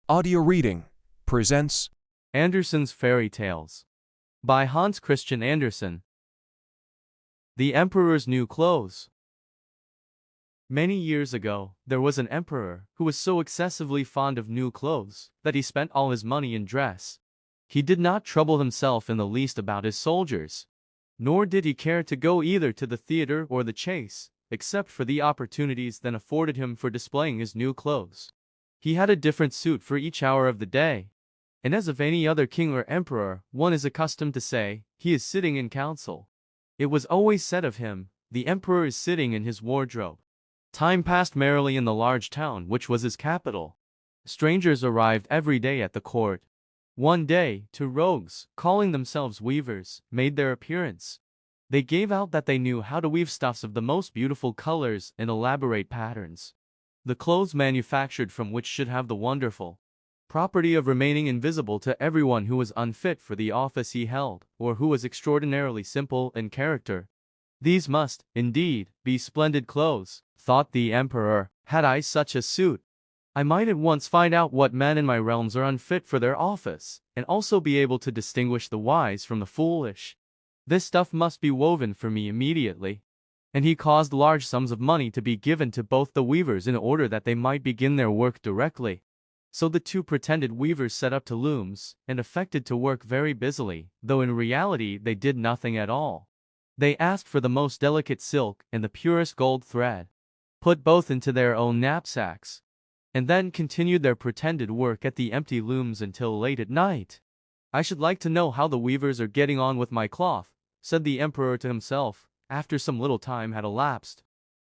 Audio Reading presents Andersen's Fairy Tales by Hans Christian Andersen. The Emperor's New Clothes. Many years ago, there was an emperor who was so excessively fond of new clothes that he spent all his money in dress. He did not trouble himself in the least about his soldiers, nor did he care to go either to the theater or the chase, except for the opportunities then afforded him for displaying his new clothes. He had a different suit for each hour of the day, and as of any other king or emperor, one is accustomed to say, he is sitting in council. It was always said of him, the emperor is sitting in his wardrobe. Time passed merrily in the large town which was his capital. Strangers arrived every day at the court. One day, two rogues, calling themselves weavers, made their appearance. They gave out that they knew how to weave stuffs of the most beautiful colors and elaborate patterns. The clothes manufactured from which should have the wonderful property of remaining invisible to everyone who was unfit for the office he held, or who was extraordinarily simple in character. These must, indeed, be splendid clothes, thought the emperor. Had I such a suit, I might at once find out what men in my realms are unfit for their office, and also be able to distinguish the wise from the foolish. This stuff must be woven for me immediately. And he caused large sums of money to be given to both the weavers in order that they might begin their work directly. So the two pretended weavers set up to looms, and affected to work very busily, though in reality they did nothing at all. They asked for the most delicate silk and the purest gold thread, put both into their own knapsacks, and then continued their pretended work at the empty looms until late at night. I should like to know how the weavers are getting on with my cloth, said the emperor to himself, after some little time had elapsed.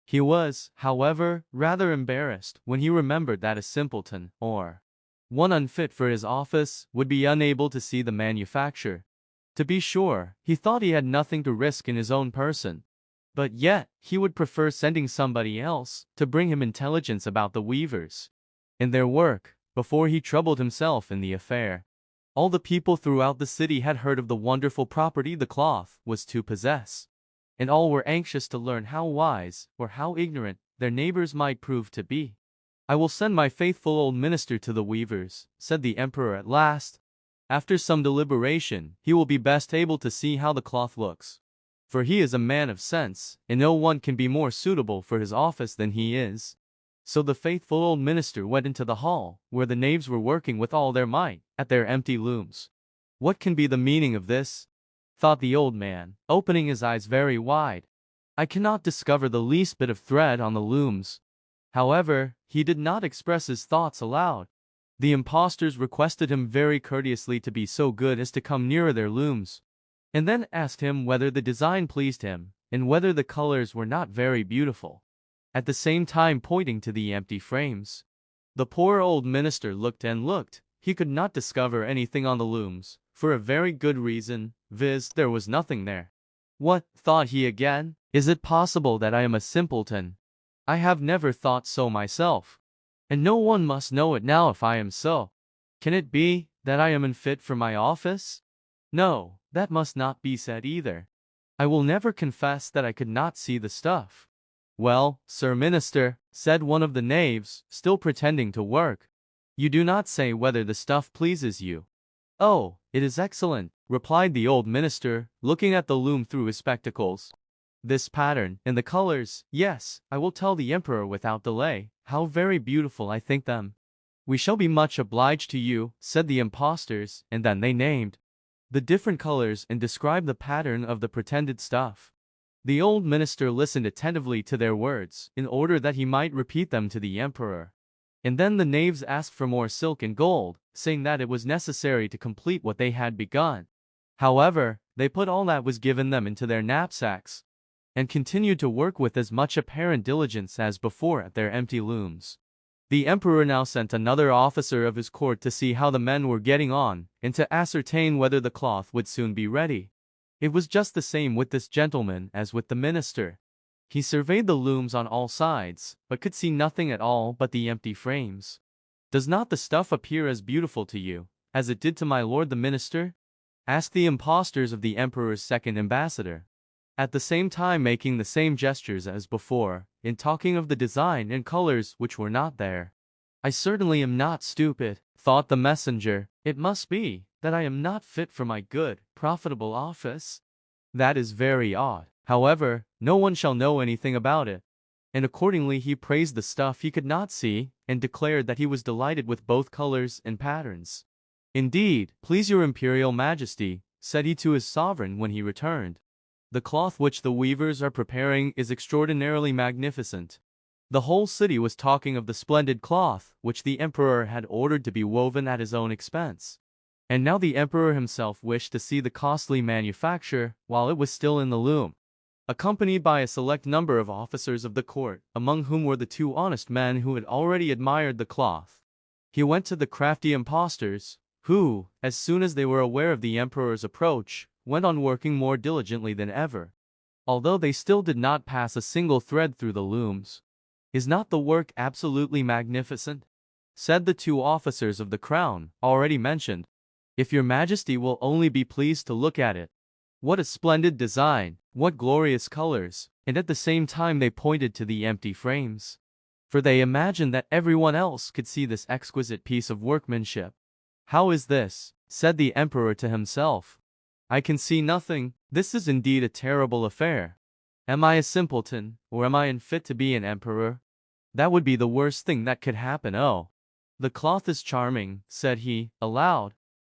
He was, however, rather embarrassed when he remembered that a simpleton, or one unfit for his office, would be unable to see the manufacture. To be sure, he thought he had nothing to risk in his own person, but yet he would prefer sending somebody else to bring him intelligence about the weavers and their work, before he troubled himself in the affair. All the people throughout the city had heard of the wonderful property the cloth was to possess, and all were anxious to learn how wise or how ignorant their neighbors might prove to be. I will send my faithful old minister to the weavers, said the emperor at last. After some deliberation, he will be best able to see how the cloth looks, for he is a man of sense, and no one can be more suitable for his office than he is. So the faithful old minister went into the hall, where the knaves were working with all their might at their empty looms. What can be the meaning of this? Thought the old man, opening his eyes very wide. I cannot discover the least bit of thread on the looms. However, he did not express his thoughts aloud. The impostors requested him very courteously to be so good as to come nearer their looms, and then asked him whether the design pleased him, and whether the colors were not very beautiful, at the same time pointing to the empty frames. The poor old minister looked and looked. He could not discover anything on the looms, for a very good reason, viz., there was nothing there. What, thought he again, is it possible that I am a simpleton? I have never thought so myself, and no one must know it now if I am so. Can it be that I am unfit for my office? No, that must not be said either. I will never confess that I could not see the stuff. Well, Sir Minister, said one of the knaves, still pretending to work, you do not say whether the stuff pleases you. Oh, it is excellent, replied the old minister, looking at the loom through his spectacles. This pattern, and the colors, yes, I will tell the emperor without delay, how very beautiful I think them. We shall be much obliged to you, said the impostors, and then they named the different colors and described the pattern of the pretended stuff. The old minister listened attentively to their words, in order that he might repeat them to the emperor. And then the knaves asked for more silk and gold, saying that it was necessary to complete what they had begun. However, they put all that was given them into their knapsacks, and continued to work with as much apparent diligence as before at their empty looms. The emperor now sent another officer of his court to see how the men were getting on, and to ascertain whether the cloth would soon be ready. It was just the same with this gentleman as with the minister. He surveyed the looms on all sides, but could see nothing at all but the empty frames. Does not the stuff appear as beautiful to you, as it did to my lord the minister? Asked the impostors of the emperor's second ambassador, at the same time making the same gestures as before, in talking of the design and colors which were not there. I certainly am not stupid, thought the messenger. It must be that I am not fit for my good, profitable office. That is very odd. However, no one shall know anything about it. And accordingly he praised the stuff he could not see, and declared that he was delighted with both colors and patterns. Indeed, please your imperial majesty, said he to his sovereign when he returned. The cloth which the weavers are preparing is extraordinarily magnificent. The whole city was talking of the splendid cloth which the emperor had ordered to be woven at his own expense. And now the emperor himself wished to see the costly manufacture while it was still in the loom. Accompanied by a select number of officers of the court, among whom were the two honest men who had already admired the cloth, he went to the crafty impostors, who, as soon as they were aware of the emperor's approach, went on working more diligently than ever, although they still did not pass a single thread through the looms. Is not the work absolutely magnificent? Said the two officers of the crown, already mentioned. If your majesty will only be pleased to look at it. What a splendid design, what glorious colors, and at the same time they pointed to the empty frames. For they imagined that everyone else could see this exquisite piece of workmanship. How is this? Said the emperor to himself. I can see nothing. This is indeed a terrible affair. Am I a simpleton, or am I unfit to be an emperor? That would be the worst thing that could happen. Oh, the cloth is charming, said he, aloud.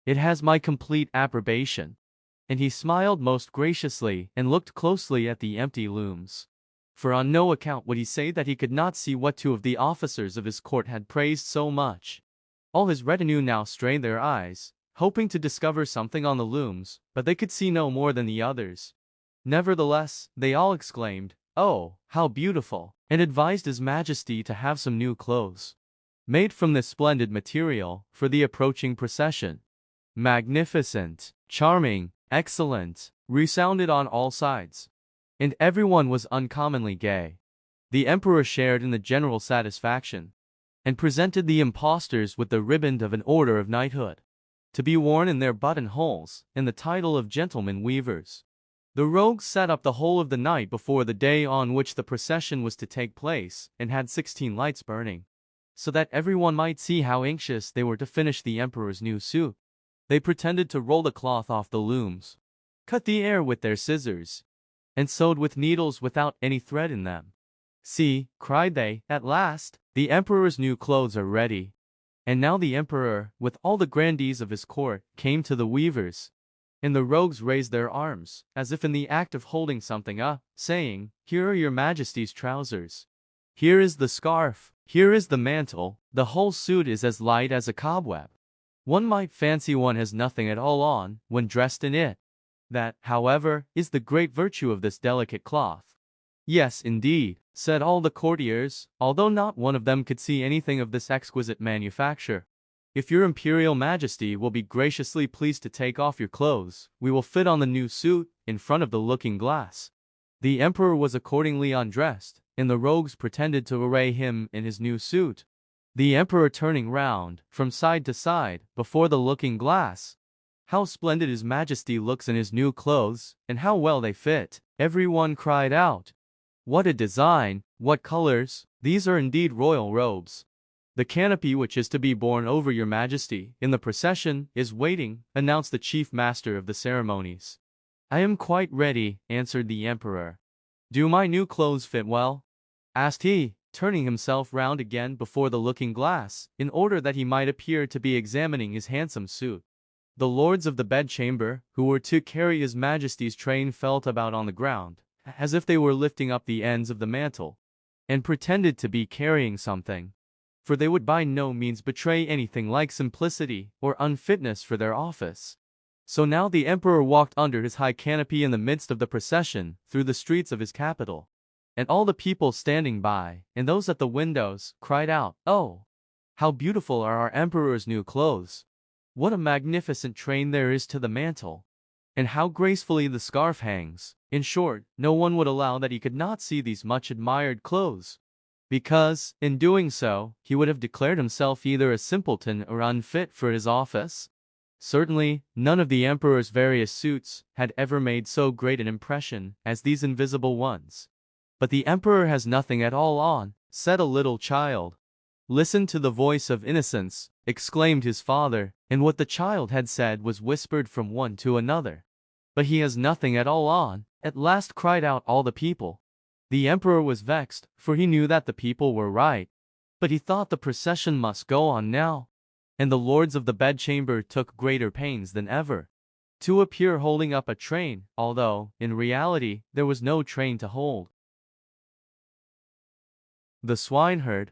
It has my complete approbation. And he smiled most graciously and looked closely at the empty looms. For on no account would he say that he could not see what two of the officers of his court had praised so much. All his retinue now strained their eyes, hoping to discover something on the looms, but they could see no more than the others. Nevertheless, they all exclaimed, "Oh, how beautiful!" and advised His Majesty to have some new clothes, made from this splendid material, for the approaching procession. Magnificent, charming, excellent, resounded on all sides. And everyone was uncommonly gay. The emperor shared in the general satisfaction, and presented the impostors with the riband of an order of knighthood, to be worn in their buttonholes, and the title of gentlemen weavers. The rogues sat up the whole of the night before the day on which the procession was to take place, and had 16 lights burning, so that everyone might see how anxious they were to finish the emperor's new suit. They pretended to roll the cloth off the looms, cut the air with their scissors, and sewed with needles without any thread in them. See, cried they, at last, the emperor's new clothes are ready. And now the emperor, with all the grandees of his court, came to the weavers. And the rogues raised their arms, as if in the act of holding something up, saying, "Here are your majesty's trousers. Here is the scarf. Here is the mantle. The whole suit is as light as a cobweb. One might fancy one has nothing at all on, when dressed in it. That, however, is the great virtue of this delicate cloth." "Yes, indeed," said all the courtiers, although not one of them could see anything of this exquisite manufacture. "If your imperial majesty will be graciously pleased to take off your clothes, we will fit on the new suit, in front of the looking-glass." The emperor was accordingly undressed, and the rogues pretended to array him in his new suit. The emperor turning round, from side to side, before the looking-glass. "How splendid His Majesty looks in his new clothes, and how well they fit!" everyone cried out. "What a design! What colors! These are indeed royal robes." "The canopy which is to be borne over your majesty in the procession is waiting," announced the chief master of the ceremonies. "I am quite ready," answered the emperor. "Do my new clothes fit well?" asked he, turning himself round again before the looking-glass, in order that he might appear to be examining his handsome suit. The lords of the bedchamber, who were to carry His Majesty's train, felt about on the ground, as if they were lifting up the ends of the mantle, and pretended to be carrying something, for they would by no means betray anything like simplicity or unfitness for their office. So now the emperor walked under his high canopy in the midst of the procession, through the streets of his capital. And all the people standing by, and those at the windows, cried out, "Oh, how beautiful are our emperor's new clothes! What a magnificent train there is to the mantle! And how gracefully the scarf hangs!" In short, no one would allow that he could not see these much admired clothes, because, in doing so, he would have declared himself either a simpleton or unfit for his office. Certainly, none of the emperor's various suits had ever made so great an impression as these invisible ones. "But the emperor has nothing at all on," said a little child. Listen to the voice of innocence, exclaimed his father, and what the child had said was whispered from one to another. But he has nothing at all on, at last cried out all the people. The emperor was vexed, for he knew that the people were right. But he thought the procession must go on now. And the lords of the bedchamber took greater pains than ever to appear holding up a train, although, in reality, there was no train to hold. The Swineherd.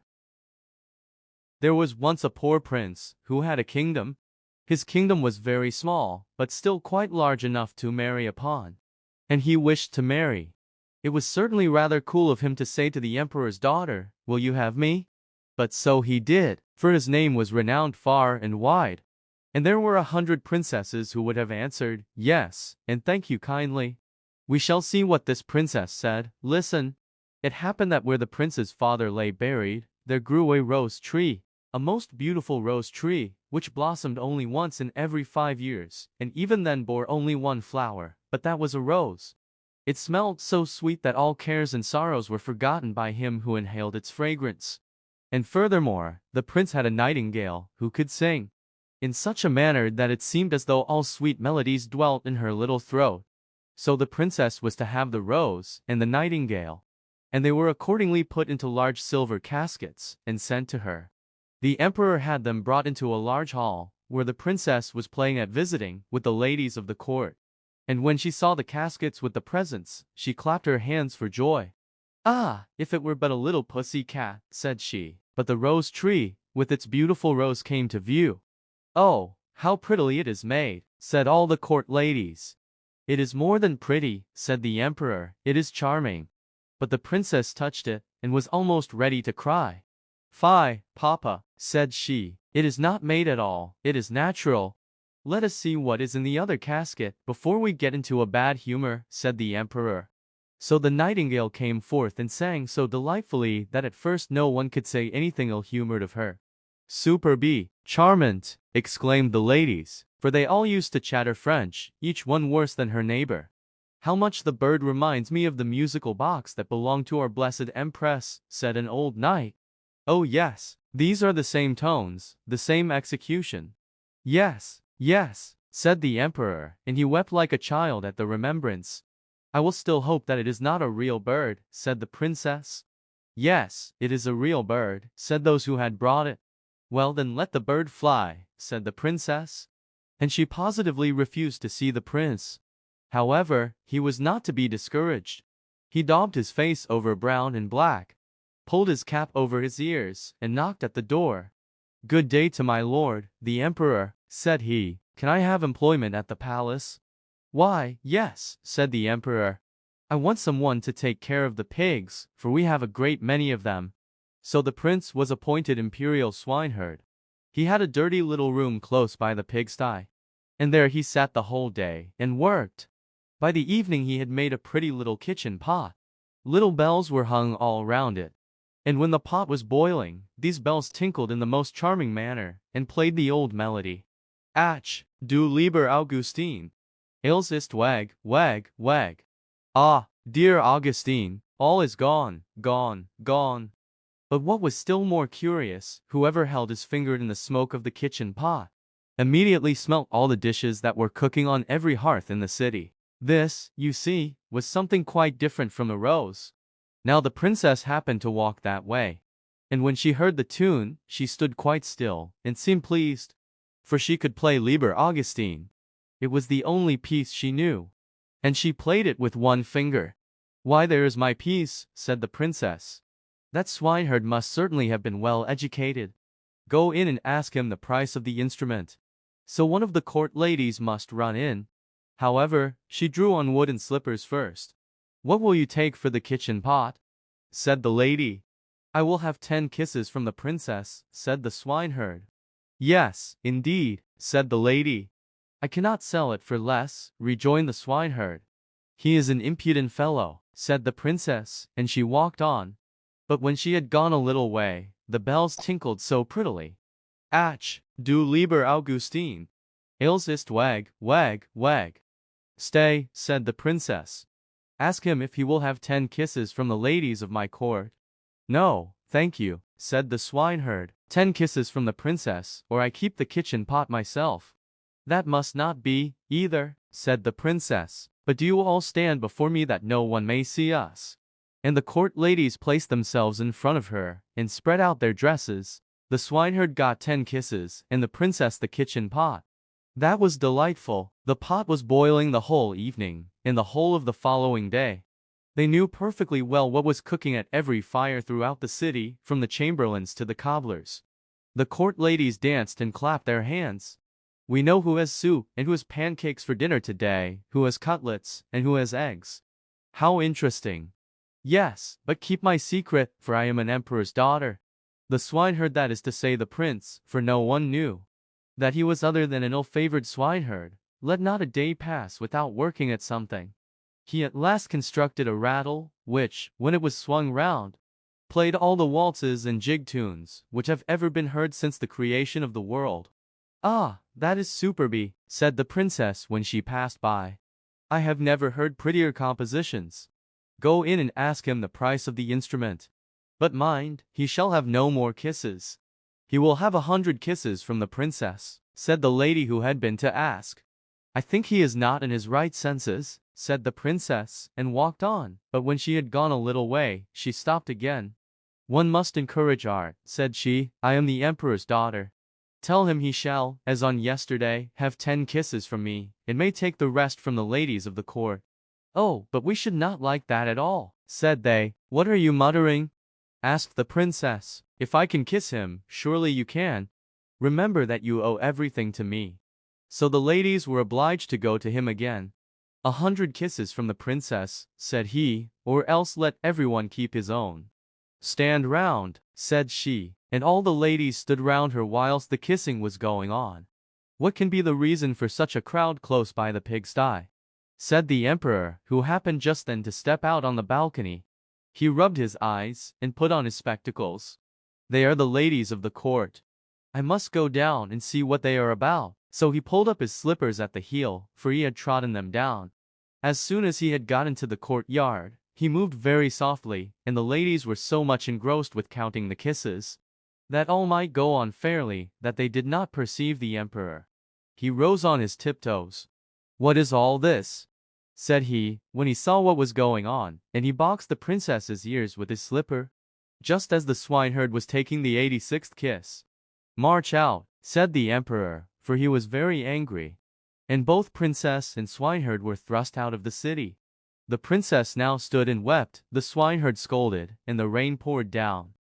There was once a poor prince, who had a kingdom. His kingdom was very small, but still quite large enough to marry upon. And he wished to marry. It was certainly rather cool of him to say to the emperor's daughter, "Will you have me?" But so he did, for his name was renowned far and wide. And there were 100 princesses who would have answered, "Yes, and thank you kindly." We shall see what this princess said. Listen. It happened that where the prince's father lay buried, there grew a rose tree, a most beautiful rose tree, which blossomed only once in every 5 years, and even then bore only one flower, but that was a rose. It smelled so sweet that all cares and sorrows were forgotten by him who inhaled its fragrance. And furthermore, the prince had a nightingale, who could sing in such a manner that it seemed as though all sweet melodies dwelt in her little throat. So the princess was to have the rose and the nightingale, and they were accordingly put into large silver caskets and sent to her. The emperor had them brought into a large hall, where the princess was playing at visiting with the ladies of the court. And when she saw the caskets with the presents, she clapped her hands for joy. "Ah, if it were but a little pussy cat," said she. But the rose tree, with its beautiful rose came to view. "Oh, how prettily it is made," said all the court ladies. "It is more than pretty," said the emperor, "it is charming." But the princess touched it, and was almost ready to cry. "Fie, papa," said she, "it is not made at all, it is natural." "Let us see what is in the other casket, before we get into a bad humor," said the emperor. So the nightingale came forth and sang so delightfully that at first no one could say anything ill-humored of her. "Superbe, charmant," exclaimed the ladies, for they all used to chatter French, each one worse than her neighbor. "How much the bird reminds me of the musical box that belonged to our blessed empress," said an old knight. "Oh yes, these are the same tones, the same execution." "Yes, yes," said the emperor, and he wept like a child at the remembrance. "I will still hope that it is not a real bird," said the princess. "Yes, it is a real bird," said those who had brought it. "Well then let the bird fly," said the princess. And she positively refused to see the prince. However, he was not to be discouraged. He daubed his face over brown and black, pulled his cap over his ears, and knocked at the door. "Good day to my lord, the emperor," said he. "Can I have employment at the palace?" "Why, yes," said the emperor. "I want someone to take care of the pigs, for we have a great many of them." So the prince was appointed imperial swineherd. He had a dirty little room close by the pigsty, and there he sat the whole day and worked. By the evening he had made a pretty little kitchen pot. Little bells were hung all round it, and when the pot was boiling, these bells tinkled in the most charming manner, and played the old melody. "Ach, du lieber Augustin, alles ist weg, weg, weg. Ah, dear Augustine, all is gone, gone, gone." But what was still more curious, whoever held his finger in the smoke of the kitchen pot immediately smelt all the dishes that were cooking on every hearth in the city. This, you see, was something quite different from a rose. Now the princess happened to walk that way, and when she heard the tune, she stood quite still, and seemed pleased, for she could play Lieber Augustine. It was the only piece she knew, and she played it with one finger. "Why, there is my piece," said the princess. "That swineherd must certainly have been well educated. Go in and ask him the price of the instrument." So one of the court ladies must run in. However, she drew on wooden slippers first. "What will you take for the kitchen pot?" said the lady. "I will have 10 kisses from the princess," said the swineherd. "Yes, indeed," said the lady. "I cannot sell it for less," rejoined the swineherd. "He is an impudent fellow," said the princess, and she walked on. But when she had gone a little way, the bells tinkled so prettily. "Ach, du lieber Augustin, alles ist weg, weg, weg." "Stay," said the princess. "Ask him if he will have 10 kisses from the ladies of my court." "No, "Thank you," said the swineherd. "10 kisses from the princess, or I keep the kitchen pot myself." "That must not be, either," said the princess. "But do you all stand before me that no one may see us?" And the court ladies placed themselves in front of her, and spread out their dresses. The swineherd got 10 kisses, and the princess the kitchen pot. That was delightful. The pot was boiling the whole evening, and the whole of the following day. They knew perfectly well what was cooking at every fire throughout the city, from the chamberlains to the cobblers. The court ladies danced and clapped their hands. "We know who has soup, and who has pancakes for dinner today, who has cutlets, and who has eggs." "How interesting." "Yes, but keep my secret, for I am an emperor's daughter." The swineherd, that is to say the prince, for no one knew that he was other than an ill-favored swineherd, let not a day pass without working at something. He at last constructed a rattle, which, when it was swung round, played all the waltzes and jig tunes which have ever been heard since the creation of the world. "Ah, that is superby," said the princess when she passed by. "I have never heard prettier compositions. Go in and ask him the price of the instrument. But mind, he shall have no more kisses." "He will have 100 kisses from the princess," said the lady who had been to ask. "I think he is not in his right senses," said the princess, and walked on. But when she had gone a little way, she stopped again. "One must encourage art," said she. "I am the emperor's daughter. Tell him he shall, as on yesterday, have 10 kisses from me, and may take the rest from the ladies of the court." "Oh, but we should not like that at all," said they. "What are you muttering?" asked the princess. "If I can kiss him, surely you can. Remember that you owe everything to me." So the ladies were obliged to go to him again. "100 kisses from the princess," said he, "or else let everyone keep his own." "Stand round," said she, and all the ladies stood round her whilst the kissing was going on. "What can be the reason for such a crowd close by the pigsty?" said the emperor, who happened just then to step out on the balcony. He rubbed his eyes, and put on his spectacles. "They are the ladies of the court. I must go down and see what they are about." So he pulled up his slippers at the heel, for he had trodden them down. As soon as he had got into the courtyard, he moved very softly, and the ladies were so much engrossed with counting the kisses, that all might go on fairly, that they did not perceive the emperor. He rose on his tiptoes. "What is all this?" said he, when he saw what was going on, and he boxed the princess's ears with his slipper, just as the swineherd was taking the 86th kiss. "March out," said the emperor, for he was very angry. And both princess and swineherd were thrust out of the city. The princess now stood and wept, the swineherd scolded, and the rain poured down.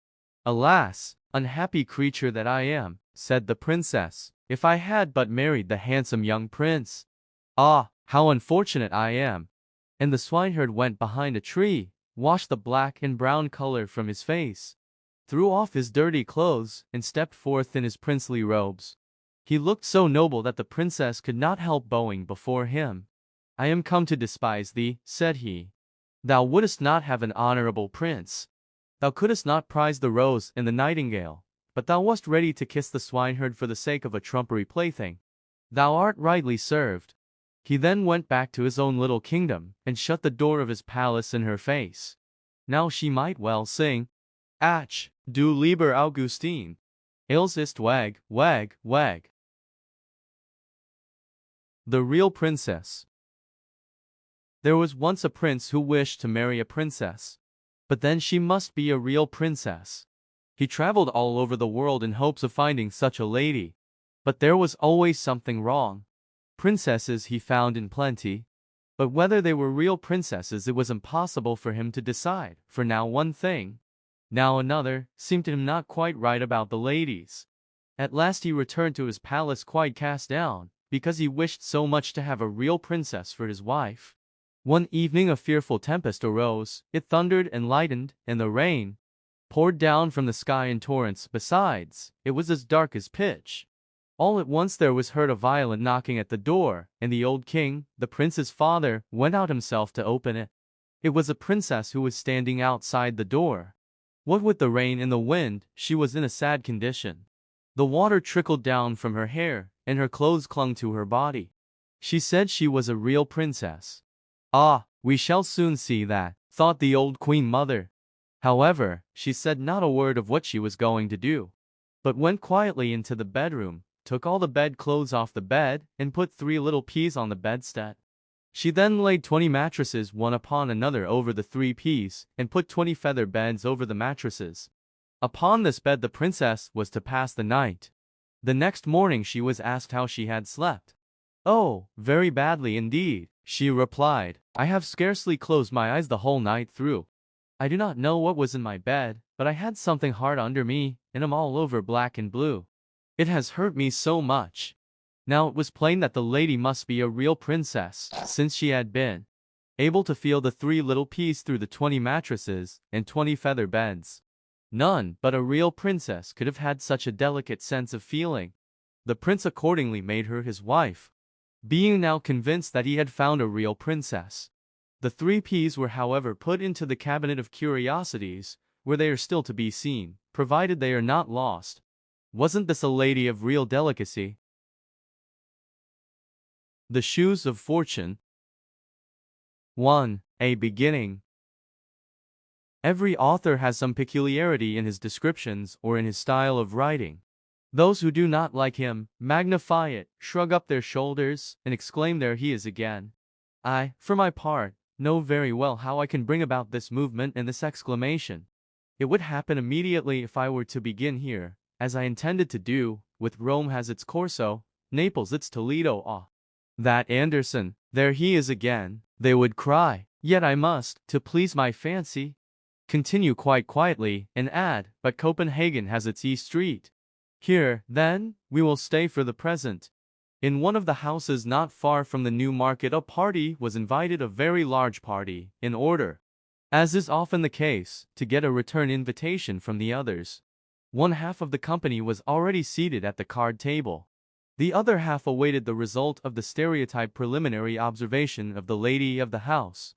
"Alas, unhappy creature that I am," said the princess, "if I had but married the handsome young prince. Ah, how unfortunate I am!" And the swineherd went behind a tree, washed the black and brown color from his face, threw off his dirty clothes, and stepped forth in his princely robes. He looked so noble that the princess could not help bowing before him. "I am come to despise thee," said he. "Thou wouldst not have an honorable prince. Thou couldst not prize the rose and the nightingale, but thou wast ready to kiss the swineherd for the sake of a trumpery plaything. Thou art rightly served." He then went back to his own little kingdom, and shut the door of his palace in her face. Now she might well sing, "Ach, du lieber Augustin, alles ist weg, weg, weg." The Real Princess. There was once a prince who wished to marry a princess. But then she must be a real princess. He traveled all over the world in hopes of finding such a lady. But there was always something wrong. Princesses he found in plenty, but whether they were real princesses it was impossible for him to decide, for now one thing, now another, seemed to him not quite right about the ladies. At last he returned to his palace quite cast down, because he wished so much to have a real princess for his wife. One evening a fearful tempest arose, it thundered and lightened, and the rain poured down from the sky in torrents. Besides, it was as dark as pitch. All at once there was heard a violent knocking at the door, and the old king, the prince's father, went out himself to open it. It was a princess who was standing outside the door. What with the rain and the wind, she was in a sad condition. The water trickled down from her hair, and her clothes clung to her body. She said she was a real princess. "Ah, we shall soon see that," thought the old queen mother. However, she said not a word of what she was going to do, but went quietly into the bedroom, took all the bedclothes off the bed, and put 3 little peas on the bedstead. She then laid 20 mattresses one upon another over the 3 peas, and put 20 feather beds over the mattresses. Upon this bed the princess was to pass the night. The next morning she was asked how she had slept. "Oh, very badly indeed," she replied. "I have scarcely closed my eyes the whole night through. I do not know what was in my bed, but I had something hard under me, and am all over black and blue. It has hurt me so much." Now it was plain that the lady must be a real princess, since she had been able to feel the 3 little peas through the 20 mattresses and 20 feather beds. None but a real princess could have had such a delicate sense of feeling. The prince accordingly made her his wife, being now convinced that he had found a real princess. The 3 peas were however put into the cabinet of curiosities, where they are still to be seen, provided they are not lost. Wasn't this a lady of real delicacy? The Shoes of Fortune. 1. A beginning. Every author has some peculiarity in his descriptions or in his style of writing. Those who do not like him magnify it, shrug up their shoulders, and exclaim, "There he is again." I, for my part, know very well how I can bring about this movement and this exclamation. It would happen immediately if I were to begin here, as I intended to do, with Rome has its Corso, Naples its Toledo. "Ah, that Andersen, there he is again," they would cry. Yet I must, to please my fancy, continue quite quietly, and add, "But Copenhagen has its E Street." Here, then, we will stay for the present. In one of the houses not far from the New Market a party was invited, a very large party, in order, as is often the case, to get a return invitation from the others. One half of the company was already seated at the card table. The other half awaited the result of the stereotyped preliminary observation of the lady of the house.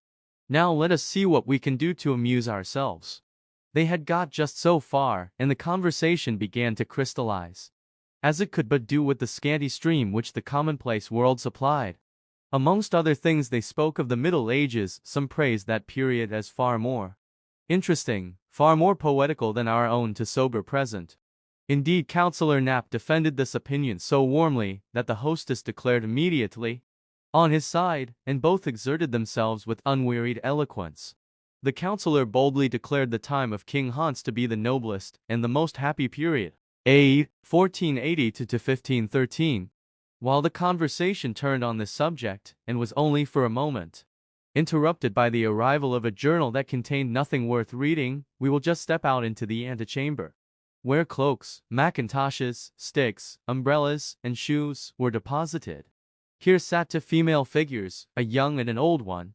"Now let us see what we can do to amuse ourselves." They had got just so far, and the conversation began to crystallize, as it could but do, with the scanty stream which the commonplace world supplied. Amongst other things they spoke of the Middle Ages, some praised that period as far more interesting, far more poetical than our own to sober present. Indeed, Councillor Knapp defended this opinion so warmly that the hostess declared immediately on his side, and both exerted themselves with unwearied eloquence. The councillor boldly declared the time of King Hans to be the noblest and the most happy period, A. 1480 to 1513. While the conversation turned on this subject, and was only for a moment interrupted by the arrival of a journal that contained nothing worth reading, we will just step out into the antechamber, where cloaks, mackintoshes, sticks, umbrellas, and shoes were deposited. Here sat 2 female figures, a young and an old one.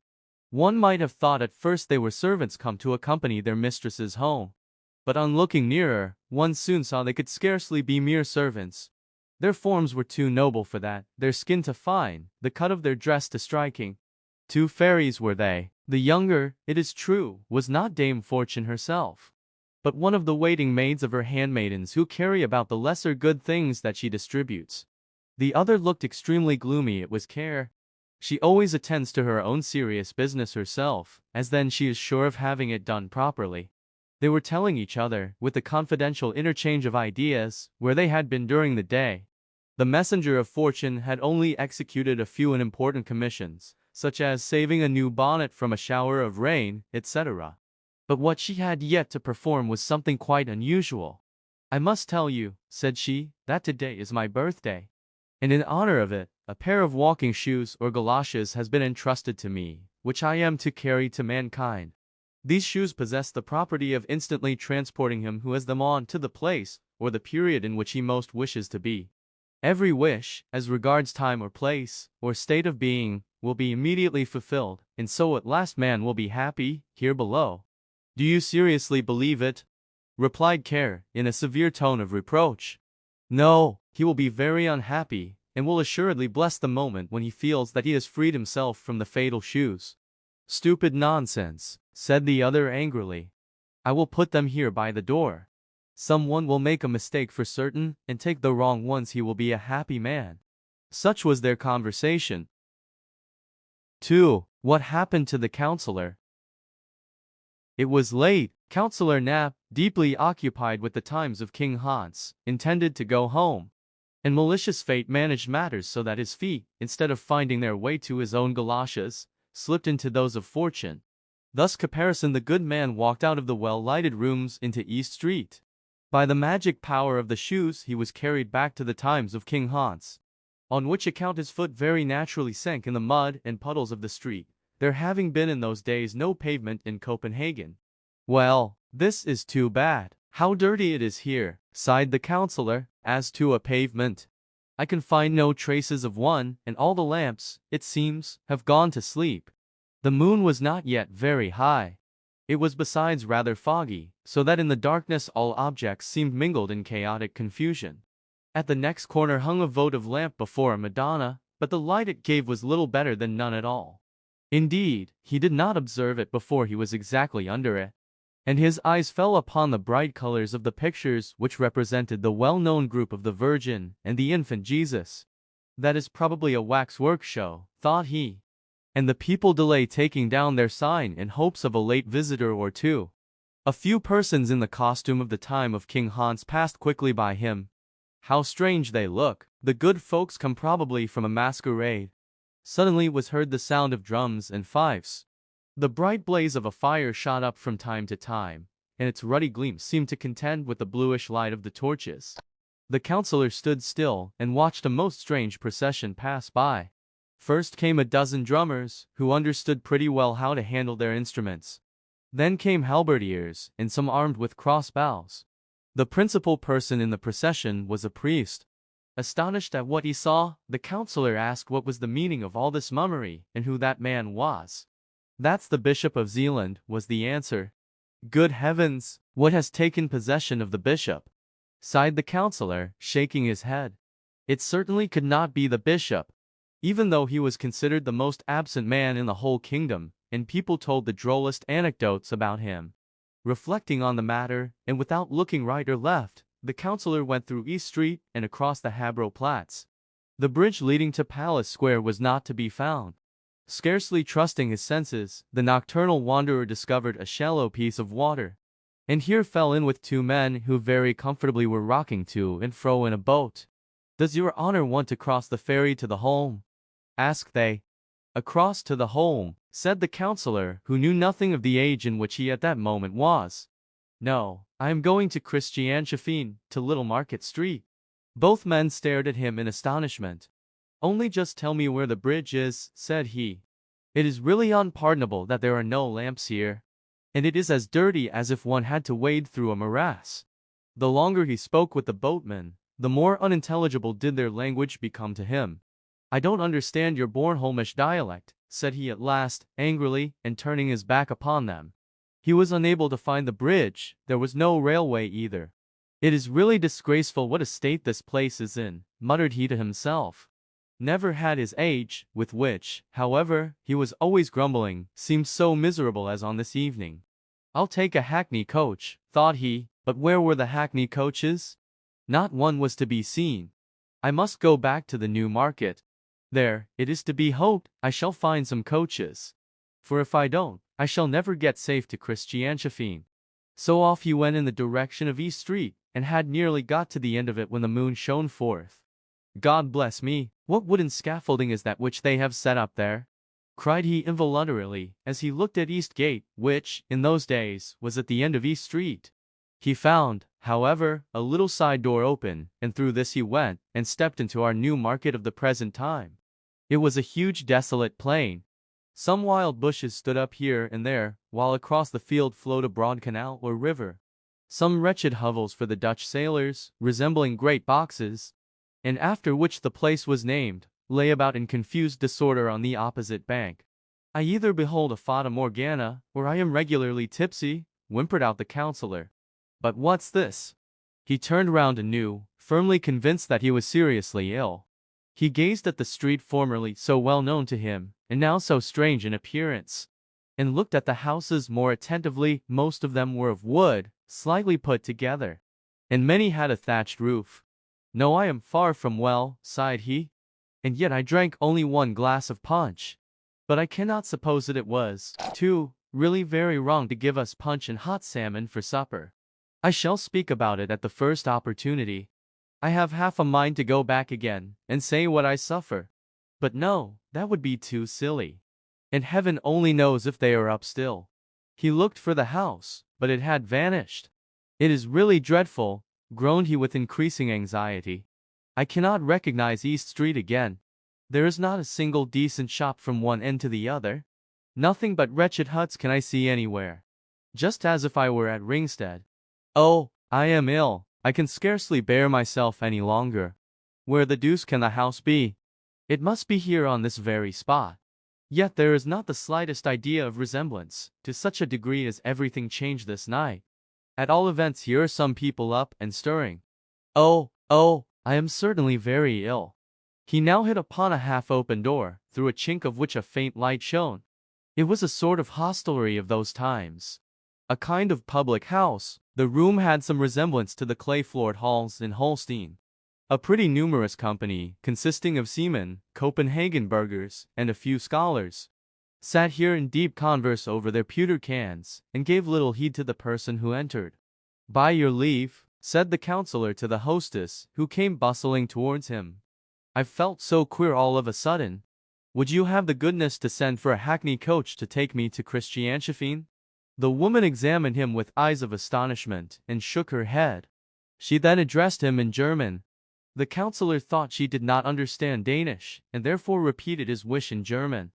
One might have thought at first they were servants come to accompany their mistresses home. But on looking nearer, one soon saw they could scarcely be mere servants. Their forms were too noble for that, their skin too fine, the cut of their dress too striking. 2 fairies were they. The younger, it is true, was not Dame Fortune herself, but one of the waiting maids of her handmaidens who carry about the lesser good things that she distributes. The other looked extremely gloomy. It was care. She always attends to her own serious business herself, as then she is sure of having it done properly. They were telling each other, with a confidential interchange of ideas, where they had been during the day. The messenger of fortune had only executed a few unimportant commissions, such as saving a new bonnet from a shower of rain, etc. But what she had yet to perform was something quite unusual. "I must tell you," said she, "that today is my birthday, and in honor of it, a pair of walking shoes or galoshes has been entrusted to me, which I am to carry to mankind. These shoes possess the property of instantly transporting him who has them on to the place, or the period in which he most wishes to be. Every wish, as regards time or place, or state of being, will be immediately fulfilled, and so at last man will be happy, here below." "Do you seriously believe it?" replied Care, in a severe tone of reproach. "No, he will be very unhappy, and will assuredly bless the moment when he feels that he has freed himself from the fatal shoes." "Stupid nonsense," said the other angrily. "I will put them here by the door. Some one will make a mistake for certain, and take the wrong ones. He will be a happy man." Such was their conversation. 2. What happened to the councillor? It was late. Counselor Knapp, deeply occupied with the times of King Hans, intended to go home. And malicious fate managed matters so that his feet, instead of finding their way to his own galoshes, slipped into those of fortune. Thus Caparison the good man walked out of the well-lighted rooms into East Street. By the magic power of the shoes he was carried back to the times of King Hans. On which account his foot very naturally sank in the mud and puddles of the street, there having been in those days no pavement in Copenhagen. "Well, this is too bad. How dirty it is here," sighed the counselor. "As to a pavement, I can find no traces of one, and all the lamps, it seems, have gone to sleep." The moon was not yet very high. It was besides rather foggy, so that in the darkness all objects seemed mingled in chaotic confusion. At the next corner hung a votive lamp before a Madonna, but the light it gave was little better than none at all. Indeed, he did not observe it before he was exactly under it, and his eyes fell upon the bright colors of the pictures which represented the well-known group of the Virgin and the infant Jesus. "That is probably a waxwork show," thought he, "and the people delay taking down their sign in hopes of a late visitor or two." A few persons in the costume of the time of King Hans passed quickly by him. "How strange they look! The good folks come probably from a masquerade." Suddenly was heard the sound of drums and fifes. The bright blaze of a fire shot up from time to time, and its ruddy gleam seemed to contend with the bluish light of the torches. The counselor stood still and watched a most strange procession pass by. First came a dozen drummers, who understood pretty well how to handle their instruments. Then came halberdiers, and some armed with crossbows. The principal person in the procession was a priest. Astonished at what he saw, the counselor asked what was the meaning of all this mummery, and who that man was. "That's the Bishop of Zealand," was the answer. "Good heavens! What has taken possession of the bishop?" sighed the counselor, shaking his head. It certainly could not be the bishop, even though he was considered the most absent man in the whole kingdom, and people told the drollest anecdotes about him. Reflecting on the matter, and without looking right or left, the counselor went through East Street and across the Habro Platz. The bridge leading to Palace Square was not to be found. Scarcely trusting his senses, the nocturnal wanderer discovered a shallow piece of water, and here fell in with two men who very comfortably were rocking to and fro in a boat. "Does your honor want to cross the ferry to the Holm?" asked they. "Across to the Holm," said the counselor, who knew nothing of the age in which he at that moment was. "No, I am going to Christianshafen, to Little Market Street." Both men stared at him in astonishment. "Only just tell me where the bridge is," said he. "It is really unpardonable that there are no lamps here, and it is as dirty as if one had to wade through a morass." The longer he spoke with the boatmen, the more unintelligible did their language become to him. "I don't understand your Bornholmish dialect," said he at last, angrily, and turning his back upon them. He was unable to find the bridge, there was no railway either. "It is really disgraceful what a state this place is in," muttered he to himself. Never had his age, with which, however, he was always grumbling, seemed so miserable as on this evening. "I'll take a hackney coach," thought he, but where were the hackney coaches? Not one was to be seen. "I must go back to the New Market. There, it is to be hoped, I shall find some coaches. For if I don't, I shall never get safe to Christianshafen." So off he went in the direction of East Street, and had nearly got to the end of it when the moon shone forth. "God bless me, what wooden scaffolding is that which they have set up there?" cried he involuntarily, as he looked at East Gate, which, in those days, was at the end of East Street. He found, however, a little side door open, and through this he went, and stepped into our New Market of the present time. It was a huge desolate plain. Some wild bushes stood up here and there, while across the field flowed a broad canal or river. Some wretched hovels for the Dutch sailors, resembling great boxes, and after which the place was named, lay about in confused disorder on the opposite bank. "I either behold a Fata Morgana, or I am regularly tipsy," whimpered out the counselor. "But what's this?" He turned round anew, firmly convinced that he was seriously ill. He gazed at the street formerly so well known to him, and now so strange in appearance, and looked at the houses more attentively. Most of them were of wood, slightly put together, and many had a thatched roof. "No, I am far from well," sighed he, "and yet I drank only one glass of punch. But I cannot suppose that it was, too, really very wrong to give us punch and hot salmon for supper. I shall speak about it at the first opportunity. I have half a mind to go back again and say what I suffer. But no, that would be too silly. And heaven only knows if they are up still. He looked for the house, but it had vanished. It is really dreadful, groaned he with increasing anxiety. I cannot recognize East Street again. There is not a single decent shop from one end to the other. Nothing but wretched huts can I see anywhere. Just as if I were at Ringstead. Oh, I am ill. I can scarcely bear myself any longer. Where the deuce can the house be? It must be here on this very spot. Yet there is not the slightest idea of resemblance, to such a degree as everything changed this night. At all events here are some people up and stirring. Oh, I am certainly very ill. He now hit upon a half-open door, through a chink of which a faint light shone. It was a sort of hostelry of those times. A kind of public house. The room had some resemblance to the clay-floored halls in Holstein. A pretty numerous company, consisting of seamen, Copenhagen burghers, and a few scholars, sat here in deep converse over their pewter cans, and gave little heed to the person who entered. "By your leave," said the councillor to the hostess, who came bustling towards him. "I've felt so queer all of a sudden. Would you have the goodness to send for a hackney coach to take me to Christianshafen?" The woman examined him with eyes of astonishment, and shook her head. She then addressed him in German. The councillor thought she did not understand Danish, and therefore repeated his wish in German.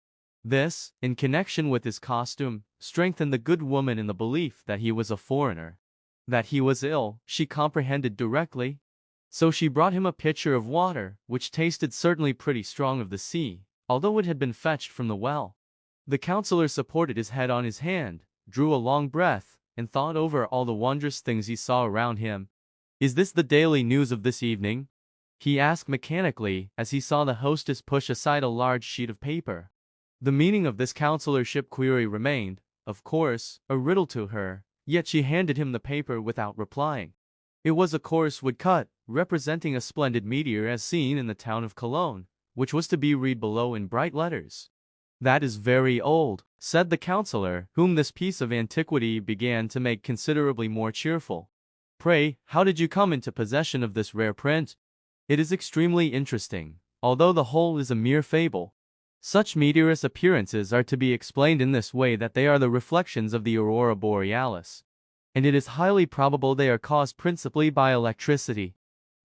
This, in connection with his costume, strengthened the good woman in the belief that he was a foreigner. That he was ill, she comprehended directly. So she brought him a pitcher of water, which tasted certainly pretty strong of the sea, although it had been fetched from the well. The councillor supported his head on his hand, drew a long breath, and thought over all the wondrous things he saw around him. "Is this the daily news of this evening?" he asked mechanically, as he saw the hostess push aside a large sheet of paper. The meaning of this councillorship query remained, of course, a riddle to her, yet she handed him the paper without replying. It was a coarse woodcut, representing a splendid meteor as seen in the town of Cologne, which was to be read below in bright letters. "That is very old," said the councillor, whom this piece of antiquity began to make considerably more cheerful. "Pray, how did you come into possession of this rare print? It is extremely interesting, although the whole is a mere fable. Such meteorous appearances are to be explained in this way, that they are the reflections of the aurora borealis, and it is highly probable they are caused principally by electricity."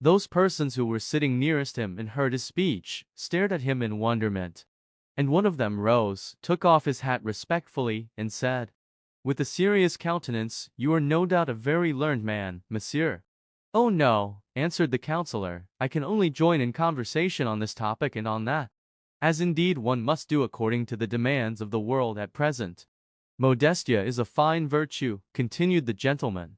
Those persons who were sitting nearest him and heard his speech stared at him in wonderment, and one of them rose, took off his hat respectfully, and said, with a serious countenance, "You are no doubt a very learned man, monsieur." "Oh no," answered the councillor, "I can only join in conversation on this topic and on that, as indeed one must do according to the demands of the world at present." "Modestia is a fine virtue," continued the gentleman.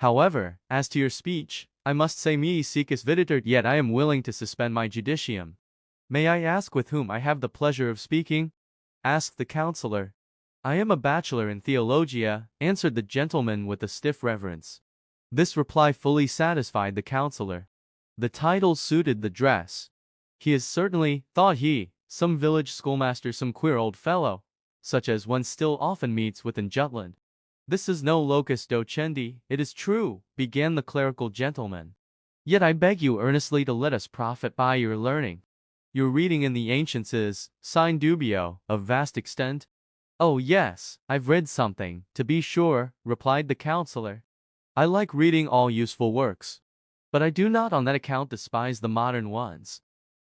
"However, as to your speech, I must say me secus videtur, yet I am willing to suspend my judicium." "May I ask with whom I have the pleasure of speaking?" asked the councillor. "I am a bachelor in theologia," answered the gentleman with a stiff reverence. This reply fully satisfied the councillor. The title suited the dress. "He is certainly," thought he, "some village schoolmaster, some queer old fellow, such as one still often meets with in Jutland." "This is no locus docendi, it is true," began the clerical gentleman. "Yet I beg you earnestly to let us profit by your learning. Your reading in the ancients is, sine dubio, of vast extent." "Oh yes, I've read something, to be sure," replied the councillor. "I like reading all useful works, but I do not on that account despise the modern ones.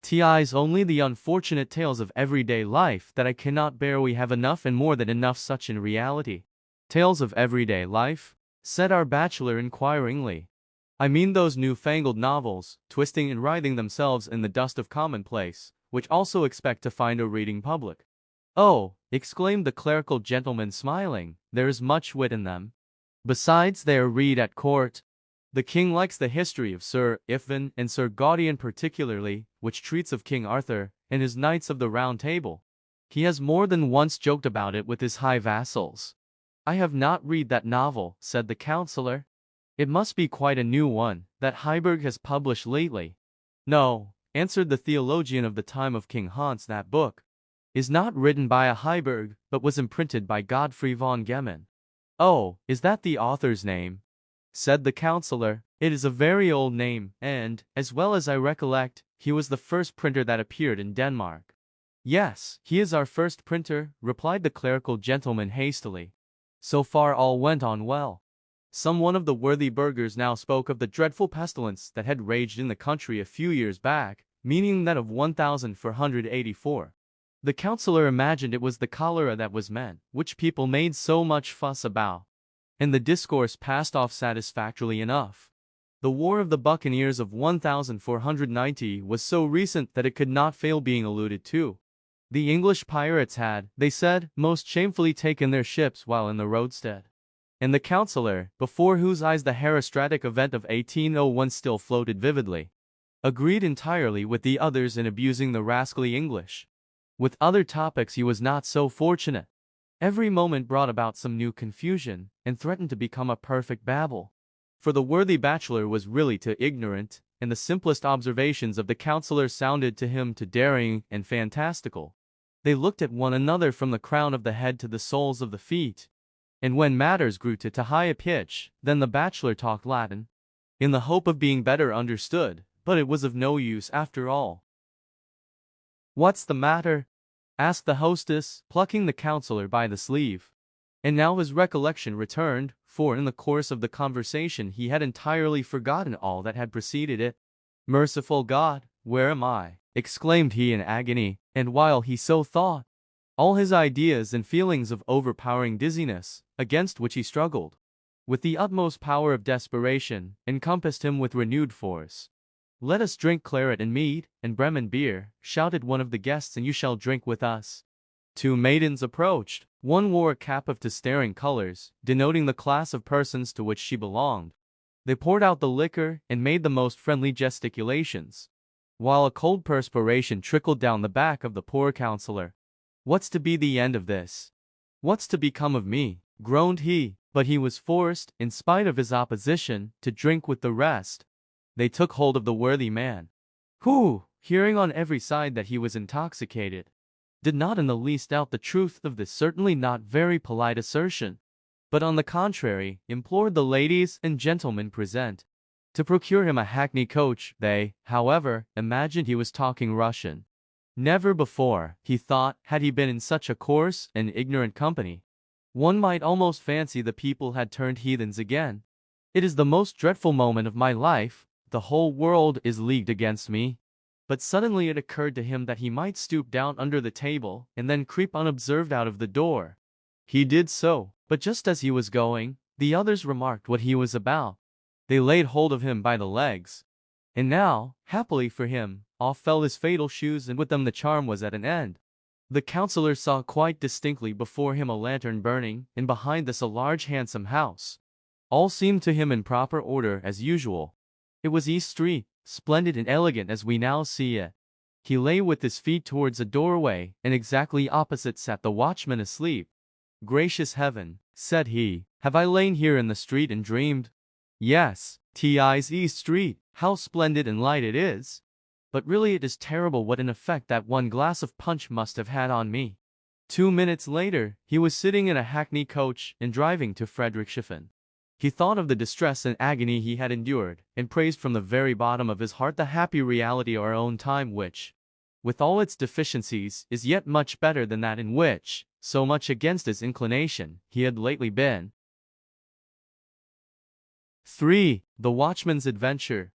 'Tis only the unfortunate tales of everyday life that I cannot bear. We have enough and more than enough such in reality." "Tales of everyday life?" said our bachelor inquiringly. "I mean those new-fangled novels, twisting and writhing themselves in the dust of commonplace, which also expect to find a reading public." "Oh," exclaimed the clerical gentleman smiling, "there is much wit in them. Besides, they are read at court. The king likes the history of Sir Iffven and Sir Gaudien particularly, which treats of King Arthur and his Knights of the Round Table. He has more than once joked about it with his high vassals." "I have not read that novel," said the councillor. "It must be quite a new one, that Heiberg has published lately." "No," answered the theologian of the time of King Hans, "that book is not written by a Heiberg, but was imprinted by Godfrey von Gemmen. Oh, is that the author's name? Said the counselor. It is a very old name, and, as well as I recollect, he was the first printer that appeared in Denmark. Yes, he is our first printer, replied the clerical gentleman hastily. So far all went on well. Some one of the worthy burghers now spoke of the dreadful pestilence that had raged in the country a few years back, meaning that of 1484. The counsellor imagined it was the cholera that was meant, which people made so much fuss about. And the discourse passed off satisfactorily enough. The War of the Buccaneers of 1490 was so recent that it could not fail being alluded to. The English pirates had, they said, most shamefully taken their ships while in the roadstead. And the counsellor, before whose eyes the herostratic event of 1801 still floated vividly, agreed entirely with the others in abusing the rascally English. With other topics he was not so fortunate. Every moment brought about some new confusion, and threatened to become a perfect babel. For the worthy bachelor was really too ignorant, and the simplest observations of the counsellor sounded to him too daring and fantastical. They looked at one another from the crown of the head to the soles of the feet. And when matters grew to too high a pitch, then the bachelor talked Latin, in the hope of being better understood, but it was of no use after all. "What's the matter?" asked the hostess, plucking the counsellor by the sleeve. And now his recollection returned, for in the course of the conversation he had entirely forgotten all that had preceded it. "Merciful God, where am I?" exclaimed he in agony, and while he so thought, all his ideas and feelings of overpowering dizziness, against which he struggled with the utmost power of desperation, encompassed him with renewed force. "Let us drink claret and mead, and Bremen beer," shouted one of the guests, "and you shall drink with us." Two maidens approached. One wore a cap of staring colors, denoting the class of persons to which she belonged. They poured out the liquor, and made the most friendly gesticulations, while a cold perspiration trickled down the back of the poor counsellor. "What's to be the end of this? What's to become of me?" groaned he, but he was forced, in spite of his opposition, to drink with the rest. They took hold of the worthy man, who, hearing on every side that he was intoxicated, did not in the least doubt the truth of this certainly not very polite assertion, but on the contrary, implored the ladies and gentlemen present to procure him a hackney coach. They, however, imagined he was talking Russian. Never before, he thought, had he been in such a coarse and ignorant company. One might almost fancy the people had turned heathens again. "It is the most dreadful moment of my life. The whole world is leagued against me." But suddenly it occurred to him that he might stoop down under the table, and then creep unobserved out of the door. He did so, but just as he was going, the others remarked what he was about. They laid hold of him by the legs. And now, happily for him, off fell his fatal shoes, and with them the charm was at an end. The counsellor saw quite distinctly before him a lantern burning, and behind this a large handsome house. All seemed to him in proper order as usual. It was East Street, splendid and elegant as we now see it. He lay with his feet towards a doorway, and exactly opposite sat the watchman asleep. "Gracious heaven," said he, "have I lain here in the street and dreamed? Yes, 'tis East Street, how splendid and light it is! But really it is terrible what an effect that one glass of punch must have had on me." 2 minutes later, he was sitting in a hackney coach and driving to Friedrichshafen. He thought of the distress and agony he had endured, and praised from the very bottom of his heart the happy reality of our own time, which, with all its deficiencies, is yet much better than that in which, so much against his inclination, he had lately been. 3. The Watchman's Adventure.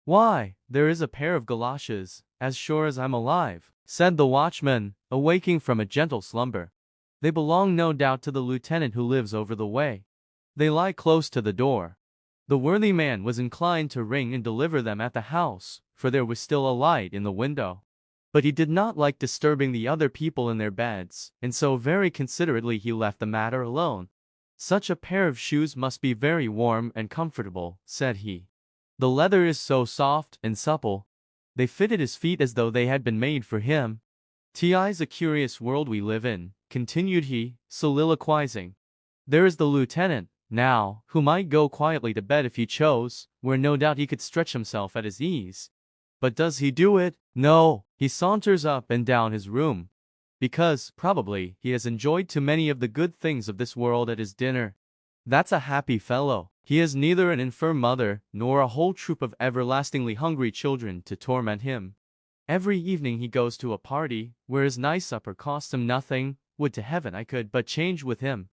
"Why, there is a pair of galoshes, as sure as I'm alive," said the watchman, awaking from a gentle slumber. "They belong no doubt to the lieutenant who lives over the way. They lie close to the door." The worthy man was inclined to ring and deliver them at the house, for there was still a light in the window. But he did not like disturbing the other people in their beds, and so very considerately he left the matter alone. "Such a pair of shoes must be very warm and comfortable," said he. "The leather is so soft and supple. They fitted his feet as though they had been made for him. 'Tis a curious world we live in," continued he, soliloquizing. "There is the lieutenant, now, who might go quietly to bed if he chose, where no doubt he could stretch himself at his ease. But does he do it? No, He saunters up and down his room, because, probably, he has enjoyed too many of the good things of this world at his dinner. That's a happy fellow. He has neither an infirm mother, nor a whole troop of everlastingly hungry children to torment him. Every evening he goes to a party, where his nice supper costs him nothing. Would to heaven I could but change with him.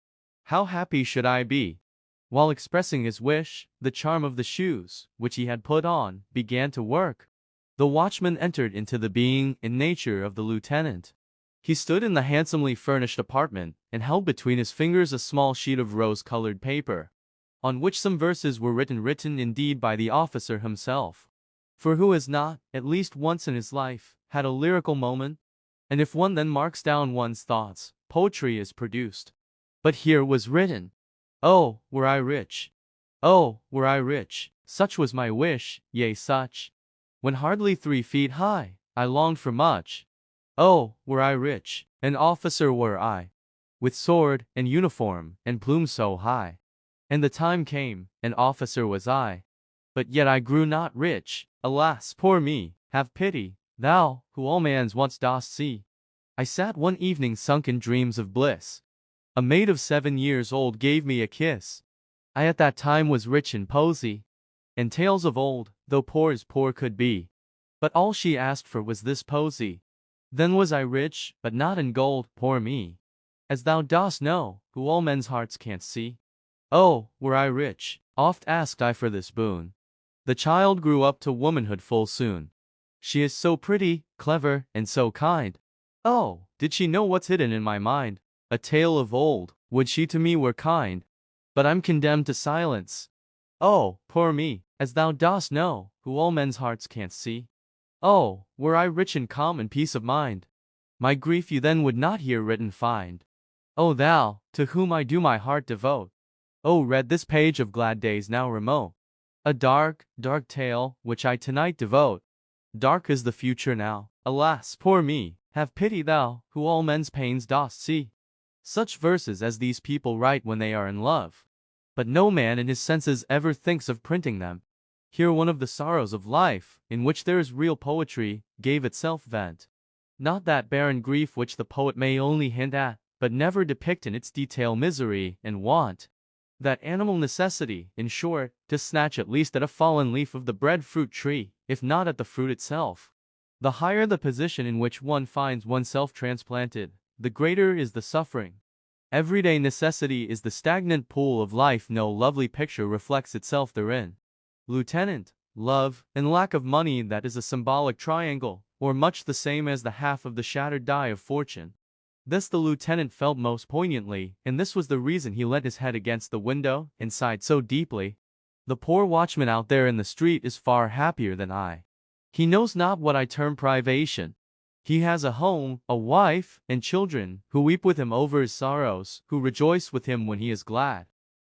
How happy should I be! While expressing his wish, the charm of the shoes, which he had put on, began to work. The watchman entered into the being and nature of the lieutenant. He stood in the handsomely furnished apartment, and held between his fingers a small sheet of rose-colored paper, on which some verses were written indeed by the officer himself. For who has not, at least once in his life, had a lyrical moment? And if one then marks down one's thoughts, poetry is produced. But here was written, "Oh, were I rich! Oh, were I rich! Such was my wish, yea such. When hardly 3 feet high, I longed for much. Oh, were I rich! An officer were I, with sword, and uniform, and plume so high. And the time came, an officer was I. But yet I grew not rich. Alas, poor me! Have pity, thou, who all man's wants dost see." I sat one evening sunk in dreams of bliss. A maid of 7 years old gave me a kiss. I at that time was rich in poesy, and tales of old, though poor as poor could be. But all she asked for was this posy. Then was I rich, but not in gold, poor me, as thou dost know, who all men's hearts can't see. Oh, were I rich! Oft asked I for this boon. The child grew up to womanhood full soon. She is so pretty, clever, and so kind. Oh, did she know what's hidden in my mind? A tale of old, would she to me were kind. But I'm condemned to silence. Oh, poor me, as thou dost know, who all men's hearts can't see. Oh, were I rich in calm and peace of mind, my grief you then would not here written find. O thou, to whom I do my heart devote, oh, read this page of glad days now remote. A dark, dark tale, which I tonight devote. Dark is the future now. Alas, poor me, have pity thou, who all men's pains dost see. Such verses as these people write when they are in love. But no man in his senses ever thinks of printing them. Here one of the sorrows of life, in which there is real poetry, gave itself vent. Not that barren grief which the poet may only hint at, but never depict in its detail misery and want. That animal necessity, in short, to snatch at least at a fallen leaf of the breadfruit tree, if not at the fruit itself. The higher the position in which one finds oneself transplanted, the greater is the suffering. Everyday necessity is the stagnant pool of life. No lovely picture reflects itself therein. Lieutenant, love, and lack of money, that is a symbolic triangle, or much the same as the half of the shattered die of fortune. This the lieutenant felt most poignantly, and this was the reason he leant his head against the window and sighed so deeply. The poor watchman out there in the street is far happier than I. He knows not what I term privation. He has a home, a wife, and children, who weep with him over his sorrows, who rejoice with him when he is glad.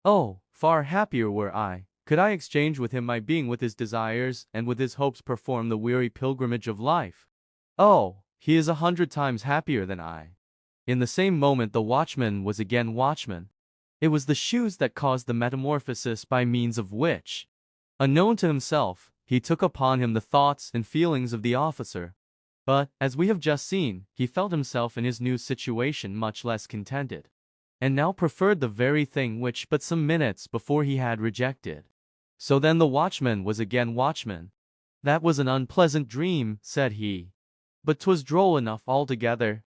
Oh, far happier were I, could I exchange with him my being with his desires, and with his hopes perform the weary pilgrimage of life. Oh, he is 100 times happier than I. In the same moment the watchman was again watchman. It was the shoes that caused the metamorphosis by means of which, unknown to himself, he took upon him the thoughts and feelings of the officer. But, as we have just seen, he felt himself in his new situation much less contented, and now preferred the very thing which but some minutes before he had rejected. So then the watchman was again watchman. "That was an unpleasant dream," said he. "But 'twas droll enough altogether.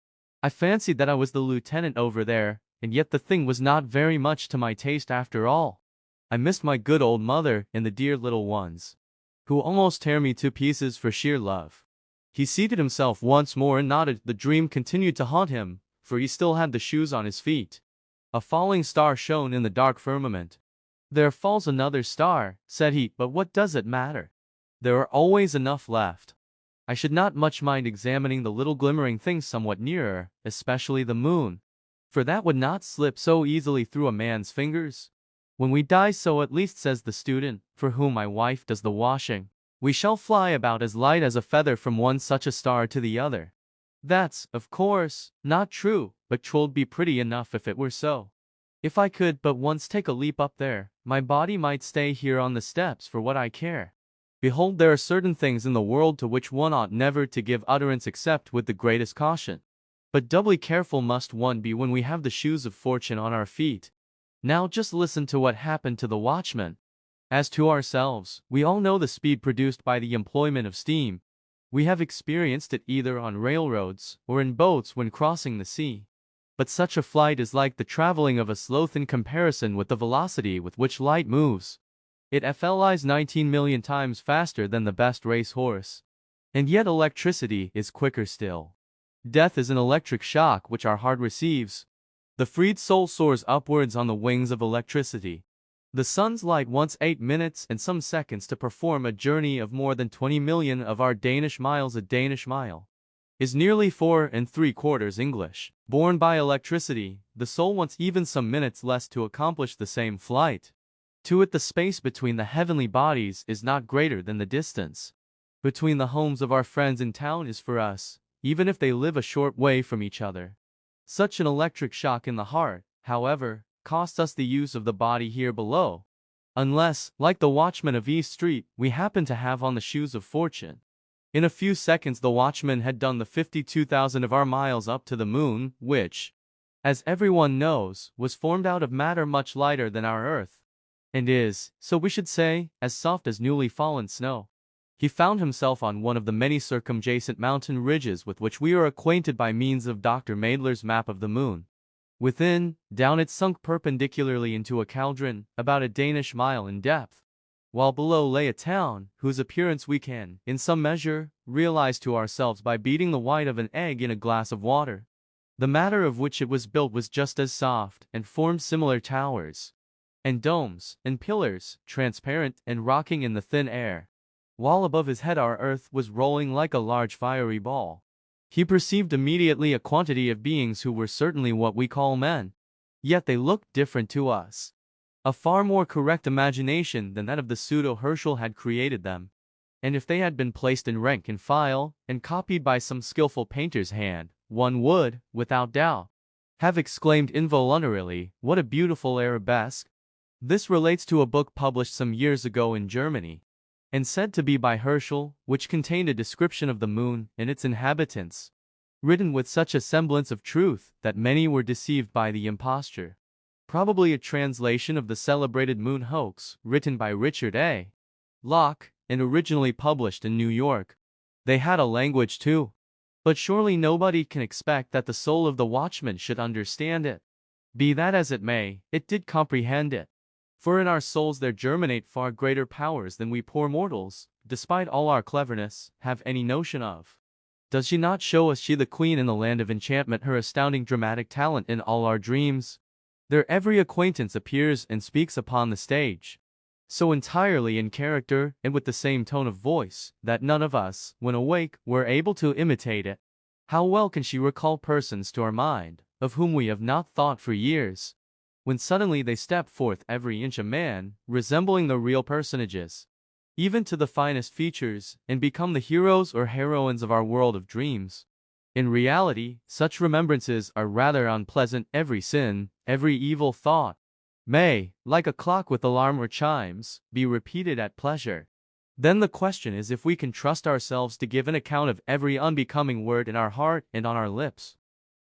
I fancied that I was the lieutenant over there, and yet the thing was not very much to my taste after all. I missed my good old mother and the dear little ones, who almost tear me to pieces for sheer love." He seated himself once more and nodded. The dream continued to haunt him, for he still had the shoes on his feet. A falling star shone in the dark firmament. "There falls another star," said he, "but what does it matter? There are always enough left. I should not much mind examining the little glimmering things somewhat nearer, especially the moon, for that would not slip so easily through a man's fingers. When we die, so at least says the student, for whom my wife does the washing, we shall fly about as light as a feather from one such a star to the other. That's, of course, not true, but 'twould be pretty enough if it were so. If I could but once take a leap up there, my body might stay here on the steps for what I care. Behold, there are certain things in the world to which one ought never to give utterance except with the greatest caution. But doubly careful must one be when we have the shoes of fortune on our feet. Now just listen to what happened to the watchman. As to ourselves, we all know the speed produced by the employment of steam. We have experienced it either on railroads or in boats when crossing the sea. But such a flight is like the traveling of a sloth in comparison with the velocity with which light moves. It flies 19 million times faster than the best race horse. And yet electricity is quicker still. Death is an electric shock which our heart receives. The freed soul soars upwards on the wings of electricity. The sun's light wants 8 minutes and some seconds to perform a journey of more than 20 million of our Danish miles. A Danish mile is nearly 4 3/4 English. Born by electricity, the soul wants even some minutes less to accomplish the same flight. To it the space between the heavenly bodies is not greater than the distance between the homes of our friends in town is for us, even if they live a short way from each other. Such an electric shock in the heart, however, costs us the use of the body here below, unless, like the watchman of East Street, we happen to have on the shoes of fortune. In a few seconds the watchman had done the 52,000 of our miles up to the moon, which, as everyone knows, was formed out of matter much lighter than our earth, and is, so we should say, as soft as newly fallen snow. He found himself on one of the many circumjacent mountain ridges with which we are acquainted by means of Dr. Maedler's map of the moon. Within, down it sunk perpendicularly into a cauldron, about a Danish mile in depth, while below lay a town, whose appearance we can, in some measure, realize to ourselves by beating the white of an egg in a glass of water. The matter of which it was built was just as soft, and formed similar towers, and domes, and pillars, transparent and rocking in the thin air, while above his head our earth was rolling like a large fiery ball. He perceived immediately a quantity of beings who were certainly what we call men. Yet they looked different to us. A far more correct imagination than that of the pseudo-Herschel had created them. And if they had been placed in rank and file, and copied by some skillful painter's hand, one would, without doubt, have exclaimed involuntarily, "What a beautiful arabesque!" This relates to a book published some years ago in Germany, and said to be by Herschel, which contained a description of the moon and its inhabitants, written with such a semblance of truth that many were deceived by the imposture. Probably a translation of the celebrated Moon Hoax, written by Richard A. Locke, and originally published in New York. They had a language too. But surely nobody can expect that the soul of the watchman should understand it. Be that as it may, it did comprehend it. For in our souls there germinate far greater powers than we poor mortals, despite all our cleverness, have any notion of. Does she not show us, she the queen in the land of enchantment, her astounding dramatic talent in all our dreams? Their every acquaintance appears and speaks upon the stage, so entirely in character and with the same tone of voice, that none of us, when awake, were able to imitate it. How well can she recall persons to our mind, of whom we have not thought for years, when suddenly they step forth every inch a man, resembling the real personages, even to the finest features, and become the heroes or heroines of our world of dreams. In reality, such remembrances are rather unpleasant. Every sin, every evil thought, may, like a clock with alarm or chimes, be repeated at pleasure. Then the question is if we can trust ourselves to give an account of every unbecoming word in our heart and on our lips.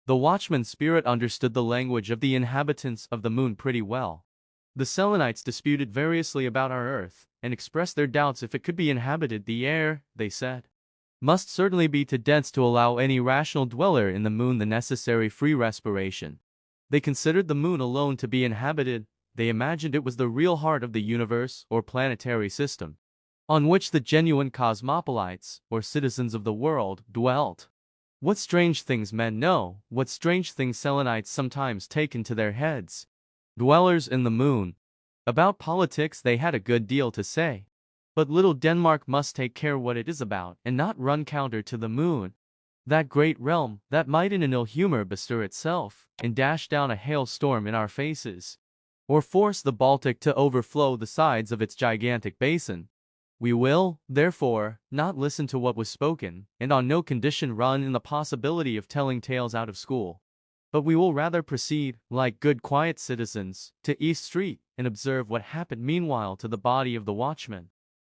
The watchman's spirit understood the language of the inhabitants of the moon pretty well. The Selenites disputed variously about our earth, and expressed their doubts if it could be inhabited. The air, they said, must certainly be too dense to allow any rational dweller in the moon the necessary free respiration. They considered the moon alone to be inhabited. They imagined it was the real heart of the universe or planetary system, on which the genuine cosmopolites, or citizens of the world, dwelt. What strange things men know, what strange things Selenites sometimes take into their heads. Dwellers in the moon. About politics they had a good deal to say. But little Denmark must take care what it is about, and not run counter to the moon. That great realm, that might in an ill humor bestir itself, and dash down a hailstorm in our faces, or force the Baltic to overflow the sides of its gigantic basin. We will, therefore, not listen to what was spoken, and on no condition run in the possibility of telling tales out of school. But we will rather proceed, like good quiet citizens, to East Street, and observe what happened meanwhile to the body of the watchman.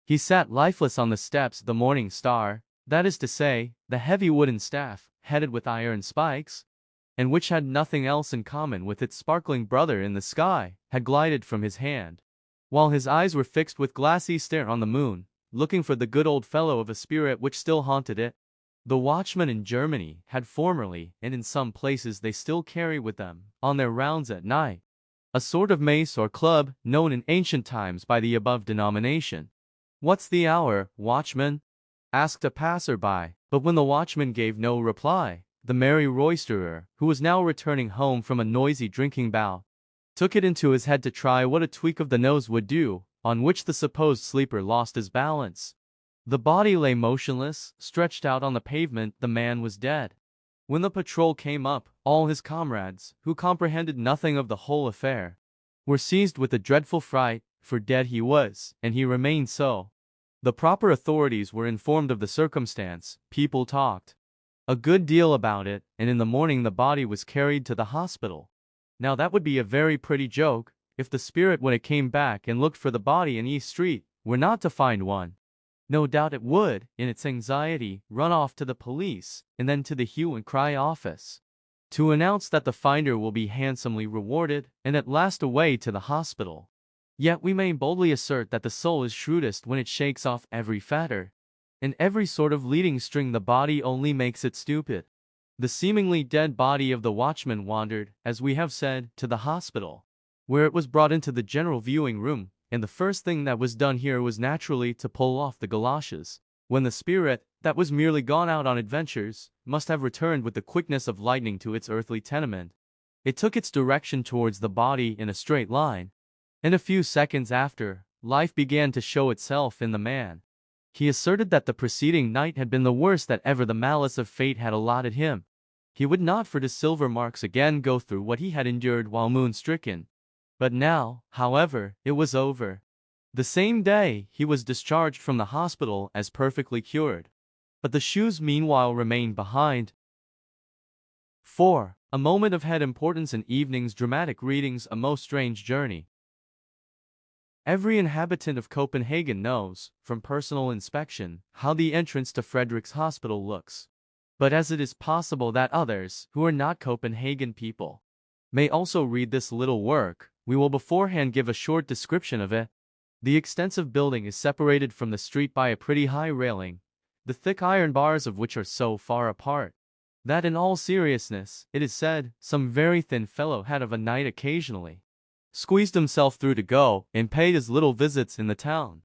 He sat lifeless on the steps of the Morning Star, that is to say, the heavy wooden staff, headed with iron spikes, and which had nothing else in common with its sparkling brother in the sky, had glided from his hand, while his eyes were fixed with glassy stare on the moon, looking for the good old fellow of a spirit which still haunted it. The watchmen in Germany had formerly, and in some places they still carry with them, on their rounds at night, a sort of mace or club, known in ancient times by the above denomination. "What's the hour, watchman?" asked a passer-by, but when the watchman gave no reply, the merry roisterer, who was now returning home from a noisy drinking bout, took it into his head to try what a tweak of the nose would do, on which the supposed sleeper lost his balance. The body lay motionless, stretched out on the pavement. The man was dead. When the patrol came up, all his comrades, who comprehended nothing of the whole affair, were seized with a dreadful fright, for dead he was, and he remained so. The proper authorities were informed of the circumstance. People talked a good deal about it, and in the morning the body was carried to the hospital. Now that would be a very pretty joke, if the spirit when it came back and looked for the body in East Street, were not to find one. No doubt it would, in its anxiety, run off to the police, and then to the hue and cry office, to announce that the finder will be handsomely rewarded, and at last away to the hospital. Yet we may boldly assert that the soul is shrewdest when it shakes off every fetter and every sort of leading string. The body only makes it stupid. The seemingly dead body of the watchman wandered, as we have said, to the hospital, where it was brought into the general viewing room, and the first thing that was done here was naturally to pull off the galoshes, when the spirit, that was merely gone out on adventures, must have returned with the quickness of lightning to its earthly tenement. It took its direction towards the body in a straight line, and a few seconds after, life began to show itself in the man. He asserted that the preceding night had been the worst that ever the malice of fate had allotted him. He would not for the silver marks again go through what he had endured while moon-stricken. But now, however, it was over. The same day, he was discharged from the hospital as perfectly cured. But the shoes meanwhile remained behind. 4. A moment of head importance in evening's dramatic readings. A most strange journey. Every inhabitant of Copenhagen knows, from personal inspection, how the entrance to Frederick's Hospital looks. But as it is possible that others, who are not Copenhagen people, may also read this little work, we will beforehand give a short description of it. The extensive building is separated from the street by a pretty high railing, the thick iron bars of which are so far apart that in all seriousness, it is said, some very thin fellow had of a night occasionally squeezed himself through to go and pay his little visits in the town.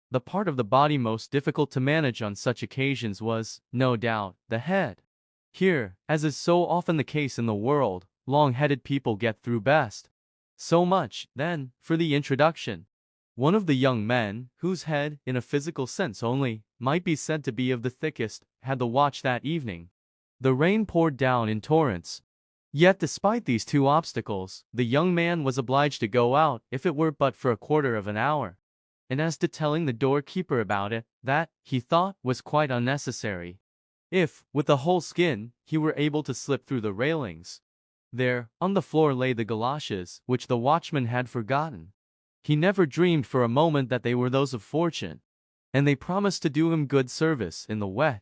The part of the body most difficult to manage on such occasions was, no doubt, the head. Here, as is so often the case in the world, long-headed people get through best. So much, then, for the introduction. One of the young men, whose head, in a physical sense only, might be said to be of the thickest, had the watch that evening. The rain poured down in torrents. Yet despite these two obstacles, the young man was obliged to go out, if it were but for a quarter of an hour. And as to telling the doorkeeper about it, that, he thought, was quite unnecessary. If, with the whole skin, he were able to slip through the railings. There, on the floor lay the galoshes, which the watchman had forgotten. He never dreamed for a moment that they were those of Fortune, and they promised to do him good service in the wet.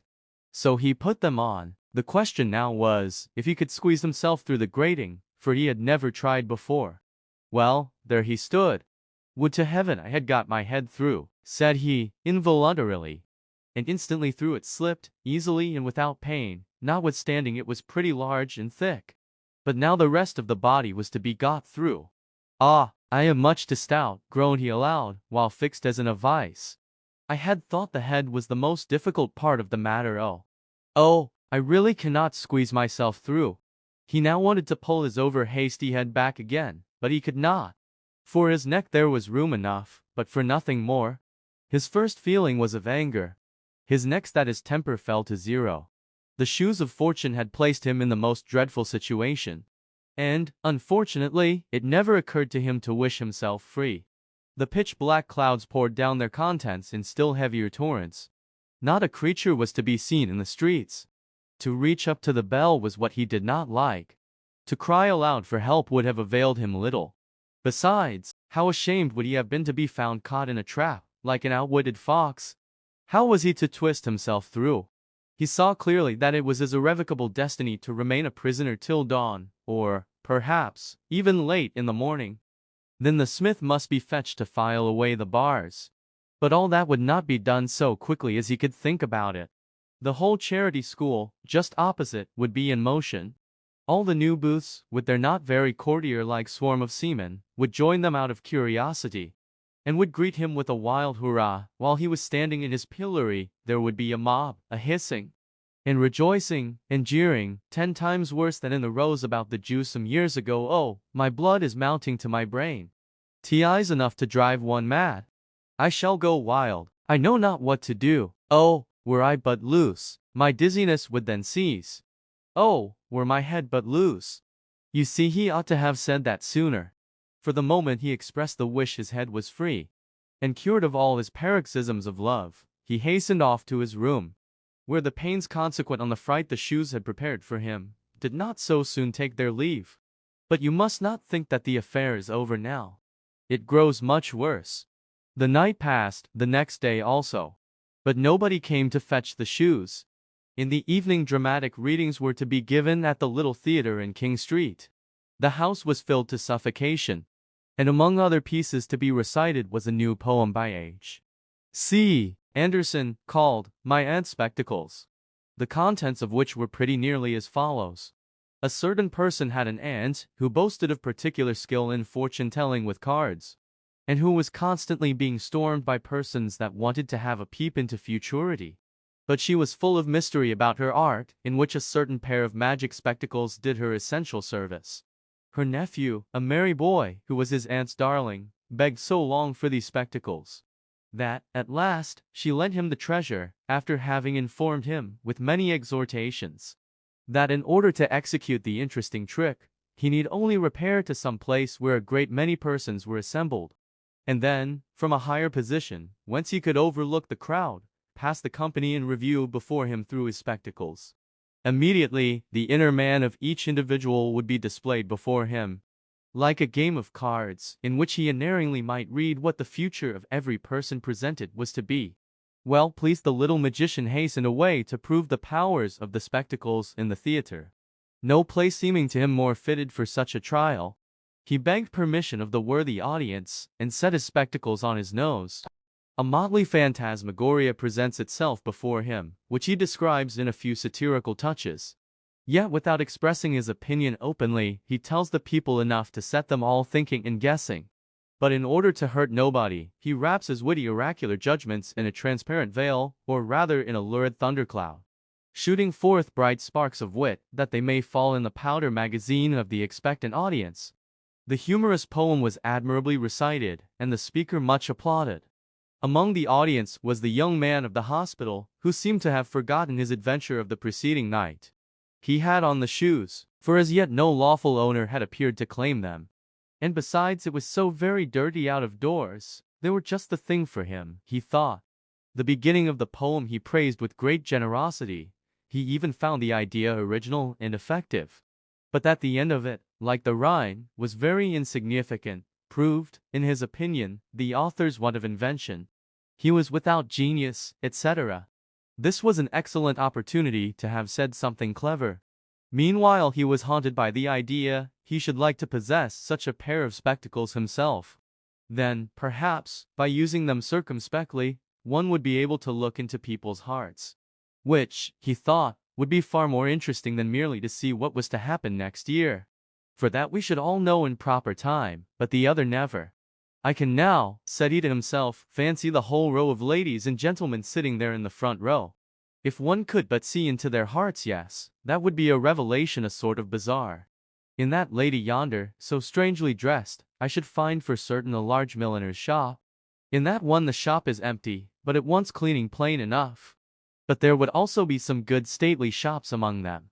So he put them on. The question now was, if he could squeeze himself through the grating, for he had never tried before. Well, there he stood. "Would to heaven I had got my head through," said he, involuntarily. And instantly through it slipped, easily and without pain, notwithstanding it was pretty large and thick. But now the rest of the body was to be got through. "Ah, I am much too stout," groaned he aloud, while fixed as in a vice. "I had thought the head was the most difficult part of the matter. Oh, I really cannot squeeze myself through." He now wanted to pull his over-hasty head back again, but he could not. For his neck there was room enough, but for nothing more. His first feeling was of anger. His next that his temper fell to zero. The shoes of Fortune had placed him in the most dreadful situation. And, unfortunately, it never occurred to him to wish himself free. The pitch-black clouds poured down their contents in still heavier torrents. Not a creature was to be seen in the streets. To reach up to the bell was what he did not like. To cry aloud for help would have availed him little. Besides, how ashamed would he have been to be found caught in a trap, like an outwitted fox. How was he to twist himself through? He saw clearly that it was his irrevocable destiny to remain a prisoner till dawn, or, perhaps, even late in the morning. Then the smith must be fetched to file away the bars. But all that would not be done so quickly as he could think about it. The whole charity school, just opposite, would be in motion. All the new booths, with their not very courtier-like swarm of seamen, would join them out of curiosity, and would greet him with a wild hurrah. While he was standing in his pillory, there would be a mob, a hissing, and rejoicing, and jeering, 10 times worse than in the rows about the Jew some years ago. Oh, my blood is mounting to my brain. 'Tis enough to drive one mad. I shall go wild. I know not what to do. Oh, were I but loose, my dizziness would then cease. Oh, were my head but loose. You see, he ought to have said that sooner. For the moment he expressed the wish his head was free, and cured of all his paroxysms of love, he hastened off to his room, where the pains consequent on the fright the shoes had prepared for him did not so soon take their leave. But you must not think that the affair is over now. It grows much worse. The night passed, the next day also, but nobody came to fetch the shoes. In the evening dramatic readings were to be given at the little theatre in King Street. The house was filled to suffocation, and among other pieces to be recited was a new poem by H.C. Andersen, called My Aunt's Spectacles, the contents of which were pretty nearly as follows. A certain person had an aunt who boasted of particular skill in fortune-telling with cards, and who was constantly being stormed by persons that wanted to have a peep into futurity. But she was full of mystery about her art, in which a certain pair of magic spectacles did her essential service. Her nephew, a merry boy, who was his aunt's darling, begged so long for these spectacles, that, at last, she lent him the treasure, after having informed him, with many exhortations, that in order to execute the interesting trick, he need only repair to some place where a great many persons were assembled, and then, from a higher position, whence he could overlook the crowd, pass the company in review before him through his spectacles. Immediately, the inner man of each individual would be displayed before him, like a game of cards, in which he unerringly might read what the future of every person presented was to be. Well pleased, the little magician hastened away to prove the powers of the spectacles in the theatre, no place seeming to him more fitted for such a trial. He begged permission of the worthy audience, and set his spectacles on his nose. A motley phantasmagoria presents itself before him, which he describes in a few satirical touches. Yet without expressing his opinion openly, he tells the people enough to set them all thinking and guessing. But in order to hurt nobody, he wraps his witty oracular judgments in a transparent veil, or rather in a lurid thundercloud, shooting forth bright sparks of wit, that they may fall in the powder magazine of the expectant audience. The humorous poem was admirably recited, and the speaker much applauded. Among the audience was the young man of the hospital, who seemed to have forgotten his adventure of the preceding night. He had on the shoes, for as yet no lawful owner had appeared to claim them. And besides, it was so very dirty out of doors, they were just the thing for him, he thought. The beginning of the poem he praised with great generosity. He even found the idea original and effective. But that the end of it, like the Rhine, was very insignificant, proved, in his opinion, the author's want of invention. He was without genius, etc. This was an excellent opportunity to have said something clever. Meanwhile he was haunted by the idea he should like to possess such a pair of spectacles himself. Then, perhaps, by using them circumspectly, one would be able to look into people's hearts. Which, he thought, would be far more interesting than merely to see what was to happen next year. For that we should all know in proper time, but the other never. I can now, said he to himself, fancy the whole row of ladies and gentlemen sitting there in the front row. If one could but see into their hearts, yes, that would be a revelation, a sort of bazaar. In that lady yonder, so strangely dressed, I should find for certain a large milliner's shop. In that one the shop is empty, but it wants cleaning plain enough. But there would also be some good stately shops among them.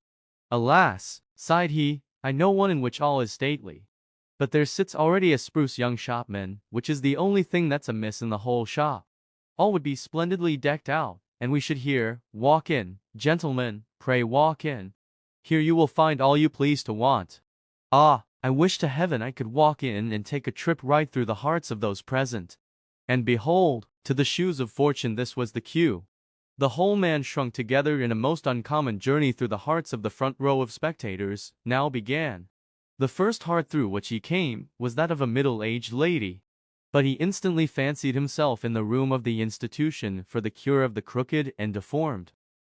Alas, sighed he, I know one in which all is stately. But there sits already a spruce young shopman, which is the only thing that's amiss in the whole shop. All would be splendidly decked out, and we should hear, walk in, gentlemen, pray walk in. Here you will find all you please to want. Ah, I wish to heaven I could walk in and take a trip right through the hearts of those present. And behold, To the shoes of fortune this was the cue. The whole man shrunk together in a most uncommon journey through the hearts of the front row of spectators, now began. The first heart through which he came was that of a middle-aged lady. But he instantly fancied himself in the room of the institution for the cure of the crooked and deformed,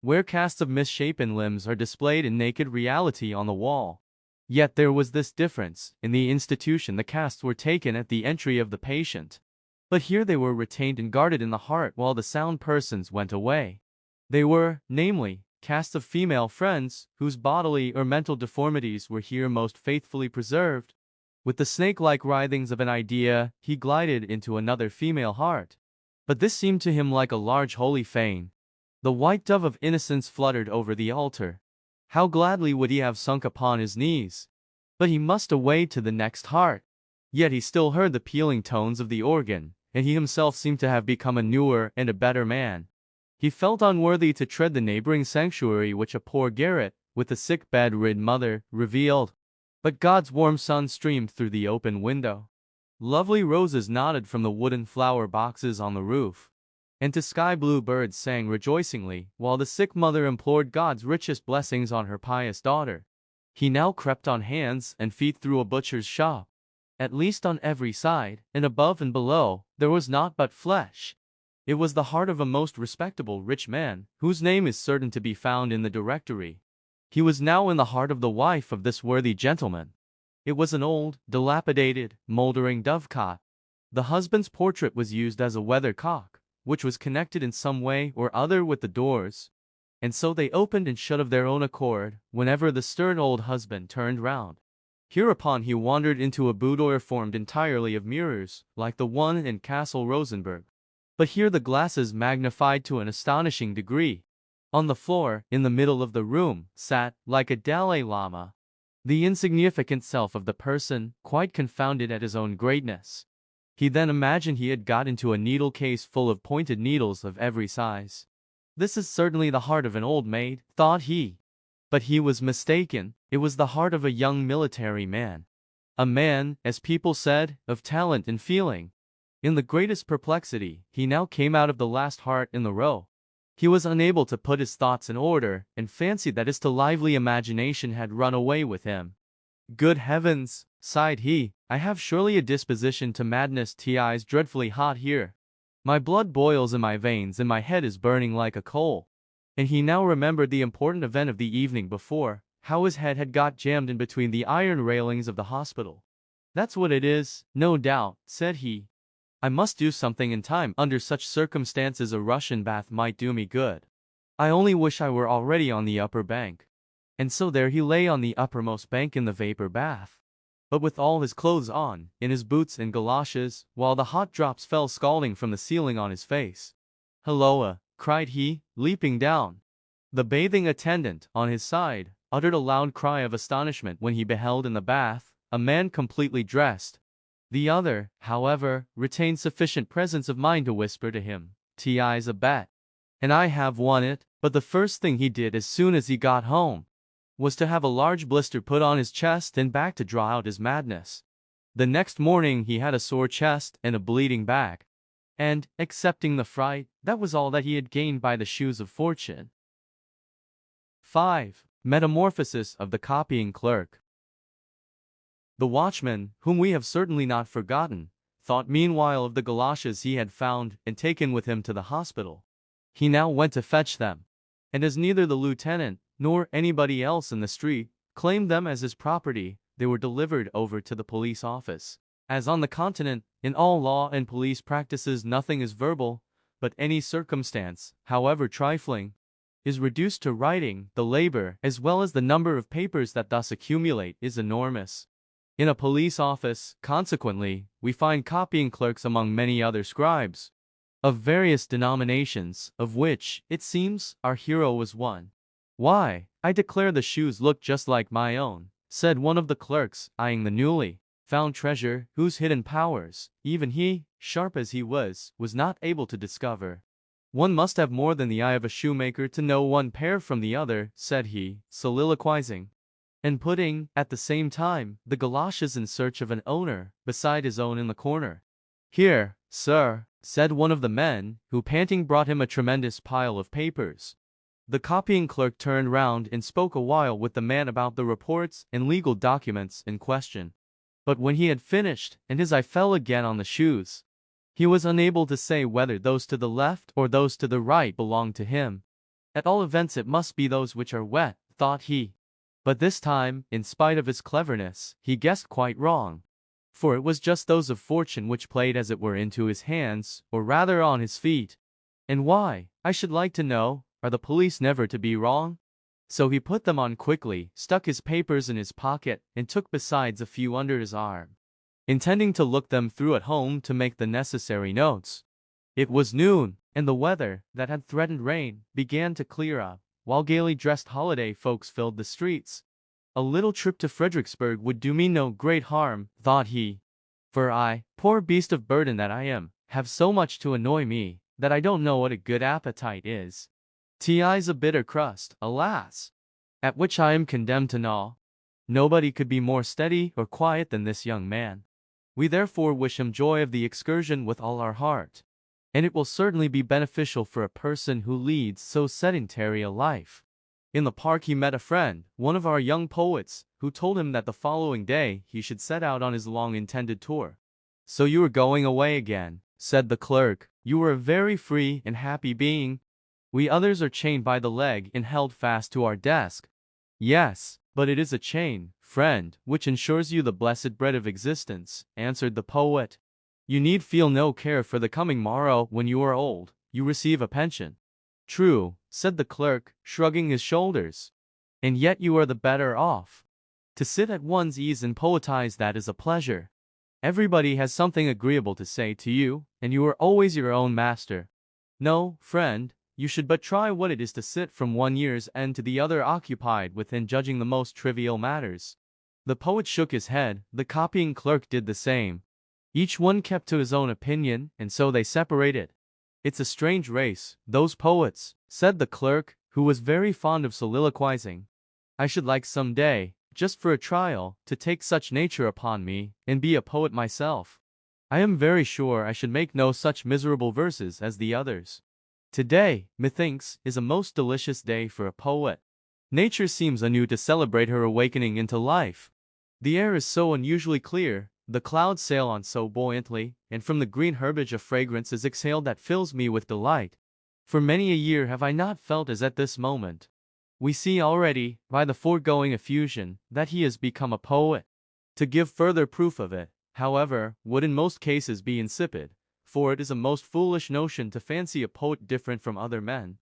where casts of misshapen limbs are displayed in naked reality on the wall. Yet there was this difference: in the institution the casts were taken at the entry of the patient, but here they were retained and guarded in the heart while the sound persons went away. They were, namely, casts of female friends, whose bodily or mental deformities were here most faithfully preserved. With the snake-like writhings of an idea, he glided into another female heart. But this seemed to him like a large holy fane. The white dove of innocence fluttered over the altar. How gladly would he have sunk upon his knees! But he must away to the next heart. Yet he still heard the pealing tones of the organ, and he himself seemed to have become a newer and a better man. He felt unworthy to tread the neighboring sanctuary which a poor garret, with a sick bed-rid mother, revealed. But God's warm sun streamed through the open window. Lovely roses nodded from the wooden flower boxes on the roof, and to sky-blue birds sang rejoicingly, while the sick mother implored God's richest blessings on her pious daughter. He now crept on hands and feet through a butcher's shop. At least on every side, and above and below, there was naught but flesh. It was the heart of a most respectable rich man, whose name is certain to be found in the directory. He was now in the heart of the wife of this worthy gentleman. It was an old, dilapidated, mouldering dovecot. The husband's portrait was used as a weathercock, which was connected in some way or other with the doors, and so they opened and shut of their own accord whenever the stern old husband turned round. Hereupon he wandered into a boudoir formed entirely of mirrors, like the one in Castle Rosenberg. But here the glasses magnified to an astonishing degree. On the floor, in the middle of the room, sat, like a Dalai Lama, the insignificant self of the person, quite confounded at his own greatness. He then imagined he had got into a needle case full of pointed needles of every size. This is certainly the heart of an old maid, thought he. But he was mistaken. It was the heart of a young military man. A man, as people said, of talent and feeling. In the greatest perplexity, he now came out of the last heart in the row. He was unable to put his thoughts in order, and fancied that his too lively imagination had run away with him. Good heavens, sighed he, I have surely a disposition to madness. 'Tis dreadfully hot here. My blood boils in my veins and my head is burning like a coal. And he now remembered the important event of the evening before, how his head had got jammed in between the iron railings of the hospital. That's what it is, no doubt, said he. I must do something in time. Under such circumstances a Russian bath might do me good. I only wish I were already on the upper bank. And so there he lay on the uppermost bank in the vapor bath, but with all his clothes on, in his boots and galoshes, while the hot drops fell scalding from the ceiling on his face. Halloa, cried he, leaping down. The bathing attendant, on his side, uttered a loud cry of astonishment when he beheld in the bath a man completely dressed. The other, however, retained sufficient presence of mind to whisper to him, "'Tis a bet, and I have won it." But the first thing he did as soon as he got home was to have a large blister put on his chest and back to draw out his madness. The next morning he had a sore chest and a bleeding back, and, excepting the fright, that was all that he had gained by the shoes of fortune. 5. Metamorphosis of the copying clerk. The watchman, whom we have certainly not forgotten, thought meanwhile of the galoshes he had found and taken with him to the hospital. He now went to fetch them, and as neither the lieutenant nor anybody else in the street claimed them as his property, they were delivered over to the police office. As on the continent, in all law and police practices nothing is verbal, but any circumstance, however trifling, is reduced to writing. The labor, as well as the number of papers that thus accumulate, is enormous. In a police office, consequently, we find copying clerks among many other scribes, of various denominations, of which, it seems, our hero was one. "Why, I declare the shoes look just like my own," said one of the clerks, eyeing the newly found treasure, whose hidden powers, even he, sharp as he was not able to discover. "One must have more than the eye of a shoemaker to know one pair from the other," said he, soliloquizing, and putting, at the same time, the galoshes in search of an owner, beside his own in the corner. "Here, "Sir," said one of the men, who panting brought him a tremendous pile of papers. The copying clerk turned round and spoke a while with the man about the reports and legal documents in question. But when he had finished, and his eye fell again on the shoes, he was unable to say whether those to the left or those to the right belonged to him. At all events it must be those which are wet, thought he. But this time, in spite of his cleverness, he guessed quite wrong. For it was just those of fortune which played as it were into his hands, or rather on his feet. And why, I should like to know, are the police never to be wrong? So he put them on quickly, stuck his papers in his pocket, and took besides a few under his arm, intending to look them through at home to make the necessary notes. It was noon, and the weather, that had threatened rain, began to clear up, while gaily dressed holiday folks filled the streets. A little trip to Fredericksburg would do me no great harm, thought he. For I, poor beast of burden that I am, have so much to annoy me, that I don't know what a good appetite is. Ti's a bitter crust, alas, at which I am condemned to gnaw. Nobody could be more steady or quiet than this young man. We therefore wish him joy of the excursion with all our heart, and it will certainly be beneficial for a person who leads so sedentary a life. In the park he met a friend, one of our young poets, who told him that the following day he should set out on his long-intended tour. "So you are going away again," said the clerk. "You are a very free and happy being. We others are chained by the leg and held fast to our desk." "Yes, but it is a chain, friend, which ensures you the blessed bread of existence," answered the poet. "You need feel no care for the coming morrow when you are old. You receive a pension." "True," said the clerk, shrugging his shoulders. "And yet you are the better off. To sit at one's ease and poetize, that is a pleasure. Everybody has something agreeable to say to you, and you are always your own master. No, friend, you should but try what it is to sit from one year's end to the other occupied with judging the most trivial matters." The poet shook his head, the copying clerk did the same. Each one kept to his own opinion, and so they separated. "It's a strange race, those poets," said the clerk, who was very fond of soliloquizing. "I should like some day, just for a trial, to take such nature upon me, and be a poet myself. I am very sure I should make no such miserable verses as the others. Today, methinks, is a most delicious day for a poet. Nature seems anew to celebrate her awakening into life. The air is so unusually clear, the clouds sail on so buoyantly, and from the green herbage a fragrance is exhaled that fills me with delight. For many a year have I not felt as at this moment." We see already, by the foregoing effusion, that he has become a poet. To give further proof of it, however, would in most cases be insipid, for it is a most foolish notion to fancy a poet different from other men.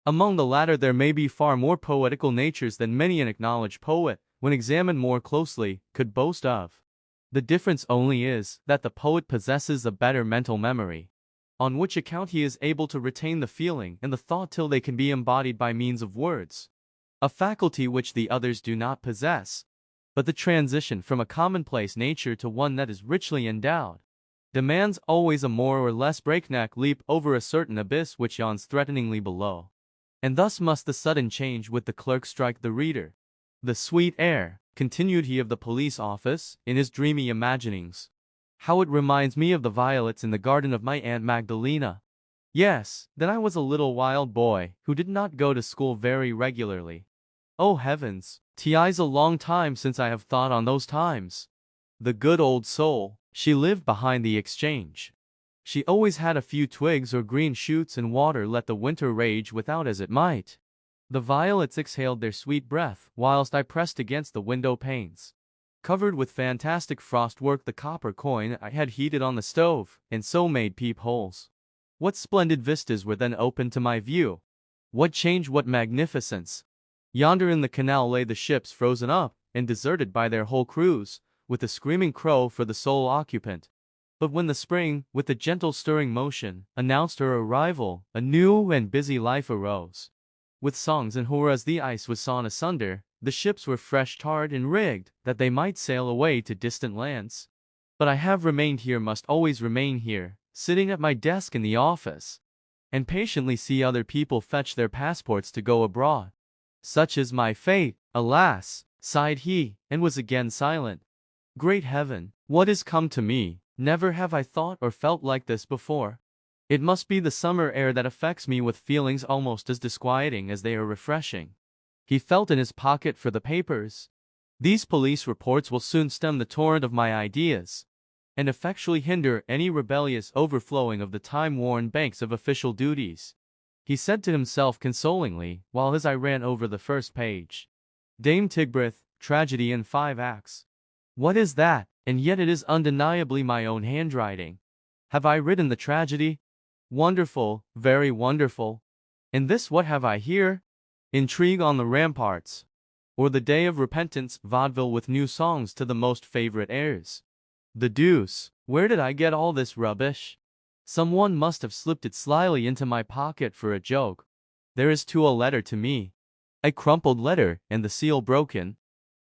Among the latter there may be far more poetical natures than many an acknowledged poet, when examined more closely, could boast of. The difference only is, that the poet possesses a better mental memory, on which account he is able to retain the feeling and the thought till they can be embodied by means of words, a faculty which the others do not possess. But the transition from a commonplace nature to one that is richly endowed demands always a more or less breakneck leap over a certain abyss which yawns threateningly below. And thus must the sudden change with the clerk strike the reader. "The sweet air," continued he of the police office, in his dreamy imaginings. "How it reminds me of the violets in the garden of my Aunt Magdalena. Yes, then I was a little wild boy, who did not go to school very regularly. Oh heavens, 'tis a long time since I have thought on those times. The good old soul, she lived behind the exchange. She always had a few twigs or green shoots and water, let the winter rage without as it might. The violets exhaled their sweet breath, whilst I pressed against the window panes, covered with fantastic frostwork, the copper coin I had heated on the stove, and so made peepholes. What splendid vistas were then opened to my view! What change, what magnificence! Yonder in the canal lay the ships frozen up, and deserted by their whole crews, with the screaming crow for the sole occupant. But when the spring, with the gentle stirring motion, announced her arrival, a new and busy life arose. With songs and hurrahs the ice was sawn asunder, the ships were fresh tarred and rigged, that they might sail away to distant lands. But I have remained here, must always remain here, sitting at my desk in the office, and patiently see other people fetch their passports to go abroad. Such is my fate, alas!" sighed he, and was again silent. "Great heaven, what is come to me? Never have I thought or felt like this before. It must be the summer air that affects me with feelings almost as disquieting as they are refreshing. He felt in his pocket for the papers. These police reports will soon stem the torrent of my ideas, and effectually hinder any rebellious overflowing of the time-worn banks of official duties. He said to himself consolingly, while his eye ran over the first page. Dame Tigbeth, tragedy in 5 acts. What is that? And yet it is undeniably my own handwriting. Have I written the tragedy? Wonderful, very wonderful. And this what have I here? Intrigue on the ramparts. Or the Day of Repentance vaudeville with new songs to the most favorite airs. The deuce, where did I get all this rubbish? Someone must have slipped it slyly into my pocket for a joke. There is too a letter to me. A crumpled letter, and the seal broken.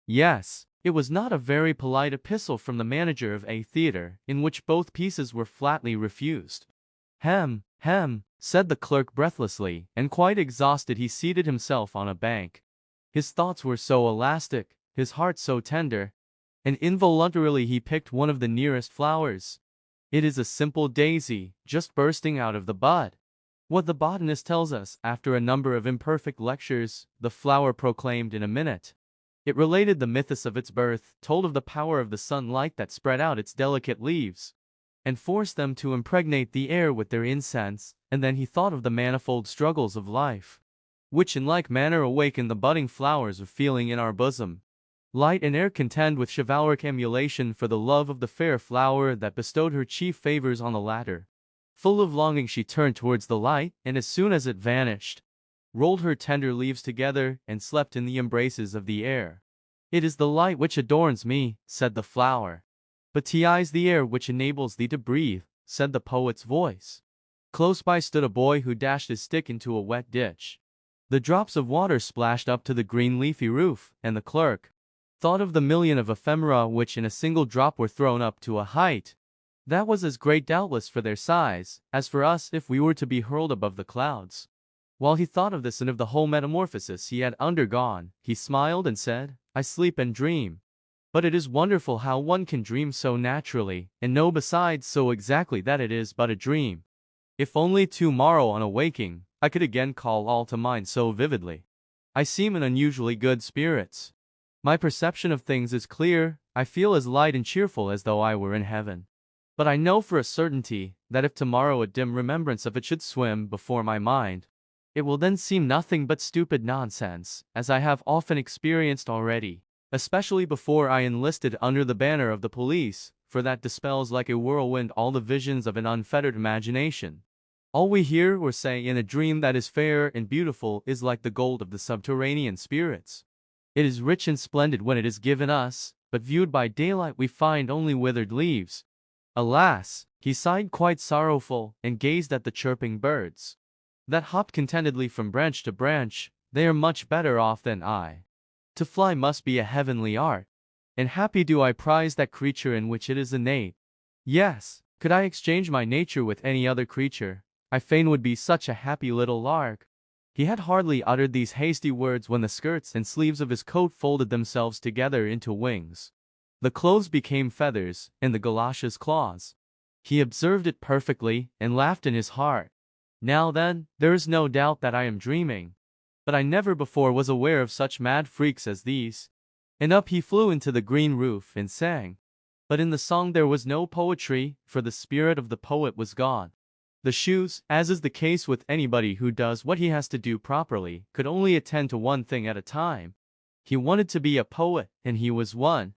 Yes, it was not a very polite epistle from the manager of a theater, in which both pieces were flatly refused. Hem, said the clerk breathlessly, and quite exhausted he seated himself on a bank. His thoughts were so elastic, his heart so tender, and involuntarily he picked one of the nearest flowers. It is a simple daisy, just bursting out of the bud. What the botanist tells us, after a number of imperfect lectures, the flower proclaimed in a minute. It related the mythos of its birth, told of the power of the sunlight that spread out its delicate leaves, and forced them to impregnate the air with their incense, and then he thought of the manifold struggles of life, which in like manner awaken the budding flowers of feeling in our bosom. Light and air contend with chivalric emulation for the love of the fair flower that bestowed her chief favors on the latter. Full of longing she turned towards the light, and as soon as it vanished, rolled her tender leaves together, and slept in the embraces of the air. It is the light which adorns me, said the flower. But 'tis the air which enables thee to breathe, said the poet's voice. Close by stood a boy who dashed his stick into a wet ditch. The drops of water splashed up to the green leafy roof, and the clerk thought of the million of ephemera which in a single drop were thrown up to a height that was as great doubtless for their size, as for us if we were to be hurled above the clouds. While he thought of this and of the whole metamorphosis he had undergone, he smiled and said, I sleep and dream. But it is wonderful how one can dream so naturally, and know besides so exactly that it is but a dream. If only tomorrow on awaking, I could again call all to mind so vividly. I seem in unusually good spirits. My perception of things is clear, I feel as light and cheerful as though I were in heaven. But I know for a certainty that if tomorrow a dim remembrance of it should swim before my mind, it will then seem nothing but stupid nonsense, as I have often experienced already, especially before I enlisted under the banner of the police, for that dispels like a whirlwind all the visions of an unfettered imagination. All we hear or say in a dream that is fair and beautiful is like the gold of the subterranean spirits. It is rich and splendid when it is given us, but viewed by daylight we find only withered leaves. Alas, he sighed quite sorrowful, and gazed at the chirping birds that hopped contentedly from branch to branch. They are much better off than I. To fly must be a heavenly art, and happy do I prize that creature in which it is innate. Yes, could I exchange my nature with any other creature, I fain would be such a happy little lark. He had hardly uttered these hasty words when the skirts and sleeves of his coat folded themselves together into wings. The clothes became feathers, and the galoshes claws. He observed it perfectly, and laughed in his heart. Now then, there is no doubt that I am dreaming. But I never before was aware of such mad freaks as these. And up he flew into the green roof and sang. But in the song there was no poetry, for the spirit of the poet was gone. The shoes, as is the case with anybody who does what he has to do properly, could only attend to one thing at a time. He wanted to be a poet, and he was one.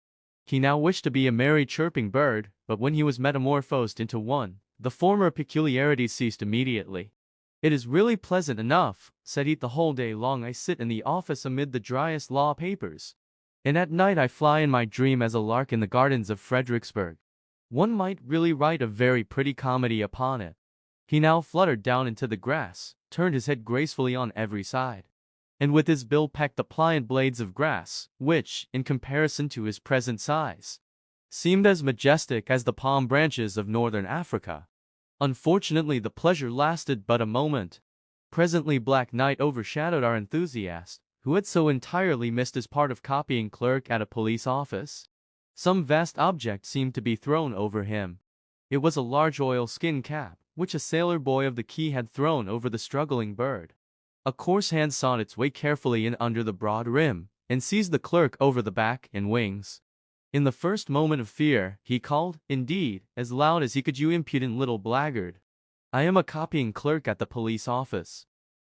He now wished to be a merry chirping bird, but when he was metamorphosed into one, the former peculiarities ceased immediately. It is really pleasant enough, said he, the whole day long I sit in the office amid the driest law papers, and at night I fly in my dream as a lark in the gardens of Fredericksburg. One might really write a very pretty comedy upon it. He now fluttered down into the grass, turned his head gracefully on every side, and with his bill pecked the pliant blades of grass, which, in comparison to his present size, seemed as majestic as the palm branches of northern Africa. Unfortunately the pleasure lasted but a moment. Presently black night overshadowed our enthusiast, who had so entirely missed his part of copying clerk at a police office. Some vast object seemed to be thrown over him. It was a large oilskin cap, which a sailor boy of the quay had thrown over the struggling bird. A coarse hand sought its way carefully in under the broad rim, and seized the clerk over the back and wings. In the first moment of fear, he called, indeed, as loud as he could, "You impudent little blackguard! I am a copying clerk at the police office.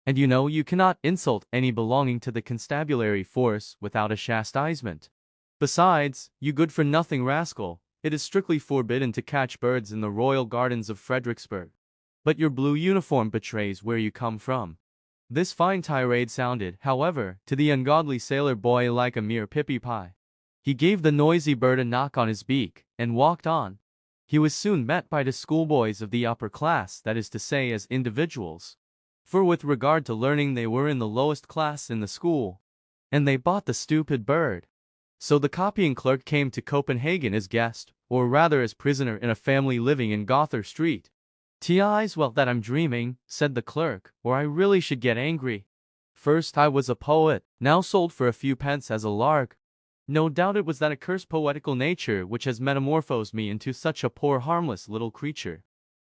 And you know you cannot insult any belonging to the constabulary force without a chastisement. Besides, you good-for-nothing rascal, it is strictly forbidden to catch birds in the royal gardens of Fredericksburg. But your blue uniform betrays where you come from." This fine tirade sounded, however, to the ungodly sailor boy like a mere pippy pie. He gave the noisy bird a knock on his beak, and walked on. He was soon met by the schoolboys of the upper class, that is to say, as individuals. For with regard to learning they were in the lowest class in the school. And they bought the stupid bird. So the copying clerk came to Copenhagen as guest, or rather as prisoner in a family living in Gother Street. "'Tis well that I'm dreaming," said the clerk, "or I really should get angry. First I was a poet, now sold for a few pence as a lark. No doubt it was that accursed poetical nature which has metamorphosed me into such a poor harmless little creature.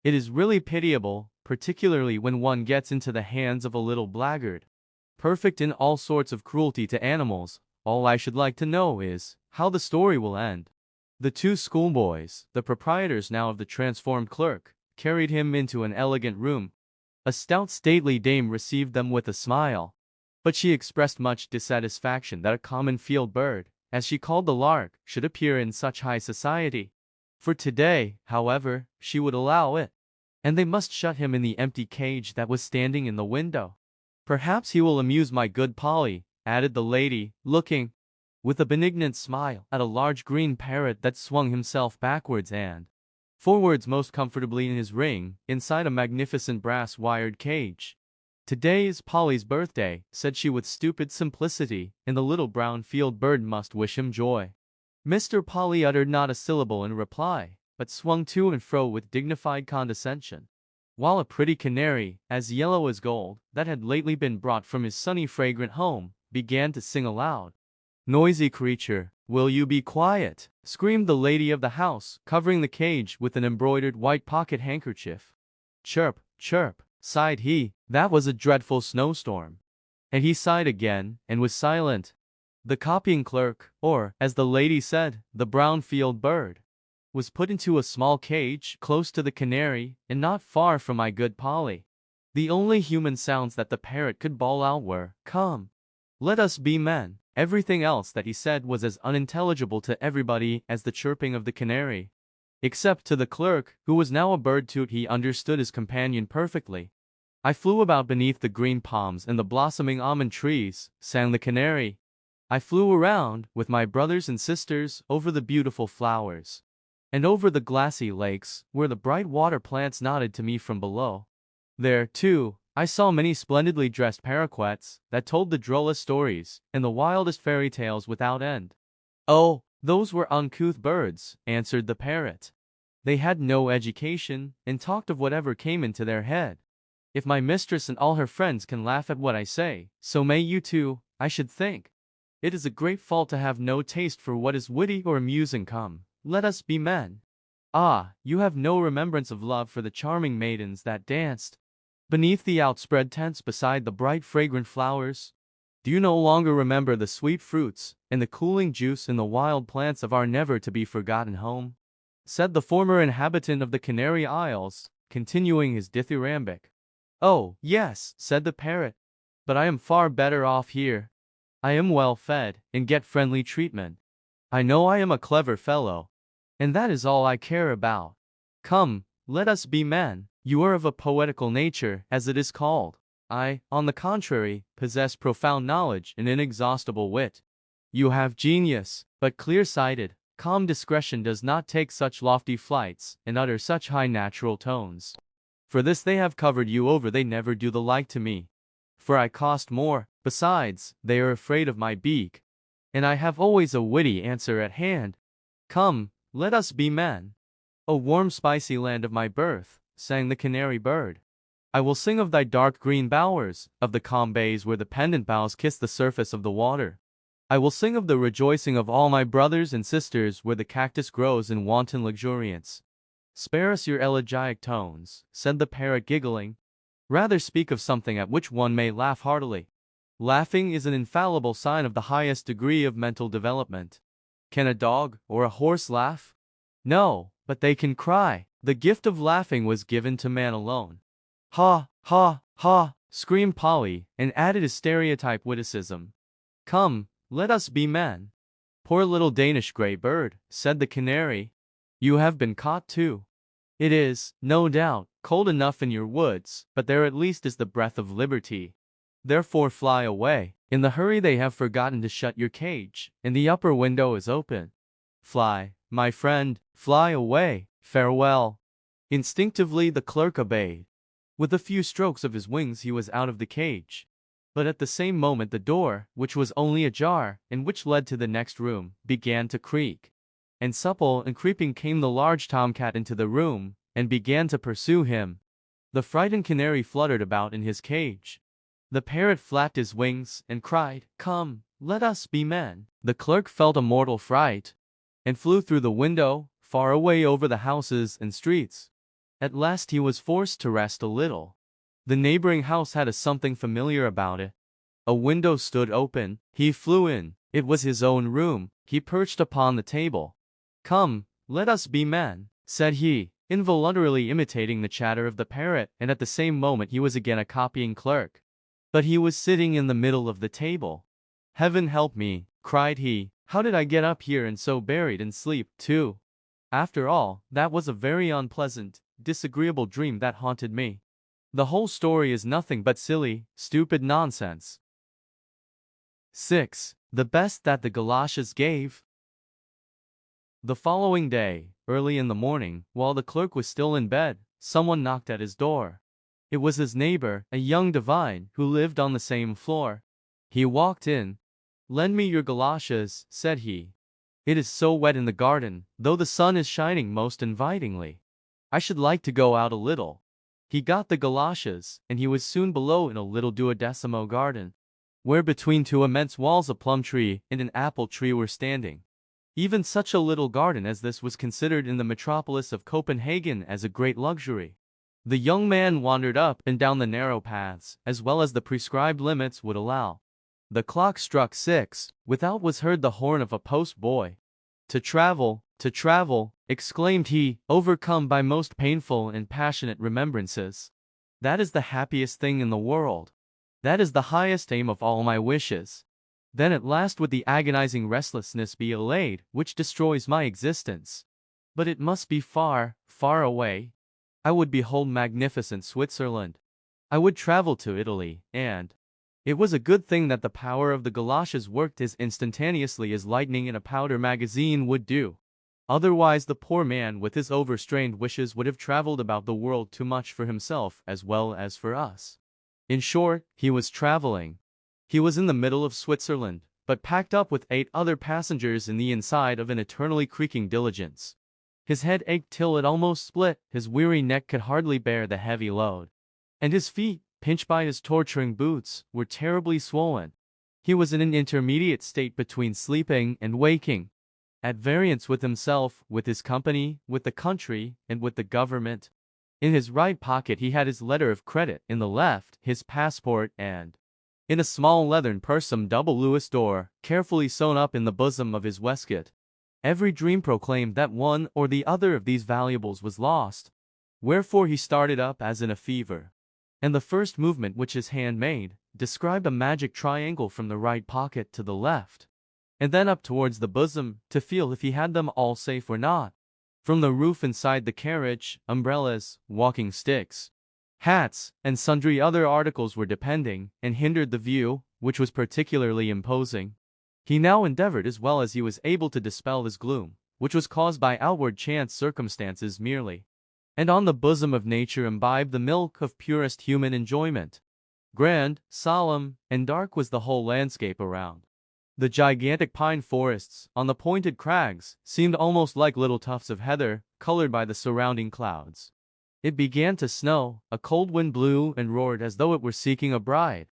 It is really pitiable, particularly when one gets into the hands of a little blackguard. Perfect in all sorts of cruelty to animals. All I should like to know is, how the story will end." The two schoolboys, the proprietors now of the transformed clerk, carried him into an elegant room. A stout stately dame received them with a smile. But she expressed much dissatisfaction that a common field bird, as she called the lark, should appear in such high society. For today, however, she would allow it. And they must shut him in the empty cage that was standing in the window. "Perhaps he will amuse my good Polly," added the lady, looking, with a benignant smile, at a large green parrot that swung himself backwards and forwards most comfortably in his ring, inside a magnificent brass-wired cage. "Today is Polly's birthday," said she with stupid simplicity, and the little brown field bird must wish him joy. Mr. Polly uttered not a syllable in reply, but swung to and fro with dignified condescension, while a pretty canary, as yellow as gold, that had lately been brought from his sunny fragrant home, began to sing aloud. "Noisy creature, will you be quiet?" screamed the lady of the house, covering the cage with an embroidered white pocket handkerchief. "Chirp, chirp," sighed he, "that was a dreadful snowstorm." And he sighed again, and was silent. The copying clerk, or, as the lady said, the brown field bird, was put into a small cage close to the canary, and not far from my good Polly. The only human sounds that the parrot could bawl out were, "Come, let us be men." Everything else that he said was as unintelligible to everybody as the chirping of the canary. Except to the clerk, who was now a bird too, he understood his companion perfectly. "I flew about beneath the green palms and the blossoming almond trees," sang the canary. "I flew around, with my brothers and sisters, over the beautiful flowers, and over the glassy lakes, where the bright water plants nodded to me from below. There, too, I saw many splendidly dressed paroquets, that told the drollest stories, and the wildest fairy tales without end." "Oh, those were uncouth birds," answered the parrot. "They had no education, and talked of whatever came into their head. If my mistress and all her friends can laugh at what I say, so may you too, I should think. It is a great fault to have no taste for what is witty or amusing. Come, let us be men. Ah, you have no remembrance of love for the charming maidens that danced beneath the outspread tents beside the bright fragrant flowers? Do you no longer remember the sweet fruits, and the cooling juice in the wild plants of our never-to-be-forgotten home?" said the former inhabitant of the Canary Isles, continuing his dithyrambic. "Oh, yes," said the parrot, "but I am far better off here. I am well fed, and get friendly treatment. I know I am a clever fellow, and that is all I care about. Come, let us be men. You are of a poetical nature, as it is called. I, on the contrary, possess profound knowledge and inexhaustible wit. You have genius, but clear-sighted, calm discretion does not take such lofty flights, and utter such high natural tones. For this they have covered you over, they never do the like to me. For I cost more, besides, they are afraid of my beak, and I have always a witty answer at hand. Come, let us be men." "O warm spicy land of my birth," sang the canary bird, "I will sing of thy dark green bowers, of the calm bays where the pendant boughs kiss the surface of the water. I will sing of the rejoicing of all my brothers and sisters where the cactus grows in wanton luxuriance. "Spare us your elegiac tones," said the parrot, giggling. "Rather speak of something at which one may laugh heartily. Laughing is an infallible sign of the highest degree of mental development. Can a dog or a horse laugh? No, but they can cry. The gift of laughing was given to man alone." "Ha, ha, ha!" screamed Polly, and added a stereotype witticism. "Come, let us be men." "Poor little Danish gray bird," said the canary. "You have been caught too. It is, no doubt, cold enough in your woods, but there at least is the breath of liberty. Therefore fly away. In the hurry they have forgotten to shut your cage, and the upper window is open. Fly, my friend, fly away. Farewell." Instinctively the clerk obeyed. With a few strokes of his wings he was out of the cage. But at the same moment the door, which was only ajar, and which led to the next room, began to creak. And supple and creeping came the large tomcat into the room, and began to pursue him. The frightened canary fluttered about in his cage. The parrot flapped his wings, and cried, "Come, let us be men." The clerk felt a mortal fright, and flew through the window, far away over the houses and streets. At last he was forced to rest a little. The neighboring house had a something familiar about it. A window stood open. He flew in. It was his own room. He perched upon the table. "Come, let us be men," said he, involuntarily imitating the chatter of the parrot, and at the same moment he was again a copying clerk. But he was sitting in the middle of the table. "Heaven help me," cried he, "how did I get up here and so buried in sleep, too? After all, that was a very unpleasant, disagreeable dream that haunted me. The whole story is nothing but silly, stupid nonsense." 6. The best that the galoshes gave. The following day, early in the morning, while the clerk was still in bed, someone knocked at his door. It was his neighbor, a young divine, who lived on the same floor. He walked in. "Lend me your galoshes," said he. "It is so wet in the garden, though the sun is shining most invitingly. I should like to go out a little." He got the galoshes, and he was soon below in a little duodecimo garden, where between two immense walls a plum tree and an apple tree were standing. Even such a little garden as this was considered in the metropolis of Copenhagen as a great luxury. The young man wandered up and down the narrow paths, as well as the prescribed limits would allow. The clock struck 6. Without was heard the horn of a post-boy. To travel," exclaimed he, overcome by most painful and passionate remembrances. "That is the happiest thing in the world. That is the highest aim of all my wishes. Then at last would the agonizing restlessness be allayed, which destroys my existence. But it must be far, far away. I would behold magnificent Switzerland. I would travel to Italy, and—" It was a good thing that the power of the galoshes worked as instantaneously as lightning in a powder magazine would do. Otherwise the poor man with his overstrained wishes would have traveled about the world too much for himself as well as for us. In short, he was traveling. He was in the middle of Switzerland, but packed up with 8 other passengers in the inside of an eternally creaking diligence. His head ached till it almost split, his weary neck could hardly bear the heavy load. And his feet, pinched by his torturing boots, were terribly swollen. He was in an intermediate state between sleeping and waking, at variance with himself, with his company, with the country, and with the government. In his right pocket he had his letter of credit, in the left, his passport, and in a small leathern purse some double Louis d'or, carefully sewn up in the bosom of his waistcoat. Every dream proclaimed that one or the other of these valuables was lost. Wherefore he started up as in a fever. And the first movement which his hand made, described a magic triangle from the right pocket to the left, and then up towards the bosom, to feel if he had them all safe or not. From the roof inside the carriage, umbrellas, walking sticks, hats, and sundry other articles were depending, and hindered the view, which was particularly imposing. He now endeavored as well as he was able to dispel this gloom, which was caused by outward chance circumstances merely, and on the bosom of nature imbibed the milk of purest human enjoyment. Grand, solemn, and dark was the whole landscape around. The gigantic pine forests, on the pointed crags, seemed almost like little tufts of heather, colored by the surrounding clouds. It began to snow, a cold wind blew and roared as though it were seeking a bride.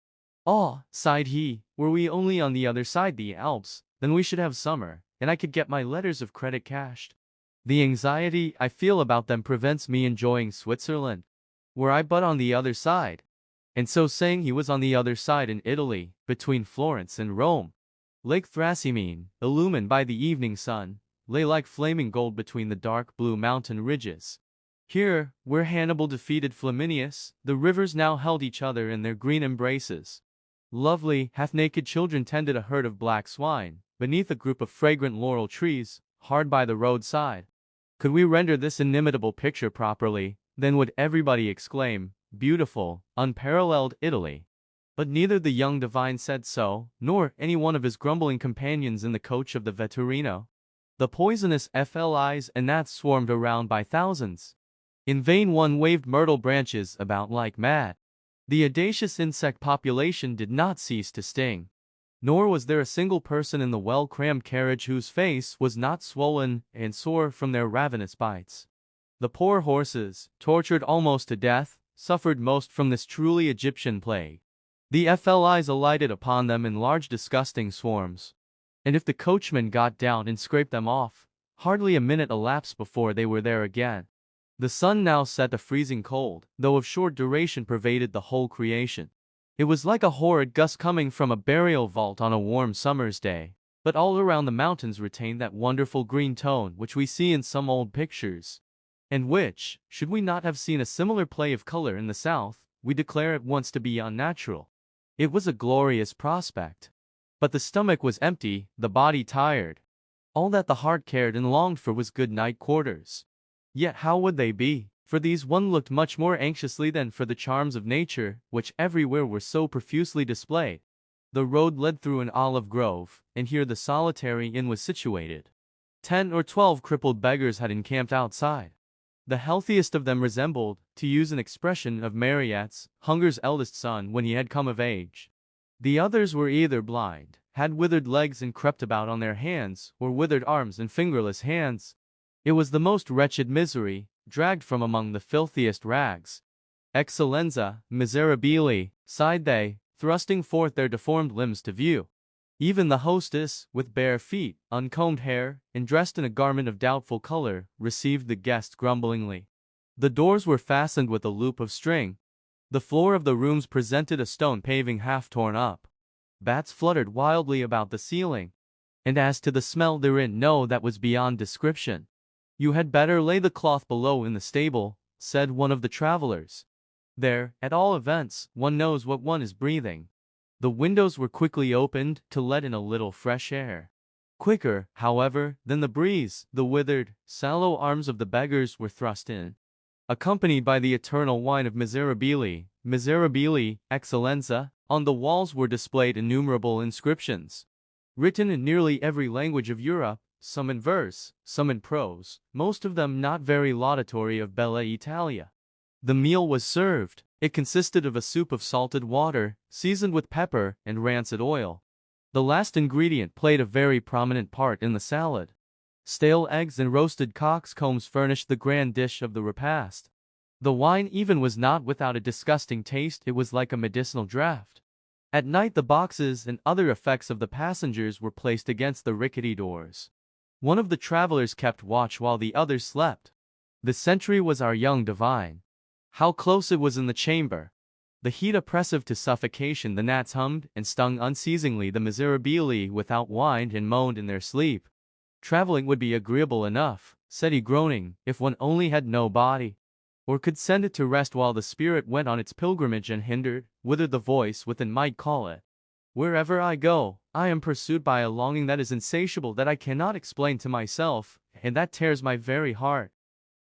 "Ah," sighed he, "were we only on the other side the Alps, then we should have summer, and I could get my letters of credit cashed." The anxiety I feel about them prevents me enjoying Switzerland, where I but on the other side. And so saying, he was on the other side in Italy, between Florence and Rome. Lake Thrasymene, illumined by the evening sun, lay like flaming gold between the dark blue mountain ridges. Here, where Hannibal defeated Flaminius, the rivers now held each other in their green embraces. Lovely, half-naked children tended a herd of black swine, beneath a group of fragrant laurel trees, hard by the roadside. Could we render this inimitable picture properly, then would everybody exclaim, beautiful, unparalleled Italy. But neither the young divine said so, nor any one of his grumbling companions in the coach of the Vetturino. The poisonous flies and gnats swarmed around by thousands. In vain one waved myrtle branches about like mad. The audacious insect population did not cease to sting. Nor was there a single person in the well-crammed carriage whose face was not swollen and sore from their ravenous bites. The poor horses, tortured almost to death, suffered most from this truly Egyptian plague. The flies alighted upon them in large disgusting swarms. And if the coachman got down and scraped them off, hardly a minute elapsed before they were there again. The sun now set, a freezing cold, though of short duration, pervaded the whole creation. It was like a horrid gust coming from a burial vault on a warm summer's day. But all around the mountains retained that wonderful green tone which we see in some old pictures, and which, should we not have seen a similar play of color in the south, we declare at once to be unnatural. It was a glorious prospect. But the stomach was empty, the body tired. All that the heart cared and longed for was good night quarters. Yet how would they be? For these one looked much more anxiously than for the charms of nature, which everywhere were so profusely displayed. The road led through an olive grove, and here the solitary inn was situated. 10 or 12 crippled beggars had encamped outside. The healthiest of them resembled, to use an expression of Marryat's, Hunger's eldest son when he had come of age. The others were either blind, had withered legs and crept about on their hands, or withered arms and fingerless hands. It was the most wretched misery, dragged from among the filthiest rags. Excellenza, miserabili, sighed they, thrusting forth their deformed limbs to view. Even the hostess, with bare feet, uncombed hair, and dressed in a garment of doubtful color, received the guests grumblingly. The doors were fastened with a loop of string. The floor of the rooms presented a stone paving half torn up. Bats fluttered wildly about the ceiling. And as to the smell therein, no, that was beyond description. You had better lay the cloth below in the stable, said one of the travelers. There, at all events, one knows what one is breathing. The windows were quickly opened to let in a little fresh air. Quicker, however, than the breeze, the withered, sallow arms of the beggars were thrust in. Accompanied by the eternal whine of miserabili, miserabili, excellenza, on the walls were displayed innumerable inscriptions, written in nearly every language of Europe, some in verse, some in prose, most of them not very laudatory of Bella Italia. The meal was served. It consisted of a soup of salted water, seasoned with pepper and rancid oil. The last ingredient played a very prominent part in the salad. Stale eggs and roasted cock's-combs furnished the grand dish of the repast. The wine even was not without a disgusting taste. It was like a medicinal draught. At night the boxes and other effects of the passengers were placed against the rickety doors. One of the travelers kept watch while the others slept. The sentry was our young divine. How close it was in the chamber! The heat oppressive to suffocation, the gnats hummed and stung unceasingly, the miserabili without whined and moaned in their sleep. Traveling would be agreeable enough, said he groaning, if one only had no body, or could send it to rest while the spirit went on its pilgrimage unhindered, whither the voice within might call it. Wherever I go, I am pursued by a longing that is insatiable, that I cannot explain to myself, and that tears my very heart.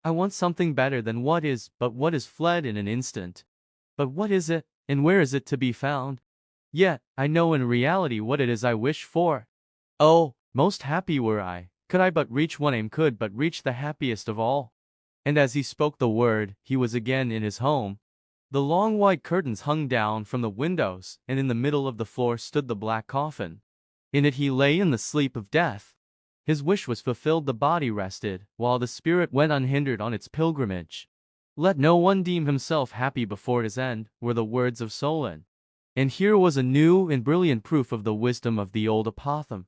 I want something better than what is, but what is fled in an instant. But what is it, and where is it to be found? Yet, I know in reality what it is I wish for. Oh, most happy were I, could I but reach one aim, could but reach the happiest of all. And as he spoke the word, he was again in his home. The long white curtains hung down from the windows, and in the middle of the floor stood the black coffin. In it he lay in the sleep of death. His wish was fulfilled, the body rested, while the spirit went unhindered on its pilgrimage. Let no one deem himself happy before his end, were the words of Solon. And here was a new and brilliant proof of the wisdom of the old apothegm.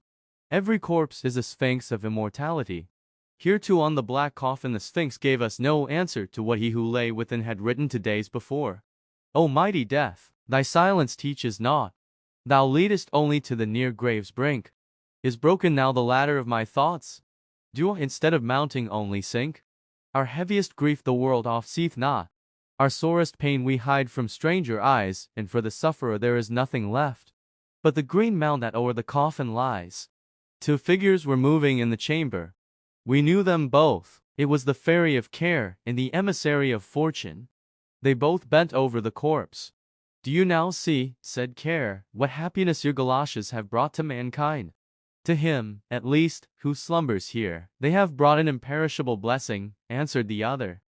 Every corpse is a sphinx of immortality. Here too on the black coffin the Sphinx gave us no answer to what he who lay within had written 2 days before. O mighty death, thy silence teaches naught. Thou leadest only to the near grave's brink. Is broken now the ladder of my thoughts? Do I instead of mounting only sink? Our heaviest grief the world oft seeth not. Our sorest pain we hide from stranger eyes, and for the sufferer there is nothing left but the green mound that o'er the coffin lies. 2 figures were moving in the chamber. We knew them both. It was the fairy of care and the emissary of fortune. They both bent over the corpse. Do you now see, said Care, what happiness your galoshes have brought to mankind? To him, at least, who slumbers here, they have brought an imperishable blessing, answered the other.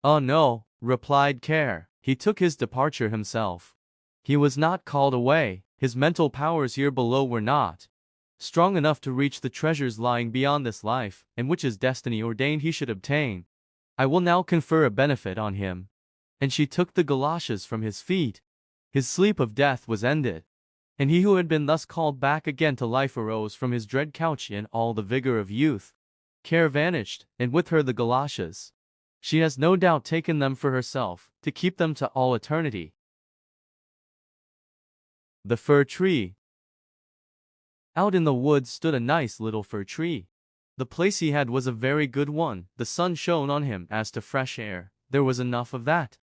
Oh no, replied Care, he took his departure himself. He was not called away, his mental powers here below were not strong enough to reach the treasures lying beyond this life, and which his destiny ordained he should obtain. I will now confer a benefit on him. And she took the galoshes from his feet. His sleep of death was ended. And he who had been thus called back again to life arose from his dread couch in all the vigor of youth. Care vanished, and with her the galoshes. She has no doubt taken them for herself, to keep them to all eternity. The Fir Tree. Out in the woods stood a nice little fir tree. The place he had was a very good one. The sun shone on him. As to fresh air, there was enough of that.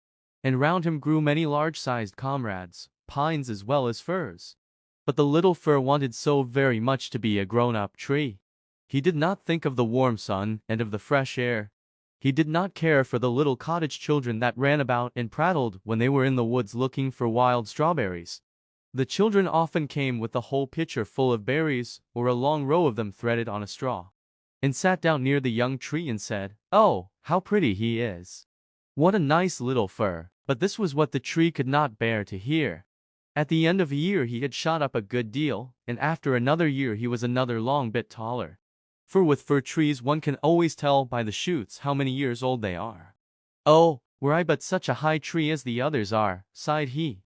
And round him grew many large-sized comrades, pines as well as firs. But the little fir wanted so very much to be a grown-up tree. He did not think of the warm sun and of the fresh air. He did not care for the little cottage children that ran about and prattled when they were in the woods looking for wild strawberries. The children often came with a whole pitcher full of berries, or a long row of them threaded on a straw, and sat down near the young tree and said, "Oh, how pretty he is! What a nice little fir!" But this was what the tree could not bear to hear. At the end of a year he had shot up a good deal, and after another year he was another long bit taller. For with fir trees one can always tell by the shoots how many years old they are. "Oh, were I but such a high tree as the others are," sighed he.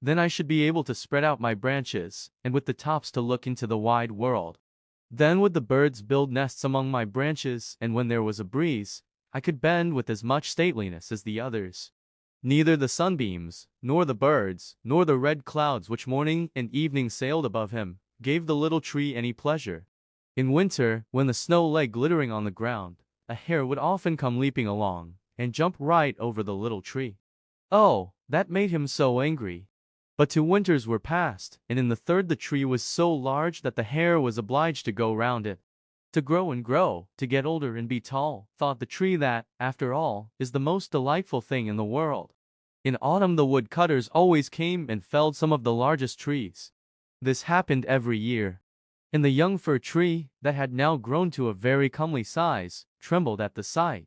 "Then I should be able to spread out my branches, and with the tops to look into the wide world. Then would the birds build nests among my branches, and when there was a breeze, I could bend with as much stateliness as the others." Neither the sunbeams, nor the birds, nor the red clouds which morning and evening sailed above him, gave the little tree any pleasure. In winter, when the snow lay glittering on the ground, a hare would often come leaping along, and jump right over the little tree. Oh, that made him so angry. But 2 winters were past, and in the third the tree was so large that the hare was obliged to go round it. To grow and grow, to get older and be tall, thought the tree that, after all, is the most delightful thing in the world. In autumn the woodcutters always came and felled some of the largest trees. This happened every year. And the young fir tree, that had now grown to a very comely size, trembled at the sight.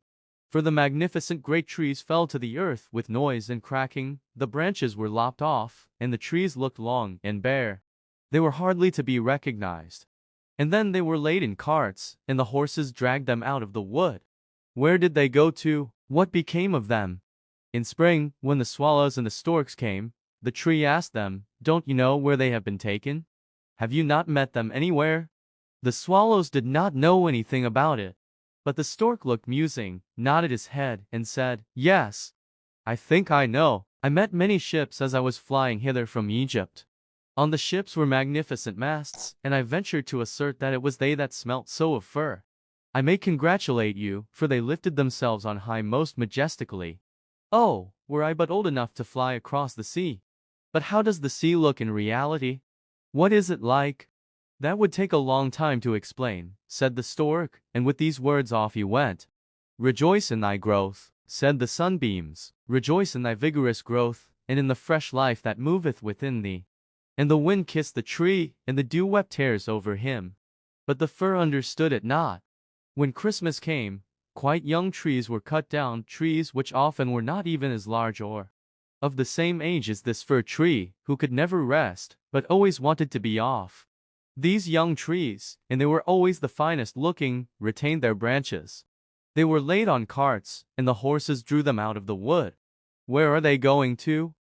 For the magnificent great trees fell to the earth with noise and cracking, the branches were lopped off, and the trees looked long and bare. They were hardly to be recognized. And then they were laid in carts, and the horses dragged them out of the wood. Where did they go to? What became of them? In spring, when the swallows and the storks came, the tree asked them, "Don't you know where they have been taken? Have you not met them anywhere?" The swallows did not know anything about it. But the stork looked musing, nodded his head, and said, "Yes, I think I know. I met many ships as I was flying hither from Egypt. On the ships were magnificent masts, and I ventured to assert that it was they that smelt so of fir. I may congratulate you, for they lifted themselves on high most majestically. Oh, were I but old enough to fly across the sea! But how does the sea look in reality? What is it like?" "That would take a long time to explain," said the stork, and with these words off he went. "Rejoice in thy growth," said the sunbeams, "rejoice in thy vigorous growth, and in the fresh life that moveth within thee." And the wind kissed the tree, and the dew wept tears over him. But the fir understood it not. When Christmas came, quite young trees were cut down, trees which often were not even as large or of the same age as this fir tree, who could never rest, but always wanted to be off. These young trees, and they were always the finest looking, retained their branches. They were laid on carts, and the horses drew them out of the wood. "Where are they going to?"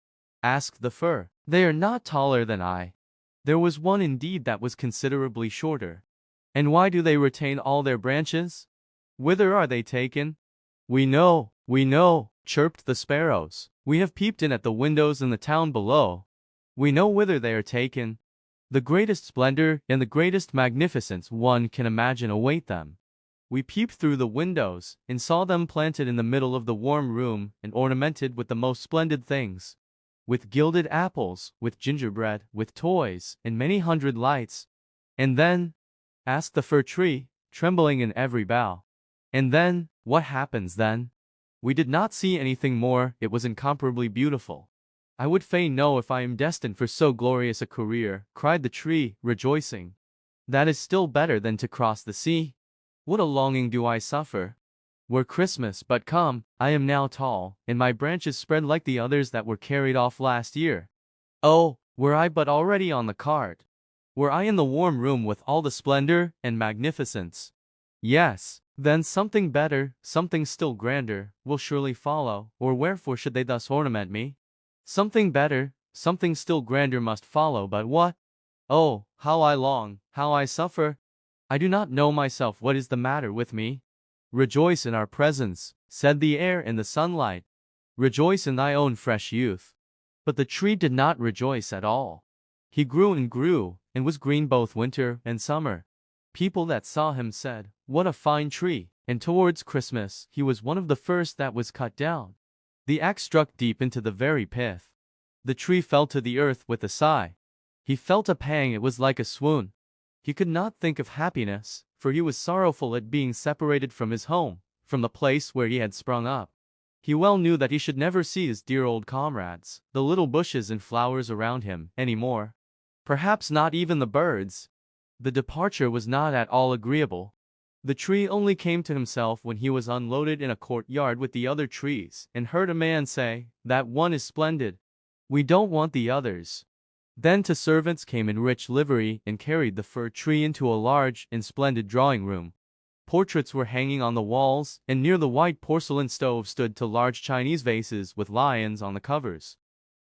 asked the fir. "They are not taller than I." There was one indeed that was considerably shorter. "And why do they retain all their branches?" Whither are they taken? We know, chirped the sparrows. We have peeped in at the windows in the town below. We know whither they are taken. The greatest splendor and the greatest magnificence one can imagine await them. We peeped through the windows, and saw them planted in the middle of the warm room, and ornamented with the most splendid things. With gilded apples, with gingerbread, with toys, and many hundred lights. And then? Asked the fir tree, trembling in every bough. And then, what happens then? We did not see anything more. It was incomparably beautiful. I would fain know if I am destined for so glorious a career, cried the tree, rejoicing. That is still better than to cross the sea. What a longing do I suffer! Were Christmas but come, I am now tall, and my branches spread like the others that were carried off last year. Oh, were I but already on the cart! Were I in the warm room with all the splendor and magnificence! Yes, then something better, something still grander, will surely follow, or wherefore should they thus ornament me? Something better, something still grander must follow, but what? Oh, how I long, how I suffer! I do not know myself what is the matter with me. Rejoice in our presence, said the air and the sunlight. Rejoice in thy own fresh youth. But the tree did not rejoice at all. He grew, and was green both winter and summer. People that saw him said, "What a fine tree!" And towards Christmas he was one of the first that was cut down. The axe struck deep into the very pith. The tree fell to the earth with a sigh. He felt a pang, it was like a swoon. He could not think of happiness, for he was sorrowful at being separated from his home, from the place where he had sprung up. He well knew that he should never see his dear old comrades, the little bushes and flowers around him, any more. Perhaps not even the birds. The departure was not at all agreeable. The tree only came to himself when he was unloaded in a courtyard with the other trees, and heard a man say, "That one is splendid. We don't want the others." Then two servants came in rich livery and carried the fir tree into a large and splendid drawing room. Portraits were hanging on the walls, and near the white porcelain stove stood two large Chinese vases with lions on the covers.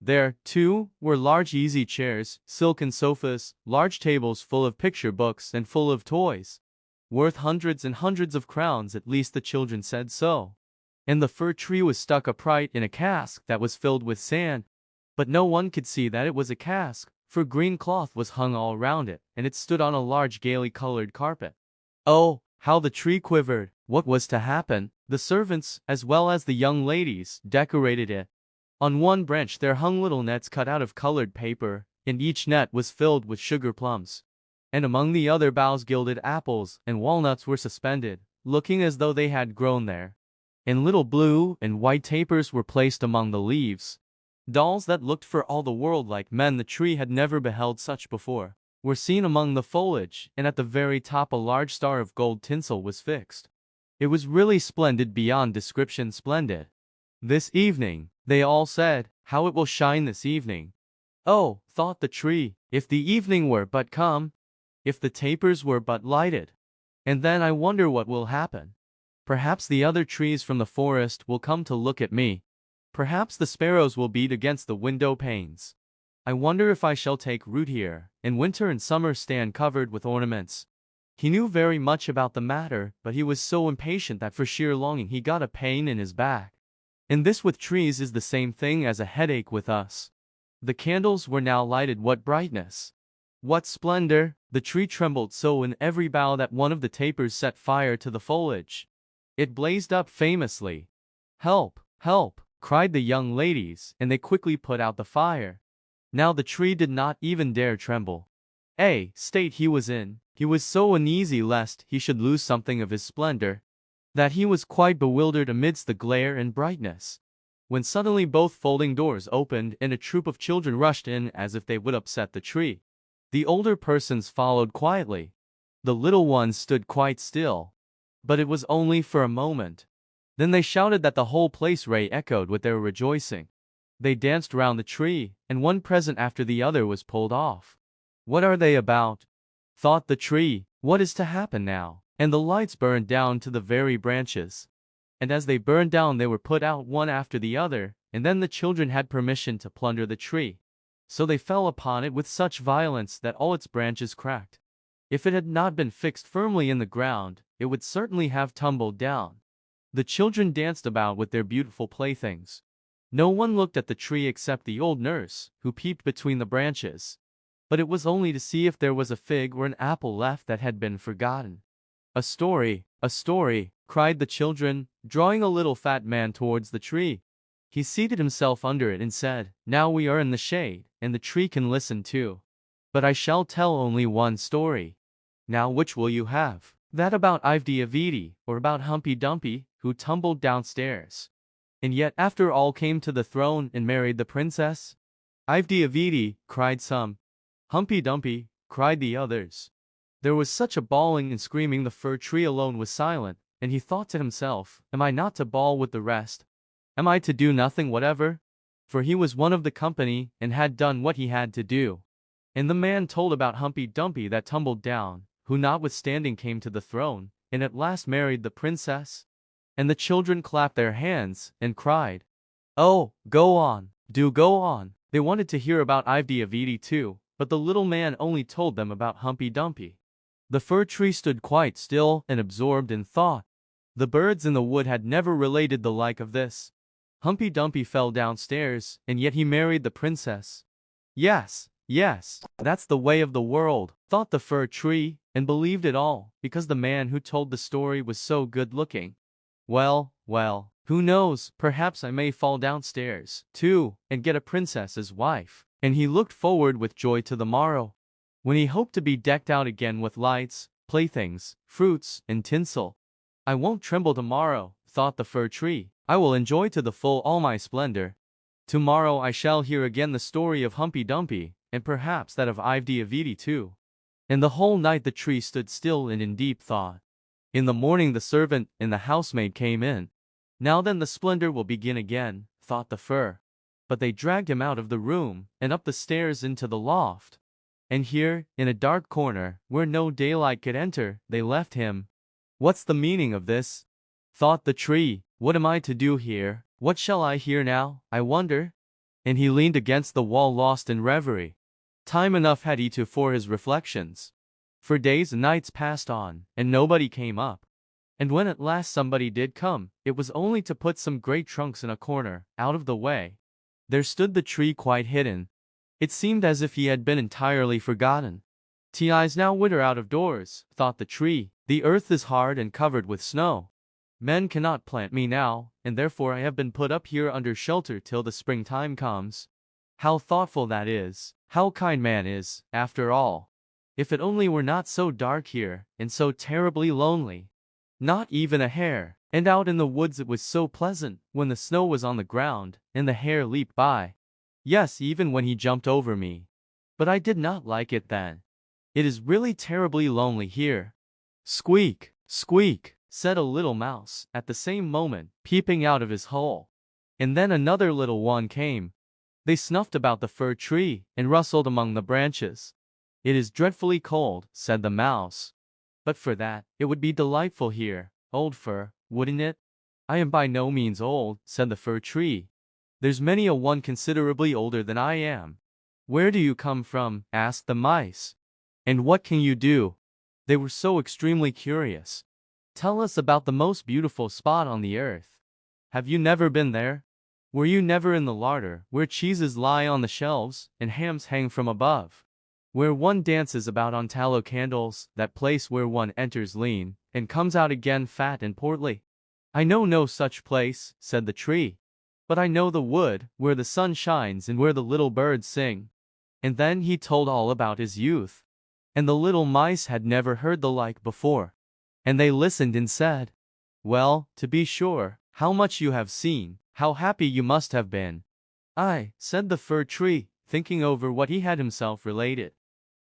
There, too, were large easy chairs, silken sofas, large tables full of picture books and full of toys, worth hundreds and hundreds of crowns, at least the children said so. And the fir tree was stuck upright in a cask that was filled with sand. But no one could see that it was a cask, for green cloth was hung all round it, and it stood on a large gaily colored carpet. Oh, how the tree quivered! What was to happen? The servants, as well as the young ladies, decorated it. On one branch there hung little nets cut out of colored paper, and each net was filled with sugar plums. And among the other boughs gilded apples and walnuts were suspended, looking as though they had grown there. And little blue and white tapers were placed among the leaves. Dolls that looked for all the world like men, the tree had never beheld such before, were seen among the foliage, and at the very top a large star of gold tinsel was fixed. It was really splendid beyond description, splendid. This evening, they all said, "How it will shine this evening!" Oh, thought the tree, if the evening were but come! If the tapers were but lighted! And then I wonder what will happen. Perhaps the other trees from the forest will come to look at me. Perhaps the sparrows will beat against the window panes. I wonder if I shall take root here, and winter and summer stand covered with ornaments. He knew very much about the matter, but he was so impatient that for sheer longing he got a pain in his back. And this with trees is the same thing as a headache with us. The candles were now lighted. What brightness! What splendor! The tree trembled so in every bough that one of the tapers set fire to the foliage. It blazed up famously. "Help! Help!" cried the young ladies, and they quickly put out the fire. Now the tree did not even dare tremble. State he was in, he was so uneasy lest he should lose something of his splendor, that he was quite bewildered amidst the glare and brightness. When suddenly both folding doors opened and a troop of children rushed in as if they would upset the tree. The older persons followed quietly. The little ones stood quite still. But it was only for a moment. Then they shouted that the whole place re-echoed with their rejoicing. They danced round the tree, and one present after the other was pulled off. What are they about? Thought the tree, what is to happen now? And the lights burned down to the very branches. And as they burned down they were put out one after the other, and then the children had permission to plunder the tree. So they fell upon it with such violence that all its branches cracked. If it had not been fixed firmly in the ground, it would certainly have tumbled down. The children danced about with their beautiful playthings. No one looked at the tree except the old nurse, who peeped between the branches. But it was only to see if there was a fig or an apple left that had been forgotten. A story, cried the children, drawing a little fat man towards the tree. He seated himself under it and said, "Now we are in the shade, and the tree can listen too. But I shall tell only one story. Now which will you have? That about Ivedy, or about Humpy Dumpy, who tumbled downstairs, and yet after all came to the throne and married the princess?" "Ivedy," cried some. "Humpy Dumpy," cried the others. There was such a bawling and screaming the fir tree alone was silent, and he thought to himself, "Am I not to bawl with the rest? Am I to do nothing whatever?" For he was one of the company, and had done what he had to do. And the man told about Humpy Dumpy that tumbled down, who notwithstanding came to the throne, and at last married the princess. And the children clapped their hands, and cried, "Oh, go on, do go on." They wanted to hear about Ivedy too, but the little man only told them about Humpy Dumpy. The fir tree stood quite still and absorbed in thought. The birds in the wood had never related the like of this. Humpy Dumpy fell downstairs, and yet he married the princess. Yes, that's the way of the world, thought the fir tree, and believed it all, because the man who told the story was so good-looking. Well, who knows, perhaps I may fall downstairs, too, and get a princess as wife. And he looked forward with joy to the morrow, when he hoped to be decked out again with lights, playthings, fruits, and tinsel. "I won't tremble tomorrow," thought the fir tree. "I will enjoy to the full all my splendor. Tomorrow I shall hear again the story of Humpy Dumpy, and perhaps that of Ivedy too." And the whole night the tree stood still and in deep thought. In the morning the servant and the housemaid came in. "Now then the splendor will begin again," thought the fir. But they dragged him out of the room, and up the stairs into the loft. And here, in a dark corner, where no daylight could enter, they left him. "What's the meaning of this?" thought the tree. "What am I to do here? What shall I hear now, I wonder?" And he leaned against the wall lost in reverie. Time enough had he for his reflections. For days and nights passed on, and nobody came up. And when at last somebody did come, it was only to put some great trunks in a corner, out of the way. There stood the tree quite hidden. It seemed as if he had been entirely forgotten. "'Tis now winter out of doors," thought the tree. "The earth is hard and covered with snow. Men cannot plant me now, and therefore I have been put up here under shelter till the springtime comes. How thoughtful that is! How kind man is, after all! If it only were not so dark here, and so terribly lonely. Not even a hare, and out in the woods it was so pleasant, when the snow was on the ground, and the hare leaped by. Yes, even when he jumped over me. But I did not like it then. It is really terribly lonely here." "Squeak, squeak," said a little mouse, at the same moment, peeping out of his hole. And then another little one came. They snuffed about the fir tree, and rustled among the branches. "It is dreadfully cold," said the mouse. "But for that, it would be delightful here, old fir, wouldn't it?" "I am by no means old," said the fir tree. "There's many a one considerably older than I am." "Where do you come from?" asked the mice. "And what can you do?" They were so extremely curious. "Tell us about the most beautiful spot on the earth. Have you never been there? Were you never in the larder, where cheeses lie on the shelves, and hams hang from above? Where one dances about on tallow candles, that place where one enters lean, and comes out again fat and portly?" "I know no such place," said the tree. "But I know the wood, where the sun shines and where the little birds sing." And then he told all about his youth. And the little mice had never heard the like before. And they listened and said, "Well, to be sure, how much you have seen, how happy you must have been." "Aye," said the fir tree, thinking over what he had himself related.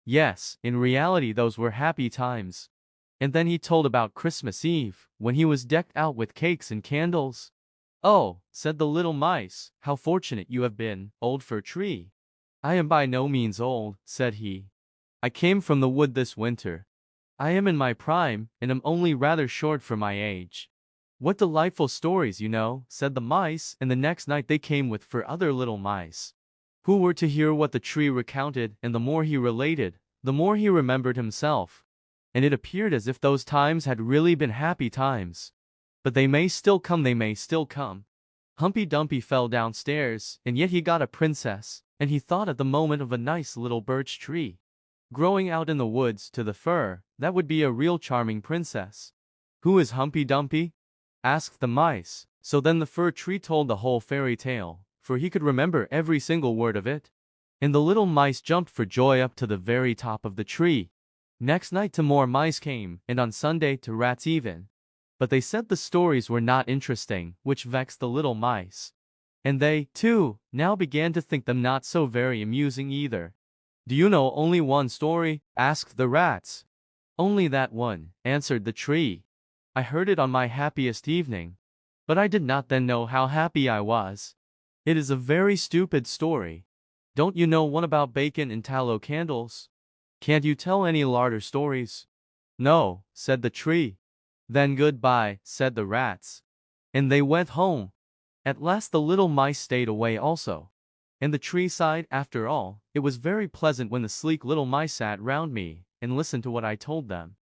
"Yes, in reality those were happy times." And then he told about Christmas Eve, when he was decked out with cakes and candles. "Oh," said the little mice, "how fortunate you have been, old fir tree." "I am by no means old," said he. "I came from the wood this winter. I am in my prime, and am only rather short for my age." "What delightful stories you know," said the mice, and the next night they came with 4 other little mice, who were to hear what the tree recounted, and the more he related, the more he remembered himself. and it appeared as if those times had really been happy times. But they may still come, they may still come. Humpty Dumpty fell downstairs, and yet he got a princess, and he thought at the moment of a nice little birch tree growing out in the woods to the fir. That would be a real charming princess. "Who is Humpty Dumpty?" asked the mice. So then the fir tree told the whole fairy tale, for he could remember every single word of it. And the little mice jumped for joy up to the very top of the tree. Next night to more mice came, and on Sunday to rats even. But they said the stories were not interesting, which vexed the little mice. And they, too, now began to think them not so very amusing either. "Do you know only one story?" asked the rats. "Only that one," answered the tree. "I heard it on my happiest evening. But I did not then know how happy I was. It is a very stupid story. Don't you know one about bacon and tallow candles? Can't you tell any larder stories?" "No," said the tree. "Then goodbye," said the rats. And they went home. At last the little mice stayed away also. And the tree sighed. "After all, it was very pleasant when the sleek little mice sat round me and listened to what I told them.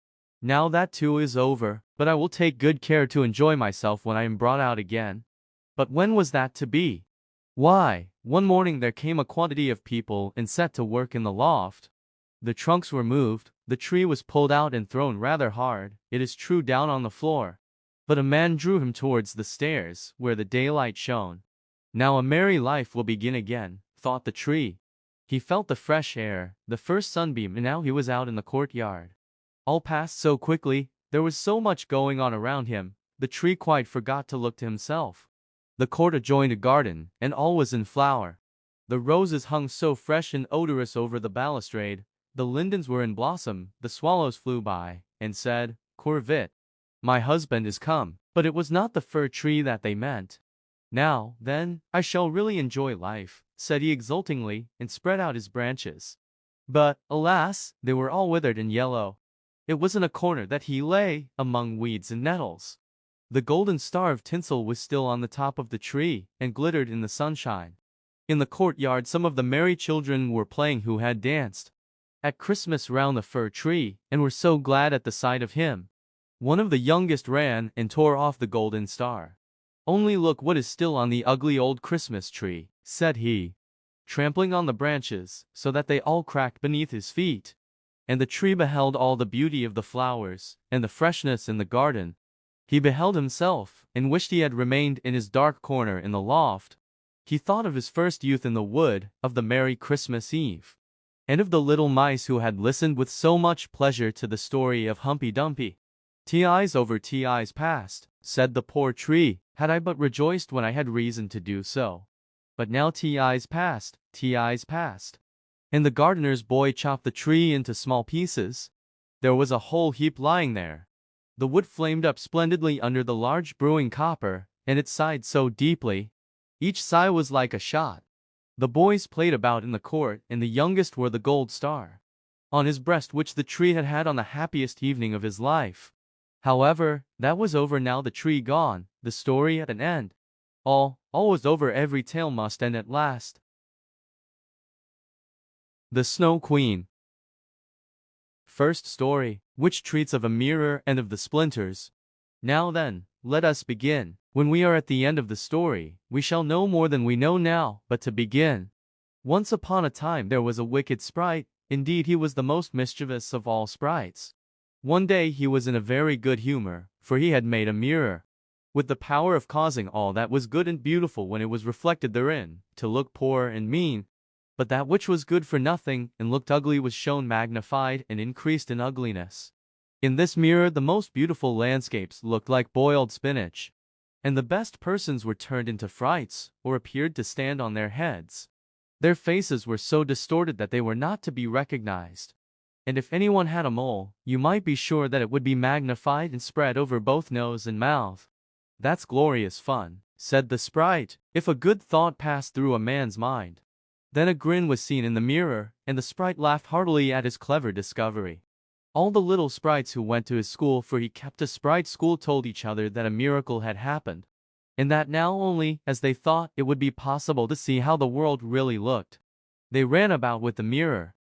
Now that too is over, but I will take good care to enjoy myself when I am brought out again." But when was that to be? Why, one morning there came a quantity of people and set to work in the loft. The trunks were moved, the tree was pulled out and thrown rather hard, it is true, down on the floor. But a man drew him towards the stairs, where the daylight shone. "Now a merry life will begin again," thought the tree. He felt the fresh air, the first sunbeam, and now he was out in the courtyard. All passed so quickly, there was so much going on around him, the tree quite forgot to look to himself. The court adjoined a garden, and all was in flower. The roses hung so fresh and odorous over the balustrade, the lindens were in blossom, the swallows flew by, and said, "Corvette, my husband is come." But it was not the fir tree that they meant. "Now, then, I shall really enjoy life," said he exultingly, and spread out his branches. But, alas, they were all withered and yellow. It was in a corner that he lay, among weeds and nettles. The golden star of tinsel was still on the top of the tree, and glittered in the sunshine. In the courtyard some of the merry children were playing who had danced at Christmas round the fir tree, and were so glad at the sight of him. One of the youngest ran and tore off the golden star. "Only look what is still on the ugly old Christmas tree," said he, trampling on the branches, so that they all cracked beneath his feet. And the tree beheld all the beauty of the flowers, and the freshness in the garden. He beheld himself, and wished he had remained in his dark corner in the loft. He thought of his first youth in the wood, of the merry Christmas Eve, and of the little mice who had listened with so much pleasure to the story of Humpty Dumpty. "'Tis over, 'tis past," said the poor tree, "had I but rejoiced when I had reason to do so. But now 'tis past, 'tis past." And the gardener's boy chopped the tree into small pieces. There was a whole heap lying there. The wood flamed up splendidly under the large brewing copper, and it sighed so deeply. Each sigh was like a shot. The boys played about in the court, and the youngest wore the gold star on his breast which the tree had had on the happiest evening of his life. However, that was over now, the tree gone, the story at an end. All was over, every tale must end at last. The Snow Queen. First story, which treats of a mirror and of the splinters. Now then, let us begin. When we are at the end of the story, we shall know more than we know now. But to begin. Once upon a time there was a wicked sprite, indeed he was the most mischievous of all sprites. One day he was in a very good humor, for he had made a mirror, with the power of causing all that was good and beautiful when it was reflected therein, to look poor and mean. But that which was good for nothing and looked ugly was shown magnified and increased in ugliness. In this mirror the most beautiful landscapes looked like boiled spinach, and the best persons were turned into frights, or appeared to stand on their heads. Their faces were so distorted that they were not to be recognized. And if anyone had a mole, you might be sure that it would be magnified and spread over both nose and mouth. "That's glorious fun," said the sprite, if a good thought passed through a man's mind. Then a grin was seen in the mirror, and the sprite laughed heartily at his clever discovery. All the little sprites who went to his school, for he kept a sprite school, told each other that a miracle had happened, and that now only, as they thought, it would be possible to see how the world really looked. They ran about with the mirror,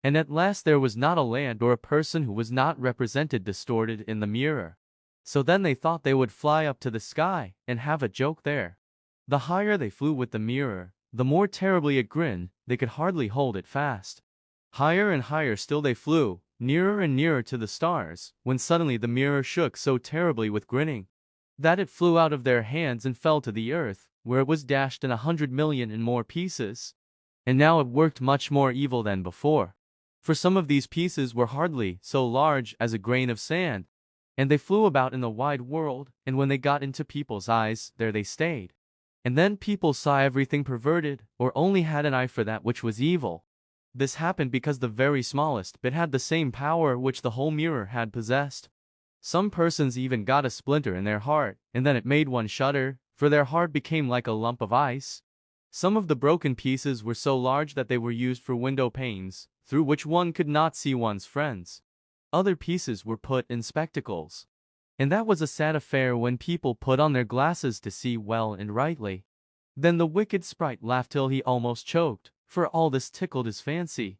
And at last there was not a land or a person who was not represented distorted in the mirror. So then they thought they would fly up to the sky and have a joke there. The higher they flew with the mirror, the more terribly it grinned, they could hardly hold it fast. Higher and higher still they flew, nearer and nearer to the stars, when suddenly the mirror shook so terribly with grinning that it flew out of their hands and fell to the earth, where it was dashed in 100 million and more pieces. And now it worked much more evil than before. For some of these pieces were hardly so large as a grain of sand, and they flew about in the wide world, and when they got into people's eyes, there they stayed. And then people saw everything perverted, or only had an eye for that which was evil. This happened because the very smallest bit had the same power which the whole mirror had possessed. Some persons even got a splinter in their heart, and then it made one shudder, for their heart became like a lump of ice. Some of the broken pieces were so large that they were used for window panes, through which one could not see one's friends. Other pieces were put in spectacles. And that was a sad affair when people put on their glasses to see well and rightly. Then the wicked sprite laughed till he almost choked, for all this tickled his fancy.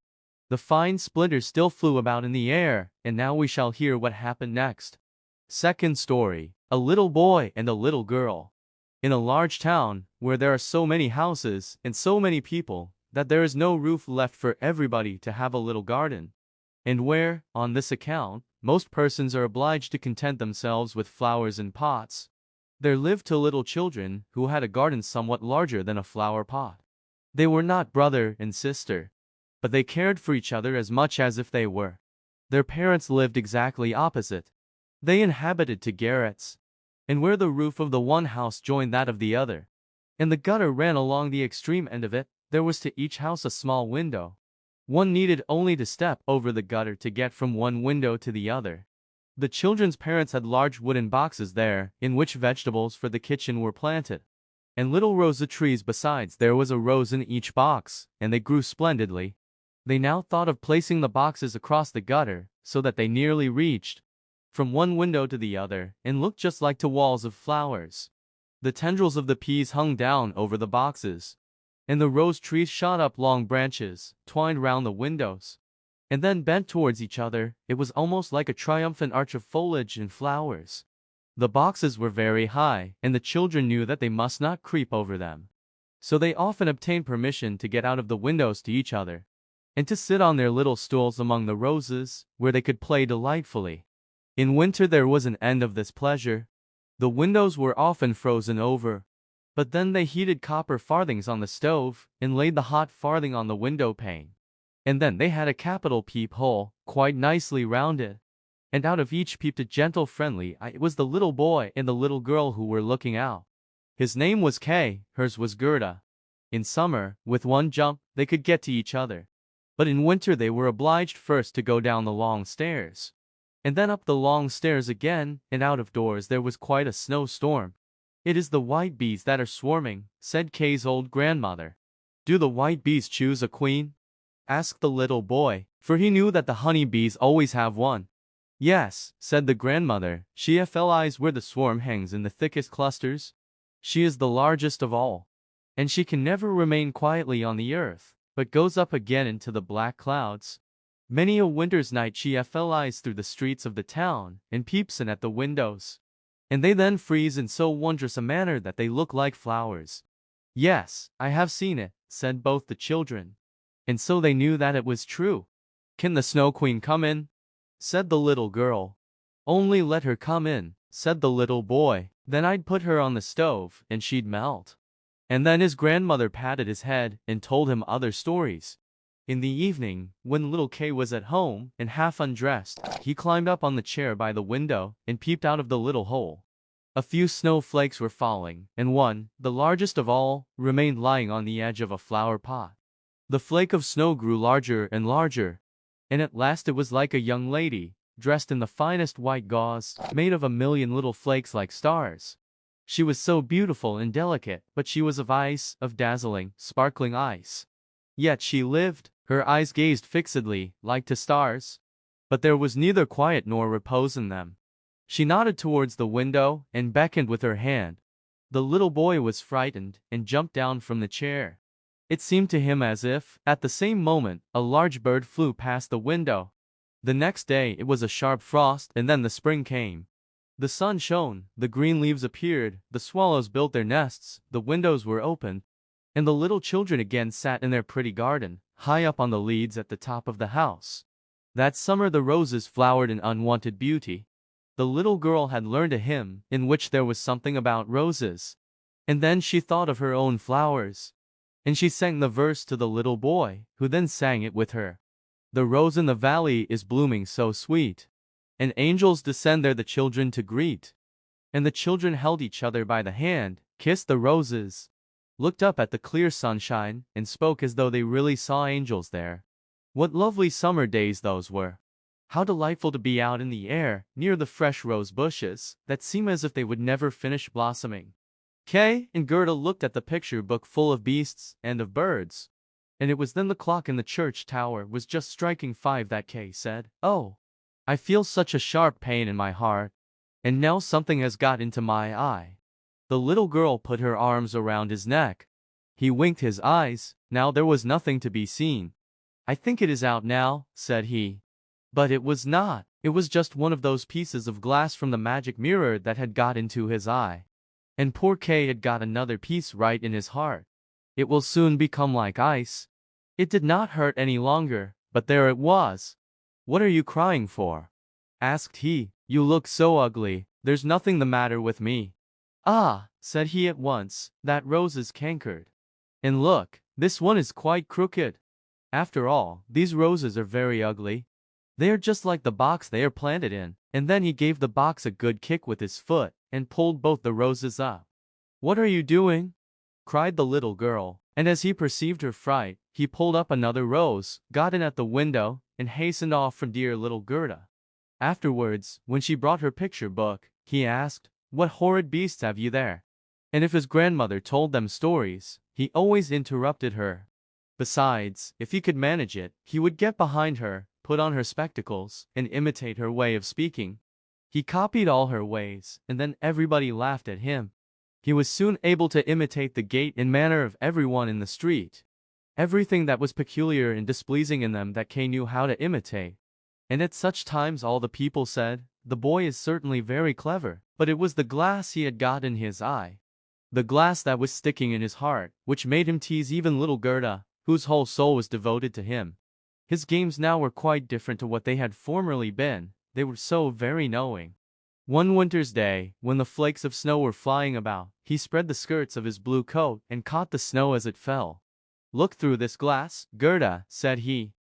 The fine splinters still flew about in the air, and now we shall hear what happened next. Second story, A Little Boy and a Little Girl. In a large town, where there are so many houses and so many people, that there is no roof left for everybody to have a little garden, and where, on this account, most persons are obliged to content themselves with flowers in pots, there lived two little children who had a garden somewhat larger than a flower pot. They were not brother and sister, but they cared for each other as much as if they were. Their parents lived exactly opposite. They inhabited two garrets, and where the roof of the one house joined that of the other, and the gutter ran along the extreme end of it, there was to each house a small window. One needed only to step over the gutter to get from one window to the other. The children's parents had large wooden boxes there, in which vegetables for the kitchen were planted, and little rows of trees besides. There was a rose in each box, and they grew splendidly. They now thought of placing the boxes across the gutter, so that they nearly reached from one window to the other, and looked just like two walls of flowers. The tendrils of the peas hung down over the boxes, and the rose trees shot up long branches, twined round the windows, and then bent towards each other. It was almost like a triumphant arch of foliage and flowers. The boxes were very high, and the children knew that they must not creep over them. So they often obtained permission to get out of the windows to each other, and to sit on their little stools among the roses, where they could play delightfully. In winter there was an end of this pleasure. The windows were often frozen over, but then they heated copper farthings on the stove, and laid the hot farthing on the window pane. And then they had a capital peep-hole, quite nicely rounded, and out of each peeped a gentle friendly eye. It was the little boy and the little girl who were looking out. His name was Kay, hers was Gerda. In summer, with one jump, they could get to each other, but in winter they were obliged first to go down the long stairs, and then up the long stairs again, and out of doors there was quite a snowstorm. "It is the white bees that are swarming," said Kay's old grandmother. "Do the white bees choose a queen?" asked the little boy, for he knew that the honey bees always have one. "Yes," said the grandmother, "she lies where the swarm hangs in the thickest clusters. She is the largest of all, and she can never remain quietly on the earth, but goes up again into the black clouds. Many a winter's night she lies through the streets of the town, and peeps in at the windows, and they then freeze in so wondrous a manner that they look like flowers." "Yes, I have seen it," said both the children, and so they knew that it was true. "Can the Snow Queen come in?" said the little girl. "Only let her come in," said the little boy, "then I'd put her on the stove, and she'd melt." And then his grandmother patted his head, and told him other stories. In the evening, when little Kay was at home, and half undressed, he climbed up on the chair by the window, and peeped out of the little hole. A few snowflakes were falling, and one, the largest of all, remained lying on the edge of a flower pot. The flake of snow grew larger and larger, and at last it was like a young lady, dressed in the finest white gauze, made of a million little flakes like stars. She was so beautiful and delicate, but she was of ice, of dazzling, sparkling ice. Yet she lived, her eyes gazed fixedly, like to stars, but there was neither quiet nor repose in them. She nodded towards the window, and beckoned with her hand. The little boy was frightened, and jumped down from the chair. It seemed to him as if, at the same moment, a large bird flew past the window. The next day it was a sharp frost, and then the spring came. The sun shone, the green leaves appeared, the swallows built their nests, the windows were open, and the little children again sat in their pretty garden, high up on the leads at the top of the house. That summer the roses flowered in unwonted beauty. The little girl had learned a hymn, in which there was something about roses. And then she thought of her own flowers. And she sang the verse to the little boy, who then sang it with her. The rose in the valley is blooming so sweet, and angels descend there the children to greet. And the children held each other by the hand, kissed the roses, looked up at the clear sunshine, and spoke as though they really saw angels there. What lovely summer days those were! How delightful to be out in the air, near the fresh rose bushes, that seem as if they would never finish blossoming. Kay and Gerda looked at the picture book full of beasts and of birds. And it was then the clock in the church tower was just striking 5 that Kay said, "Oh, I feel such a sharp pain in my heart, and now something has got into my eye." The little girl put her arms around his neck. He winked his eyes. Now there was nothing to be seen. "I think it is out now," said he. But it was not. It was just one of those pieces of glass from the magic mirror that had got into his eye. And poor Kay had got another piece right in his heart. It will soon become like ice. It did not hurt any longer, but there it was. "What are you crying for?" asked he. "You look so ugly." "There's nothing the matter with me." "Ah," said he at once, "that rose is cankered. And look, this one is quite crooked. After all, these roses are very ugly. They are just like the box they are planted in." And then he gave the box a good kick with his foot, and pulled both the roses up. "What are you doing?" cried the little girl, and as he perceived her fright, he pulled up another rose, got in at the window, and hastened off from dear little Gerda. Afterwards, when she brought her picture book, he asked, "What horrid beasts have you there?" And if his grandmother told them stories, he always interrupted her. Besides, if he could manage it, he would get behind her, put on her spectacles, and imitate her way of speaking. He copied all her ways, and then everybody laughed at him. He was soon able to imitate the gait and manner of everyone in the street. Everything that was peculiar and displeasing in them that Kay knew how to imitate. And at such times all the people said, "The boy is certainly very clever," but it was the glass he had got in his eye, the glass that was sticking in his heart, which made him tease even little Gerda, whose whole soul was devoted to him. His games now were quite different to what they had formerly been. They were so very knowing. One winter's day, when the flakes of snow were flying about, he spread the skirts of his blue coat and caught the snow as it fell. "Look through this glass, Gerda," said he.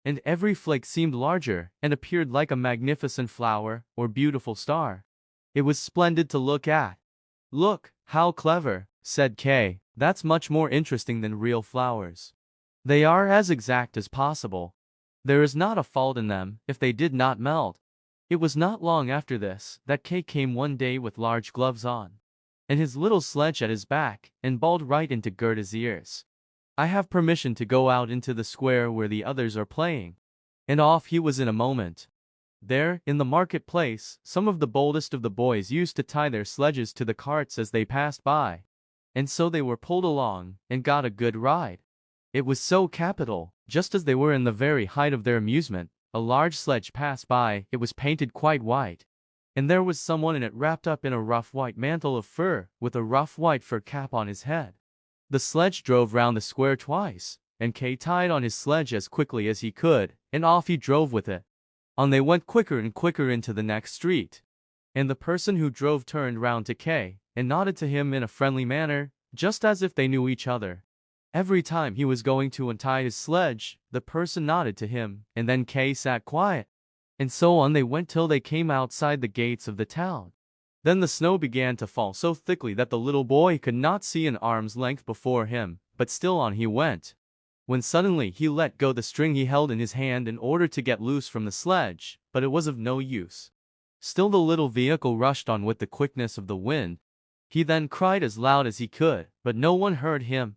And every flake seemed larger, and appeared like a magnificent flower, or beautiful star. It was splendid to look at. "Look, how clever," said Kay. "That's much more interesting than real flowers. They are as exact as possible. There is not a fault in them, if they did not melt." It was not long after this, that Kay came one day with large gloves on, and his little sledge at his back, and bawled right into Gerda's ears, "I have permission to go out into the square where the others are playing." And off he was in a moment. There, in the marketplace, some of the boldest of the boys used to tie their sledges to the carts as they passed by. And so they were pulled along, and got a good ride. It was so capital. Just as they were in the very height of their amusement, a large sledge passed by. It was painted quite white, and there was someone in it wrapped up in a rough white mantle of fur, with a rough white fur cap on his head. The sledge drove round the square twice, and Kay tied on his sledge as quickly as he could, and off he drove with it. On they went quicker and quicker into the next street. And the person who drove turned round to Kay, and nodded to him in a friendly manner, just as if they knew each other. Every time he was going to untie his sledge, the person nodded to him, and then Kay sat quiet. And so on they went till they came outside the gates of the town. Then the snow began to fall so thickly that the little boy could not see an arm's length before him, but still on he went. When suddenly he let go the string he held in his hand in order to get loose from the sledge, but it was of no use. Still the little vehicle rushed on with the quickness of the wind. He then cried as loud as he could, but no one heard him.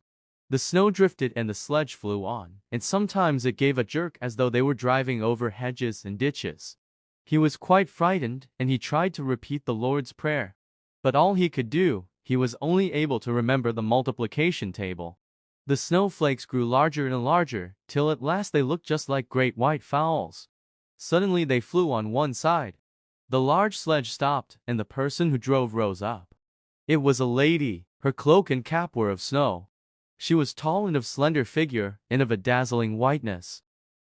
The snow drifted and the sledge flew on, and sometimes it gave a jerk as though they were driving over hedges and ditches. He was quite frightened, and he tried to repeat the Lord's Prayer. But all he could do, he was only able to remember the multiplication table. The snowflakes grew larger and larger, till at last they looked just like great white fowls. Suddenly they flew on one side. The large sledge stopped, and the person who drove rose up. It was a lady. Her cloak and cap were of snow. She was tall and of slender figure, and of a dazzling whiteness.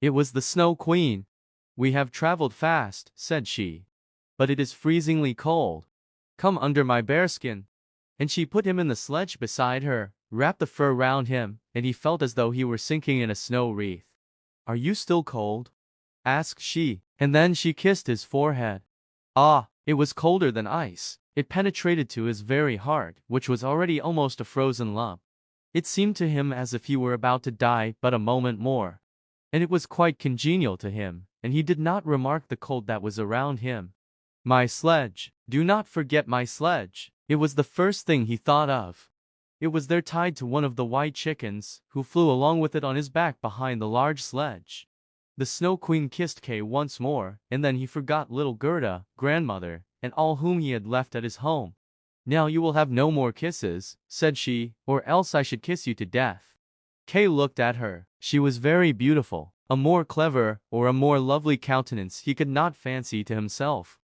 It was the Snow Queen. "We have traveled fast," said she, "but it is freezingly cold. Come under my bearskin." And she put him in the sledge beside her, wrapped the fur round him, and he felt as though he were sinking in a snow wreath. "Are you still cold?" asked she, and then she kissed his forehead. Ah, it was colder than ice. It penetrated to his very heart, which was already almost a frozen lump. It seemed to him as if he were about to die but a moment more. And it was quite congenial to him, and he did not remark the cold that was around him. My sledge. Do not forget my sledge. It was the first thing he thought of. It was there tied to one of the white chickens, who flew along with it on his back behind the large sledge. The Snow Queen kissed Kay once more, and then he forgot little Gerda, grandmother, and all whom he had left at his home. "Now you will have no more kisses," said she, "or else I should kiss you to death." Kay looked at her. She was very beautiful. A more clever, or a more lovely countenance he could not fancy to himself.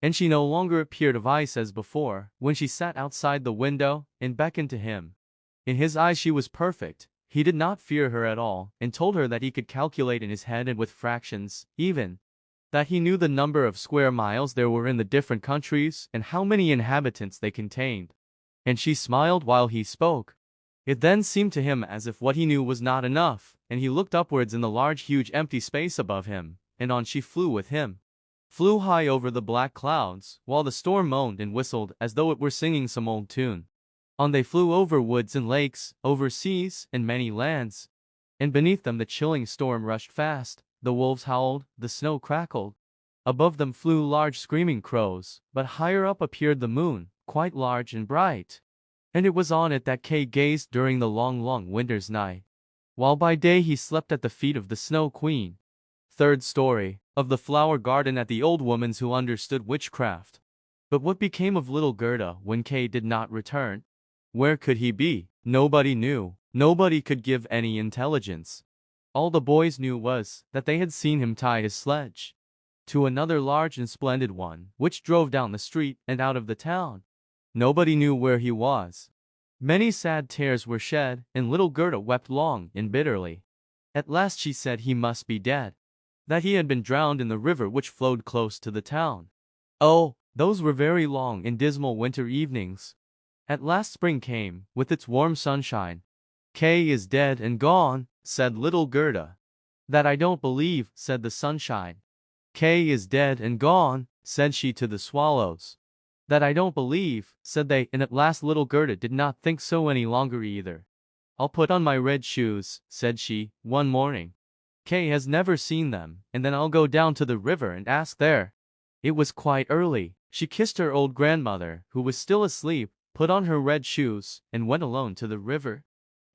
And she no longer appeared of ice as before, when she sat outside the window, and beckoned to him. In his eyes she was perfect. He did not fear her at all, and told her that he could calculate in his head and with fractions, even. That he knew the number of square miles there were in the different countries, and how many inhabitants they contained. And she smiled while he spoke. It then seemed to him as if what he knew was not enough, and he looked upwards in the large huge empty space above him, and on she flew with him. Flew high over the black clouds, while the storm moaned and whistled as though it were singing some old tune. On they flew over woods and lakes, over seas and many lands. And beneath them the chilling storm rushed fast, the wolves howled, the snow crackled. Above them flew large screaming crows, but higher up appeared the moon, quite large and bright. And it was on it that Kay gazed during the long winter's night, while by day he slept at the feet of the Snow Queen. Third story, of the flower garden at the old woman's who understood witchcraft. But what became of little Gerda when Kay did not return? Where could he be? Nobody knew. Nobody could give any intelligence. All the boys knew was that they had seen him tie his sledge to another large and splendid one, which drove down the street and out of the town. Nobody knew where he was. Many sad tears were shed, and little Gerda wept long and bitterly. At last she said he must be dead, that he had been drowned in the river which flowed close to the town. Oh, those were very long and dismal winter evenings. At last spring came, with its warm sunshine. "Kay is dead and gone," said little Gerda. "That I don't believe," said the sunshine. "Kay is dead and gone," said she to the swallows. "That I don't believe," said they, and at last little Gerda did not think so any longer either. "I'll put on my red shoes," said she, one morning. "Kay has never seen them, and then I'll go down to the river and ask there." It was quite early. She kissed her old grandmother, who was still asleep, put on her red shoes, and went alone to the river.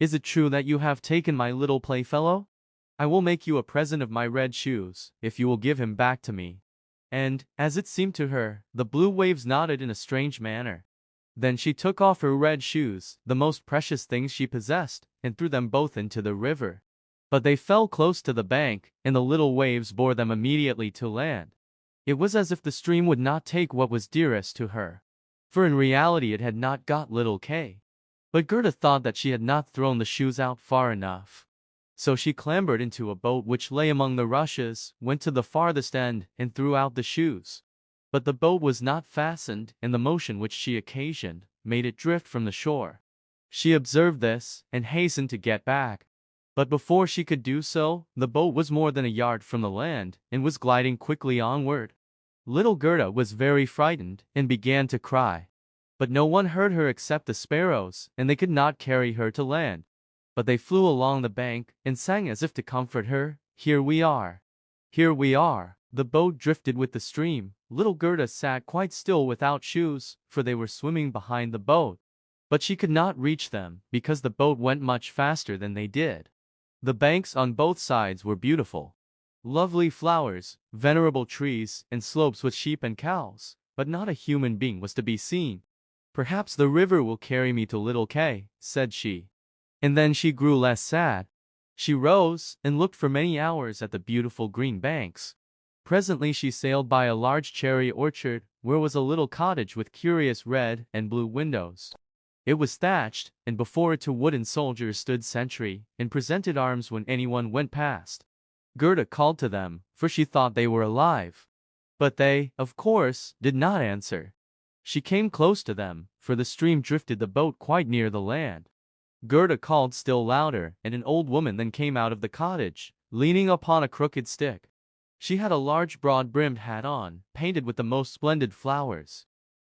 "Is it true that you have taken my little playfellow? I will make you a present of my red shoes, if you will give him back to me." And, as it seemed to her, the blue waves nodded in a strange manner. Then she took off her red shoes, the most precious things she possessed, and threw them both into the river. But they fell close to the bank, and the little waves bore them immediately to land. It was as if the stream would not take what was dearest to her. For in reality it had not got little Kay. But Gerda thought that she had not thrown the shoes out far enough. So she clambered into a boat which lay among the rushes, went to the farthest end, and threw out the shoes. But the boat was not fastened, and the motion which she occasioned made it drift from the shore. She observed this, and hastened to get back. But before she could do so, the boat was more than a yard from the land, and was gliding quickly onward. Little Gerda was very frightened, and began to cry. But no one heard her except the sparrows, and they could not carry her to land. But they flew along the bank, and sang as if to comfort her, "Here we are! Here we are!" The boat drifted with the stream. Little Gerda sat quite still without shoes, for they were swimming behind the boat. But she could not reach them, because the boat went much faster than they did. The banks on both sides were beautiful. Lovely flowers, venerable trees, and slopes with sheep and cows, but not a human being was to be seen. "Perhaps the river will carry me to little Kay," said she. And then she grew less sad. She rose and looked for many hours at the beautiful green banks. Presently she sailed by a large cherry orchard, where was a little cottage with curious red and blue windows. It was thatched, and before it 2 wooden soldiers stood sentry, and presented arms when anyone went past. Gerda called to them, for she thought they were alive. But they, of course, did not answer. She came close to them, for the stream drifted the boat quite near the land. Gerda called still louder, and an old woman then came out of the cottage, leaning upon a crooked stick. She had a large broad-brimmed hat on, painted with the most splendid flowers.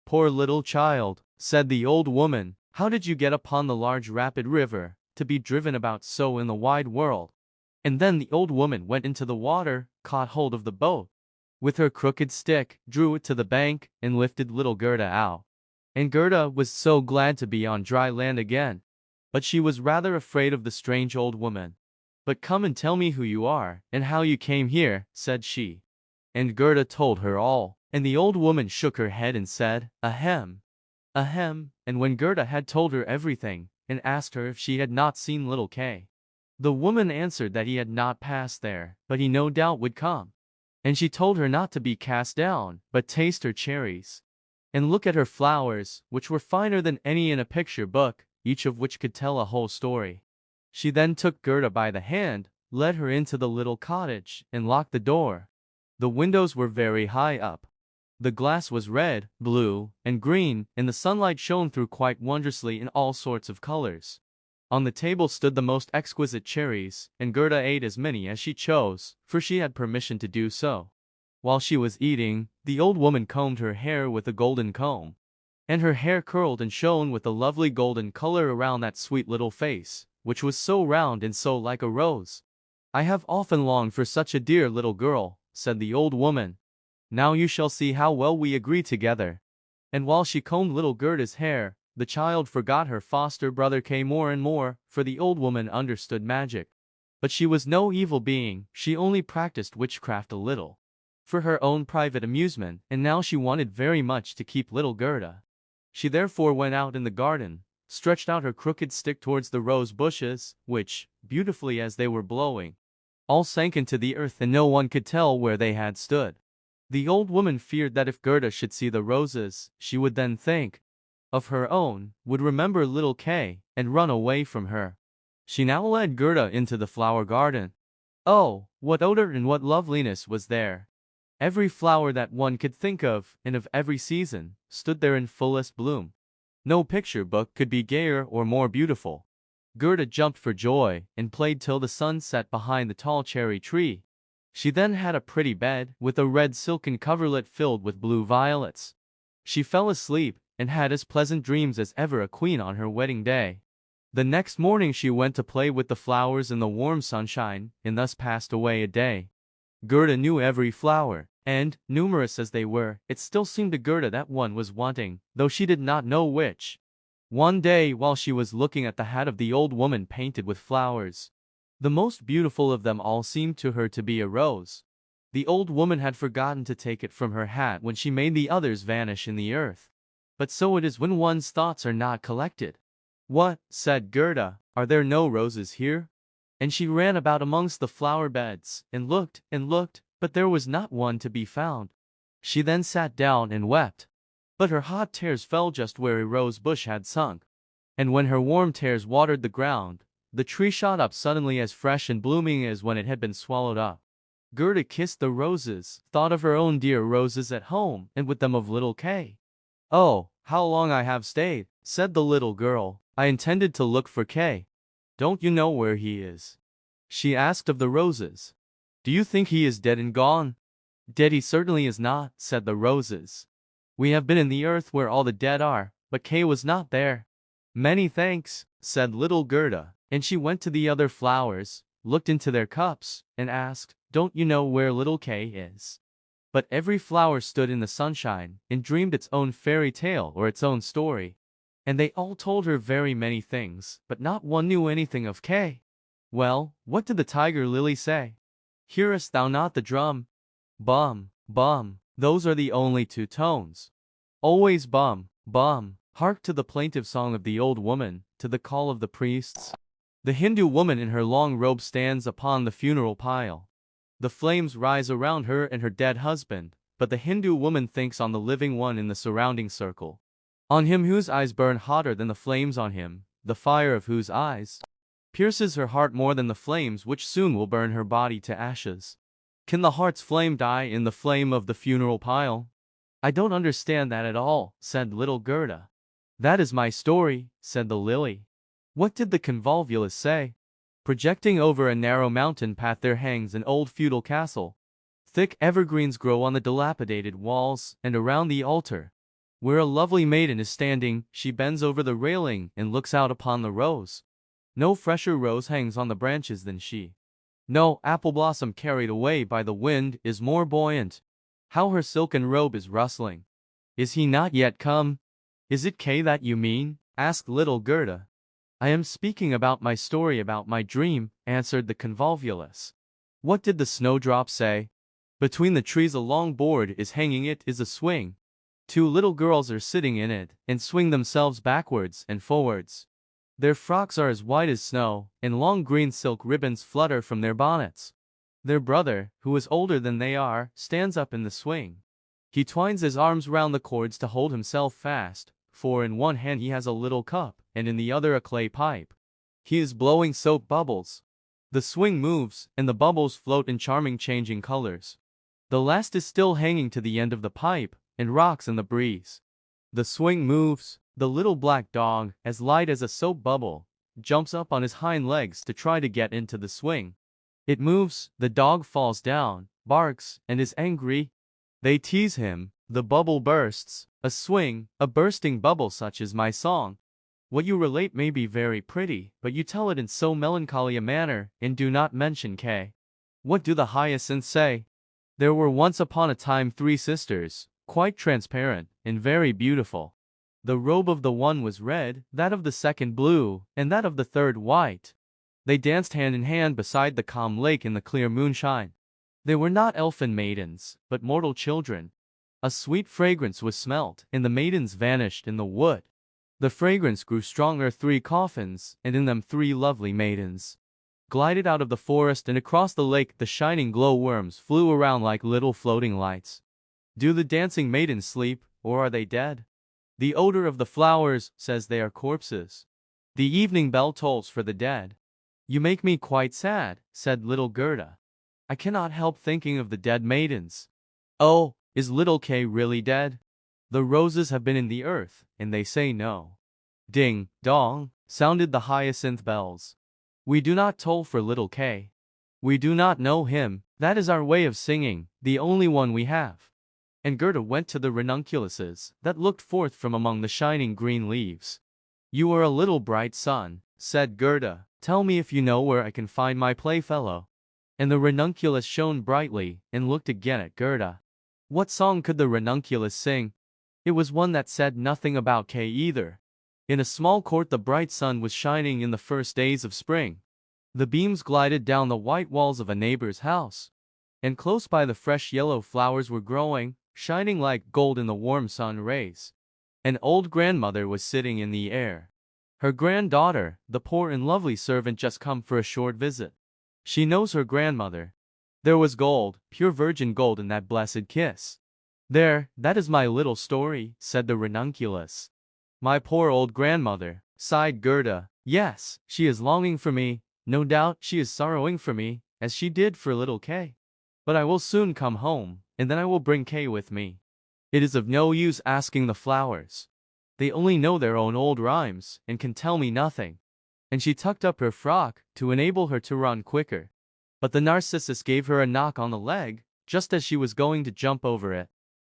"Poor little child," said the old woman, "how did you get upon the large rapid river, to be driven about so in the wide world?" And then the old woman went into the water, caught hold of the boat with her crooked stick, drew it to the bank, and lifted little Gerda out. And Gerda was so glad to be on dry land again. But she was rather afraid of the strange old woman. "But come and tell me who you are, and how you came here," said she. And Gerda told her all, and the old woman shook her head and said, "Ahem, ahem," and when Gerda had told her everything, and asked her if she had not seen little Kay, the woman answered that he had not passed there, but he no doubt would come. And she told her not to be cast down, but taste her cherries, and look at her flowers, which were finer than any in a picture book, each of which could tell a whole story. She then took Gerda by the hand, led her into the little cottage, and locked the door. The windows were very high up. The glass was red, blue, and green, and the sunlight shone through quite wondrously in all sorts of colors. On the table stood the most exquisite cherries, and Gerda ate as many as she chose, for she had permission to do so. While she was eating, the old woman combed her hair with a golden comb, and her hair curled and shone with a lovely golden color around that sweet little face, which was so round and so like a rose. "I have often longed for such a dear little girl," said the old woman. "Now you shall see how well we agree together." And while she combed little Gerda's hair, the child forgot her foster brother Kay more and more, for the old woman understood magic. But she was no evil being, she only practiced witchcraft a little, for her own private amusement, and now she wanted very much to keep little Gerda. She therefore went out in the garden, stretched out her crooked stick towards the rose bushes, which, beautifully as they were blowing, all sank into the earth and no one could tell where they had stood. The old woman feared that if Gerda should see the roses, she would then think of her own, would remember little Kay, and run away from her. She now led Gerda into the flower garden. Oh, what odor and what loveliness was there! Every flower that one could think of, and of every season, stood there in fullest bloom. No picture book could be gayer or more beautiful. Gerda jumped for joy, and played till the sun set behind the tall cherry tree. She then had a pretty bed, with a red silken coverlet filled with blue violets. She fell asleep, and had as pleasant dreams as ever a queen on her wedding day. The next morning she went to play with the flowers in the warm sunshine, and thus passed away a day. Gerda knew every flower, and, numerous as they were, it still seemed to Gerda that one was wanting, though she did not know which. One day, while she was looking at the hat of the old woman painted with flowers, the most beautiful of them all seemed to her to be a rose. The old woman had forgotten to take it from her hat when she made the others vanish in the earth. But so it is when one's thoughts are not collected. "What," said Gerda, "are there no roses here?" And she ran about amongst the flower beds, and looked, but there was not one to be found. She then sat down and wept. But her hot tears fell just where a rose bush had sunk. And when her warm tears watered the ground, the tree shot up suddenly as fresh and blooming as when it had been swallowed up. Gerda kissed the roses, thought of her own dear roses at home, and with them of little Kay. "Oh, how long I have stayed," said the little girl. "I intended to look for Kay. Don't you know where he is?" She asked of the roses. "Do you think he is dead and gone?" "Dead he certainly is not," said the roses. "We have been in the earth where all the dead are, but Kay was not there." "Many thanks," said little Gerda, and she went to the other flowers, looked into their cups, and asked, "Don't you know where little Kay is?" But every flower stood in the sunshine, and dreamed its own fairy tale or its own story. And they all told her very many things, but not one knew anything of Kay. Well, what did the tiger lily say? "Hearest thou not the drum? Bum, bum, those are the only two tones. Always bum, bum. Hark to the plaintive song of the old woman, to the call of the priests. The Hindu woman in her long robe stands upon the funeral pile. The flames rise around her and her dead husband, but the Hindu woman thinks on the living one in the surrounding circle. On him whose eyes burn hotter than the flames on him, the fire of whose eyes pierces her heart more than the flames which soon will burn her body to ashes. Can the heart's flame die in the flame of the funeral pile? I don't understand that at all, said little Gerda. That is my story, said the lily. What did the convolvulus say? Projecting over a narrow mountain path there hangs an old feudal castle. Thick evergreens grow on the dilapidated walls, and around the altar, where a lovely maiden is standing, she bends over the railing and looks out upon the rose. No fresher rose hangs on the branches than she. No apple blossom carried away by the wind is more buoyant. How her silken robe is rustling! Is he not yet come? Is it Kay that you mean? Asked little Gerda. I am speaking about my story, about my dream, answered the convolvulus. What did the snowdrop say? Between the trees a long board is hanging, it is a swing. Two little girls are sitting in it, and swing themselves backwards and forwards. Their frocks are as white as snow, and long green silk ribbons flutter from their bonnets. Their brother, who is older than they are, stands up in the swing. He twines his arms round the cords to hold himself fast, for in one hand he has a little cup, and in the other a clay pipe. He is blowing soap bubbles. The swing moves, and the bubbles float in charming changing colors. The last is still hanging to the end of the pipe, and rocks in the breeze. The swing moves. The little black dog, as light as a soap bubble, jumps up on his hind legs to try to get into the swing. It moves, the dog falls down, barks, and is angry. They tease him, the bubble bursts. A swing, a bursting bubble, such is my song. What you relate may be very pretty, but you tell it in so melancholy a manner, and do not mention Kay. What do the hyacinths say? There were once upon a time 3 sisters, quite transparent, and very beautiful. The robe of the one was red, that of the second blue, and that of the third white. They danced hand in hand beside the calm lake in the clear moonshine. They were not elfin maidens, but mortal children. A sweet fragrance was smelt, and the maidens vanished in the wood. The fragrance grew stronger. 3 coffins, and in them 3 lovely maidens glided out of the forest, and across the lake the shining glow-worms flew around like little floating lights. Do the dancing maidens sleep, or are they dead? The odor of the flowers says they are corpses. The evening bell tolls for the dead. You make me quite sad, said little Gerda. I cannot help thinking of the dead maidens. Oh, is little Kay really dead? The roses have been in the earth, and they say no. Ding, dong, sounded the hyacinth bells. We do not toll for little Kay. We do not know him, that is our way of singing, the only one we have. And Gerda went to the ranunculuses that looked forth from among the shining green leaves. You are a little bright sun, said Gerda. Tell me if you know where I can find my playfellow. And the ranunculus shone brightly, and looked again at Gerda. What song could the ranunculus sing? It was one that said nothing about Kay either. In a small court the bright sun was shining in the first days of spring. The beams glided down the white walls of a neighbor's house. And close by the fresh yellow flowers were growing, shining like gold in the warm sun rays. An old grandmother was sitting in the air. Her granddaughter, the poor and lovely servant, just come for a short visit. She knows her grandmother. There was gold, pure virgin gold, in that blessed kiss. There, that is my little story, said the ranunculus. My poor old grandmother, sighed Gerda. Yes, she is longing for me. No doubt she is sorrowing for me, as she did for little Kay. But I will soon come home, and then I will bring Kay with me. It is of no use asking the flowers. They only know their own old rhymes, and can tell me nothing. And she tucked up her frock, to enable her to run quicker. But the narcissus gave her a knock on the leg, just as she was going to jump over it.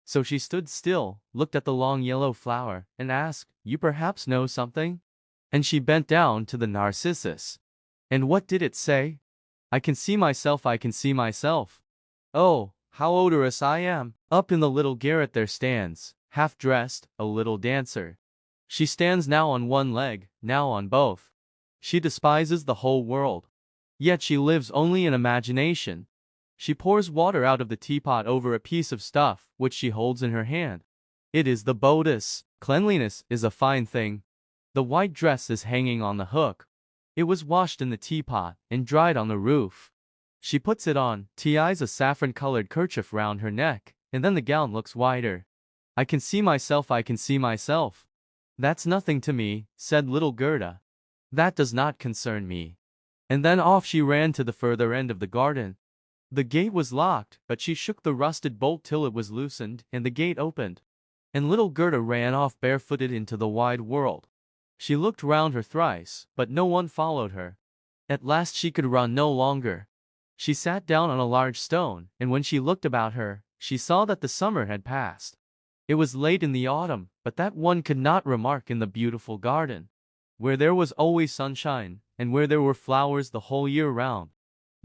So she stood still, looked at the long yellow flower, and asked, You perhaps know something? And she bent down to the narcissus. And what did it say? I can see myself, I can see myself. Oh, how odorous I am! Up in the little garret there stands, half-dressed, a little dancer. She stands now on one leg, now on both. She despises the whole world. Yet she lives only in imagination. She pours water out of the teapot over a piece of stuff which she holds in her hand. It is the bodice. Cleanliness is a fine thing. The white dress is hanging on the hook. It was washed in the teapot and dried on the roof. She puts it on, ties a saffron-colored kerchief round her neck, and then the gown looks wider. I can see myself, I can see myself. That's nothing to me, said little Gerda. That does not concern me. And then off she ran to the further end of the garden. The gate was locked, but she shook the rusted bolt till it was loosened, and the gate opened. And little Gerda ran off barefooted into the wide world. She looked round her thrice, but no one followed her. At last she could run no longer. She sat down on a large stone, and when she looked about her, she saw that the summer had passed. It was late in the autumn, but that one could not remark in the beautiful garden, where there was always sunshine, and where there were flowers the whole year round.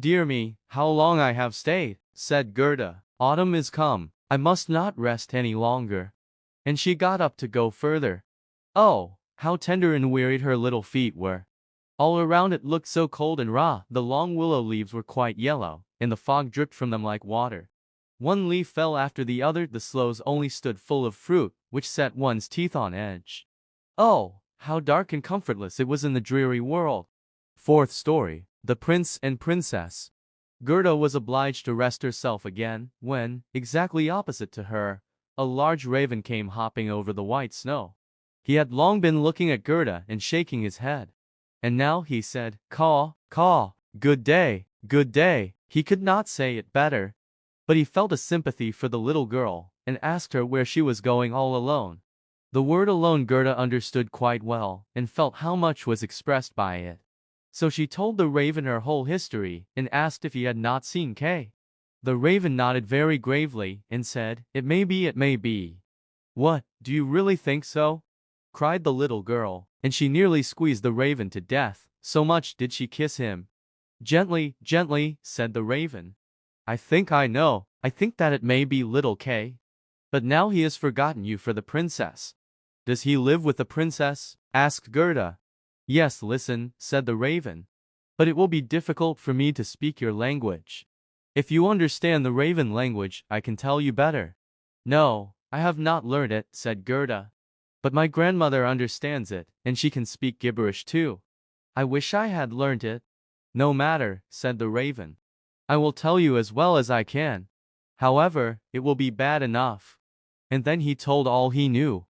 Dear me, how long I have stayed, said Gerda. Autumn is come, I must not rest any longer. And she got up to go further. Oh, how tender and wearied her little feet were. All around it looked so cold and raw, the long willow leaves were quite yellow, and the fog dripped from them like water. One leaf fell after the other, the sloes only stood full of fruit, which set one's teeth on edge. Oh, how dark and comfortless it was in the dreary world. Fourth story, The Prince and Princess. Gerda was obliged to rest herself again, when, exactly opposite to her, a large raven came hopping over the white snow. He had long been looking at Gerda and shaking his head. And now he said, "Caw, caw, good day, good day." He could not say it better. But he felt a sympathy for the little girl, and asked her where she was going all alone. The word alone Gerda understood quite well, and felt how much was expressed by it. So she told the raven her whole history, and asked if he had not seen Kay. The raven nodded very gravely, and said, "It may be, it may be." "What, do you really think so?" cried the little girl, and she nearly squeezed the raven to death, so much did she kiss him. "Gently, gently," said the raven. I think that it may be little Kay. But now he has forgotten you for the princess." "Does he live with the princess?" asked Gerda. "Yes, listen," said the raven. "But it will be difficult for me to speak your language. If you understand the raven language, I can tell you better." "No, I have not learned it," said Gerda. "But my grandmother understands it, and she can speak gibberish too. I wish I had learnt it." "No matter," said the raven. "I will tell you as well as I can. However, it will be bad enough." And then he told all he knew.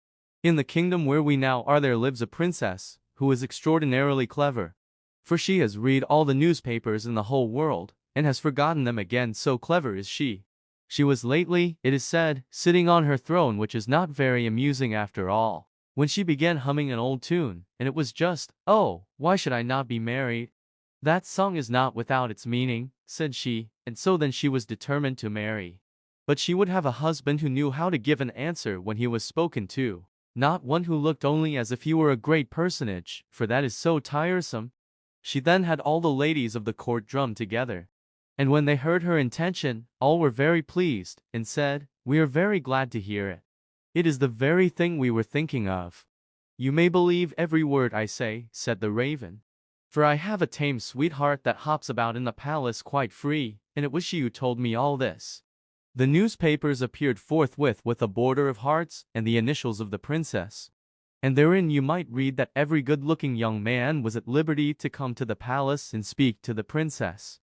"In the kingdom where we now are there lives a princess, who is extraordinarily clever. For she has read all the newspapers in the whole world, and has forgotten them again, so clever is she. She was lately, it is said, sitting on her throne, which is not very amusing after all, when she began humming an old tune, and it was just, 'Oh, why should I not be married?' That song is not without its meaning," said she, and so then she was determined to marry. But she would have a husband who knew how to give an answer when he was spoken to, not one who looked only as if he were a great personage, for that is so tiresome. She then had all the ladies of the court drum together. And when they heard her intention, all were very pleased, and said, "We are very glad to hear it. It is the very thing we were thinking of." "You may believe every word I say," said the raven. "For I have a tame sweetheart that hops about in the palace quite free, and it was she who told me all this." The newspapers appeared forthwith with a border of hearts and the initials of the princess. And therein you might read that every good-looking young man was at liberty to come to the palace and speak to the princess.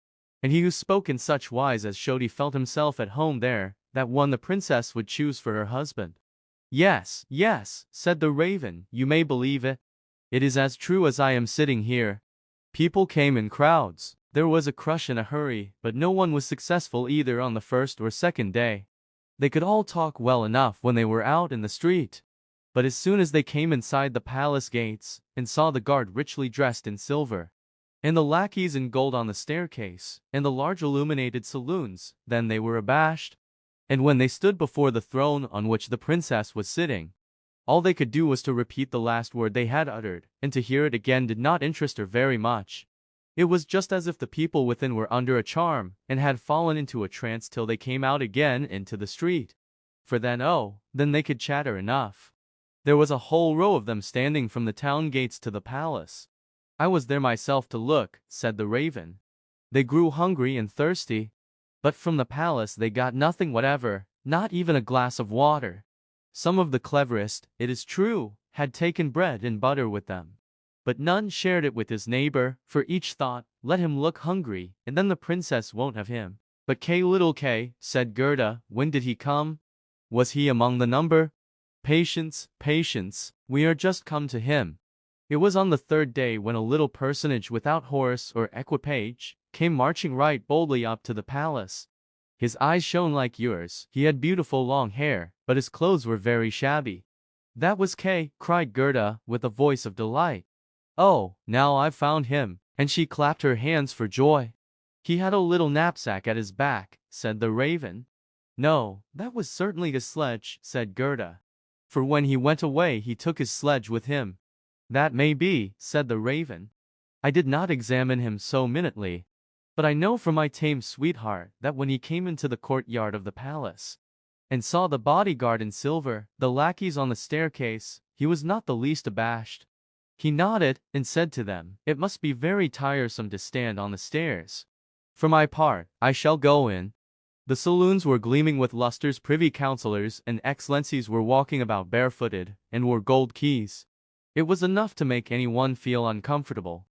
And he who spoke in such wise as showed he felt himself at home there, that one the princess would choose for her husband. "Yes, yes," said the raven, "you may believe it. It is as true as I am sitting here." People came in crowds. There was a crush and a hurry, but no one was successful either on the first or second day. They could all talk well enough when they were out in the street. But as soon as they came inside the palace gates, and saw the guard richly dressed in silver, and the lackeys in gold on the staircase, and the large illuminated saloons, then they were abashed. And when they stood before the throne on which the princess was sitting, all they could do was to repeat the last word they had uttered, and to hear it again did not interest her very much. It was just as if the people within were under a charm, and had fallen into a trance till they came out again into the street. For then they could chatter enough. There was a whole row of them standing from the town gates to the palace. I was there myself to look, said the raven. They grew hungry and thirsty. But from the palace they got nothing whatever, not even a glass of water. Some of the cleverest, it is true, had taken bread and butter with them. But none shared it with his neighbor, for each thought, let him look hungry, and then the princess won't have him. But little Kay, said Gerda, when did he come? Was he among the number? Patience, patience, we are just come to him. It was on the third day when a little personage without horse or equipage came marching right boldly up to the palace. His eyes shone like yours, he had beautiful long hair, but his clothes were very shabby. That was Kay, cried Gerda, with a voice of delight. Oh, now I've found him, and she clapped her hands for joy. He had a little knapsack at his back, said the raven. No, that was certainly his sledge, said Gerda. For when he went away he took his sledge with him. That may be, said the raven. I did not examine him so minutely. But I know from my tame sweetheart that when he came into the courtyard of the palace, and saw the bodyguard in silver, the lackeys on the staircase, he was not the least abashed. He nodded, and said to them, it must be very tiresome to stand on the stairs. For my part, I shall go in. The saloons were gleaming with lustres, privy councillors and excellencies were walking about barefooted, and wore gold keys. It was enough to make any one feel uncomfortable.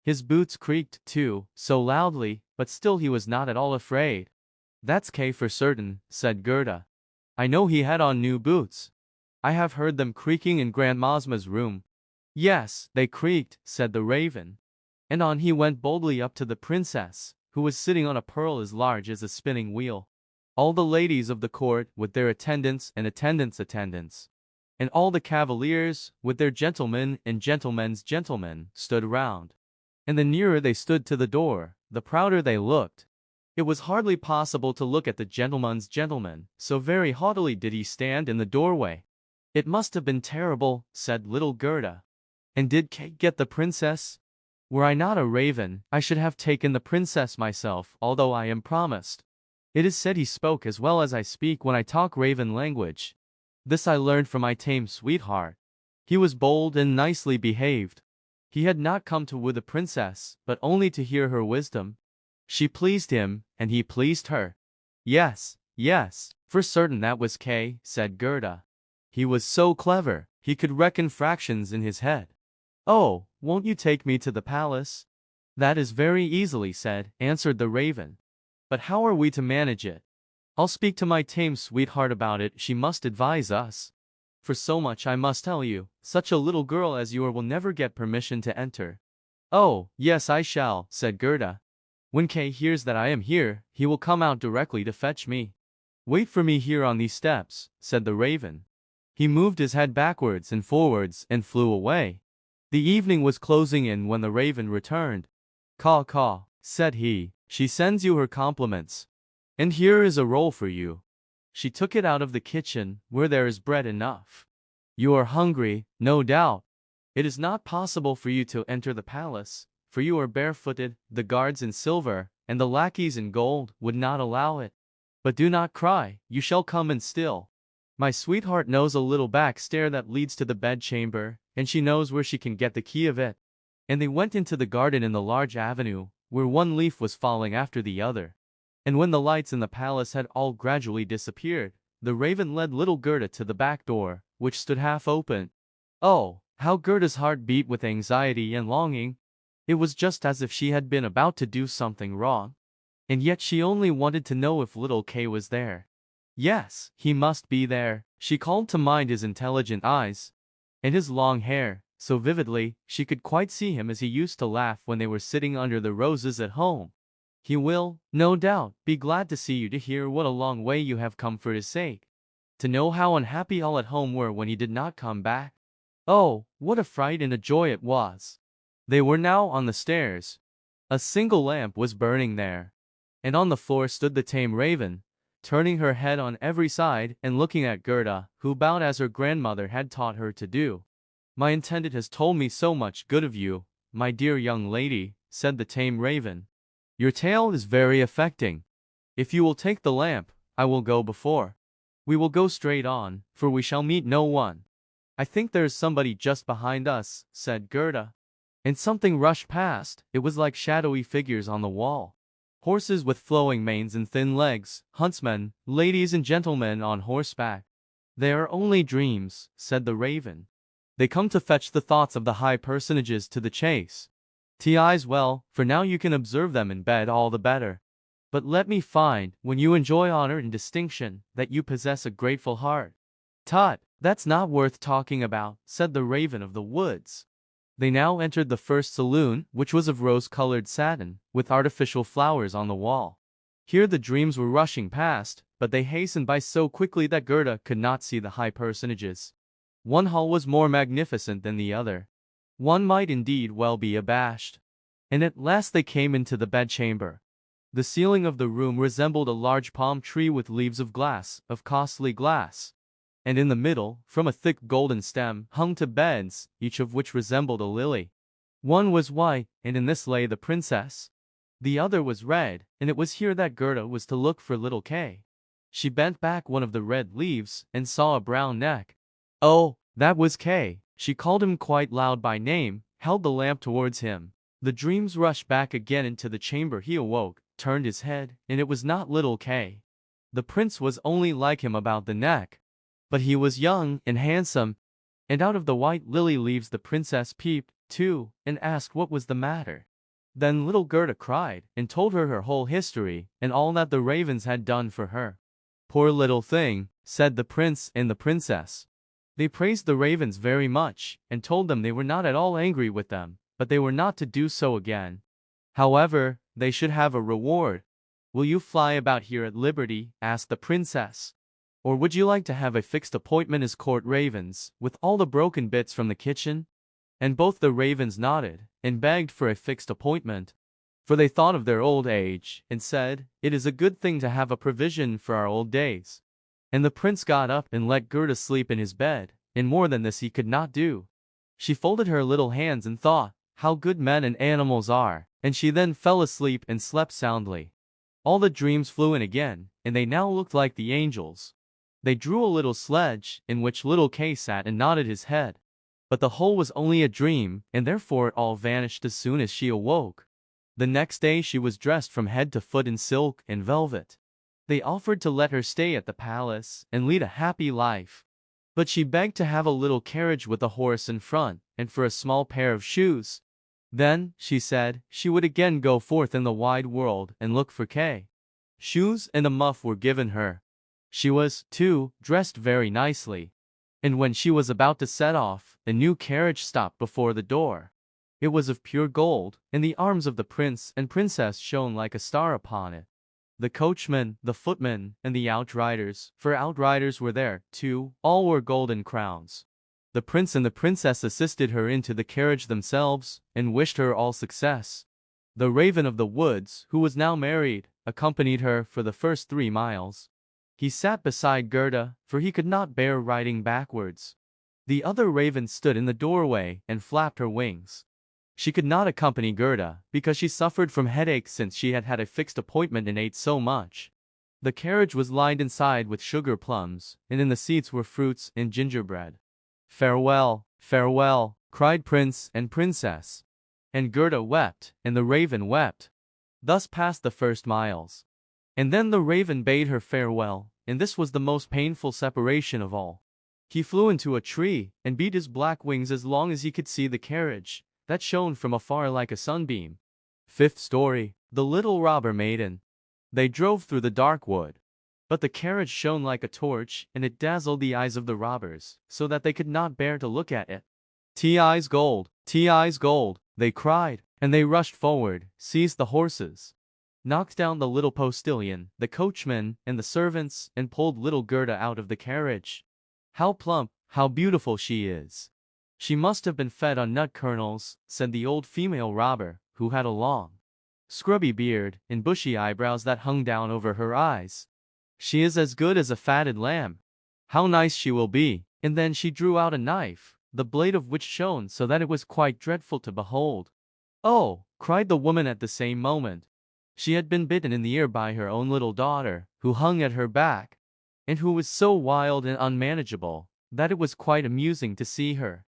His boots creaked, too, so loudly, but still he was not at all afraid. That's Kay for certain, said Gerda. I know he had on new boots. I have heard them creaking in Grandmamma's room. Yes, they creaked, said the raven. And on he went boldly up to the princess, who was sitting on a pearl as large as a spinning wheel. All the ladies of the court, with their attendants and attendants, and all the cavaliers, with their gentlemen and gentlemen's gentlemen, stood round. And the nearer they stood to the door, the prouder they looked. It was hardly possible to look at the gentleman's gentleman, so very haughtily did he stand in the doorway. It must have been terrible, said little Gerda. And did Kay get the princess? Were I not a raven, I should have taken the princess myself, although I am promised. It is said he spoke as well as I speak when I talk raven language. This I learned from my tame sweetheart. He was bold and nicely behaved. He had not come to woo the princess, but only to hear her wisdom. She pleased him, and he pleased her. Yes, yes, for certain that was Kay, said Gerda. He was so clever, he could reckon fractions in his head. Oh, won't you take me to the palace? That is very easily said, answered the raven. But how are we to manage it? I'll speak to my tame sweetheart about it, she must advise us. For so much I must tell you, such a little girl as you are will never get permission to enter. Oh, yes I shall, said Gerda. When Kay hears that I am here, he will come out directly to fetch me. Wait for me here on these steps, said the raven. He moved his head backwards and forwards and flew away. The evening was closing in when the raven returned. Caw caw, said he, she sends you her compliments. And here is a roll for you. She took it out of the kitchen, where there is bread enough. You are hungry, no doubt. It is not possible for you to enter the palace, for you are barefooted, the guards in silver, and the lackeys in gold, would not allow it. But do not cry, you shall come in still. My sweetheart knows a little back stair that leads to the bedchamber, and she knows where she can get the key of it. And they went into the garden in the large avenue, where one leaf was falling after the other. And when the lights in the palace had all gradually disappeared, the raven led little Gerda to the back door, which stood half open. Oh, how Gerda's heart beat with anxiety and longing! It was just as if she had been about to do something wrong. And yet she only wanted to know if little Kay was there. Yes, he must be there. She called to mind his intelligent eyes, and his long hair, so vividly, she could quite see him as he used to laugh when they were sitting under the roses at home. He will, no doubt, be glad to see you, to hear what a long way you have come for his sake. To know how unhappy all at home were when he did not come back. Oh, what a fright and a joy it was! They were now on the stairs. A single lamp was burning there. And on the floor stood the tame raven, turning her head on every side and looking at Gerda, who bowed as her grandmother had taught her to do. My intendant has told me so much good of you, my dear young lady, said the tame raven. Your tale is very affecting. If you will take the lamp, I will go before. We will go straight on, for we shall meet no one. I think there is somebody just behind us, said Gerda. And something rushed past, it was like shadowy figures on the wall. Horses with flowing manes and thin legs, huntsmen, ladies and gentlemen on horseback. They are only dreams, said the raven. They come to fetch the thoughts of the high personages to the chase. Tis well, for now you can observe them in bed all the better. But let me find, when you enjoy honor and distinction, that you possess a grateful heart. Tut, that's not worth talking about, said the raven of the woods. They now entered the first saloon, which was of rose-colored satin, with artificial flowers on the wall. Here the dreams were rushing past, but they hastened by so quickly that Gerda could not see the high personages. One hall was more magnificent than the other. One might indeed well be abashed. And at last they came into the bedchamber. The ceiling of the room resembled a large palm tree with leaves of glass, of costly glass. And in the middle, from a thick golden stem, hung two beds, each of which resembled a lily. One was white, and in this lay the princess. The other was red, and it was here that Gerda was to look for little Kay. She bent back one of the red leaves, and saw a brown neck. Oh, that was Kay. She called him quite loud by name, held the lamp towards him. The dreams rushed back again into the chamber. He awoke, turned his head, and it was not little Kay. The prince was only like him about the neck. But he was young and handsome, and out of the white lily leaves the princess peeped, too, and asked what was the matter. Then little Gerda cried, and told her whole history, and all that the ravens had done for her. Poor little thing, said the prince and the princess. They praised the ravens very much, and told them they were not at all angry with them, but they were not to do so again. However, they should have a reward. Will you fly about here at liberty? Asked the princess. Or would you like to have a fixed appointment as court ravens, with all the broken bits from the kitchen? And both the ravens nodded, and begged for a fixed appointment. For they thought of their old age, and said, "It is a good thing to have a provision for our old days." And the prince got up and let Gerda sleep in his bed, and more than this he could not do. She folded her little hands and thought, how good men and animals are, and she then fell asleep and slept soundly. All the dreams flew in again, and they now looked like the angels. They drew a little sledge, in which little Kay sat and nodded his head. But the whole was only a dream, and therefore it all vanished as soon as she awoke. The next day she was dressed from head to foot in silk and velvet. They offered to let her stay at the palace, and lead a happy life. But she begged to have a little carriage with a horse in front, and for a small pair of shoes. Then, she said, she would again go forth in the wide world and look for Kay. Shoes and a muff were given her. She was, too, dressed very nicely. And when she was about to set off, a new carriage stopped before the door. It was of pure gold, and the arms of the prince and princess shone like a star upon it. The coachman, the footman, and the outriders, for outriders were there, too, all wore golden crowns. The prince and the princess assisted her into the carriage themselves, and wished her all success. The raven of the woods, who was now married, accompanied her for the first 3 miles. He sat beside Gerda, for he could not bear riding backwards. The other raven stood in the doorway and flapped her wings. She could not accompany Gerda, because she suffered from headache since she had had a fixed appointment and ate so much. The carriage was lined inside with sugar plums, and in the seats were fruits and gingerbread. "Farewell, farewell," cried prince and princess. And Gerda wept, and the raven wept. Thus passed the first miles. And then the raven bade her farewell, and this was the most painful separation of all. He flew into a tree, and beat his black wings as long as he could see the carriage, that shone from afar like a sunbeam. 5th story, The Little Robber Maiden. They drove through the dark wood. But the carriage shone like a torch, and it dazzled the eyes of the robbers, so that they could not bear to look at it. "'Tis gold, 'tis gold," they cried, and they rushed forward, seized the horses, knocked down the little postilion, the coachman, and the servants, and pulled little Gerda out of the carriage. "How plump, how beautiful she is! She must have been fed on nut kernels," said the old female robber, who had a long, scrubby beard, and bushy eyebrows that hung down over her eyes. "She is as good as a fatted lamb. How nice she will be!" And then she drew out a knife, the blade of which shone so that it was quite dreadful to behold. "Oh!" cried the woman at the same moment. She had been bitten in the ear by her own little daughter, who hung at her back, and who was so wild and unmanageable, that it was quite amusing to see her.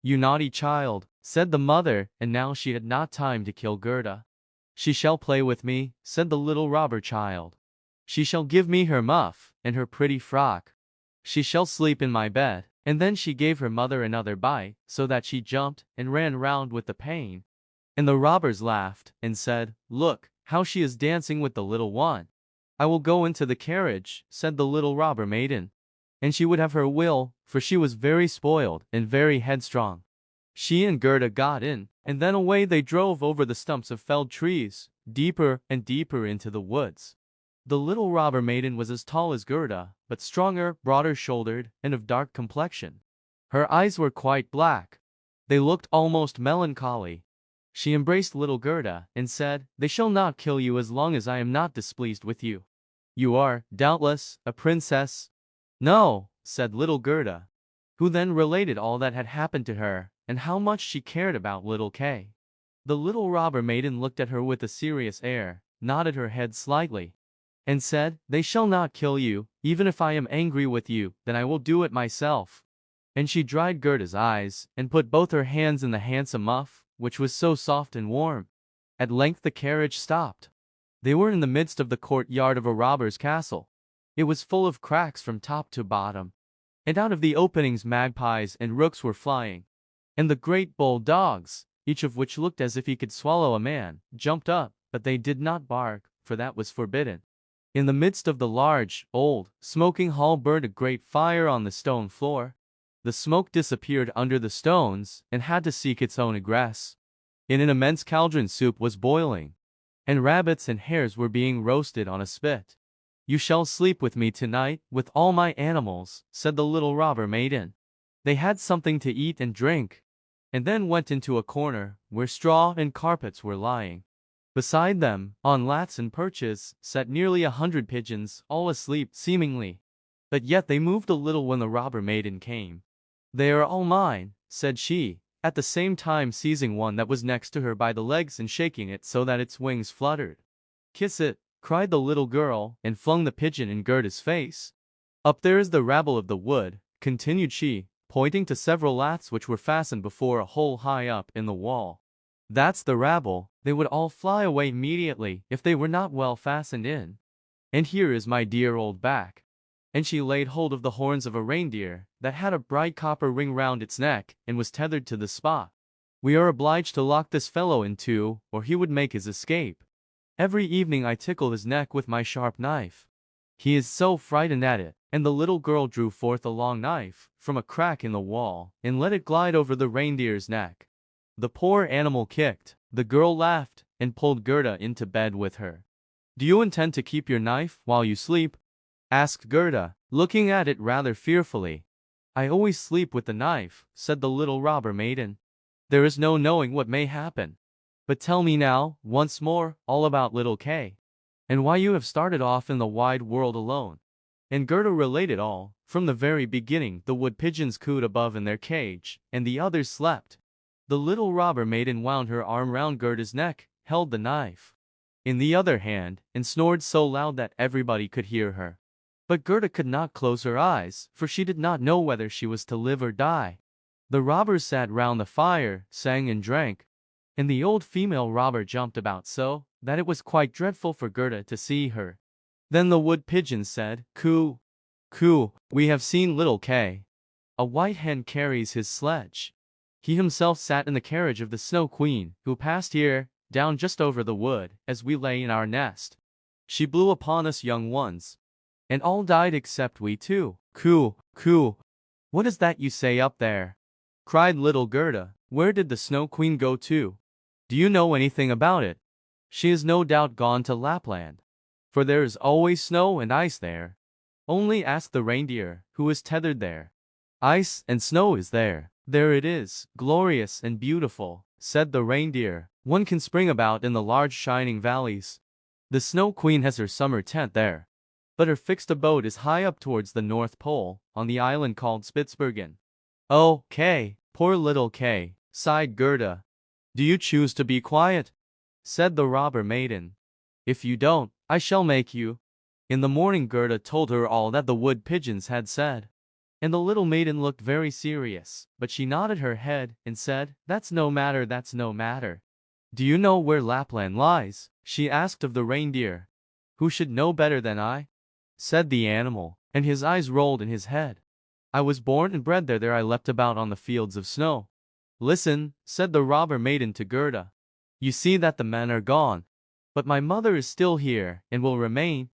"You naughty child," said the mother, and now she had not time to kill Gerda. "She shall play with me," said the little robber child. "She shall give me her muff, and her pretty frock. She shall sleep in my bed, And then she gave her mother another bite, so that she jumped and ran round with the pain. And the robbers laughed, and said, "Look, how she is dancing with the little one." "I will go into the carriage," said the little robber maiden. And she would have her will, for she was very spoiled and very headstrong. She and Gerda got in, and then away they drove over the stumps of felled trees, deeper and deeper into the woods. The little robber maiden was as tall as Gerda, but stronger, broader-shouldered, and of dark complexion. Her eyes were quite black. They looked almost melancholy. She embraced little Gerda, and said, "They shall not kill you as long as I am not displeased with you. You are, doubtless, a princess?" "No," said little Gerda, who then related all that had happened to her, and how much she cared about little Kay. The little robber maiden looked at her with a serious air, nodded her head slightly, and said, "They shall not kill you, even if I am angry with you, then I will do it myself." And she dried Gerda's eyes, and put both her hands in the handsome muff, which was so soft and warm. At length the carriage stopped. They were in the midst of the courtyard of a robber's castle. It was full of cracks from top to bottom, and out of the openings magpies and rooks were flying. And the great bull-dogs, each of which looked as if he could swallow a man, jumped up, but they did not bark, for that was forbidden. In the midst of the large, old, smoking hall burned a great fire on the stone floor. The smoke disappeared under the stones, and had to seek its own egress. In an immense cauldron soup was boiling, and rabbits and hares were being roasted on a spit. "You shall sleep with me tonight, with all my animals," said the little robber maiden. They had something to eat and drink, and then went into a corner, where straw and carpets were lying. Beside them, on lats and perches, sat nearly 100 pigeons, all asleep, seemingly. But yet they moved a little when the robber maiden came. "They are all mine," said she, at the same time seizing one that was next to her by the legs and shaking it so that its wings fluttered. "Kiss it," cried the little girl, and flung the pigeon in Gerda's face. "Up there is the rabble of the wood," continued she, pointing to several laths which were fastened before a hole high up in the wall. "That's the rabble. They would all fly away immediately if they were not well fastened in. And here is my dear old back." And she laid hold of the horns of a reindeer that had a bright copper ring round its neck and was tethered to the spot. "We are obliged to lock this fellow in too, or he would make his escape. Every evening I tickle his neck with my sharp knife. He is so frightened at it." And the little girl drew forth a long knife from a crack in the wall, and let it glide over the reindeer's neck. The poor animal kicked. The girl laughed, and pulled Gerda into bed with her. "Do you intend to keep your knife while you sleep?" asked Gerda, looking at it rather fearfully. "I always sleep with the knife," said the little robber maiden. "There is no knowing what may happen. But tell me now, once more, all about little Kay, and why you have started off in the wide world alone." And Gerda related all, from the very beginning. The wood pigeons cooed above in their cage, and the others slept. The little robber maiden wound her arm round Gerda's neck, held the knife in the other hand, and snored so loud that everybody could hear her. But Gerda could not close her eyes, for she did not know whether she was to live or die. The robbers sat round the fire, sang and drank, and the old female robber jumped about so that it was quite dreadful for Gerda to see her. Then the wood pigeons said, "Coo, coo, we have seen little Kay. A white hen carries his sledge. He himself sat in the carriage of the Snow Queen, who passed here, down just over the wood, as we lay in our nest. She blew upon us young ones, and all died except we two. Coo, coo." "What is that you say up there?" cried little Gerda. "Where did the Snow Queen go to? Do you know anything about it?" "She is no doubt gone to Lapland, for there is always snow and ice there. Only ask the reindeer, who is tethered there. Ice and snow is there. There it is, glorious and beautiful," said the reindeer. "One can spring about in the large shining valleys. The Snow Queen has her summer tent there, but her fixed abode is high up towards the North Pole, on the island called Spitzbergen." "Oh, Kay, poor little Kay," sighed Gerda. "Do you choose to be quiet?" said the robber maiden. "If you don't, I shall make you." In the morning Gerda told her all that the wood pigeons had said, and the little maiden looked very serious, but she nodded her head and said, "That's no matter, that's no matter." "Do you know where Lapland lies?" she asked of the reindeer. "Who should know better than I?" said the animal, and his eyes rolled in his head. I was born and bred there I leapt about on the fields of snow. Listen, said the robber maiden to Gerda. You see that the men are gone. But my mother is still here, and will remain.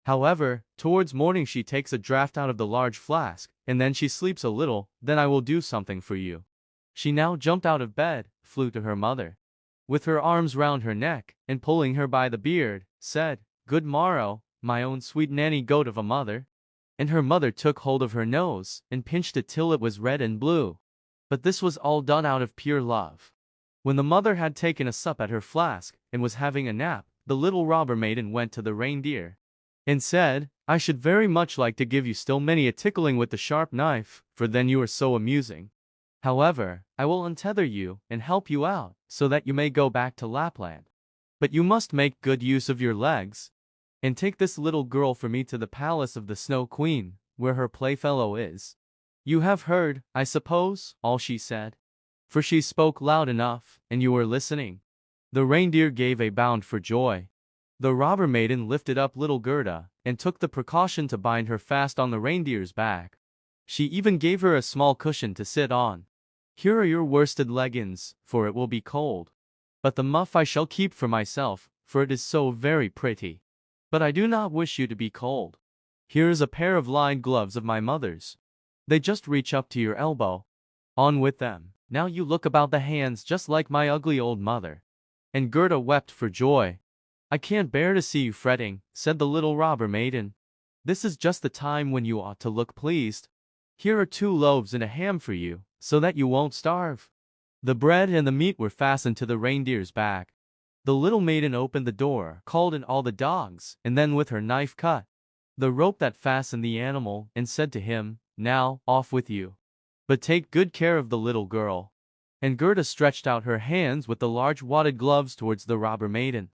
However, towards morning she takes a draught out of the large flask, and then she sleeps a little, then I will do something for you. She now jumped out of bed, flew to her mother. With her arms round her neck, and pulling her by the beard, said, Good morrow, my own sweet nanny goat of a mother. And her mother took hold of her nose, and pinched it till it was red and blue. But this was all done out of pure love. When the mother had taken a sup at her flask, and was having a nap, the little robber maiden went to the reindeer, and said, I should very much like to give you still many a tickling with the sharp knife, for then you are so amusing. However, I will untether you, and help you out, so that you may go back to Lapland. But you must make good use of your legs, and take this little girl for me to the palace of the Snow Queen, where her playfellow is. You have heard, I suppose, all she said? For she spoke loud enough, and you were listening. The reindeer gave a bound for joy. The robber maiden lifted up little Gerda, and took the precaution to bind her fast on the reindeer's back. She even gave her a small cushion to sit on. Here are your worsted leggins, for it will be cold. But the muff I shall keep for myself, for it is so very pretty. But I do not wish you to be cold. Here is a pair of lined gloves of my mother's. They just reach up to your elbow. On with them. Now you look about the hands just like my ugly old mother. And Gerda wept for joy. I can't bear to see you fretting, said the little robber maiden. This is just the time when you ought to look pleased. Here are 2 loaves and a ham for you, so that you won't starve. The bread and the meat were fastened to the reindeer's back. The little maiden opened the door, called in all the dogs, and then with her knife cut the rope that fastened the animal, and said to him, Now, off with you. But take good care of the little girl. And Gerda stretched out her hands with the large wadded gloves towards the robber maiden,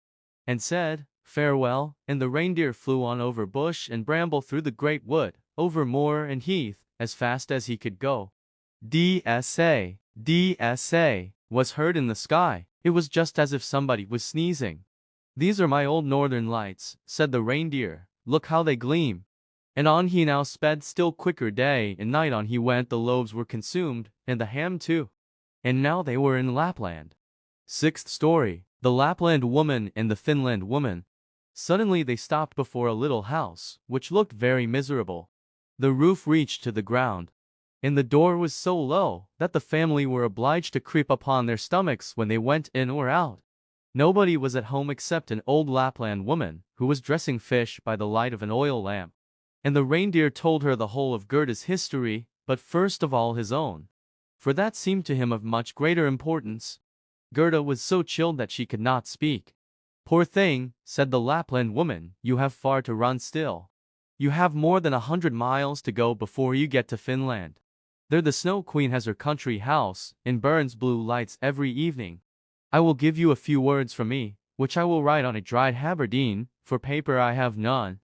and said, Farewell, and the reindeer flew on over bush and bramble through the great wood, over moor and heath, as fast as he could go. DSA, DSA, was heard in the sky. It was just as if somebody was sneezing. These are my old northern lights, said the reindeer, look how they gleam. And on he now sped still quicker, day and night on he went. The loaves were consumed, and the ham too. And now they were in Lapland. 6th story. The Lapland Woman and the Finland Woman. Suddenly they stopped before a little house, which looked very miserable. The roof reached to the ground, and the door was so low that the family were obliged to creep upon their stomachs when they went in or out. Nobody was at home except an old Lapland woman, who was dressing fish by the light of an oil lamp. And the reindeer told her the whole of Gerda's history, but first of all his own, for that seemed to him of much greater importance. Gerda was so chilled that she could not speak. Poor thing, said the Lapland woman, you have far to run still. You have more than 100 miles to go before you get to Finland. There the Snow Queen has her country house, and burns blue lights every evening. I will give you a few words from me, which I will write on a dried haberdine, for paper I have none.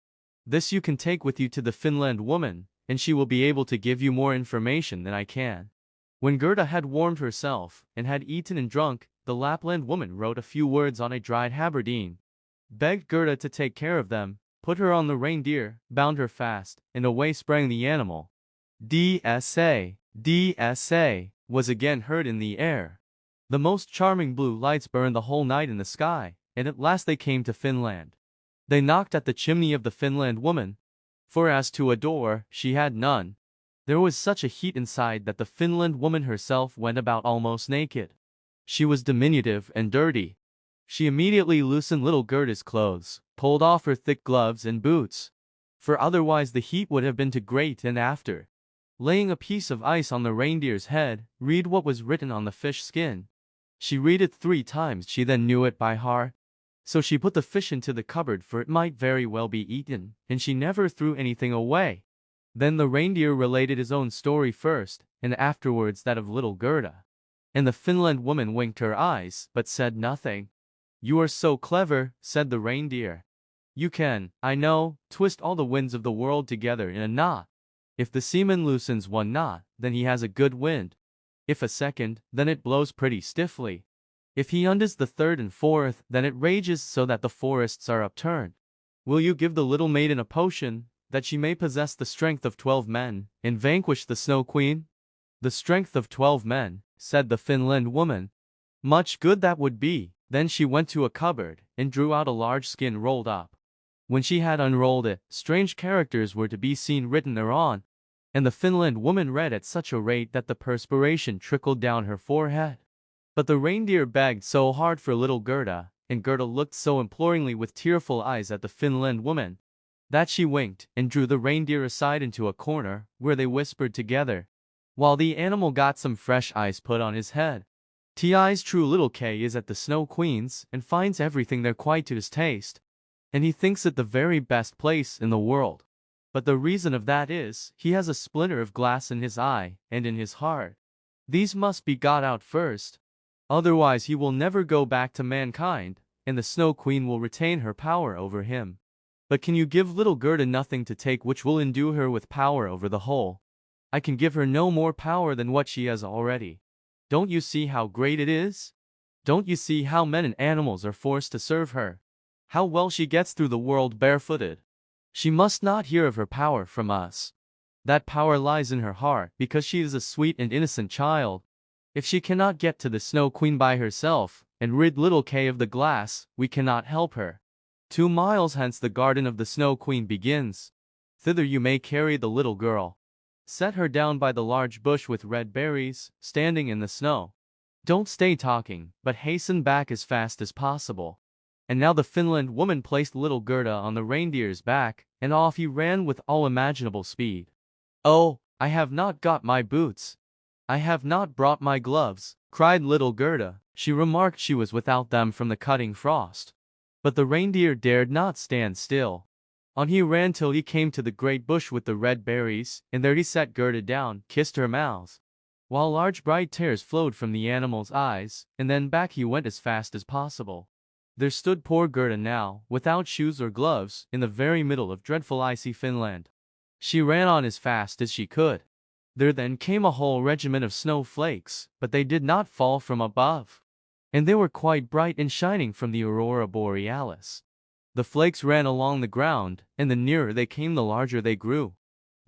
This you can take with you to the Finland woman, and she will be able to give you more information than I can. When Gerda had warmed herself, and had eaten and drunk, the Lapland woman wrote a few words on a dried haberdine, begged Gerda to take care of them, put her on the reindeer, bound her fast, and away sprang the animal. DSA, DSA, was again heard in the air. The most charming blue lights burned the whole night in the sky, and at last they came to Finland. They knocked at the chimney of the Finland woman, for as to a door, she had none. There was such a heat inside that the Finland woman herself went about almost naked. She was diminutive and dirty. She immediately loosened little Gerda's clothes, pulled off her thick gloves and boots, for otherwise the heat would have been too great, and after laying a piece of ice on the reindeer's head, read what was written on the fish skin. She read it 3 times, she then knew it by heart. So she put the fish into the cupboard, for it might very well be eaten, and she never threw anything away. Then the reindeer related his own story first, and afterwards that of little Gerda. And the Finland woman winked her eyes, but said nothing. You are so clever, said the reindeer. You can, I know, twist all the winds of the world together in a knot. If the seaman loosens 1 knot, then he has a good wind. If a second, then it blows pretty stiffly. If he undoes the 3rd and 4th, then it rages so that the forests are upturned. Will you give the little maiden a potion, that she may possess the strength of 12 men, and vanquish the Snow Queen? The strength of 12 men, said the Finland woman. Much good that would be. Then she went to a cupboard, and drew out a large skin rolled up. When she had unrolled it, strange characters were to be seen written thereon, and the Finland woman read at such a rate that the perspiration trickled down her forehead. But the reindeer begged so hard for little Gerda, and Gerda looked so imploringly with tearful eyes at the Finland woman, that she winked, and drew the reindeer aside into a corner, where they whispered together, while the animal got some fresh ice put on his head. Ti's true little K is at the Snow Queen's, and finds everything there quite to his taste, and he thinks it the very best place in the world. But the reason of that is, he has a splinter of glass in his eye, and in his heart. These must be got out first. Otherwise he will never go back to mankind, and the Snow Queen will retain her power over him. But can you give little Gerda nothing to take which will endue her with power over the whole? I can give her no more power than what she has already. Don't you see how great it is? Don't you see how men and animals are forced to serve her? How well she gets through the world barefooted? She must not hear of her power from us. That power lies in her heart, because she is a sweet and innocent child. If she cannot get to the Snow Queen by herself, and rid little K of the glass, we cannot help her. 2 miles hence the garden of the Snow Queen begins. Thither you may carry the little girl. Set her down by the large bush with red berries, standing in the snow. Don't stay talking, but hasten back as fast as possible. And now the Finland woman placed little Gerda on the reindeer's back, and off he ran with all imaginable speed. Oh, I have not got my boots. I have not brought my gloves, cried little Gerda. She remarked she was without them from the cutting frost. But the reindeer dared not stand still. On he ran till he came to the great bush with the red berries, and there he set Gerda down, kissed her mouth, while large bright tears flowed from the animal's eyes, and then back he went as fast as possible. There stood poor Gerda now, without shoes or gloves, in the very middle of dreadful icy Finland. She ran on as fast as she could. There then came a whole regiment of snowflakes, but they did not fall from above, and they were quite bright and shining from the aurora borealis. The flakes ran along the ground, and the nearer they came the larger they grew.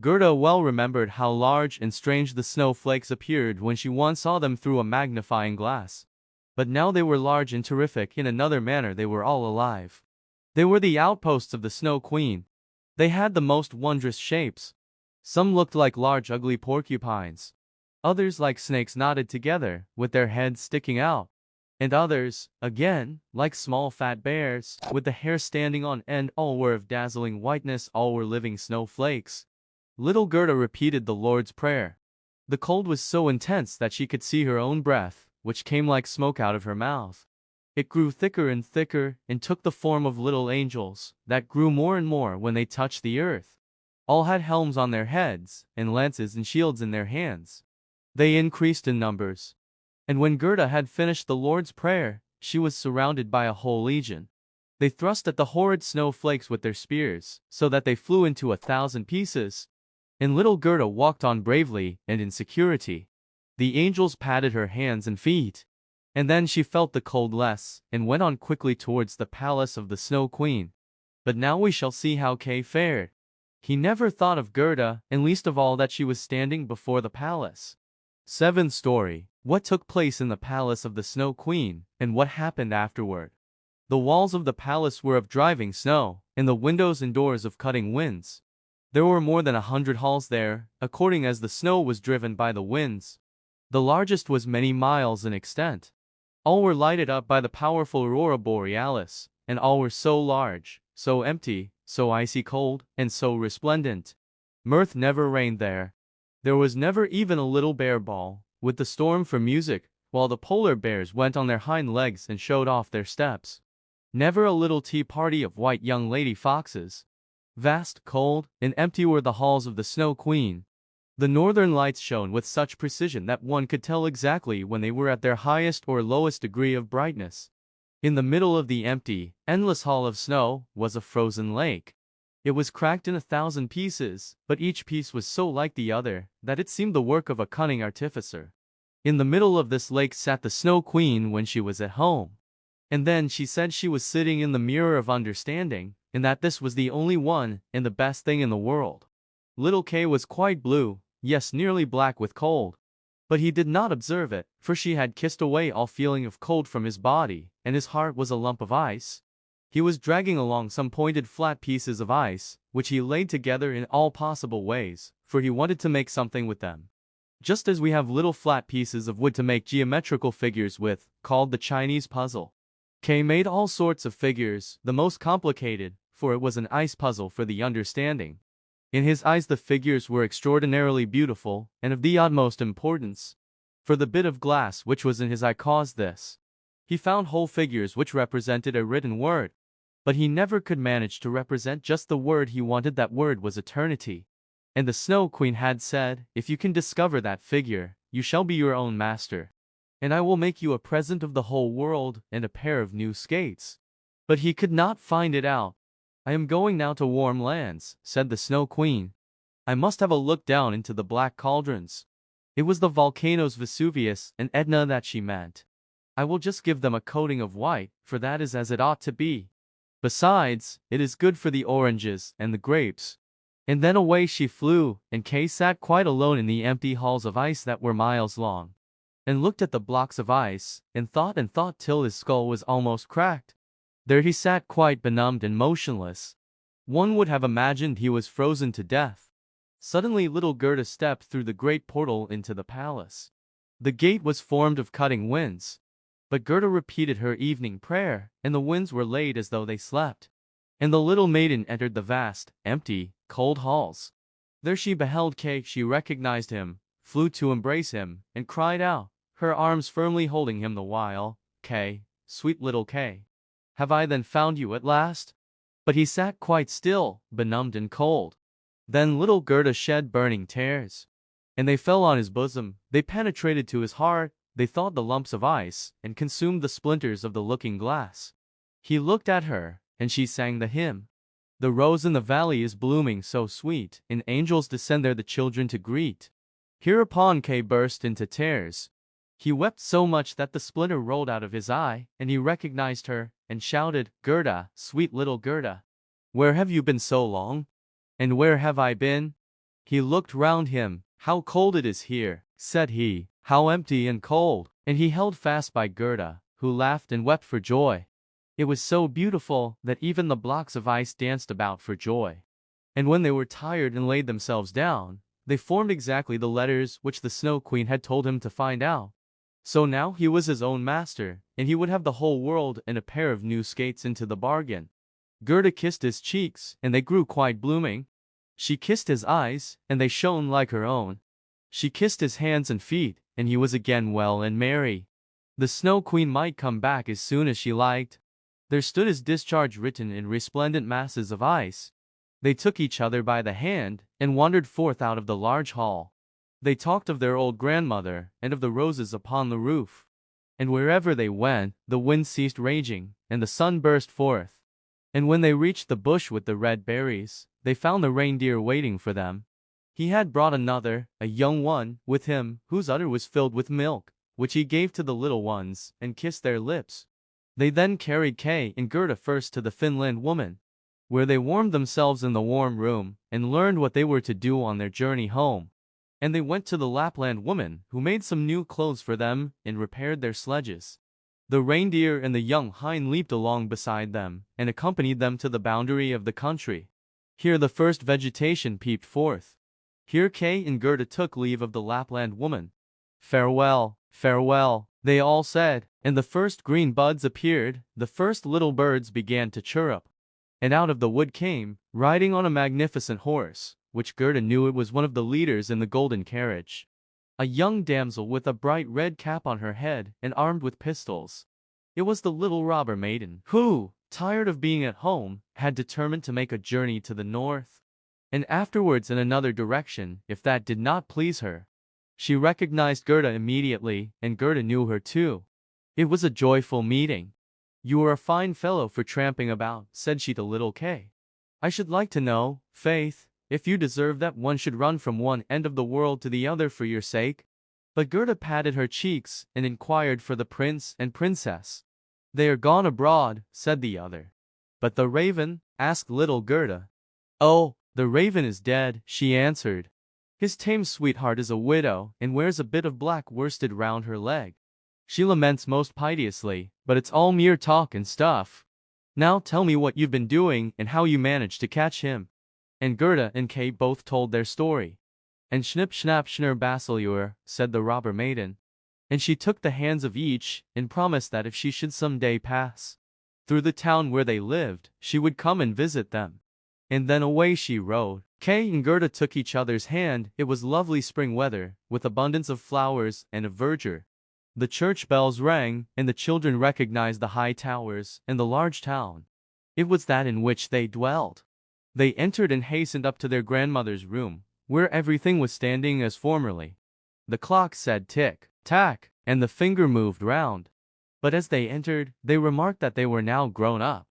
Gerda well remembered how large and strange the snowflakes appeared when she once saw them through a magnifying glass. But now they were large and terrific in another manner. They were all alive. They were the outposts of the Snow Queen. They had the most wondrous shapes. Some looked like large ugly porcupines. Others like snakes knotted together, with their heads sticking out. And others, again, like small fat bears, with the hair standing on end. All were of dazzling whiteness, all were living snowflakes. Little Gerda repeated the Lord's Prayer. The cold was so intense that she could see her own breath, which came like smoke out of her mouth. It grew thicker and thicker, and took the form of little angels, that grew more and more when they touched the earth. All had helms on their heads, and lances and shields in their hands. They increased in numbers. And when Gerda had finished the Lord's Prayer, she was surrounded by a whole legion. They thrust at the horrid snowflakes with their spears, so that they flew into 1,000 pieces. And little Gerda walked on bravely and in security. The angels patted her hands and feet. And then she felt the cold less, and went on quickly towards the palace of the Snow Queen. But now we shall see how Kay fared. He never thought of Gerda, and least of all that she was standing before the palace. 7th story. What took place in the palace of the Snow Queen, and what happened afterward. The walls of the palace were of driving snow, and the windows and doors of cutting winds. There were more than 100 halls there, according as the snow was driven by the winds. The largest was many miles in extent. All were lighted up by the powerful aurora borealis, and all were so large, so empty, so icy cold, and so resplendent. Mirth never reigned there. There was never even a little bear ball, with the storm for music, while the polar bears went on their hind legs and showed off their steps. Never a little tea party of white young lady foxes. Vast, cold, and empty were the halls of the Snow Queen. The northern lights shone with such precision that one could tell exactly when they were at their highest or lowest degree of brightness. In the middle of the empty, endless hall of snow, was a frozen lake. It was cracked in 1,000 pieces, but each piece was so like the other, that it seemed the work of a cunning artificer. In the middle of this lake sat the Snow Queen when she was at home. And then she said she was sitting in the mirror of understanding, and that this was the only one and the best thing in the world. Little Kay was quite blue, yes, nearly black with cold. But he did not observe it, for she had kissed away all feeling of cold from his body, and his heart was a lump of ice. He was dragging along some pointed flat pieces of ice, which he laid together in all possible ways, for he wanted to make something with them. Just as we have little flat pieces of wood to make geometrical figures with, called the Chinese puzzle. Kay made all sorts of figures, the most complicated, for it was an ice puzzle for the understanding. In his eyes the figures were extraordinarily beautiful, and of the utmost importance. For the bit of glass which was in his eye caused this. He found whole figures which represented a written word. But he never could manage to represent just the word he wanted. That word was eternity. And the Snow Queen had said, if you can discover that figure, you shall be your own master. And I will make you a present of the whole world and a pair of new skates. But he could not find it out. I am going now to warm lands, said the Snow Queen. I must have a look down into the black cauldrons. It was the volcanoes Vesuvius and Etna that she meant. I will just give them a coating of white, for that is as it ought to be. Besides, it is good for the oranges and the grapes. And then away she flew, and Kay sat quite alone in the empty halls of ice that were miles long, and looked at the blocks of ice, and thought till his skull was almost cracked. There he sat quite benumbed and motionless. One would have imagined he was frozen to death. Suddenly little Gerda stepped through the great portal into the palace. The gate was formed of cutting winds. But Gerda repeated her evening prayer, and the winds were laid as though they slept. And the little maiden entered the vast, empty, cold halls. There she beheld Kay. She recognized him, flew to embrace him, and cried out, her arms firmly holding him the while, Kay, sweet little Kay. Have I then found you at last? But he sat quite still, benumbed and cold. Then little Gerda shed burning tears. And they fell on his bosom, they penetrated to his heart, they thawed the lumps of ice, and consumed the splinters of the looking glass. He looked at her, and she sang the hymn. The rose in the valley is blooming so sweet, and angels descend there the children to greet. Hereupon Kay burst into tears. He wept so much that the splinter rolled out of his eye, and he recognized her, and shouted, Gerda, sweet little Gerda. Where have you been so long? And where have I been? He looked round him. How cold it is here, said he, how empty and cold, and he held fast by Gerda, who laughed and wept for joy. It was so beautiful that even the blocks of ice danced about for joy. And when they were tired and laid themselves down, they formed exactly the letters which the Snow Queen had told him to find out. So now he was his own master, and he would have the whole world and a pair of new skates into the bargain. Gerda kissed his cheeks, and they grew quite blooming. She kissed his eyes, and they shone like her own. She kissed his hands and feet, and he was again well and merry. The Snow Queen might come back as soon as she liked. There stood his discharge written in resplendent masses of ice. They took each other by the hand, and wandered forth out of the large hall. They talked of their old grandmother, and of the roses upon the roof. And wherever they went, the wind ceased raging, and the sun burst forth. And when they reached the bush with the red berries, they found the reindeer waiting for them. He had brought another, a young one, with him, whose udder was filled with milk, which he gave to the little ones, and kissed their lips. They then carried Kay and Gerda first to the Finland woman, where they warmed themselves in the warm room, and learned what they were to do on their journey home. And they went to the Lapland woman, who made some new clothes for them, and repaired their sledges. The reindeer and the young hind leaped along beside them, and accompanied them to the boundary of the country. Here the first vegetation peeped forth. Here Kay and Gerda took leave of the Lapland woman. Farewell, farewell, they all said, and the first green buds appeared, the first little birds began to chirrup. And out of the wood came, riding on a magnificent horse, which Gerda knew it was one of the leaders in the golden carriage, a young damsel with a bright red cap on her head and armed with pistols. It was the little robber maiden, who, tired of being at home, had determined to make a journey to the north, and afterwards in another direction, if that did not please her. She recognized Gerda immediately, and Gerda knew her too. It was a joyful meeting. You are a fine fellow for tramping about, said she to little Kay. I should like to know, faith, if you deserve that one should run from one end of the world to the other for your sake. But Gerda patted her cheeks, and inquired for the prince and princess. They are gone abroad, said the other. But the raven, asked little Gerda. Oh, the raven is dead, she answered. His tame sweetheart is a widow and wears a bit of black worsted round her leg. She laments most piteously, but it's all mere talk and stuff. Now tell me what you've been doing and how you managed to catch him. And Gerda and Kay both told their story. And Schnipp Schnapp Schnurr Basileur, said the robber maiden. And she took the hands of each, and promised that if she should some day pass through the town where they lived, she would come and visit them. And then away she rode. Kay and Gerda took each other's hand. It was lovely spring weather, with abundance of flowers and of verdure. The church bells rang, and the children recognized the high towers and the large town. It was that in which they dwelled. They entered and hastened up to their grandmother's room, where everything was standing as formerly. The clock said tick, tack, and the finger moved round. But as they entered, they remarked that they were now grown up.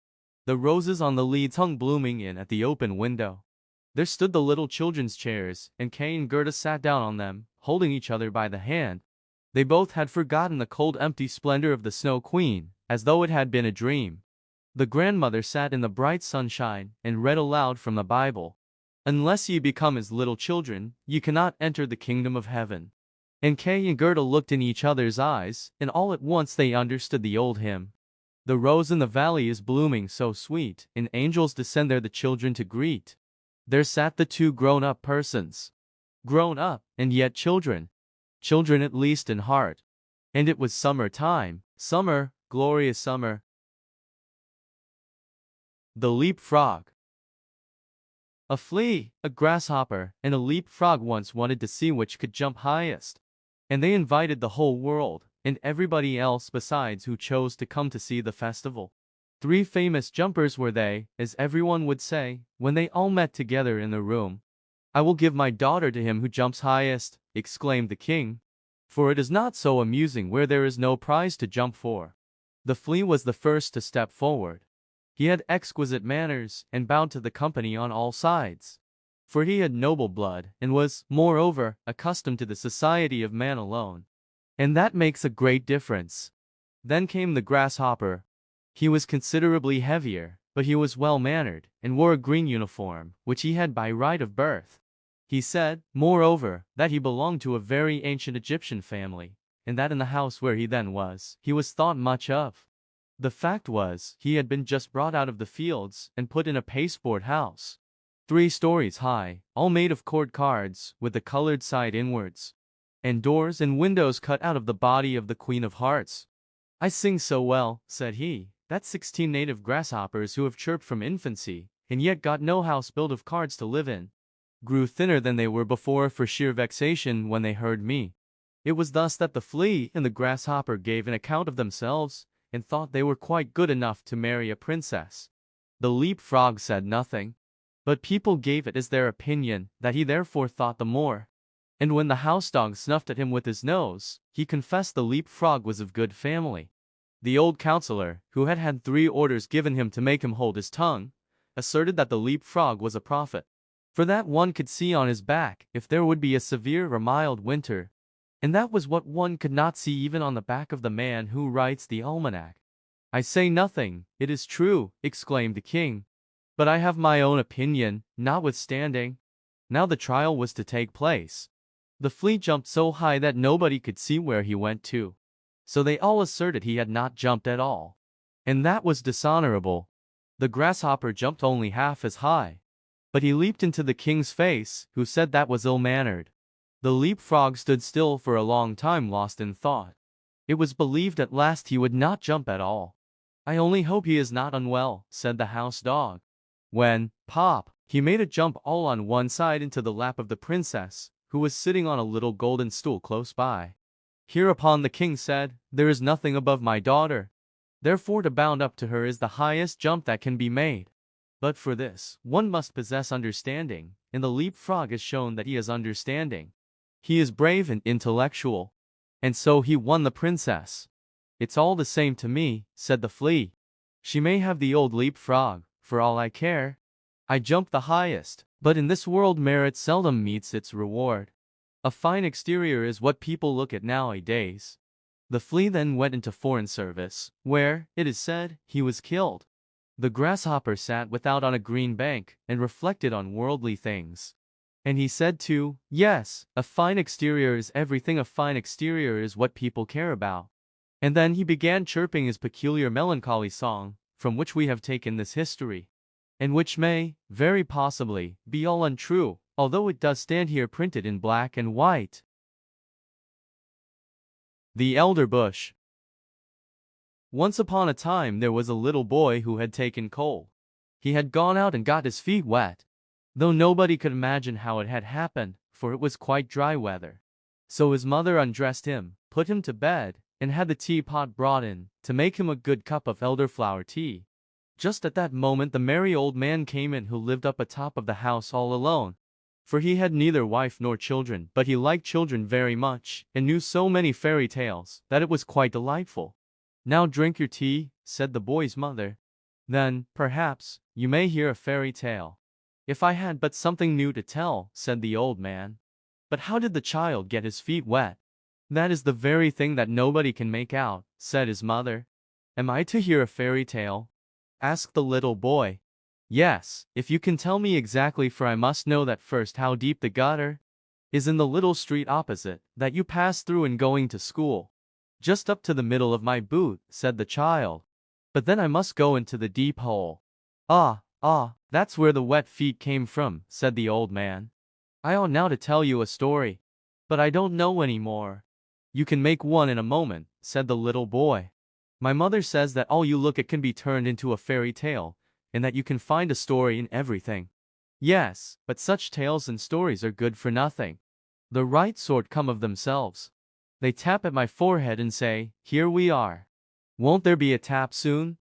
The roses on the leads hung blooming in at the open window. There stood the little children's chairs, and Kay and Gerda sat down on them, holding each other by the hand. They both had forgotten the cold empty splendor of the Snow Queen, as though it had been a dream. The grandmother sat in the bright sunshine, and read aloud from the Bible. Unless ye become as little children, ye cannot enter the kingdom of heaven. And Kay and Gerda looked in each other's eyes, and all at once they understood the old hymn. The rose in the valley is blooming so sweet, and angels descend there the children to greet. There sat the two grown-up persons. Grown up, and yet children. Children at least in heart. And it was summer time. Summer, glorious summer. The leapfrog. A flea, a grasshopper, and a leapfrog once wanted to see which could jump highest. And they invited the whole world, and everybody else besides who chose to come to see the festival. 3 famous jumpers were they, as everyone would say, when they all met together in the room. I will give my daughter to him who jumps highest, exclaimed the king. For it is not so amusing where there is no prize to jump for. The flea was the first to step forward. He had exquisite manners, and bowed to the company on all sides. For he had noble blood, and was, moreover, accustomed to the society of man alone. And that makes a great difference. Then came the grasshopper. He was considerably heavier, but he was well-mannered, and wore a green uniform, which he had by right of birth. He said, moreover, that he belonged to a very ancient Egyptian family, and that in the house where he then was, he was thought much of. The fact was, he had been just brought out of the fields, and put in a pasteboard house, 3 stories high, all made of cord cards, with the colored side inwards, and doors and windows cut out of the body of the Queen of Hearts. I sing so well, said he, that 16 native grasshoppers who have chirped from infancy, and yet got no house built of cards to live in, grew thinner than they were before for sheer vexation when they heard me. It was thus that the flea and the grasshopper gave an account of themselves, and thought they were quite good enough to marry a princess. The leapfrog said nothing, but people gave it as their opinion that he therefore thought the more. And when the housedog snuffed at him with his nose, he confessed the leapfrog was of good family. The old counselor, who had had 3 orders given him to make him hold his tongue, asserted that the leapfrog was a prophet, for that one could see on his back if there would be a severe or mild winter, and that was what one could not see even on the back of the man who writes the almanac. I say nothing, it is true, exclaimed the king, but I have my own opinion, notwithstanding. Now the trial was to take place. The flea jumped so high that nobody could see where he went to. So they all asserted he had not jumped at all, and that was dishonorable. The grasshopper jumped only half as high, but he leaped into the king's face, who said that was ill-mannered. The leapfrog stood still for a long time lost in thought. It was believed at last he would not jump at all. I only hope he is not unwell, said the house dog. When, pop, he made a jump all on one side into the lap of the princess, who was sitting on a little golden stool close by. Hereupon the king said, there is nothing above my daughter. Therefore to bound up to her is the highest jump that can be made. But for this, one must possess understanding, and the leapfrog has shown that he has understanding. He is brave and intellectual. And so he won the princess. It's all the same to me, said the flea. She may have the old leapfrog, for all I care. I jumped the highest, but in this world merit seldom meets its reward. A fine exterior is what people look at nowadays. The flea then went into foreign service, where, it is said, he was killed. The grasshopper sat without on a green bank and reflected on worldly things. And he said too, yes, a fine exterior is everything. A fine exterior is what people care about. And then he began chirping his peculiar melancholy song, from which we have taken this history, and which may, very possibly, be all untrue, although it does stand here printed in black and white. The Elder Bush. Once upon a time there was a little boy who had taken cold. He had gone out and got his feet wet, though nobody could imagine how it had happened, for it was quite dry weather. So his mother undressed him, put him to bed, and had the teapot brought in, to make him a good cup of elderflower tea. Just at that moment the merry old man came in, who lived up atop of the house all alone. For he had neither wife nor children, but he liked children very much, and knew so many fairy tales, that it was quite delightful. "Now drink your tea," said the boy's mother. "Then, perhaps, you may hear a fairy tale." "If I had but something new to tell," said the old man. "But how did the child get his feet wet?" "That is the very thing that nobody can make out," said his mother. "Am I to hear a fairy tale?" asked the little boy. "Yes, if you can tell me exactly, for I must know that first. How deep the gutter is in the little street opposite, that you pass through in going to school?" "Just up to the middle of my boot," said the child. "But then I must go into the deep hole." Ah, that's where the wet feet came from," said the old man. "I ought now to tell you a story, but I don't know any more." "You can make one in a moment," said the little boy. "My mother says that all you look at can be turned into a fairy tale, and that you can find a story in everything." "Yes, but such tales and stories are good for nothing. The right sort come of themselves. They tap at my forehead and say, 'Here we are.'" "Won't there be a tap soon?"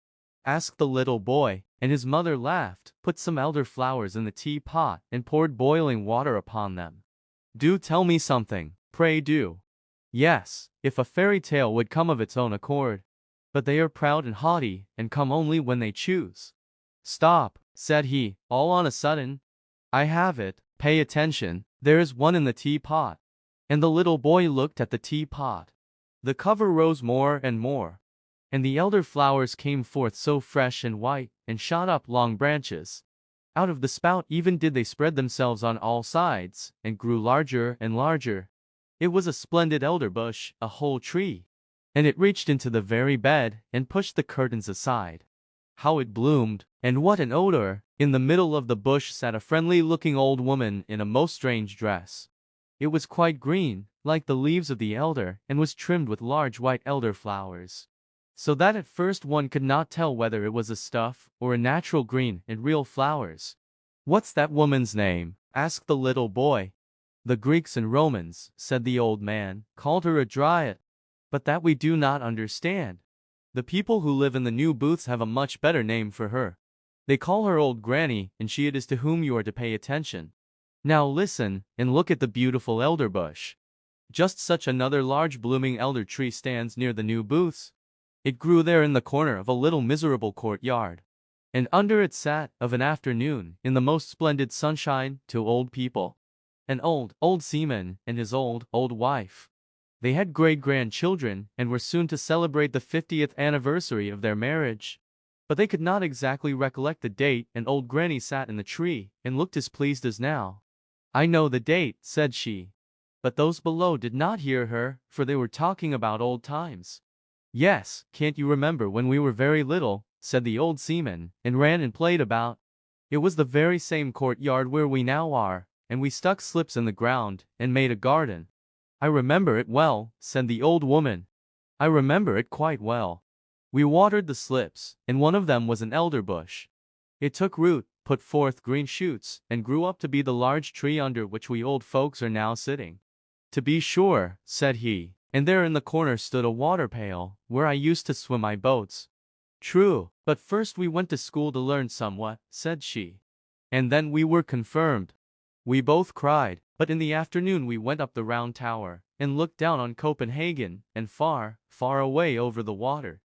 asked the little boy, and his mother laughed, put some elderflowers in the teapot, and poured boiling water upon them. "Do tell me something, pray do." "Yes, if a fairy tale would come of its own accord. But they are proud and haughty, and come only when they choose." "Stop," said he, all on a sudden. "I have it, pay attention, there is one in the teapot." And the little boy looked at the teapot. The cover rose more and more, and the elderflowers came forth so fresh and white, and shot up long branches. Out of the spout even did they spread themselves on all sides, and grew larger and larger. It was a splendid elder bush, a whole tree. And it reached into the very bed, and pushed the curtains aside. How it bloomed, and what an odor! In the middle of the bush sat a friendly-looking old woman in a most strange dress. It was quite green, like the leaves of the elder, and was trimmed with large white elderflowers, so that at first one could not tell whether it was a stuff, or a natural green and real flowers. "What's that woman's name?" asked the little boy. "The Greeks and Romans," said the old man, "called her a dryad, but that we do not understand. The people who live in the new booths have a much better name for her. They call her Old Granny, and she it is to whom you are to pay attention. Now listen, and look at the beautiful elder bush. Just such another large blooming elder tree stands near the new booths. It grew there in the corner of a little miserable courtyard, and under it sat, of an afternoon, in the most splendid sunshine, two old people. An old seaman, and his old wife. They had great-grandchildren, and were soon to celebrate the 50th anniversary of their marriage. But they could not exactly recollect the date, and old Granny sat in the tree, and looked as pleased as now. "I know the date," said she. But those below did not hear her, for they were talking about old times. "Yes, can't you remember when we were very little," said the old seaman, "and ran and played about? It was the very same courtyard where we now are, and we stuck slips in the ground, and made a garden." "I remember it well," said the old woman. "I remember it quite well. We watered the slips, and one of them was an elder bush. It took root, put forth green shoots, and grew up to be the large tree under which we old folks are now sitting." "To be sure," said he, "and there in the corner stood a water pail, where I used to swim my boats." "True, but first we went to school to learn somewhat," said she. "And then we were confirmed." We both cried, but in the afternoon we went up the round tower, and looked down on Copenhagen, and far, far away over the water.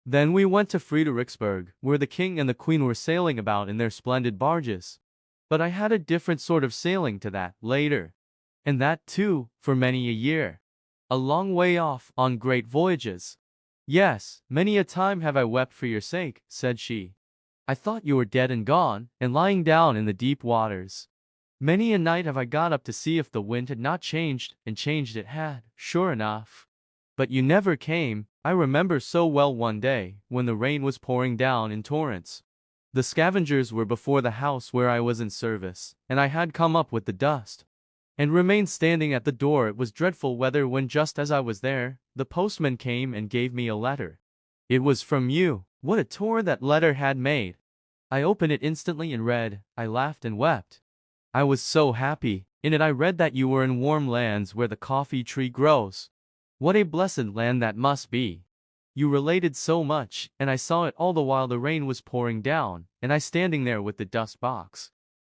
Then we went to Frederiksberg, where the king and the queen were sailing about in their splendid barges. But I had a different sort of sailing to that, later. And that, too, for many a year. A long way off, on great voyages. "Yes, many a time have I wept for your sake," said she. I thought you were dead and gone, and lying down in the deep waters. Many a night have I got up to see if the wind had not changed, and changed it had, sure enough. But you never came. I remember so well one day, when the rain was pouring down in torrents. The scavengers were before the house where I was in service, and I had come up with the dust, and remained standing at the door. It was dreadful weather when, just as I was there, the postman came and gave me a letter. It was from you. What a tour that letter had made! I opened it instantly and read. I laughed and wept. I was so happy. In it I read that you were in warm lands where the coffee tree grows. What a blessed land that must be! You related so much, and I saw it all the while the rain was pouring down, and I standing there with the dust box.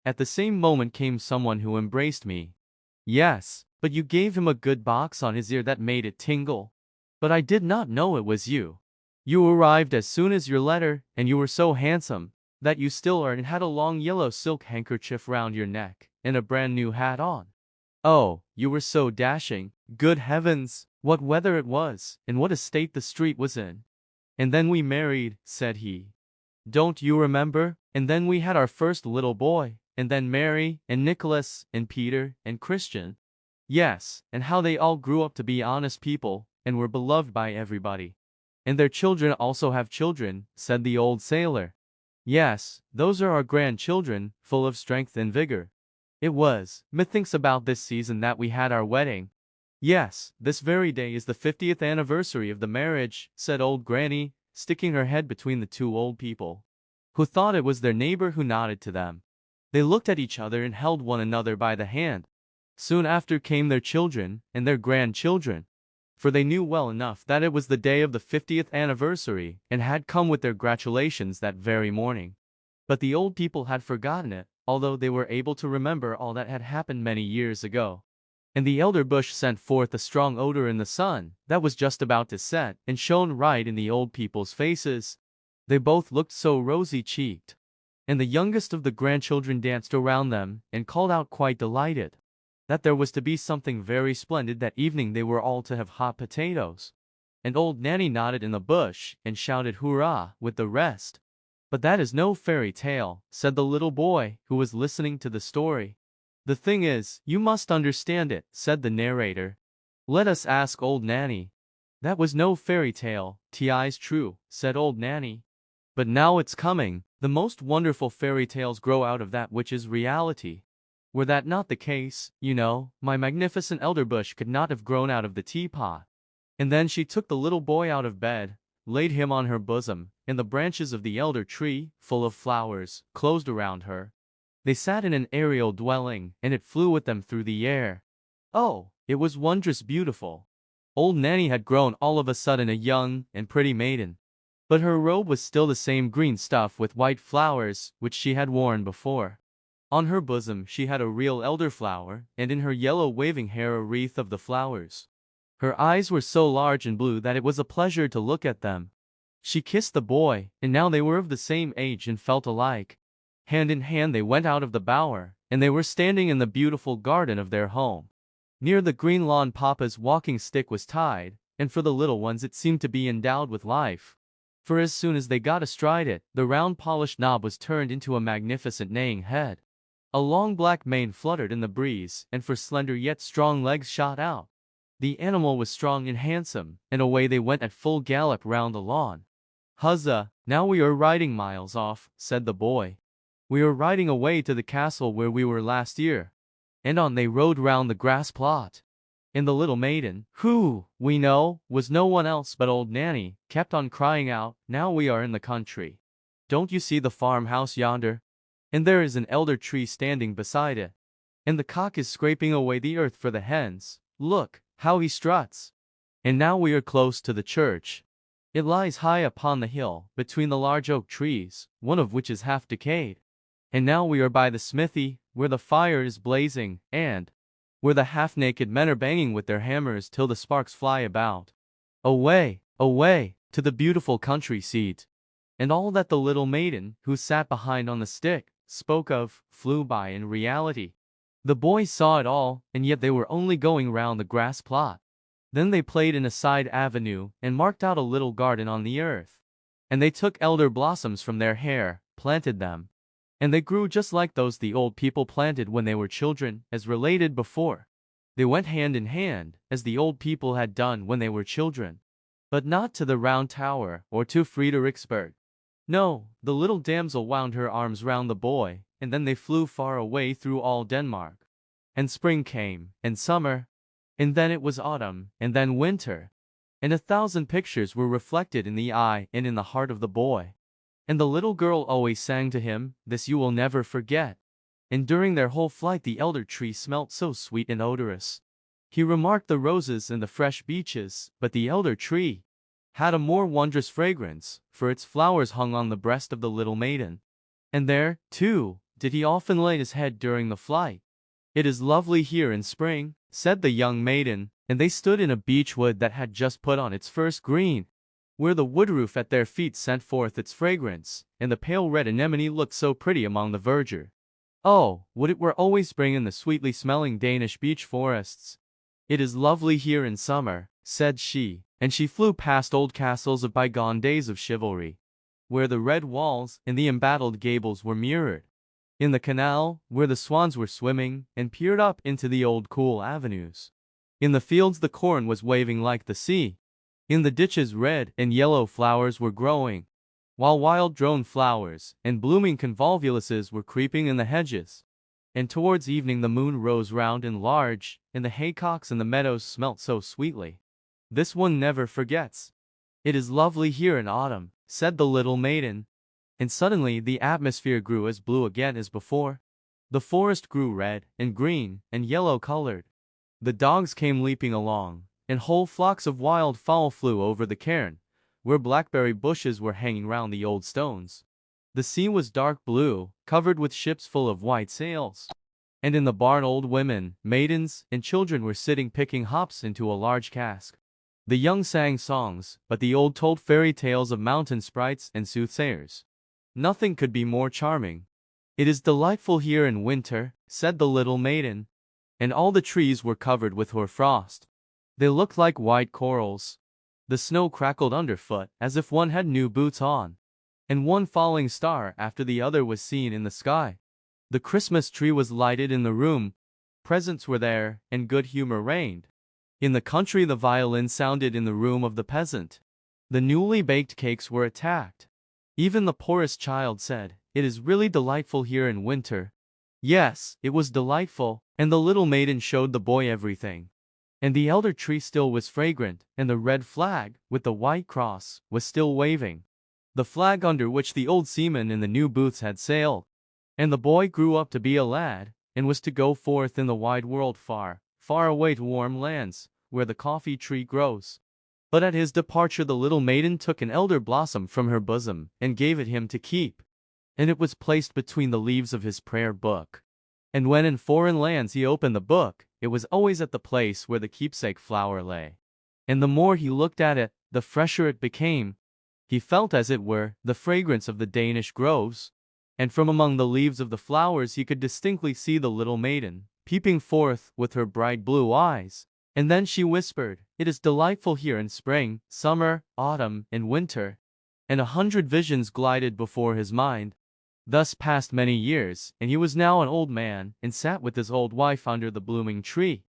At the same moment came someone who embraced me. Yes, but you gave him a good box on his ear that made it tingle. But I did not know it was you. You arrived as soon as your letter, and you were so handsome, that you still are, and had a long yellow silk handkerchief round your neck, and a brand new hat on. Oh, you were so dashing. Good heavens, what weather it was, and what a state the street was in. And then we married, said he. Don't you remember? And then we had our first little boy, and then Mary, and Nicholas, and Peter, and Christian. Yes, and how they all grew up to be honest people, and were beloved by everybody. And their children also have children, said the old sailor. Yes, those are our grandchildren, full of strength and vigor. It was, methinks, about this season that we had our wedding. Yes, this very day is the 50th anniversary of the marriage, said old Granny, sticking her head between the two old people, who thought it was their neighbor, who nodded to them. They looked at each other and held one another by the hand. Soon after came their children, and their grandchildren, for they knew well enough that it was the day of the 50th anniversary, and had come with their gratulations that very morning. But the old people had forgotten it, although they were able to remember all that had happened many years ago. And the elder bush sent forth a strong odor in the sun that was just about to set, and shone right in the old people's faces. They both looked so rosy-cheeked. And the youngest of the grandchildren danced around them, and called out, quite delighted, that there was to be something very splendid that evening. They were all to have hot potatoes. And old Nanny nodded in the bush, and shouted hurrah with the rest. But that is no fairy tale, said the little boy, who was listening to the story. The thing is, you must understand it, said the narrator. Let us ask old Nanny. That was no fairy tale, 'tis true, said old Nanny. But now it's coming. The most wonderful fairy tales grow out of that which is reality. Were that not the case, you know, my magnificent elderbush could not have grown out of the teapot. And then she took the little boy out of bed, laid him on her bosom, and the branches of the elder tree, full of flowers, closed around her. They sat in an aerial dwelling, and it flew with them through the air. Oh, it was wondrous beautiful. Old Nanny had grown all of a sudden a young and pretty maiden. But her robe was still the same green stuff with white flowers, which she had worn before. On her bosom she had a real elderflower, and in her yellow waving hair a wreath of the flowers. Her eyes were so large and blue that it was a pleasure to look at them. She kissed the boy, and now they were of the same age and felt alike. Hand in hand they went out of the bower, and they were standing in the beautiful garden of their home. Near the green lawn Papa's walking stick was tied, and for the little ones it seemed to be endowed with life. For as soon as they got astride it, the round polished knob was turned into a magnificent neighing head. A long black mane fluttered in the breeze, and for slender yet strong legs shot out. The animal was strong and handsome, and away they went at full gallop round the lawn. Huzza, now we are riding miles off, said the boy. We are riding away to the castle where we were last year. And on they rode round the grass plot. And the little maiden, who, we know, was no one else but old Nanny, kept on crying out, now we are in the country. Don't you see the farmhouse yonder? And there is an elder tree standing beside it. And the cock is scraping away the earth for the hens. Look, how he struts. And now we are close to the church. It lies high upon the hill, between the large oak trees, one of which is half decayed. And now we are by the smithy, where the fire is blazing, and where the half-naked men are banging with their hammers till the sparks fly about. Away, away, to the beautiful country seat. And all that the little maiden, who sat behind on the stick, spoke of, flew by in reality. The boys saw it all, and yet they were only going round the grass plot. Then they played in a side avenue, and marked out a little garden on the earth. And they took elder blossoms from their hair, planted them. And they grew just like those the old people planted when they were children, as related before. They went hand in hand, as the old people had done when they were children. But not to the round tower, or to Frederiksberg. No, the little damsel wound her arms round the boy, and then they flew far away through all Denmark. And spring came, and summer, and then it was autumn, and then winter. And 1,000 pictures were reflected in the eye and in the heart of the boy. And the little girl always sang to him, "This you will never forget." And during their whole flight the elder tree smelt so sweet and odorous. He remarked the roses and the fresh beeches, but the elder tree had a more wondrous fragrance, for its flowers hung on the breast of the little maiden. And there, too, did he often lay his head during the flight. "It is lovely here in spring," said the young maiden, and they stood in a beech wood that had just put on its first green, where the wood roof at their feet sent forth its fragrance, and the pale red anemone looked so pretty among the verdure. Oh, would it were always spring in the sweetly smelling Danish beech forests. "It is lovely here in summer," said she, and she flew past old castles of bygone days of chivalry, where the red walls and the embattled gables were mirrored, in the canal, where the swans were swimming, and peered up into the old cool avenues. In the fields the corn was waving like the sea. In the ditches red and yellow flowers were growing, while wild drone flowers and blooming convolvuluses were creeping in the hedges. And towards evening the moon rose round and large, and the haycocks in the meadows smelt so sweetly. "This one never forgets. It is lovely here in autumn," said the little maiden. And suddenly the atmosphere grew as blue again as before. The forest grew red and green and yellow colored. The dogs came leaping along, and whole flocks of wild fowl flew over the cairn, where blackberry bushes were hanging round the old stones. The sea was dark blue, covered with ships full of white sails. And in the barn old women, maidens, and children were sitting picking hops into a large cask. The young sang songs, but the old told fairy tales of mountain sprites and soothsayers. Nothing could be more charming. "It is delightful here in winter," said the little maiden. And all the trees were covered with hoarfrost. They looked like white corals. The snow crackled underfoot as if one had new boots on. And one falling star after the other was seen in the sky. The Christmas tree was lighted in the room. Presents were there, and good humor reigned. In the country the violin sounded in the room of the peasant. The newly baked cakes were attacked. Even the poorest child said, "It is really delightful here in winter." Yes, it was delightful, and the little maiden showed the boy everything. And the elder tree still was fragrant, and the red flag, with the white cross, was still waving. The flag under which the old seaman in the new boots had sailed. And the boy grew up to be a lad, and was to go forth in the wide world far, far away to warm lands, where the coffee tree grows. But at his departure the little maiden took an elder blossom from her bosom, and gave it him to keep. And it was placed between the leaves of his prayer book. And when in foreign lands he opened the book, it was always at the place where the keepsake flower lay. And the more he looked at it, the fresher it became. He felt, as it were, the fragrance of the Danish groves. And from among the leaves of the flowers he could distinctly see the little maiden, peeping forth with her bright blue eyes. And then she whispered, "It is delightful here in spring, summer, autumn, and winter." And 100 visions glided before his mind. Thus passed many years, and he was now an old man, and sat with his old wife under the blooming tree.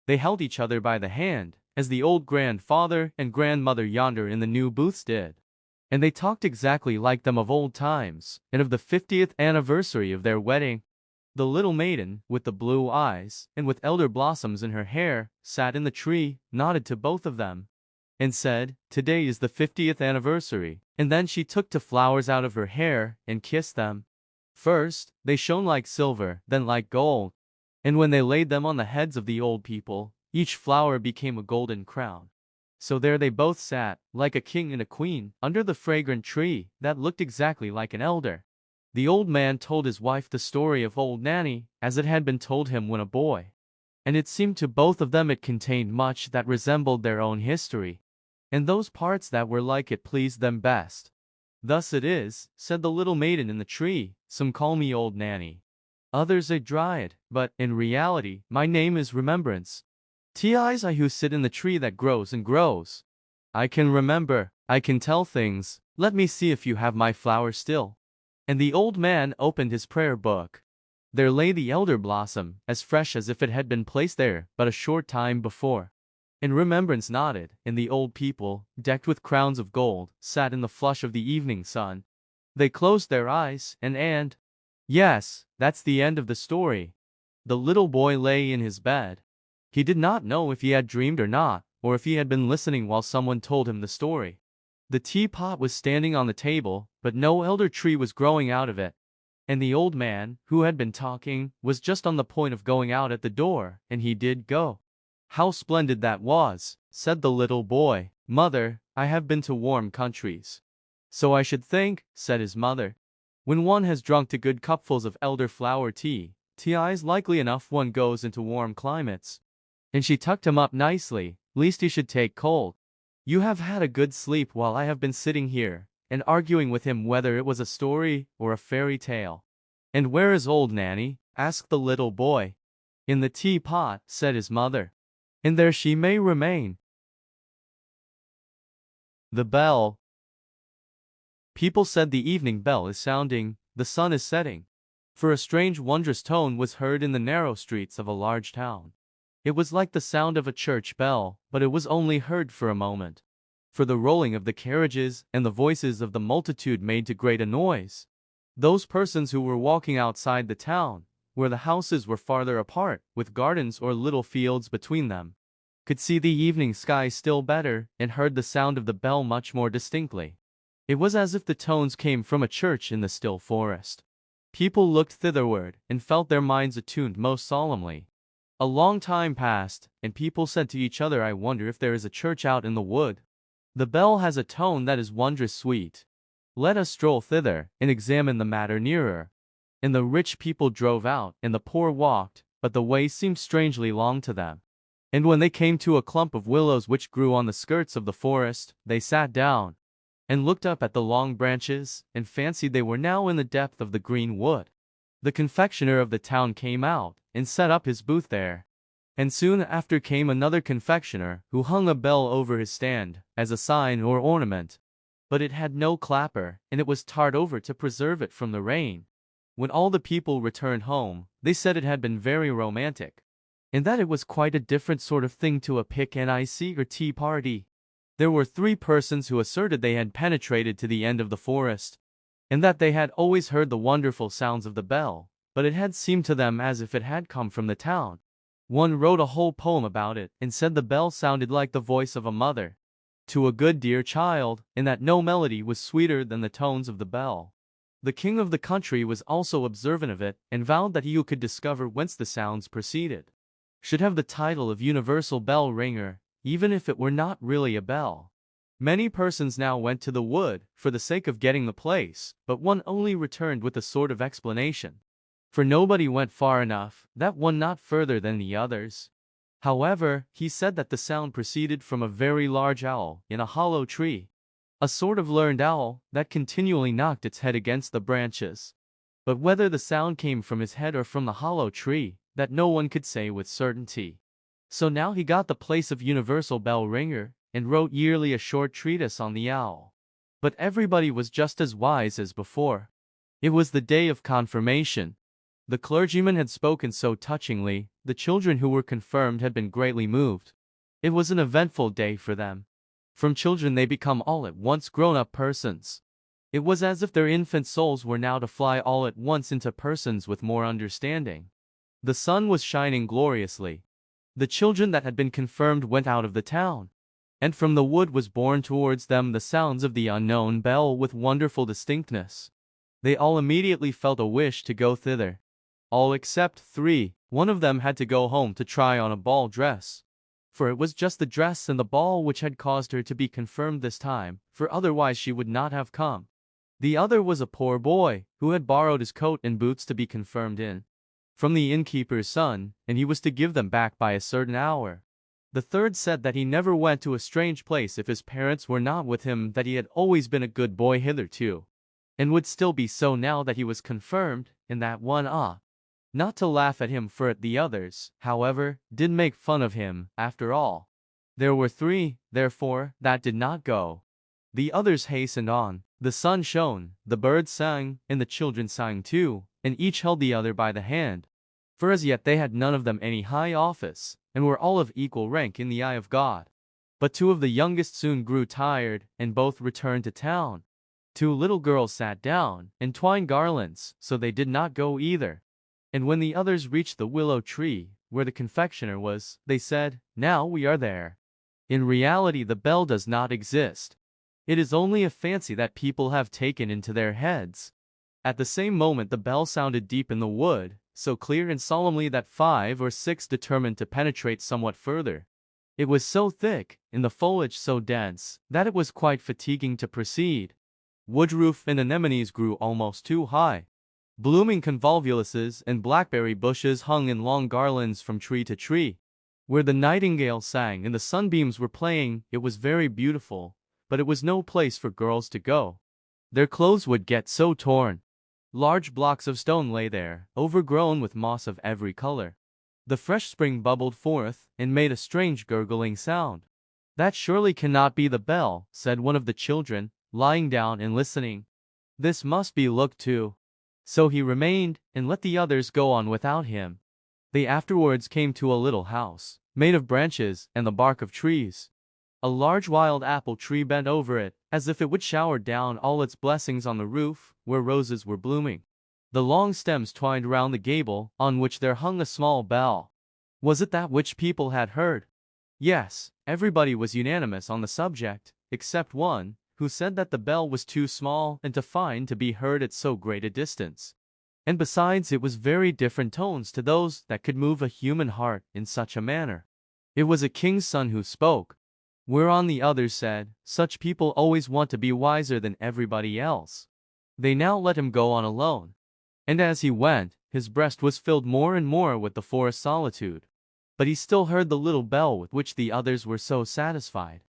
They held each other by the hand, as the old grandfather and grandmother yonder in the new booths did. And they talked exactly like them of old times, and of the 50th anniversary of their wedding. The little maiden, with the blue eyes, and with elder blossoms in her hair, sat in the tree, nodded to both of them, and said, "Today is the 50th anniversary." And then she took the flowers out of her hair, and kissed them. First, they shone like silver, then like gold. And when they laid them on the heads of the old people, each flower became a golden crown. So there they both sat, like a king and a queen, under the fragrant tree, that looked exactly like an elder. The old man told his wife the story of old Nanny, as it had been told him when a boy. And it seemed to both of them it contained much that resembled their own history. And those parts that were like it pleased them best. "Thus it is," said the little maiden in the tree, "some call me old Nanny. Others a dryad, but, in reality, my name is Remembrance. 'Tis I who sit in the tree that grows and grows. I can remember, I can tell things. Let me see if you have my flower still." And the old man opened his prayer book. There lay the elder blossom, as fresh as if it had been placed there but a short time before. And remembrance nodded, and the old people, decked with crowns of gold, sat in the flush of the evening sun. They closed their eyes, yes, that's the end of the story. The little boy lay in his bed. He did not know if he had dreamed or not, or if he had been listening while someone told him the story. The teapot was standing on the table, but no elder tree was growing out of it. And the old man, who had been talking, was just on the point of going out at the door, and he did go. "How splendid that was," said the little boy. "Mother, I have been to warm countries." "So I should think," said his mother. "When one has drunk 2 good cupfuls of elderflower tea, is likely enough one goes into warm climates." And she tucked him up nicely, lest he should take cold. "You have had a good sleep while I have been sitting here, and arguing with him whether it was a story or a fairy tale." "And where is old Nanny?" asked the little boy. "In the teapot," said his mother. "And there she may remain." The bell. People said the evening bell is sounding, the sun is setting. For a strange wondrous tone was heard in the narrow streets of a large town. It was like the sound of a church bell, but it was only heard for a moment. For the rolling of the carriages and the voices of the multitude made too great a noise. Those persons who were walking outside the town, where the houses were farther apart, with gardens or little fields between them, could see the evening sky still better, and heard the sound of the bell much more distinctly. It was as if the tones came from a church in the still forest. People looked thitherward, and felt their minds attuned most solemnly. A long time passed, and people said to each other, "I wonder if there is a church out in the wood. The bell has a tone that is wondrous sweet. Let us stroll thither, and examine the matter nearer." And the rich people drove out, and the poor walked, but the way seemed strangely long to them. And when they came to a clump of willows which grew on the skirts of the forest, they sat down, and looked up at the long branches, and fancied they were now in the depth of the green wood. The confectioner of the town came out, and set up his booth there. And soon after came another confectioner, who hung a bell over his stand, as a sign or ornament. But it had no clapper, and it was tarred over to preserve it from the rain. When all the people returned home, they said it had been very romantic, and that it was quite a different sort of thing to a picnic or tea party. There were 3 persons who asserted they had penetrated to the end of the forest, and that they had always heard the wonderful sounds of the bell, but it had seemed to them as if it had come from the town. One wrote a whole poem about it, and said the bell sounded like the voice of a mother to a good dear child, and that no melody was sweeter than the tones of the bell. The king of the country was also observant of it, and vowed that he who could discover whence the sounds proceeded should have the title of universal bell ringer, even if it were not really a bell. Many persons now went to the wood, for the sake of getting the place, but one only returned with a sort of explanation. For nobody went far enough, that one not further than the others. However, he said that the sound proceeded from a very large owl in a hollow tree, a sort of learned owl that continually knocked its head against the branches. But whether the sound came from his head or from the hollow tree, that no one could say with certainty. So now he got the place of universal bell ringer, and wrote yearly a short treatise on the owl. But everybody was just as wise as before. It was the day of confirmation. The clergyman had spoken so touchingly, the children who were confirmed had been greatly moved. It was an eventful day for them. From children they become all at once grown-up persons. It was as if their infant souls were now to fly all at once into persons with more understanding. The sun was shining gloriously. The children that had been confirmed went out of the town, and from the wood was borne towards them the sounds of the unknown bell with wonderful distinctness. They all immediately felt a wish to go thither. All except 3. One of them had to go home to try on a ball dress. For it was just the dress and the ball which had caused her to be confirmed this time, for otherwise she would not have come. The other was a poor boy, who had borrowed his coat and boots to be confirmed in from the innkeeper's son, and he was to give them back by a certain hour. The third said that he never went to a strange place if his parents were not with him, that he had always been a good boy hitherto, and would still be so now that he was confirmed, and that one ought not to laugh at him for it. The others, however, did make fun of him, after all. There were 3, therefore, that did not go. The others hastened on, The sun shone, the birds sang, and the children sang too, and each held the other by the hand. For as yet they had none of them any high office, and were all of equal rank in the eye of God. But two of the youngest soon grew tired, and both returned to town. Two little girls sat down, and twined garlands, so they did not go either. And when the others reached the willow tree, where the confectioner was, they said, "Now we are there." In reality the bell does not exist. It is only a fancy that people have taken into their heads. At the same moment the bell sounded deep in the wood, so clear and solemnly that 5 or 6 determined to penetrate somewhat further. It was so thick, and the foliage so dense, that it was quite fatiguing to proceed. Woodroof and anemones grew almost too high. Blooming convolvuluses and blackberry bushes hung in long garlands from tree to tree. Where the nightingale sang and the sunbeams were playing, it was very beautiful, but it was no place for girls to go. Their clothes would get so torn. Large blocks of stone lay there, overgrown with moss of every color. The fresh spring bubbled forth, and made a strange gurgling sound. "That surely cannot be the bell," said one of the children, lying down and listening. "This must be looked to." So he remained, and let the others go on without him. They afterwards came to a little house, made of branches and the bark of trees. A large wild apple tree bent over it, as if it would shower down all its blessings on the roof, where roses were blooming. The long stems twined round the gable, on which there hung a small bell. Was it that which people had heard? Yes, everybody was unanimous on the subject, except one, who said that the bell was too small and too fine to be heard at so great a distance. And besides, it was very different tones to those that could move a human heart in such a manner. It was a king's son who spoke. Whereon the others said, "Such people always want to be wiser than everybody else." They now let him go on alone. And as he went, his breast was filled more and more with the forest solitude. But he still heard the little bell with which the others were so satisfied.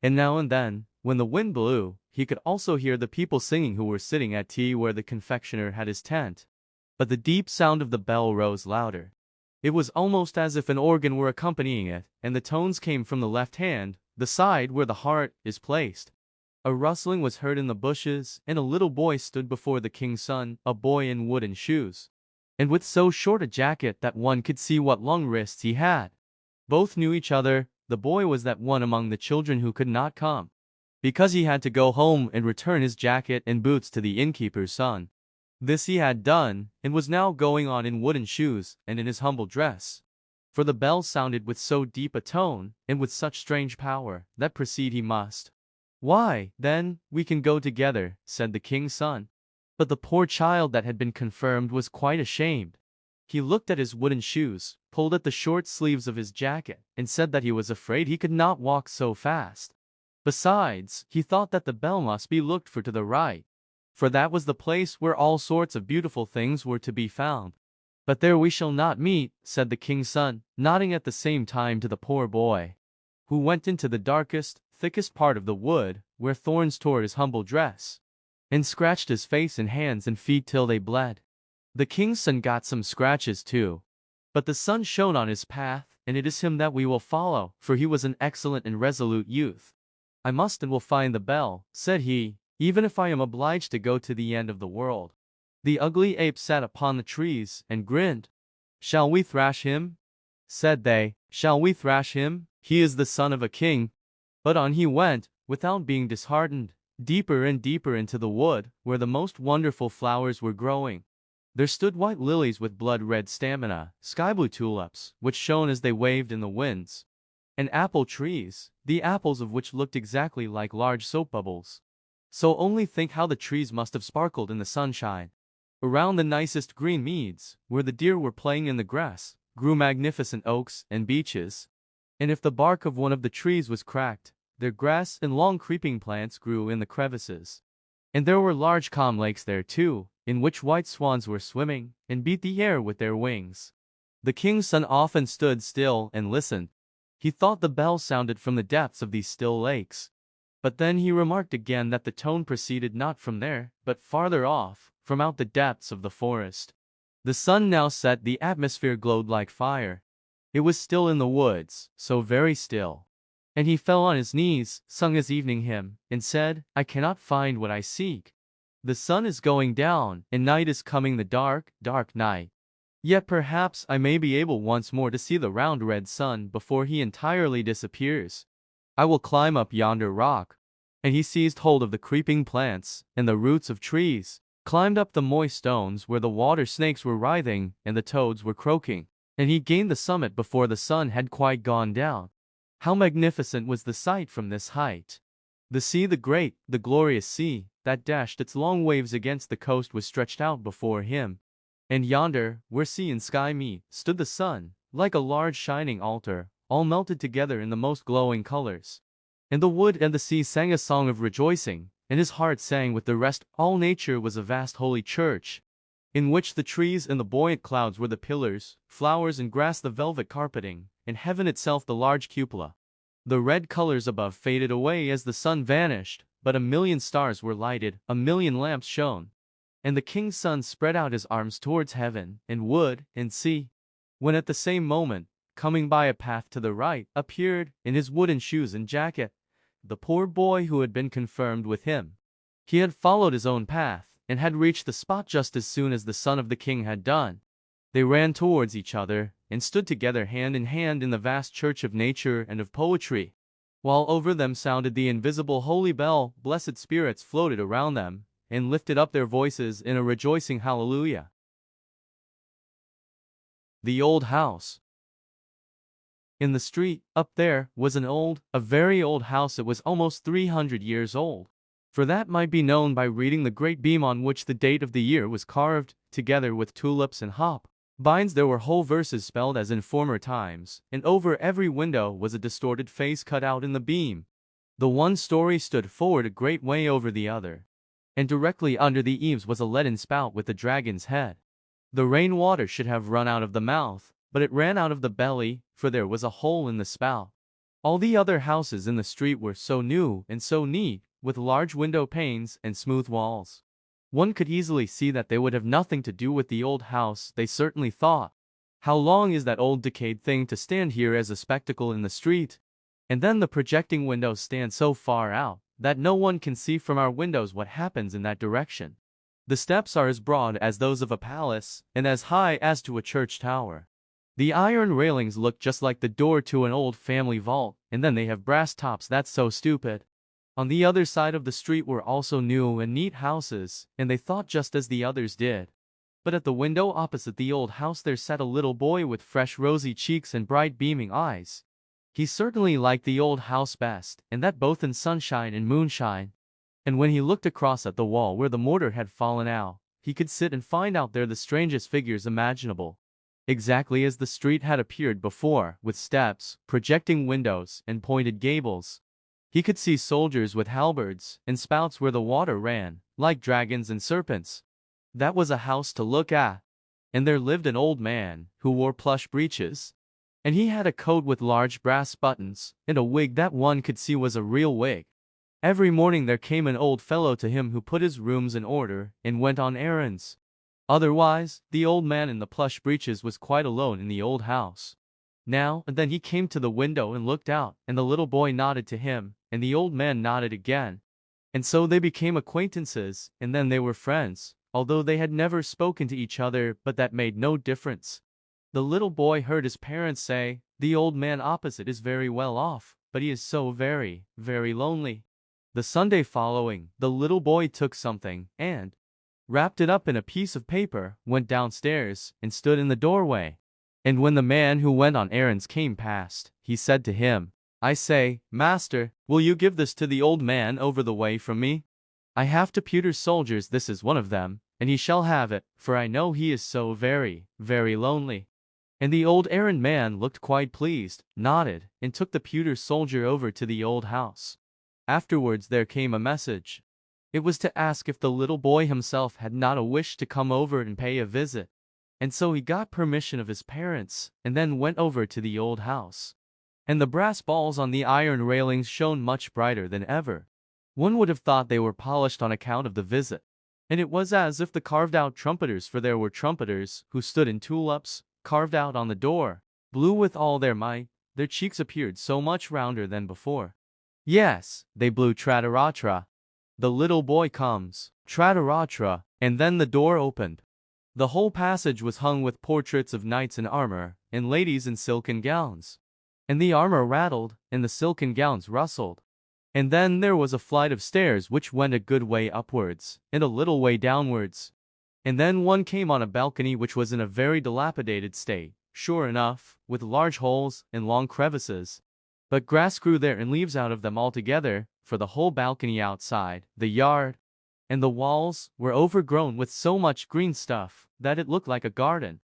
And now and then, when the wind blew, he could also hear the people singing who were sitting at tea where the confectioner had his tent. But the deep sound of the bell rose louder. It was almost as if an organ were accompanying it, and the tones came from the left hand, the side where the heart is placed. A rustling was heard in the bushes, and a little boy stood before the king's son, a boy in wooden shoes, and with so short a jacket that one could see what long wrists he had. Both knew each other. The boy was that one among the children who could not come, because he had to go home and return his jacket and boots to the innkeeper's son. This he had done, and was now going on in wooden shoes and in his humble dress. For the bell sounded with so deep a tone, and with such strange power, that proceed he must. "Why, then, we can go together," said the king's son. But the poor child that had been confirmed was quite ashamed. He looked at his wooden shoes, pulled at the short sleeves of his jacket, and said that he was afraid he could not walk so fast. Besides, he thought that the bell must be looked for to the right, for that was the place where all sorts of beautiful things were to be found. "But there we shall not meet," said the king's son, nodding at the same time to the poor boy, who went into the darkest, thickest part of the wood, where thorns tore his humble dress, and scratched his face and hands and feet till they bled. The king's son got some scratches too. But the sun shone on his path, and it is him that we will follow, for he was an excellent and resolute youth. "I must and will find the bell," said he, "even if I am obliged to go to the end of the world." The ugly ape sat upon the trees, and grinned. "Shall we thrash him?" said they. "Shall we thrash him? He is the son of a king." But on he went, without being disheartened, deeper and deeper into the wood, where the most wonderful flowers were growing. There stood white lilies with blood-red stamina, sky-blue tulips, which shone as they waved in the winds, and apple trees, the apples of which looked exactly like large soap bubbles. So only think how the trees must have sparkled in the sunshine. Around the nicest green meads, where the deer were playing in the grass, grew magnificent oaks and beeches. And if the bark of one of the trees was cracked, their grass and long creeping plants grew in the crevices. And there were large calm lakes there too, in which white swans were swimming, and beat the air with their wings. The king's son often stood still and listened. He thought the bell sounded from the depths of these still lakes. But then he remarked again that the tone proceeded not from there, but farther off, from out the depths of the forest. The sun now set, the atmosphere glowed like fire. It was still in the woods, so very still. And he fell on his knees, sung his evening hymn, and said, I cannot find what I seek. The sun is going down, and night is coming, the dark, dark night. Yet perhaps I may be able once more to see the round red sun before he entirely disappears. I will climb up yonder rock. And he seized hold of the creeping plants and the roots of trees, climbed up the moist stones where the water snakes were writhing and the toads were croaking, and he gained the summit before the sun had quite gone down. How magnificent was the sight from this height! The sea, the great, the glorious sea, that dashed its long waves against the coast, was stretched out before him. And yonder, where sea and sky meet, stood the sun, like a large shining altar, all melted together in the most glowing colors. And the wood and the sea sang a song of rejoicing, and his heart sang with the rest. All nature was a vast holy church, in which the trees and the buoyant clouds were the pillars, flowers and grass the velvet carpeting, and heaven itself the large cupola. The red colors above faded away as the sun vanished, but a million stars were lighted, a million lamps shone. And the king's son spread out his arms towards heaven, and wood, and sea. When at the same moment, coming by a path to the right, appeared, in his wooden shoes and jacket, the poor boy who had been confirmed with him. He had followed his own path, and had reached the spot just as soon as the son of the king had done. They ran towards each other, and stood together hand in hand in the vast church of nature and of poetry. While over them sounded the invisible holy bell, blessed spirits floated around them, and lifted up their voices in a rejoicing hallelujah. The old house. In the street, up there, was a very old house. It was almost 300 years old. For that might be known by reading the great beam on which the date of the year was carved, together with tulips and hop binds. There were whole verses spelled as in former times, and over every window was a distorted face cut out in the beam. The one story stood forward a great way over the other, and directly under the eaves was a leaden spout with a dragon's head. The rain water should have run out of the mouth, but it ran out of the belly, for there was a hole in the spout. All the other houses in the street were so new and so neat, with large window panes and smooth walls. One could easily see that they would have nothing to do with the old house. They certainly thought, how long is that old decayed thing to stand here as a spectacle in the street? And then the projecting windows stand so far out, that no one can see from our windows what happens in that direction. The steps are as broad as those of a palace, and as high as to a church tower. The iron railings look just like the door to an old family vault, and then they have brass tops. That's so stupid. On the other side of the street were also new and neat houses, and they thought just as the others did. But at the window opposite the old house there sat a little boy with fresh rosy cheeks and bright beaming eyes. He certainly liked the old house best, and that both in sunshine and moonshine. And when he looked across at the wall where the mortar had fallen out, he could sit and find out there the strangest figures imaginable. Exactly as the street had appeared before, with steps, projecting windows, and pointed gables. He could see soldiers with halberds, and spouts where the water ran, like dragons and serpents. That was a house to look at. And there lived an old man, who wore plush breeches. And he had a coat with large brass buttons, and a wig that one could see was a real wig. Every morning there came an old fellow to him who put his rooms in order, and went on errands. Otherwise, the old man in the plush breeches was quite alone in the old house. Now and then he came to the window and looked out, and the little boy nodded to him, and the old man nodded again. And so they became acquaintances, and then they were friends, although they had never spoken to each other, but that made no difference. The little boy heard his parents say, "The old man opposite is very well off, but he is so very, very lonely." The Sunday following, the little boy took something, and, wrapped it up in a piece of paper, went downstairs, and stood in the doorway. And when the man who went on errands came past, he said to him, "I say, master, will you give this to the old man over the way from me? I have to pewter soldiers, this is one of them, and he shall have it, for I know he is so very, very lonely." And the old errand man looked quite pleased, nodded, and took the pewter soldier over to the old house. Afterwards there came a message. It was to ask if the little boy himself had not a wish to come over and pay a visit. And so he got permission of his parents, and then went over to the old house. And the brass balls on the iron railings shone much brighter than ever. One would have thought they were polished on account of the visit. And it was as if the carved-out trumpeters, for there were trumpeters, who stood in tulips, carved out on the door, blew with all their might, their cheeks appeared so much rounder than before. Yes, they blew trataratra. The little boy comes, trataratra, and then the door opened. The whole passage was hung with portraits of knights in armor, and ladies in silken gowns. And the armor rattled, and the silken gowns rustled. And then there was a flight of stairs which went a good way upwards, and a little way downwards. And then one came on a balcony which was in a very dilapidated state, sure enough, with large holes and long crevices. But grass grew there and leaves out of them altogether, for the whole balcony outside, the yard, and the walls were overgrown with so much green stuff that it looked like a garden.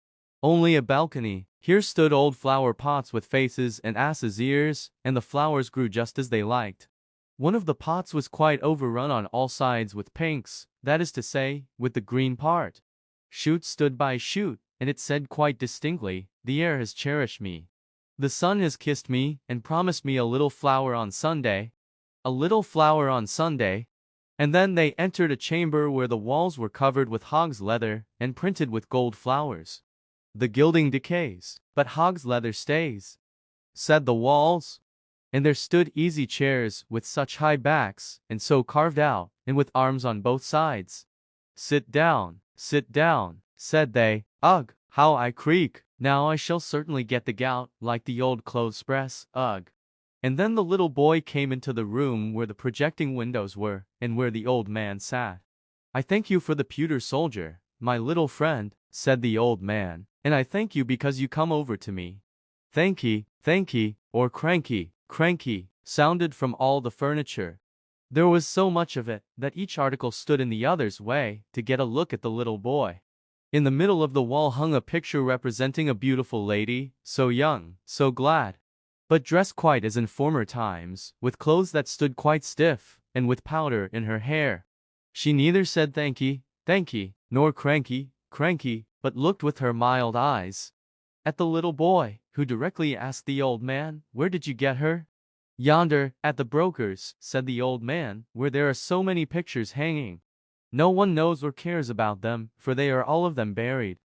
Only a balcony. Here stood old flower pots with faces and asses' ears, and the flowers grew just as they liked. One of the pots was quite overrun on all sides with pinks, that is to say, with the green part. Shoot stood by shoot, and it said quite distinctly, "The air has cherished me. The sun has kissed me, and promised me a little flower on Sunday. A little flower on Sunday." And then they entered a chamber where the walls were covered with hog's leather, and printed with gold flowers. "The gilding decays, but hog's leather stays," said the walls. And there stood easy chairs, with such high backs, and so carved out, and with arms on both sides. Sit down," said they. "Ugh, how I creak! Now I shall certainly get the gout, like the old clothes press, ugh." And then the little boy came into the room where the projecting windows were, and where the old man sat. "I thank you for the pewter soldier, my little friend," said the old man, "and I thank you because you come over to me." Thanky, or cranky, sounded from all the furniture. There was so much of it that each article stood in the other's way to get a look at the little boy. In the middle of the wall hung a picture representing a beautiful lady, so young, so glad, but dressed quite as in former times, with clothes that stood quite stiff, and with powder in her hair. She neither said thanky, nor cranky, but looked with her mild eyes at the little boy, who directly asked the old man, "Where did you get her?" "Yonder, at the broker's," said the old man, "where there are so many pictures hanging. No one knows or cares about them, for they are all of them buried.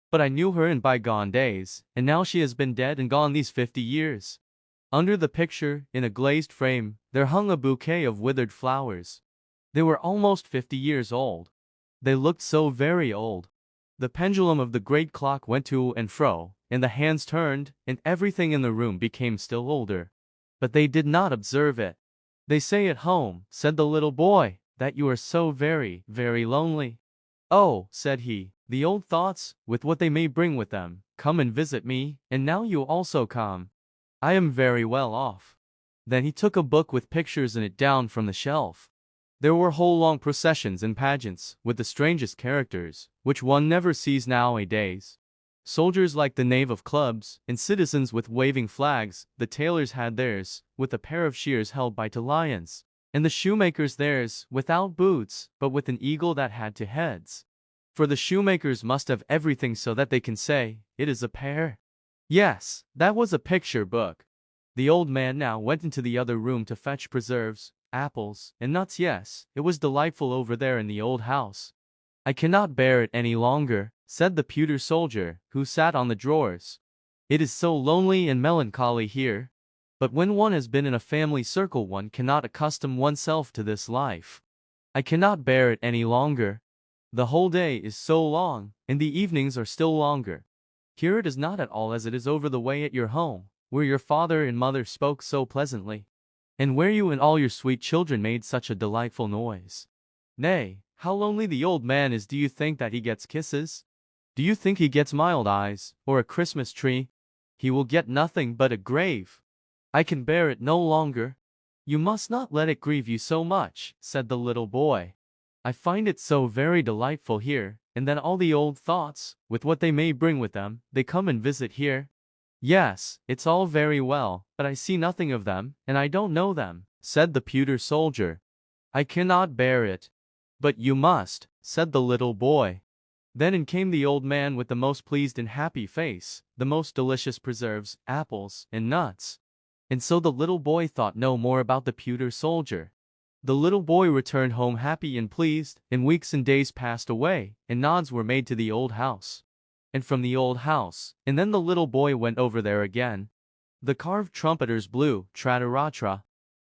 But I knew her in bygone days, and now she has been dead and gone these 50 years. Under the picture, in a glazed frame, there hung a bouquet of withered flowers. They were almost 50 years old. They looked so very old. The pendulum of the great clock went to and fro, and the hands turned, and everything in the room became still older. But they did not observe it. They say at home," said the little boy, "that you are so very, very lonely." "Oh," said he, "the old thoughts, with what they may bring with them, come and visit me, and now you also come. I am very well off." Then he took a book with pictures in it down from the shelf. There were whole long processions and pageants, with the strangest characters, which one never sees nowadays. Soldiers like the knave of clubs, and citizens with waving flags. The tailors had theirs, with a pair of shears held by two lions, and the shoemakers theirs, without boots, but with an eagle that had two heads. For the shoemakers must have everything so that they can say, "It is a pair." Yes, that was a picture book. The old man now went into the other room to fetch preserves, apples, and nuts. Yes, it was delightful over there in the old house. "I cannot bear it any longer," said the pewter soldier, who sat on the drawers. "It is so lonely and melancholy here. But when one has been in a family circle one cannot accustom oneself to this life. I cannot bear it any longer. The whole day is so long, and the evenings are still longer. Here it is not at all as it is over the way at your home, where your father and mother spoke so pleasantly, and where you and all your sweet children made such a delightful noise. Nay, how lonely the old man is! Do you think that he gets kisses? Do you think he gets mild eyes, or a Christmas tree? He will get nothing but a grave. I can bear it no longer." "You must not let it grieve you so much," said the little boy. "I find it so very delightful here, and then all the old thoughts, with what they may bring with them, they come and visit here." "Yes, it's all very well, but I see nothing of them, and I don't know them," said the pewter soldier. "I cannot bear it." "But you must," said the little boy. Then in came the old man with the most pleased and happy face, the most delicious preserves, apples, and nuts. And so the little boy thought no more about the pewter soldier. The little boy returned home happy and pleased, and weeks and days passed away, and nods were made to the old house. And from the old house, and then the little boy went over there again. The carved trumpeters blew, trataratra.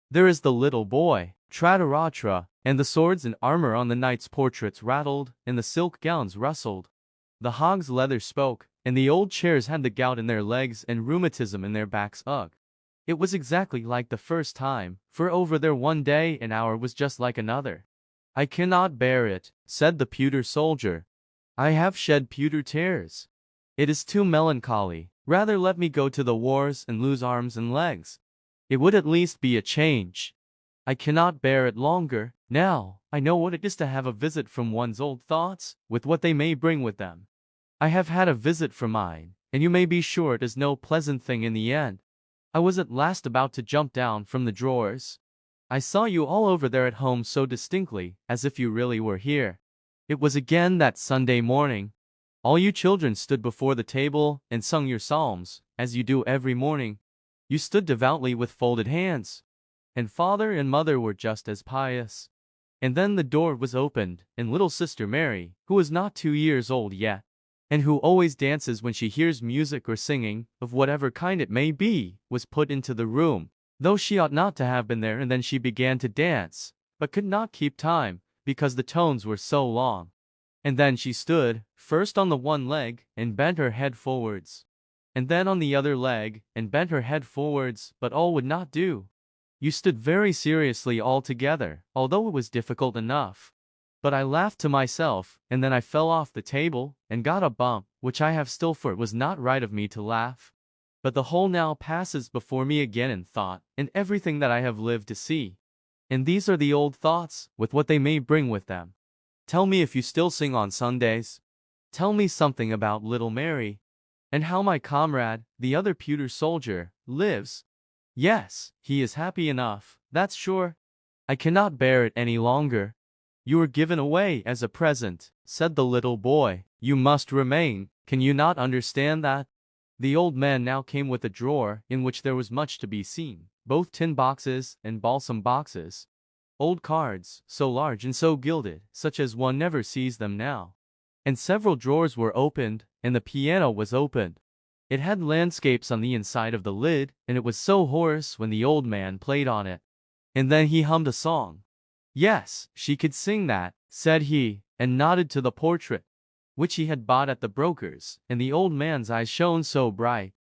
There is the little boy, trataratra, and the swords and armor on the knights' portraits rattled, and the silk gowns rustled. The hog's leather spoke, and the old chairs had the gout in their legs and rheumatism in their backs. Ugh! It was exactly like the first time, for over there one day an hour was just like another. I cannot bear it, said the pewter soldier. I have shed pewter tears. It is too melancholy. Rather let me go to the wars and lose arms and legs. It would at least be a change. I cannot bear it longer. Now, I know what it is to have a visit from one's old thoughts, with what they may bring with them. I have had a visit from mine, and you may be sure it is no pleasant thing in the end. I was at last about to jump down from the drawers. I saw you all over there at home so distinctly, as if you really were here. It was again that Sunday morning. All you children stood before the table and sung your psalms, as you do every morning. You stood devoutly with folded hands. And father and mother were just as pious. And then the door was opened, and little sister Mary, who was not 2 years old yet, and who always dances when she hears music or singing, of whatever kind it may be, was put into the room, though she ought not to have been there, and then she began to dance, but could not keep time, because the tones were so long. And then she stood, first on the one leg, and bent her head forwards, and then on the other leg, and bent her head forwards, but all would not do. You stood very seriously all together, although it was difficult enough. But I laughed to myself, and then I fell off the table, and got a bump, which I have still, for it was not right of me to laugh. But the whole now passes before me again in thought, and everything that I have lived to see. And these are the old thoughts, with what they may bring with them. Tell me if you still sing on Sundays. Tell me something about little Mary, and how my comrade, the other pewter soldier, lives. Yes, he is happy enough, that's sure. I cannot bear it any longer. You were given away as a present, said the little boy. You must remain. Can you not understand that? The old man now came with a drawer, in which there was much to be seen, both tin boxes and balsam boxes. Old cards, so large and so gilded, such as one never sees them now. And several drawers were opened, and the piano was opened. It had landscapes on the inside of the lid, and it was so hoarse when the old man played on it. And then he hummed a song. Yes, she could sing that, said he, and nodded to the portrait, which he had bought at the broker's, and the old man's eyes shone so bright.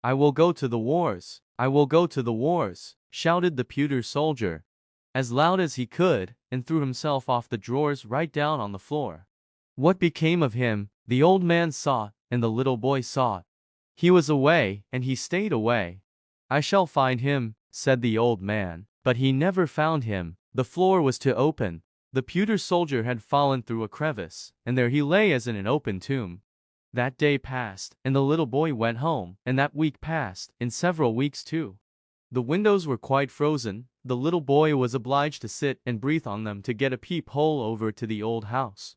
I will go to the wars, I will go to the wars, shouted the pewter soldier, as loud as he could, and threw himself off the drawers right down on the floor. What became of him, the old man saw, and the little boy saw. He was away, and he stayed away. I shall find him, said the old man, but he never found him. The floor was too open. The pewter soldier had fallen through a crevice, and there he lay as in an open tomb. That day passed, and the little boy went home, and that week passed, and several weeks too. The windows were quite frozen. The little boy was obliged to sit and breathe on them to get a peep-hole over to the old house.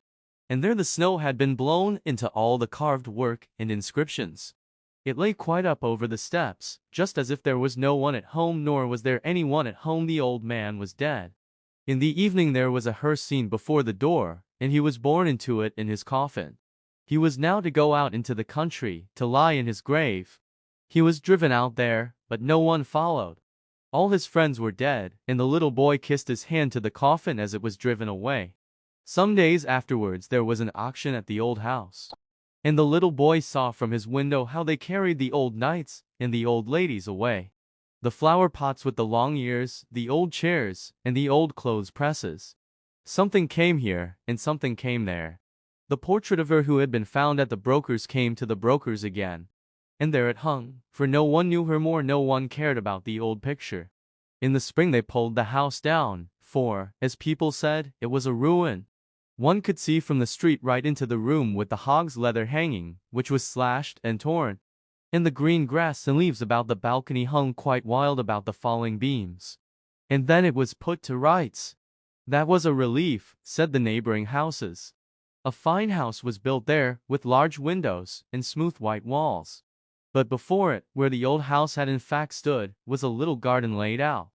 And there the snow had been blown into all the carved work and inscriptions. It lay quite up over the steps, just as if there was no one at home, nor was there any one at home. The old man was dead. In the evening there was a hearse scene before the door, and he was borne into it in his coffin. He was now to go out into the country, to lie in his grave. He was driven out there, but no one followed. All his friends were dead, and the little boy kissed his hand to the coffin as it was driven away. Some days afterwards there was an auction at the old house, and the little boy saw from his window how they carried the old knights and the old ladies away. The flower pots with the long ears, the old chairs, and the old clothes presses. Something came here, and something came there. The portrait of her who had been found at the broker's came to the broker's again, and there it hung, for no one knew her more, no one cared about the old picture. In the spring they pulled the house down, for, as people said, it was a ruin. One could see from the street right into the room with the hog's leather hanging, which was slashed and torn. And the green grass and leaves about the balcony hung quite wild about the falling beams. And then it was put to rights. That was a relief, said the neighboring houses. A fine house was built there, with large windows, and smooth white walls. But before it, where the old house had in fact stood, was a little garden laid out.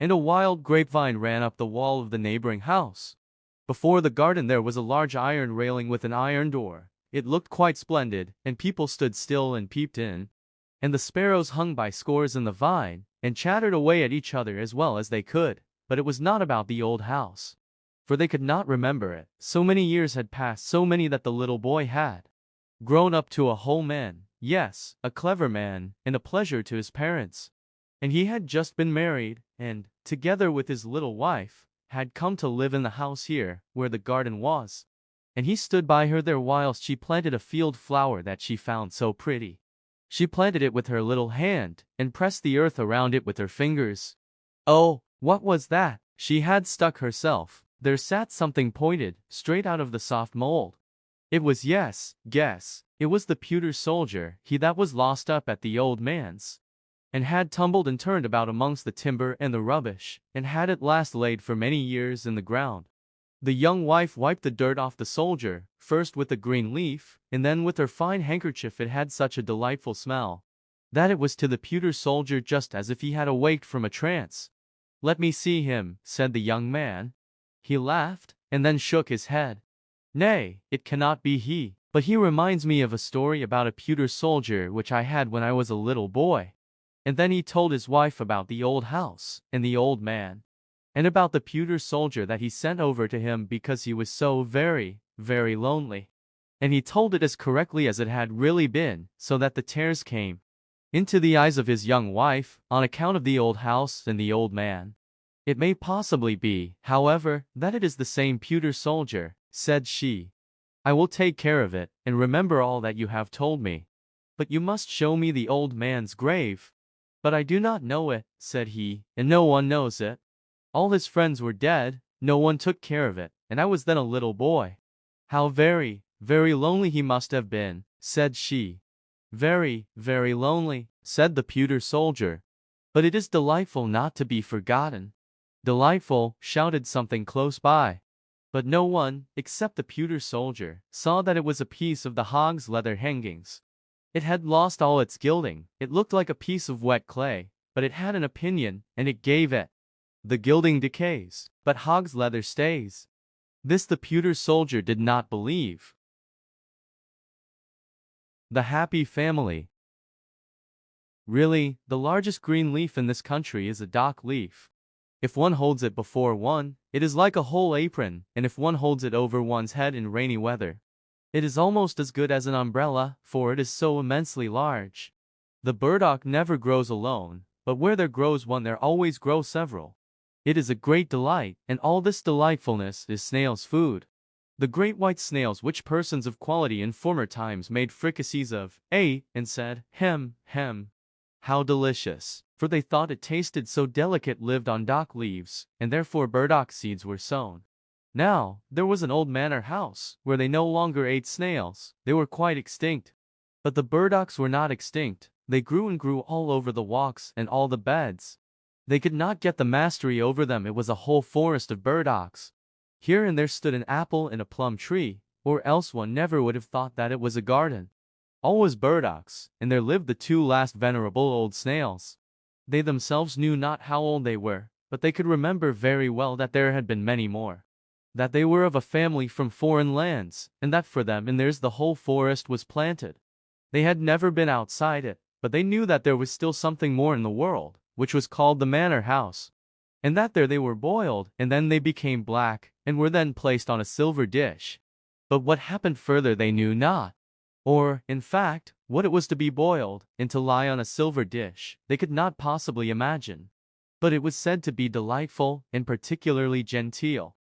And a wild grapevine ran up the wall of the neighboring house. Before the garden there was a large iron railing with an iron door. It looked quite splendid, and people stood still and peeped in. and the sparrows hung by scores in the vine, and chattered away at each other as well as they could, but it was not about the old house. For they could not remember it. So many years had passed, so many that the little boy had grown up to a whole man, yes, a clever man, and a pleasure to his parents. And he had just been married, and, together with his little wife, had come to live in the house here, where the garden was. And he stood by her there whilst she planted a field flower that she found so pretty. She planted it with her little hand, and pressed the earth around it with her fingers. Oh, what was that? She had stuck herself. There sat something pointed, straight out of the soft mold. It was guess, it was the pewter soldier, he that was lost up at the old man's, and had tumbled and turned about amongst the timber and the rubbish, and had at last laid for many years in the ground. The young wife wiped the dirt off the soldier, first with a green leaf, and then with her fine handkerchief. It had such a delightful smell that it was to the pewter soldier just as if he had awaked from a trance. "Let me see him," said the young man. He laughed, and then shook his head. "Nay, it cannot be he, but he reminds me of a story about a pewter soldier which I had when I was a little boy." And then he told his wife about the old house, and the old man, and about the pewter soldier that he sent over to him because he was so very, very lonely. And he told it as correctly as it had really been, so that the tears came into the eyes of his young wife, on account of the old house and the old man. "It may possibly be, however, that it is the same pewter soldier," said she. "I will take care of it, and remember all that you have told me. But you must show me the old man's grave." "But I do not know it," said he, "and no one knows it. All his friends were dead, no one took care of it, and I was then a little boy." "How very, very lonely he must have been," said she. "Very, very lonely," said the pewter soldier. "But it is delightful not to be forgotten." "Delightful," shouted something close by. But no one, except the pewter soldier, saw that it was a piece of the hog's leather hangings. It had lost all its gilding, it looked like a piece of wet clay, but it had an opinion, and it gave it. "The gilding decays, but hog's leather stays." This the pewter soldier did not believe. The happy family. Really, the largest green leaf in this country is a dock leaf. If one holds it before one, it is like a whole apron, and if one holds it over one's head in rainy weather, it is almost as good as an umbrella, for it is so immensely large. The burdock never grows alone, but where there grows one there always grow several. It is a great delight, and all this delightfulness is snails' food. The great white snails which persons of quality in former times made fricassees of, ate, and said, "Hem, hem, how delicious!" For they thought it tasted so delicate, lived on dock leaves, and therefore burdock seeds were sown. Now, there was an old manor house, where they no longer ate snails, they were quite extinct. But the burdocks were not extinct, they grew and grew all over the walks and all the beds. They could not get the mastery over them, it was a whole forest of burdocks. Here and there stood an apple and a plum tree, or else one never would have thought that it was a garden. All was burdocks, and there lived the two last venerable old snails. They themselves knew not how old they were, but they could remember very well that there had been many more. That they were of a family from foreign lands, and that for them and theirs the whole forest was planted. They had never been outside it, but they knew that there was still something more in the world, which was called the manor house. And that there they were boiled, and then they became black, and were then placed on a silver dish. But what happened further they knew not. Or, in fact, what it was to be boiled, and to lie on a silver dish, they could not possibly imagine. But it was said to be delightful, and particularly genteel.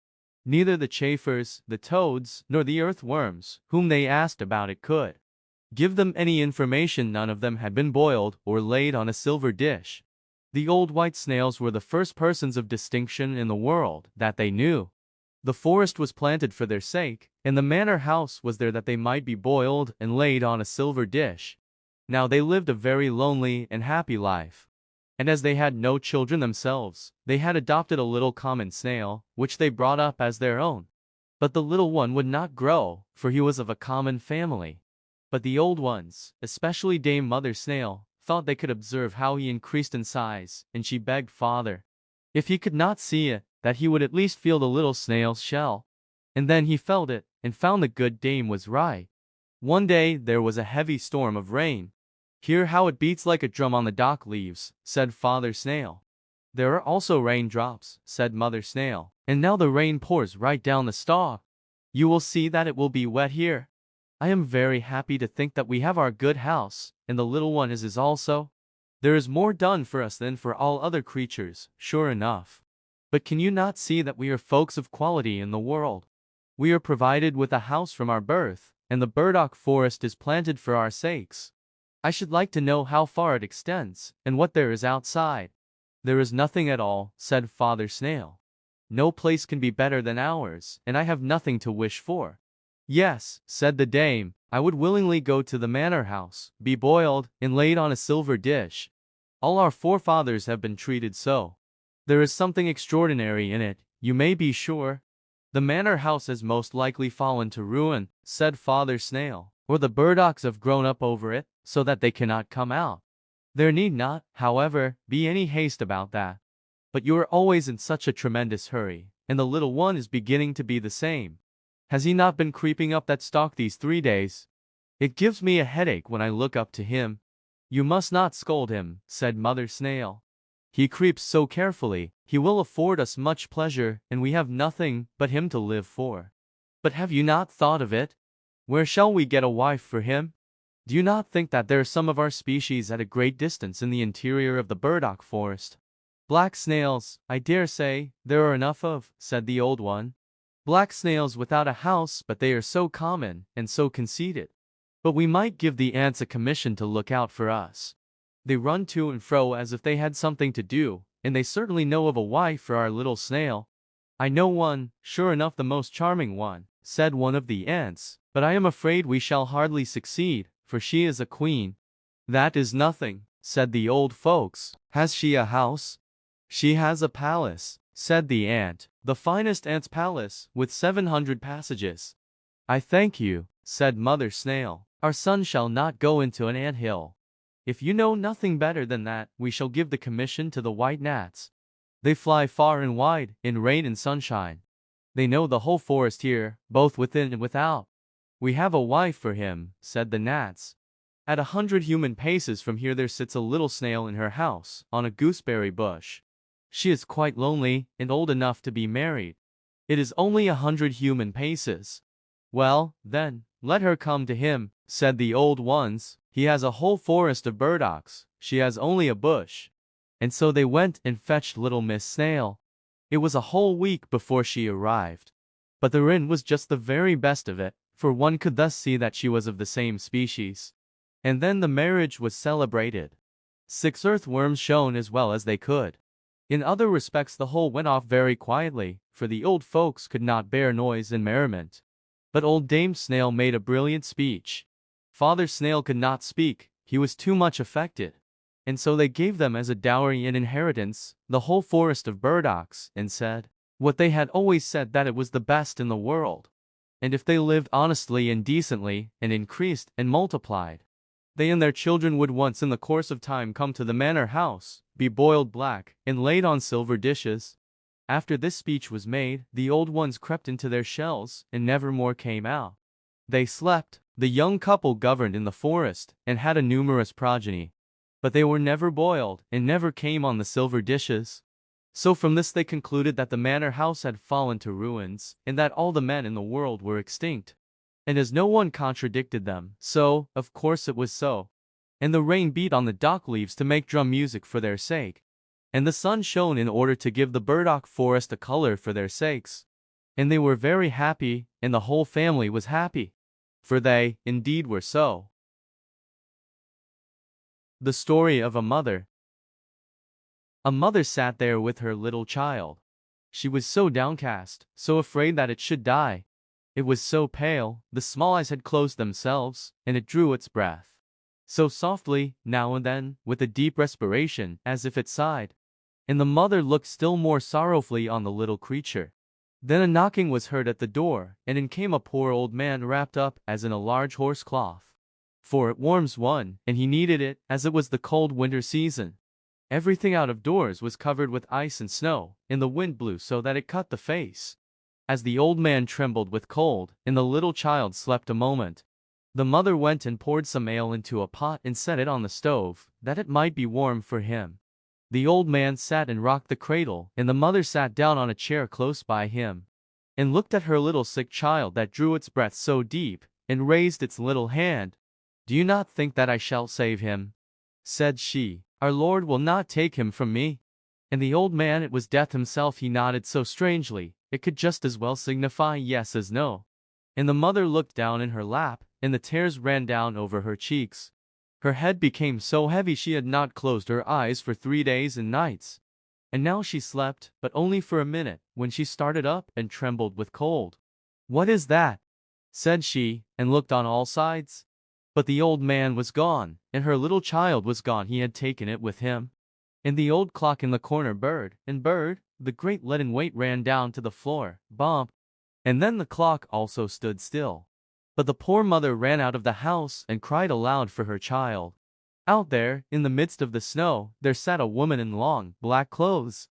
Neither the chafers, the toads, nor the earthworms, whom they asked about it, could give them any information. None of them had been boiled, or laid on a silver dish. The old white snails were the first persons of distinction in the world, that they knew. The forest was planted for their sake, and the manor house was there that they might be boiled and laid on a silver dish. Now they lived a very lonely and happy life. And as they had no children themselves, they had adopted a little common snail, which they brought up as their own. But the little one would not grow, for he was of a common family. But the old ones, especially Dame Mother Snail, thought they could observe how he increased in size, and she begged Father, if he could not see it, that he would at least feel the little snail's shell. And then he felt it, and found the good dame was right. One day there was a heavy storm of rain. Hear how it beats like a drum on the dock leaves, said Father Snail. There are also raindrops, said Mother Snail, and now the rain pours right down the stalk. You will see that it will be wet here. I am very happy to think that we have our good house, and the little one is also. There is more done for us than for all other creatures, sure enough. But can you not see that we are folks of quality in the world? We are provided with a house from our birth, and the burdock forest is planted for our sakes. I should like to know how far it extends, and what there is outside. There is nothing at all, said Father Snail. No place can be better than ours, and I have nothing to wish for. Yes, said the dame, I would willingly go to the manor house, be boiled, and laid on a silver dish. All our forefathers have been treated so. There is something extraordinary in it, you may be sure. The manor house has most likely fallen to ruin, said Father Snail, or the burdocks have grown up over it, so that they cannot come out. There need not, however, be any haste about that. But you are always in such a tremendous hurry, and the little one is beginning to be the same. Has he not been creeping up that stalk these 3 days? It gives me a headache when I look up to him. You must not scold him, said Mother Snail. He creeps so carefully, he will afford us much pleasure, and we have nothing but him to live for. But have you not thought of it? Where shall we get a wife for him? Do you not think that there are some of our species at a great distance in the interior of the burdock forest? Black snails, I dare say, there are enough of, said the old one. Black snails without a house, but they are so common, and so conceited. But we might give the ants a commission to look out for us. They run to and fro as if they had something to do, and they certainly know of a wife for our little snail. I know one, sure enough the most charming one, said one of the ants, but I am afraid we shall hardly succeed, for she is a queen. That is nothing, said the old folks. Has she a house? She has a palace, said the ant, the finest ant's palace, with 700 passages. I thank you, said Mother Snail. Our son shall not go into an ant-hill. If you know nothing better than that, we shall give the commission to the white gnats. They fly far and wide, in rain and sunshine. They know the whole forest here, both within and without. We have a wife for him, said the gnats. At 100 human paces from here there sits a little snail in her house, on a gooseberry bush. She is quite lonely, and old enough to be married. It is only 100 human paces. Well, then, let her come to him, said the old ones. He has a whole forest of burdocks, she has only a bush. And so they went and fetched little Miss Snail. It was a whole week before she arrived. But the wren was just the very best of it, for one could thus see that she was of the same species. And then the marriage was celebrated. 6 earthworms shone as well as they could. In other respects the whole went off very quietly, for the old folks could not bear noise and merriment. But old Dame Snail made a brilliant speech. Father Snail could not speak, he was too much affected. And so they gave them as a dowry and inheritance, the whole forest of burdocks, and said, what they had always said, that it was the best in the world. And if they lived honestly and decently, and increased and multiplied, they and their children would once in the course of time come to the manor house, be boiled black, and laid on silver dishes. After this speech was made, the old ones crept into their shells, and never more came out. They slept. The young couple governed in the forest, and had a numerous progeny. But they were never boiled, and never came on the silver dishes. So from this they concluded that the manor house had fallen to ruins, and that all the men in the world were extinct. And as no one contradicted them, so, of course it was so. And the rain beat on the dock leaves to make drum music for their sake. And the sun shone in order to give the burdock forest a color for their sakes. And they were very happy, and the whole family was happy. For they, indeed, were so. The story of a mother. A mother sat there with her little child. She was so downcast, so afraid that it should die. It was so pale, the small eyes had closed themselves, and it drew its breath. So softly, now and then, with a deep respiration, as if it sighed. And the mother looked still more sorrowfully on the little creature. Then a knocking was heard at the door, and in came a poor old man wrapped up as in a large horse cloth. For it warms one, and he needed it, as it was the cold winter season. Everything out of doors was covered with ice and snow, and the wind blew so that it cut the face. As the old man trembled with cold, and the little child slept a moment, The mother went and poured some ale into a pot and set it on the stove, that it might be warm for him. The old man sat and rocked the cradle, and the mother sat down on a chair close by him, and looked at her little sick child that drew its breath so deep, and raised its little hand. "Do you not think that I shall save him?" said she. "Our Lord will not take him from me." And the old man, it was Death himself, he nodded so strangely, it could just as well signify yes as no. And the mother looked down in her lap, and the tears ran down over her cheeks. Her head became so heavy she had not closed her eyes for 3 days and nights. And now she slept, but only for a minute, when she started up and trembled with cold. "What is that?" said she, and looked on all sides. But the old man was gone, and her little child was gone. He had taken it with him. And the old clock in the corner bird, and bird, the great leaden weight ran down to the floor, bump. And then the clock also stood still. But the poor mother ran out of the house and cried aloud for her child. Out there, in the midst of the snow, there sat a woman in long, black clothes.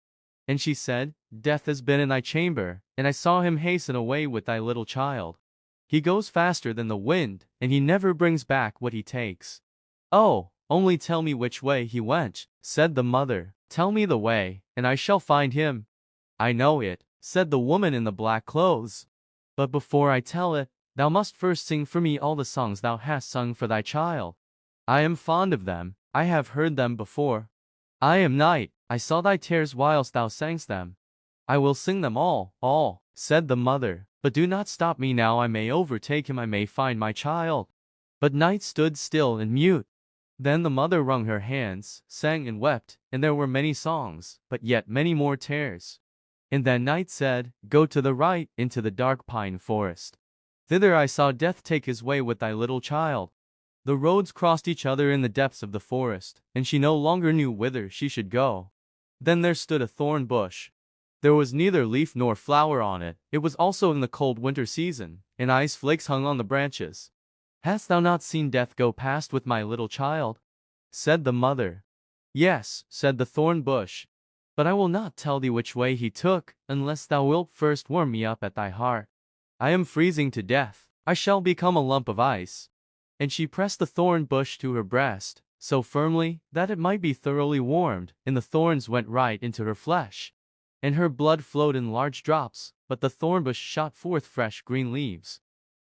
And she said, "Death has been in thy chamber, and I saw him hasten away with thy little child. He goes faster than the wind, and he never brings back what he takes." "Oh, only tell me which way he went," said the mother. "Tell me the way, and I shall find him." "I know it," said the woman in the black clothes. "But before I tell it, thou must first sing for me all the songs thou hast sung for thy child. I am fond of them, I have heard them before. I am Night, I saw thy tears whilst thou sangst them. I will sing them all, said the mother, "but do not stop me now. I may overtake him, I may find my child." But Night stood still and mute. Then the mother wrung her hands, sang and wept, and there were many songs, but yet many more tears. And then Night said, "Go to the right, into the dark pine forest. Thither I saw Death take his way with thy little child." The roads crossed each other in the depths of the forest, and she no longer knew whither she should go. Then there stood a thorn bush. There was neither leaf nor flower on it. It was also in the cold winter season, and ice flakes hung on the branches. "Hast thou not seen Death go past with my little child?" said the mother. "Yes," said the thorn bush, "but I will not tell thee which way he took, unless thou wilt first warm me up at thy heart. I am freezing to death. I shall become a lump of ice." And she pressed the thorn bush to her breast, so firmly that it might be thoroughly warmed, and the thorns went right into her flesh, and her blood flowed in large drops, but the thorn bush shot forth fresh green leaves,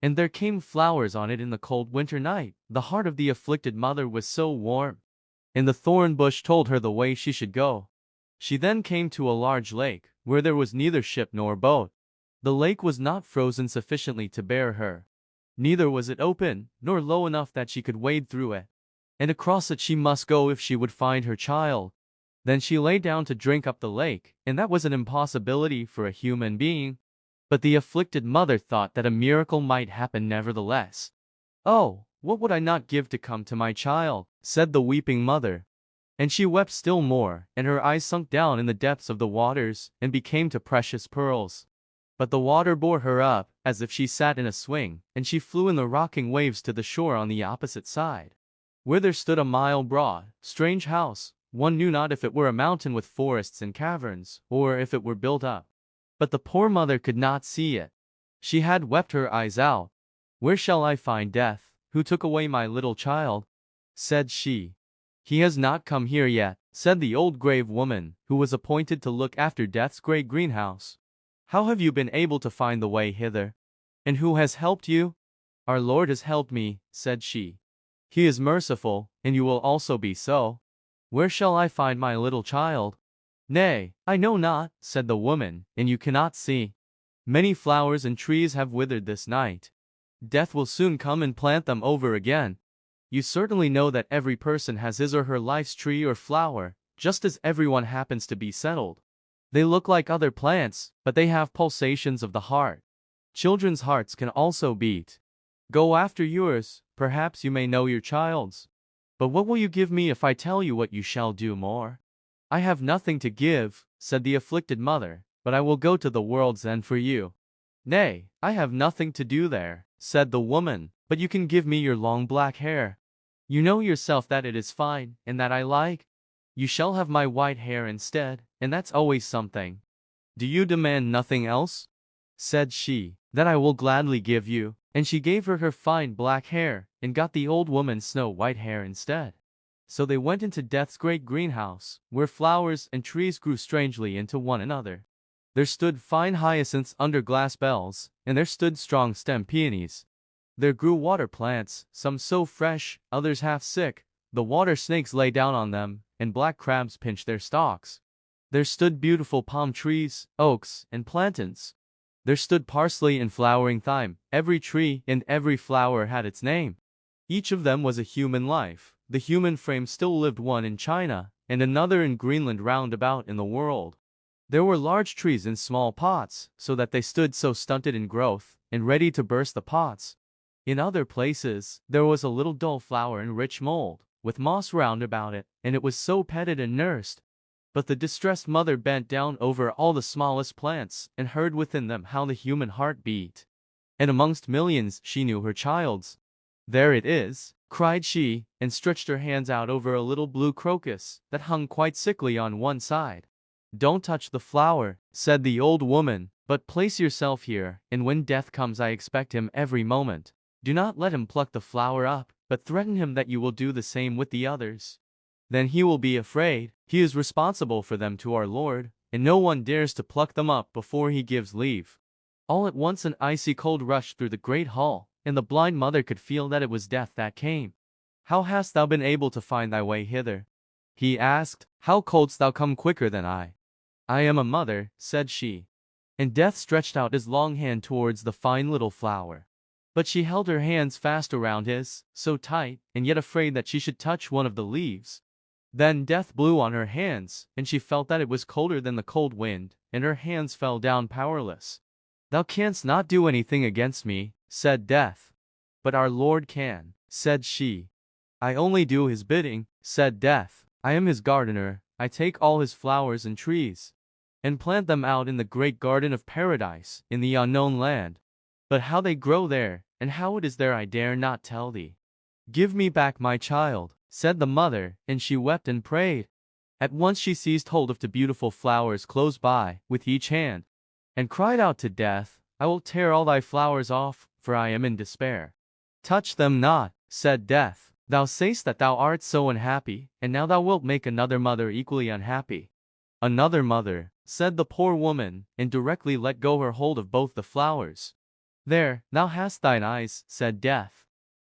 and there came flowers on it in the cold winter night. The heart of the afflicted mother was so warm, and the thorn bush told her the way she should go. She then came to a large lake, where there was neither ship nor boat. The lake was not frozen sufficiently to bear her. Neither was it open, nor low enough that she could wade through it. And across it she must go if she would find her child. Then she lay down to drink up the lake, and that was an impossibility for a human being. But the afflicted mother thought that a miracle might happen nevertheless. "Oh, what would I not give to come to my child?" said the weeping mother. And she wept still more, and her eyes sunk down in the depths of the waters, and became to precious pearls. But the water bore her up, as if she sat in a swing, and she flew in the rocking waves to the shore on the opposite side, where there stood a mile broad, strange house. One knew not if it were a mountain with forests and caverns, or if it were built up. But the poor mother could not see it. She had wept her eyes out. "Where shall I find Death, who took away my little child?" said she. "He has not come here yet," said the old grave woman, who was appointed to look after Death's great greenhouse. "How have you been able to find the way hither? And who has helped you?" "Our Lord has helped me," said she. "He is merciful, and you will also be so." "Where shall I find my little child?" "Nay, I know not," said the woman, "and you cannot see. Many flowers and trees have withered this night. Death will soon come and plant them over again. You certainly know that every person has his or her life's tree or flower, just as everyone happens to be settled. They look like other plants, but they have pulsations of the heart. Children's hearts can also beat. Go after yours, perhaps you may know your child's. But what will you give me if I tell you what you shall do more?" "I have nothing to give," said the afflicted mother, "but I will go to the world's end for you." "Nay, I have nothing to do there," said the woman, "but you can give me your long black hair. You know yourself that it is fine, and that I like. You shall have my white hair instead, and that's always something." "Do you demand nothing else?" said she. "That I will gladly give you, And she gave her fine black hair, and got the old woman's snow-white hair instead. So they went into Death's great greenhouse, where flowers and trees grew strangely into one another. There stood fine hyacinths under glass bells, and there stood strong-stemmed peonies. There grew water plants, some so fresh, others half sick. The water snakes lay down on them, and black crabs pinched their stalks. There stood beautiful palm trees, oaks, and plantains. There stood parsley and flowering thyme. Every tree and every flower had its name. Each of them was a human life. The human frame still lived, one in China, and another in Greenland, round about in the world. There were large trees in small pots, so that they stood so stunted in growth, and ready to burst the pots. In other places, there was a little dull flower in rich mold, with moss round about it, and it was so petted and nursed. But the distressed mother bent down over all the smallest plants, and heard within them how the human heart beat. And amongst millions she knew her child's. "There it is," cried she, and stretched her hands out over a little blue crocus, that hung quite sickly on one side. "Don't touch the flower," said the old woman, "but place yourself here, and when Death comes, I expect him every moment. Do not let him pluck the flower up, but threaten him that you will do the same with the others. Then he will be afraid. He is responsible for them to our Lord, and no one dares to pluck them up before he gives leave." All at once an icy cold rushed through the great hall, and the blind mother could feel that it was Death that came. "How hast thou been able to find thy way hither?" he asked. "How couldst thou come quicker than I?" "I am a mother," said she. And Death stretched out his long hand towards the fine little flower. But she held her hands fast around his, so tight, and yet afraid that she should touch one of the leaves. Then Death blew on her hands, and she felt that it was colder than the cold wind, and her hands fell down powerless. "Thou canst not do anything against me," said Death. "But our Lord can," said she. "I only do his bidding," said Death. "I am his gardener. I take all his flowers and trees, and plant them out in the great garden of paradise, in the unknown land. But how they grow there, and how it is there, I dare not tell thee." "Give me back my child," said the mother, and she wept and prayed. At once she seized hold of two beautiful flowers close by, with each hand, and cried out to Death, "I will tear all thy flowers off, for I am in despair." "Touch them not," said Death. "Thou sayst that thou art so unhappy, and now thou wilt make another mother equally unhappy." "Another mother," said the poor woman, and directly let go her hold of both the flowers. "There, thou hast thine eyes," said Death.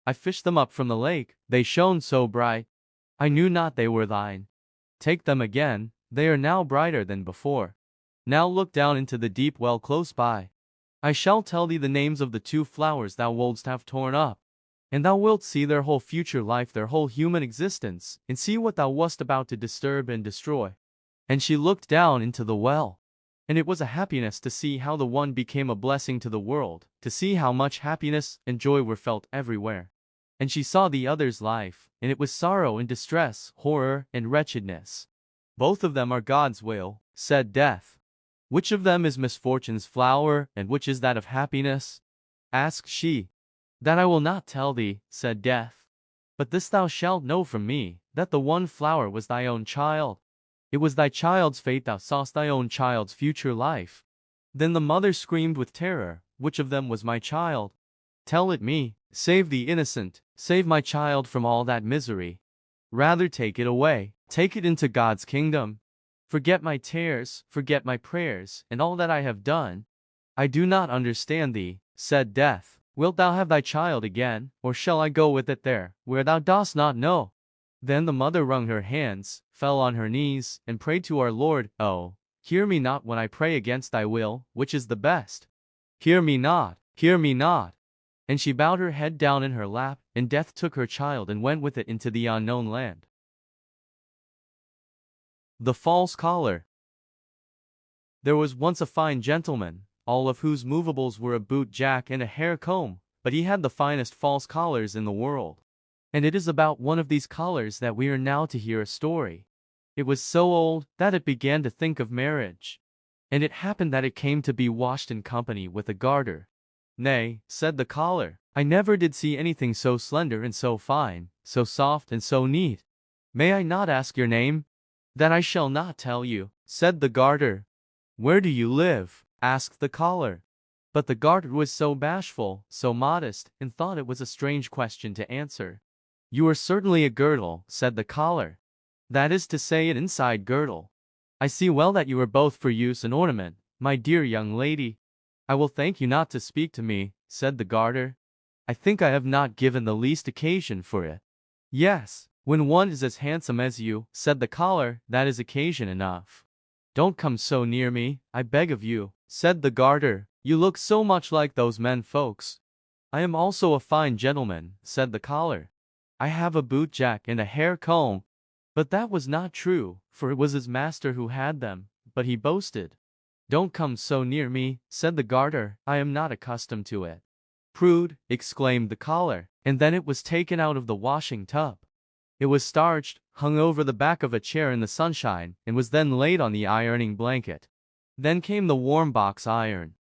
"I fished them up from the lake, they shone so bright. I knew not they were thine. Take them again, they are now brighter than before. Now look down into the deep well close by. I shall tell thee the names of the two flowers thou wouldst have torn up, and thou wilt see their whole future life, their whole human existence, and see what thou wast about to disturb and destroy." And she looked down into the well. And it was a happiness to see how the one became a blessing to the world, to see how much happiness and joy were felt everywhere. And she saw the other's life, and it was sorrow and distress, horror and wretchedness. "Both of them are God's will," said Death. "Which of them is misfortune's flower, and which is that of happiness?" asked she. "That I will not tell thee," said Death. "But this thou shalt know from me, that the one flower was thy own child. It was thy child's fate, thou sawst thy own child's future life." Then the mother screamed with terror, "Which of them was my child? Tell it me. Save the innocent, save my child from all that misery. Rather take it away, take it into God's kingdom. Forget my tears, forget my prayers, and all that I have done." "I do not understand thee," said Death. "Wilt thou have thy child again, or shall I go with it there, where thou dost not know?" Then the mother wrung her hands, fell on her knees, and prayed to our Lord, "Oh, hear me not when I pray against thy will, which is the best. Hear me not, hear me not." And she bowed her head down in her lap, and Death took her child and went with it into the unknown land. The False Collar. There was once a fine gentleman, all of whose movables were a boot jack and a hair comb, but he had the finest false collars in the world. And it is about one of these collars that we are now to hear a story. It was so old that it began to think of marriage. And it happened that it came to be washed in company with a garter. "Nay," said the collar, "I never did see anything so slender and so fine, so soft and so neat. May I not ask your name?" "That I shall not tell you," said the garter. "Where do you live?" asked the collar. But the garter was so bashful, so modest, and thought it was a strange question to answer. "You are certainly a girdle," said the collar. "That is to say, an inside girdle. I see well that you are both for use and ornament, my dear young lady." "I will thank you not to speak to me," said the garter. "I think I have not given the least occasion for it." "Yes, when one is as handsome as you," said the collar, "that is occasion enough." "Don't come so near me, I beg of you," said the garter. "You look so much like those men folks." "I am also a fine gentleman," said the collar. "I have a boot jack and a hair comb." But that was not true, for it was his master who had them, but he boasted. "Don't come so near me," said the garter, "I am not accustomed to it." "Prude!" exclaimed the collar, and then it was taken out of the washing tub. It was starched, hung over the back of a chair in the sunshine, and was then laid on the ironing blanket. Then came the warm box iron.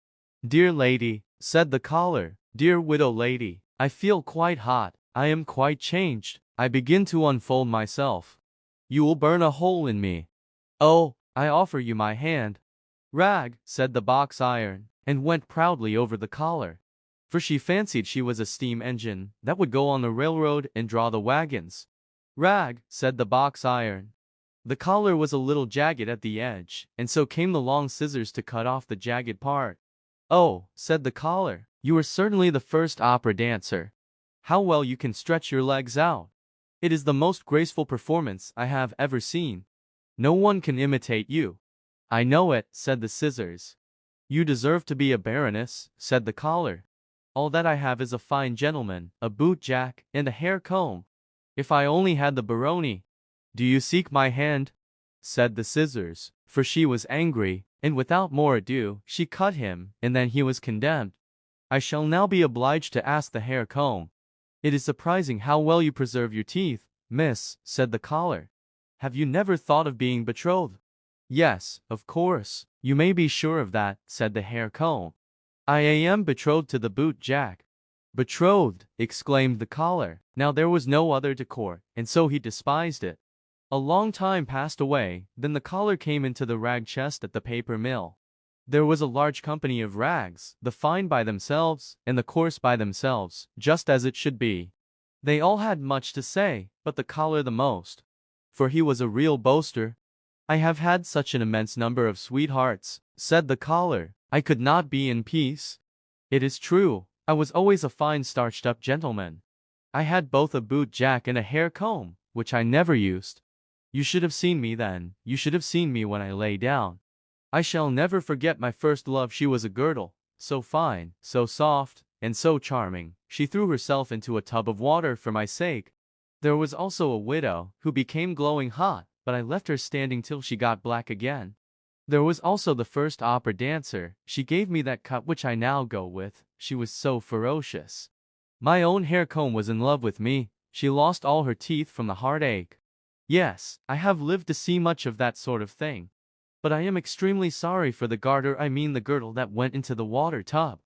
"Dear lady," said the collar, "dear widow lady, I feel quite hot, I am quite changed, I begin to unfold myself. You will burn a hole in me. Oh, I offer you my hand." "Rag," said the box iron, and went proudly over the collar. For she fancied she was a steam engine that would go on the railroad and draw the wagons. "Rag," said the box iron. The collar was a little jagged at the edge, and so came the long scissors to cut off the jagged part. "Oh," said the collar, "you are certainly the first opera dancer. How well you can stretch your legs out! It is the most graceful performance I have ever seen. No one can imitate you." "I know it," said the scissors. "You deserve to be a baroness," said the collar. "All that I have is a fine gentleman, a boot jack, and a hair comb. If I only had the barony." "Do you seek my hand?" said the scissors, for she was angry, and without more ado, she cut him, and then he was condemned. "I shall now be obliged to ask the hair comb." "It is surprising how well you preserve your teeth, miss," said the collar. "Have you never thought of being betrothed?" "Yes, of course, you may be sure of that," said the hair comb. "I am betrothed to the boot jack." "Betrothed!" exclaimed the collar. Now there was no other to court, and so he despised it. A long time passed away, then the collar came into the rag chest at the paper mill. There was a large company of rags, the fine by themselves, and the coarse by themselves, just as it should be. They all had much to say, but the collar the most. For he was a real boaster. "I have had such an immense number of sweethearts," said the collar, "I could not be in peace. It is true, I was always a fine starched-up gentleman. I had both a boot jack and a hair comb, which I never used. You should have seen me then, you should have seen me when I lay down. I shall never forget my first love. She was a girdle, so fine, so soft, and so charming, she threw herself into a tub of water for my sake. There was also a widow, who became glowing hot, but I left her standing till she got black again. There was also the first opera dancer, she gave me that cut which I now go with, she was so ferocious. My own hair comb was in love with me, she lost all her teeth from the heartache. Yes, I have lived to see much of that sort of thing. But I am extremely sorry for the garter, I mean the girdle that went into the water tub.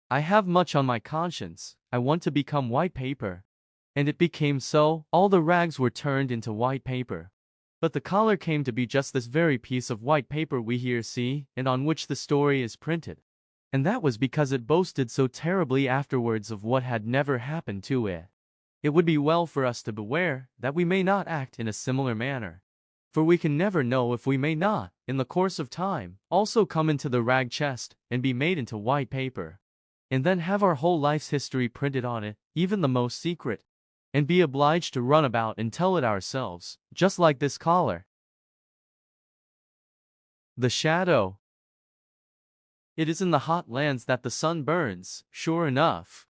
I have much on my conscience, I want to become white paper." And it became so, all the rags were turned into white paper. But the collar came to be just this very piece of white paper we here see, and on which the story is printed. And that was because it boasted so terribly afterwards of what had never happened to it. It would be well for us to beware, that we may not act in a similar manner. For we can never know if we may not, in the course of time, also come into the rag chest, and be made into white paper. And then have our whole life's history printed on it, even the most secret. And be obliged to run about and tell it ourselves, just like this collar. The shadow. It is in the hot lands that the sun burns, sure enough.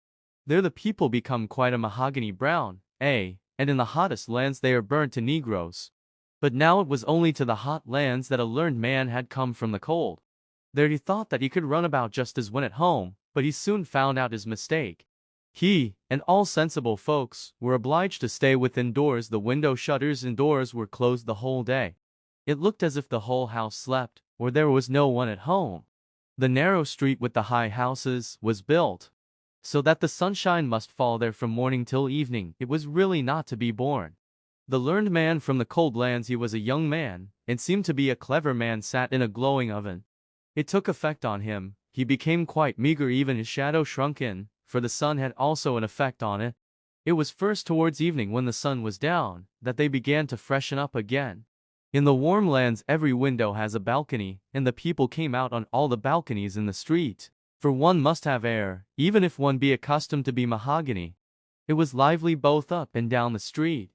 There the people become quite a mahogany brown, and in the hottest lands they are burnt to negroes. But now it was only to the hot lands that a learned man had come from the cold. There he thought that he could run about just as when at home, but he soon found out his mistake. He, and all sensible folks, were obliged to stay within doors. The window shutters and doors were closed the whole day. It looked as if the whole house slept, or there was no one at home. The narrow street with the high houses was built so that the sunshine must fall there from morning till evening. It was really not to be borne. The learned man from the cold lands, he was a young man, and seemed to be a clever man, sat in a glowing oven. It took effect on him, he became quite meager, even his shadow shrunk in, for the sun had also an effect on it. It was first towards evening, when the sun was down, that they began to freshen up again. In the warm lands every window has a balcony, and the people came out on all the balconies in the street, for one must have air, even if one be accustomed to be mahogany. It was lively both up and down the street.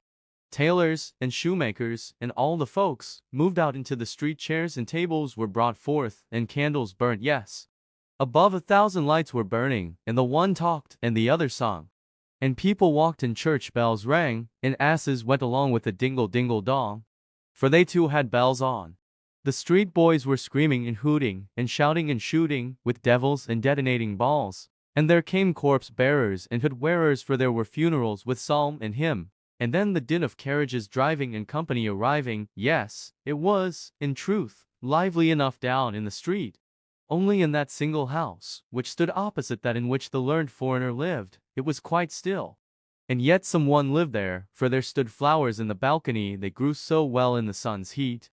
Tailors and shoemakers and all the folks moved out into the street. Chairs and tables were brought forth, and candles burnt, yes, above 1,000 lights were burning, and the one talked and the other sung. And people walked, and church bells rang, and asses went along with the dingle-dingle-dong, for they too had bells on. The street boys were screaming and hooting and shouting and shooting with devils and detonating balls. And there came corpse bearers and hood wearers, for there were funerals with psalm and hymn. And then the din of carriages driving and company arriving. Yes, it was, in truth, lively enough down in the street. Only in that single house, which stood opposite that in which the learned foreigner lived, it was quite still. And yet someone lived there, for there stood flowers in the balcony. They grew so well in the sun's heat,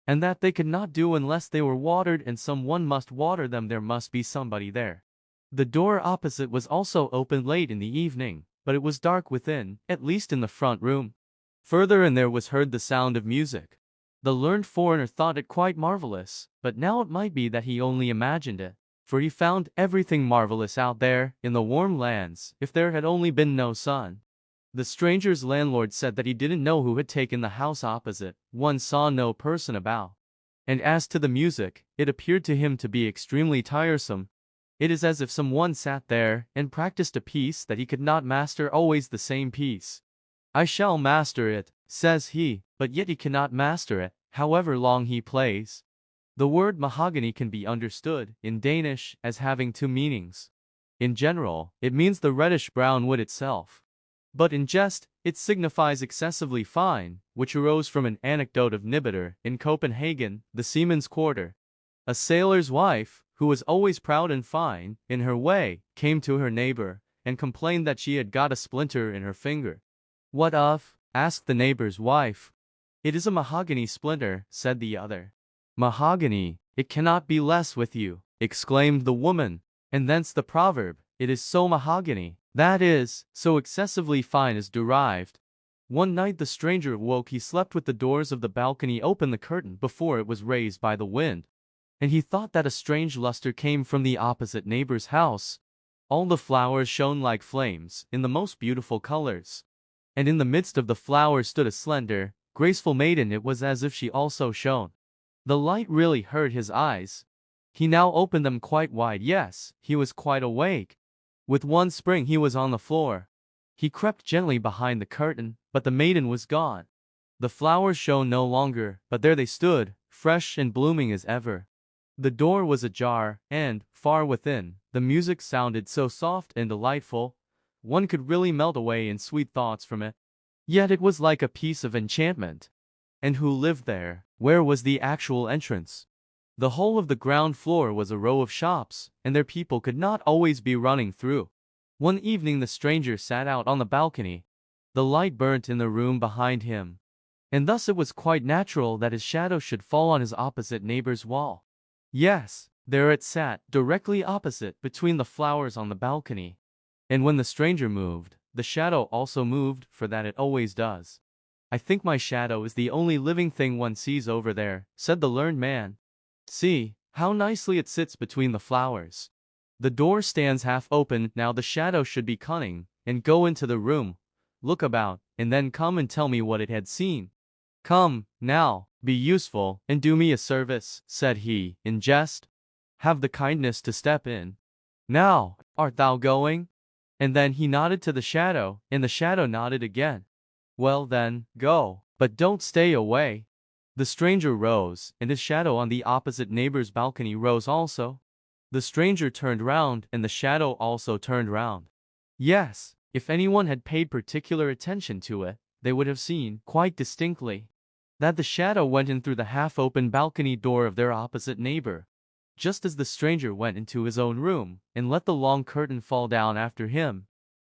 and that they could not do unless they were watered, and someone must water them. There must be somebody there. The door opposite was also opened late in the evening, but it was dark within, at least in the front room. Further in there was heard the sound of music. The learned foreigner thought it quite marvelous, but now it might be that he only imagined it, for he found everything marvelous out there, in the warm lands, if there had only been no sun. The stranger's landlord said that he didn't know who had taken the house opposite. One saw no person about. And as to the music, it appeared to him to be extremely tiresome. It is as if someone sat there and practiced a piece that he could not master, always the same piece. I shall master it, says he, but yet he cannot master it, however long he plays. The word mahogany can be understood, in Danish, as having two meanings. In general, it means the reddish-brown wood itself. But in jest, it signifies excessively fine, which arose from an anecdote of Nibiter, in Copenhagen, the seaman's quarter. A sailor's wife, who was always proud and fine, in her way, came to her neighbor, and complained that she had got a splinter in her finger. "What of?" asked the neighbor's wife. "It is a mahogany splinter," said the other. "Mahogany, it cannot be less with you," exclaimed the woman, and thence the proverb, "It is so mahogany," that is, so excessively fine, is derived. One night the stranger awoke. He slept with the doors of the balcony open, the curtain before it was raised by the wind, and he thought that a strange luster came from the opposite neighbor's house. All the flowers shone like flames, in the most beautiful colors, and in the midst of the flowers stood a slender, graceful maiden. It was as if she also shone. The light really hurt his eyes. He now opened them quite wide. Yes, he was quite awake. With one spring he was on the floor. He crept gently behind the curtain, but the maiden was gone. The flowers shone no longer, but there they stood, fresh and blooming as ever. The door was ajar, and, far within, the music sounded so soft and delightful, one could really melt away in sweet thoughts from it. Yet it was like a piece of enchantment. And who lived there? Where was the actual entrance? The whole of the ground floor was a row of shops, and their people could not always be running through. One evening the stranger sat out on the balcony. The light burnt in the room behind him, and thus it was quite natural that his shadow should fall on his opposite neighbor's wall. Yes, there it sat, directly opposite, between the flowers on the balcony. And when the stranger moved, the shadow also moved, for that it always does. "I think my shadow is the only living thing one sees over there," said the learned man. "See, how nicely it sits between the flowers. The door stands half open. Now the shadow should be cunning, and go into the room, look about, and then come and tell me what it had seen. Come, now, be useful, and do me a service," said he, in jest. "Have the kindness to step in. Now, art thou going?" And then he nodded to the shadow, and the shadow nodded again. "Well then, go, but don't stay away." The stranger rose, and his shadow on the opposite neighbor's balcony rose also. The stranger turned round, and the shadow also turned round. Yes, if anyone had paid particular attention to it, they would have seen, quite distinctly, that the shadow went in through the half-open balcony door of their opposite neighbor, just as the stranger went into his own room, and let the long curtain fall down after him.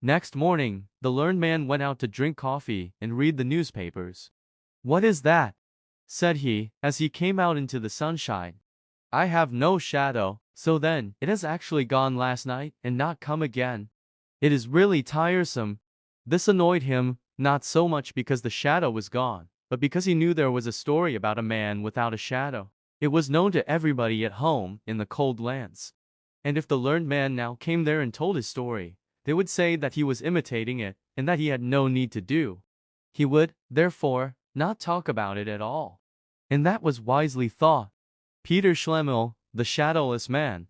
Next morning, the learned man went out to drink coffee and read the newspapers. "What is that?" said he, as he came out into the sunshine. "I have no shadow," So then, it has actually gone last night and not come again. It is really tiresome. This annoyed him, not so much because the shadow was gone, but because he knew there was a story about a man without a shadow. It was known to everybody at home in the cold lands. And if the learned man now came there and told his story, they would say that he was imitating it, and that he had no need to do. He would, therefore, not talk about it at all. And that was wisely thought. Peter Schlemihl, the shadowless man.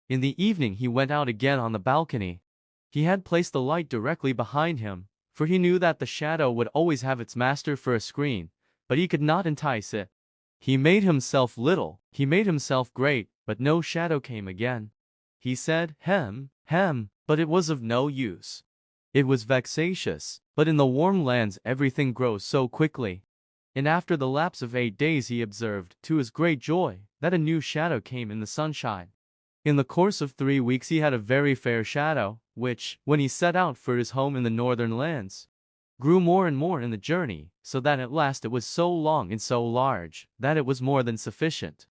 In the evening he went out again on the balcony. He had placed the light directly behind him, for he knew that the shadow would always have its master for a screen, but he could not entice it. He made himself little, he made himself great, but no shadow came again. He said, "Hem, hem," but it was of no use. It was vexatious, but in the warm lands everything grows so quickly. And after the lapse of 8 days he observed, to his great joy, that a new shadow came in the sunshine. In the course of 3 weeks he had a very fair shadow, which, when he set out for his home in the northern lands, grew more and more in the journey, so that at last it was so long and so large, that it was more than sufficient.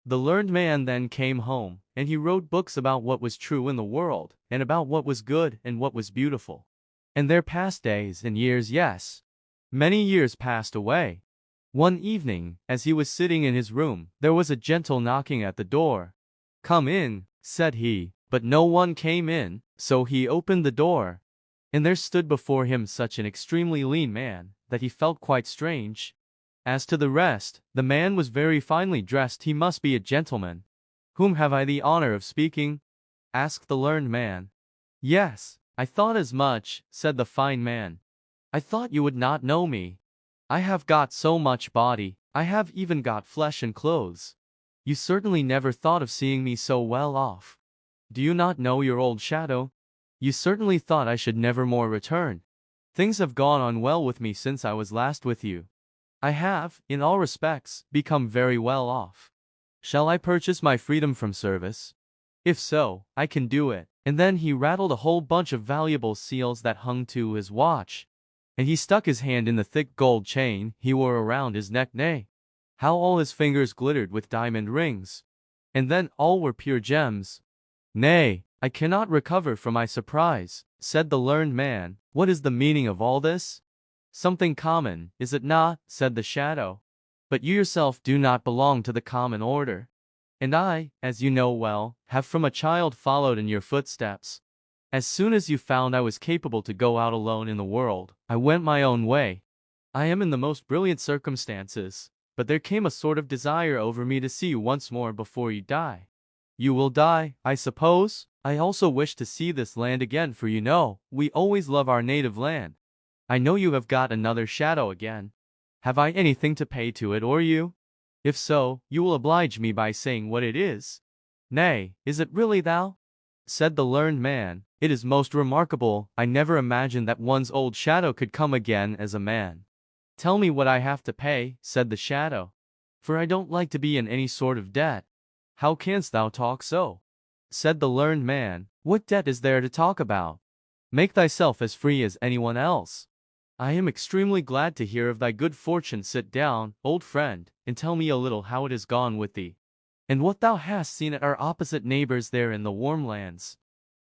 The learned man then came home, and he wrote books about what was true in the world, and about what was good and what was beautiful. And there passed days and years, yes, many years passed away. One evening, as he was sitting in his room, there was a gentle knocking at the door. "Come in," said he, but no one came in, so he opened the door. And there stood before him such an extremely lean man, that he felt quite strange. As to the rest, the man was very finely dressed. "He must be a gentleman. Whom have I the honor of speaking?" asked the learned man. "Yes, I thought as much," said the fine man. "I thought you would not know me. I have got so much body, I have even got flesh and clothes. You certainly never thought of seeing me so well off. Do you not know your old shadow? You certainly thought I should never more return. Things have gone on well with me since I was last with you. I have, in all respects, become very well off. Shall I purchase my freedom from service? If so, I can do it." And then he rattled a whole bunch of valuable seals that hung to his watch. And he stuck his hand in the thick gold chain he wore around his neck. Nay, how all his fingers glittered with diamond rings! And then all were pure gems. "Nay, I cannot recover from my surprise," said the learned man. "What is the meaning of all this?" "Something common, is it not?" said the shadow. "But you yourself do not belong to the common order. And I, as you know well, have from a child followed in your footsteps. As soon as you found I was capable to go out alone in the world, I went my own way. I am in the most brilliant circumstances, but there came a sort of desire over me to see you once more before you die. You will die, I suppose? I also wish to see this land again, for you know, we always love our native land. I know you have got another shadow again. Have I anything to pay to it or you? If so, you will oblige me by saying what it is." "Nay, is it really thou?" said the learned man. "It is most remarkable. I never imagined that one's old shadow could come again as a man." "Tell me what I have to pay," said the shadow, "for I don't like to be in any sort of debt." "How canst thou talk so?" said the learned man. "What debt is there to talk about? Make thyself as free as anyone else. I am extremely glad to hear of thy good fortune. Sit down, old friend, and tell me a little how it has gone with thee, and what thou hast seen at our opposite neighbors there in the warm lands."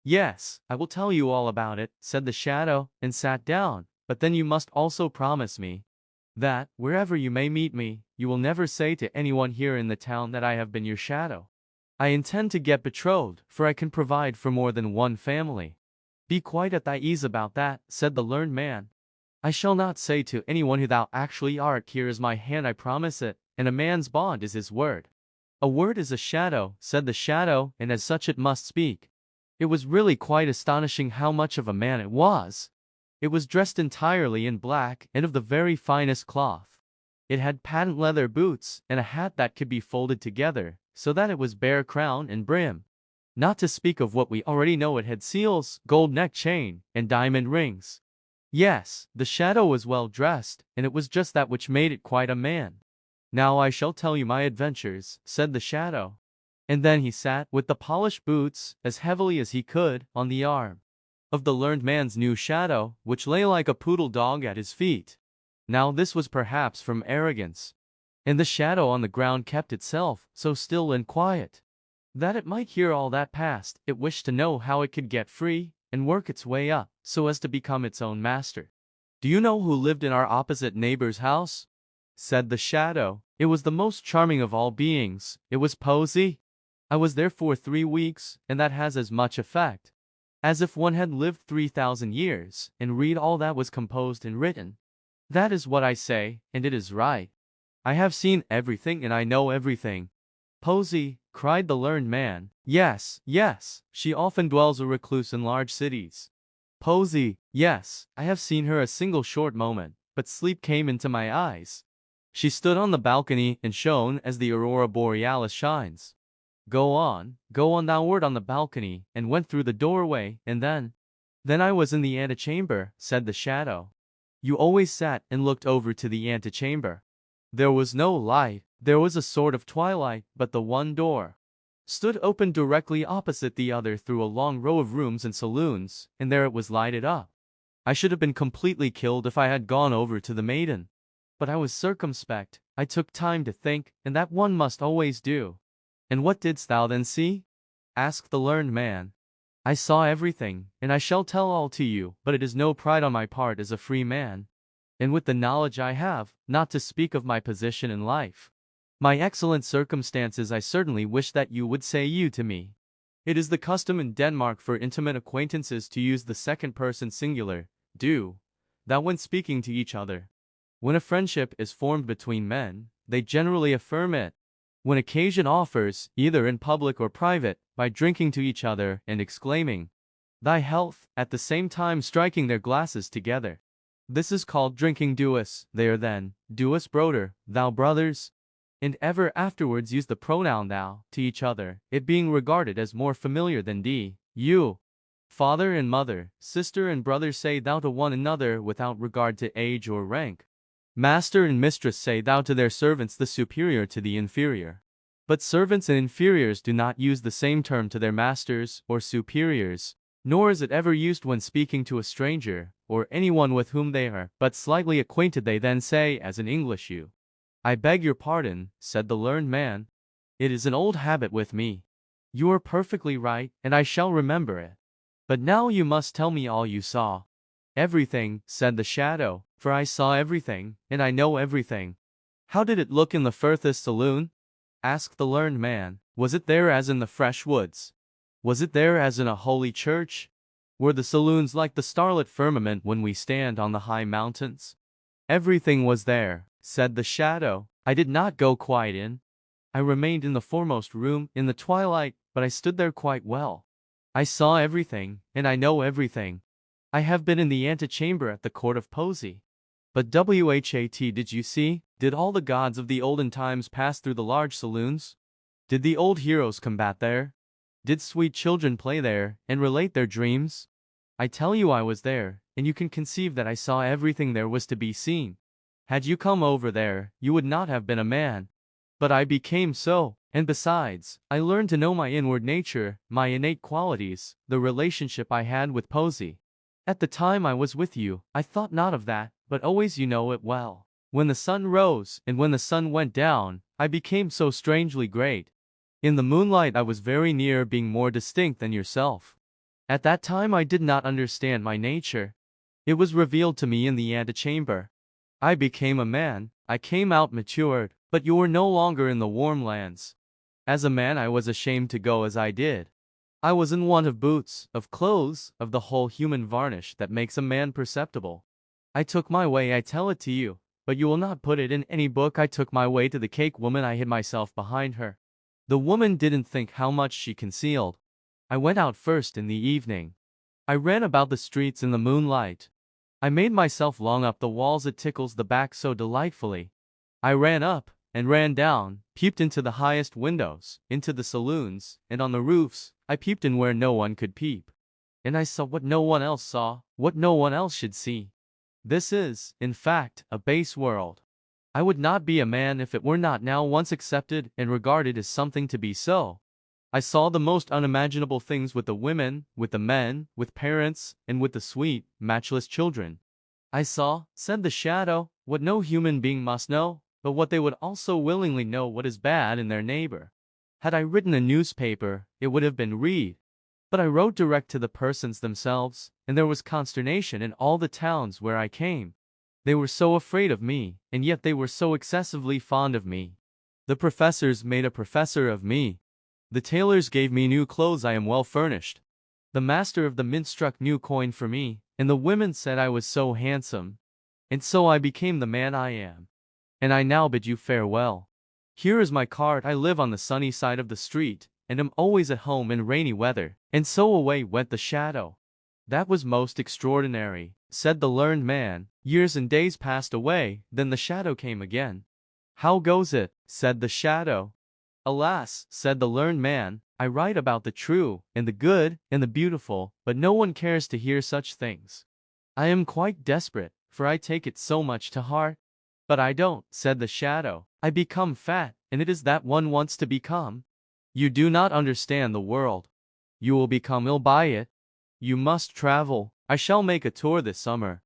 "Yes, I will tell you all about it," said the shadow, and sat down. "But then you must also promise me that, wherever you may meet me, you will never say to anyone here in the town that I have been your shadow. I intend to get betrothed, for I can provide for more than one family." "Be quite at thy ease about that," said the learned man. "I shall not say to anyone who thou actually art. Here is my hand, I promise it, and a man's bond is his word." "A word is a shadow," said the shadow, "and as such it must speak." It was really quite astonishing how much of a man it was. It was dressed entirely in black, and of the very finest cloth. It had patent leather boots, and a hat that could be folded together, so that it was bare crown and brim. Not to speak of what we already know, it had seals, gold neck chain, and diamond rings. Yes, the shadow was well dressed, and it was just that which made it quite a man. "Now I shall tell you my adventures," said the shadow. And then he sat, with the polished boots, as heavily as he could, on the arm of the learned man's new shadow, which lay like a poodle dog at his feet. Now this was perhaps from arrogance, and the shadow on the ground kept itself so still and quiet. That it might hear all that passed, it wished to know how it could get free and work its way up so as to become its own master. "Do you know who lived in our opposite neighbor's house?" said the shadow. "It was the most charming of all beings. It was Posy. I was there for 3 weeks, and that has as much effect as if one had lived 3,000 years and read all that was composed and written. That is what I say, and it is right. I have seen everything and I know everything." "Posy," cried the learned man. "Yes, yes, she often dwells a recluse in large cities." "Posy, yes, I have seen her a single short moment, but sleep came into my eyes. She stood on the balcony and shone as the aurora borealis shines." Go on downward on the balcony, and went through the doorway, and then I was in the antechamber," said the shadow. "You always sat and looked over to the antechamber. There was no light, there was a sort of twilight, but the one door stood open directly opposite the other through a long row of rooms and saloons, and there it was lighted up. I should have been completely killed if I had gone over to the maiden. But I was circumspect, I took time to think, and that one must always do." "And what didst thou then see?" asked the learned man. "I saw everything, and I shall tell all to you, but it is no pride on my part as a free man. And with the knowledge I have, not to speak of my position in life, my excellent circumstances, I certainly wish that you would say you to me. It is the custom in Denmark for intimate acquaintances to use the second person singular, do, thou, when speaking to each other. When a friendship is formed between men, they generally affirm it, when occasion offers, either in public or private, by drinking to each other and exclaiming, 'Thy health,' at the same time striking their glasses together. This is called drinking duos. They are then, duos broder, thou brothers, and ever afterwards use the pronoun thou to each other, it being regarded as more familiar than thee, you. Father and mother, sister and brother say thou to one another without regard to age or rank. Master and mistress say thou to their servants, the superior to the inferior. But servants and inferiors do not use the same term to their masters or superiors, nor is it ever used when speaking to a stranger, or anyone with whom they are but slightly acquainted. They then say, as in English, you. "I beg your pardon," said the learned man. "It is an old habit with me." "You are perfectly right, and I shall remember it. But now you must tell me all you saw." "Everything," said the shadow, "for I saw everything, and I know everything." "How did it look in the furthest saloon?" asked the learned man. "Was it there as in the fresh woods? Was it there as in a holy church? Were the saloons like the starlit firmament when we stand on the high mountains?" "Everything was there," said the shadow. "I did not go quite in. I remained in the foremost room in the twilight, but I stood there quite well. I saw everything, and I know everything. I have been in the antechamber at the court of Posy." "But what did you see? Did all the gods of the olden times pass through the large saloons? Did the old heroes combat there? Did sweet children play there, and relate their dreams? I tell you I was there, and you can conceive that I saw everything there was to be seen. Had you come over there, you would not have been a man. But I became so, and besides, I learned to know my inward nature, my innate qualities, the relationship I had with Posy. At the time I was with you, I thought not of that, but always, you know it well. When the sun rose, and when the sun went down, I became so strangely great. In the moonlight I was very near being more distinct than yourself. At that time I did not understand my nature. It was revealed to me in the antechamber. I became a man, I came out matured, but you were no longer in the warm lands. As a man I was ashamed to go as I did. I was in want of boots, of clothes, of the whole human varnish that makes a man perceptible. I took my way, I tell it to you, but you will not put it in any book. I took my way to the cake woman. I hid myself behind her. The woman didn't think how much she concealed. I went out first in the evening. I ran about the streets in the moonlight. I made myself long up the walls. It tickles the back so delightfully. I ran up and ran down, peeped into the highest windows, into the saloons, and on the roofs. I peeped in where no one could peep. And I saw what no one else saw, what no one else should see. This is, in fact, a base world. I would not be a man if it were not now once accepted and regarded as something to be so. I saw the most unimaginable things with the women, with the men, with parents, and with the sweet, matchless children. I saw, said the shadow, what no human being must know, but what they would also willingly know, what is bad in their neighbor. Had I written a newspaper, it would have been read. But I wrote direct to the persons themselves, and there was consternation in all the towns where I came. They were so afraid of me, and yet they were so excessively fond of me. The professors made a professor of me. The tailors gave me new clothes, I am well furnished. The master of the mint struck new coin for me, and the women said I was so handsome. And so I became the man I am. And I now bid you farewell. Here is my cart, I live on the sunny side of the street, and am always at home in rainy weather. And so away went the shadow. That was most extraordinary, said the learned man. Years and days passed away, then the shadow came again. How goes it? Said the shadow. Alas, said the learned man, I write about the true, and the good, and the beautiful, but no one cares to hear such things. I am quite desperate, for I take it so much to heart. But I don't, said the shadow. I become fat, and it is that one wants to become. You do not understand the world. You will become ill by it. You must travel. I shall make a tour this summer.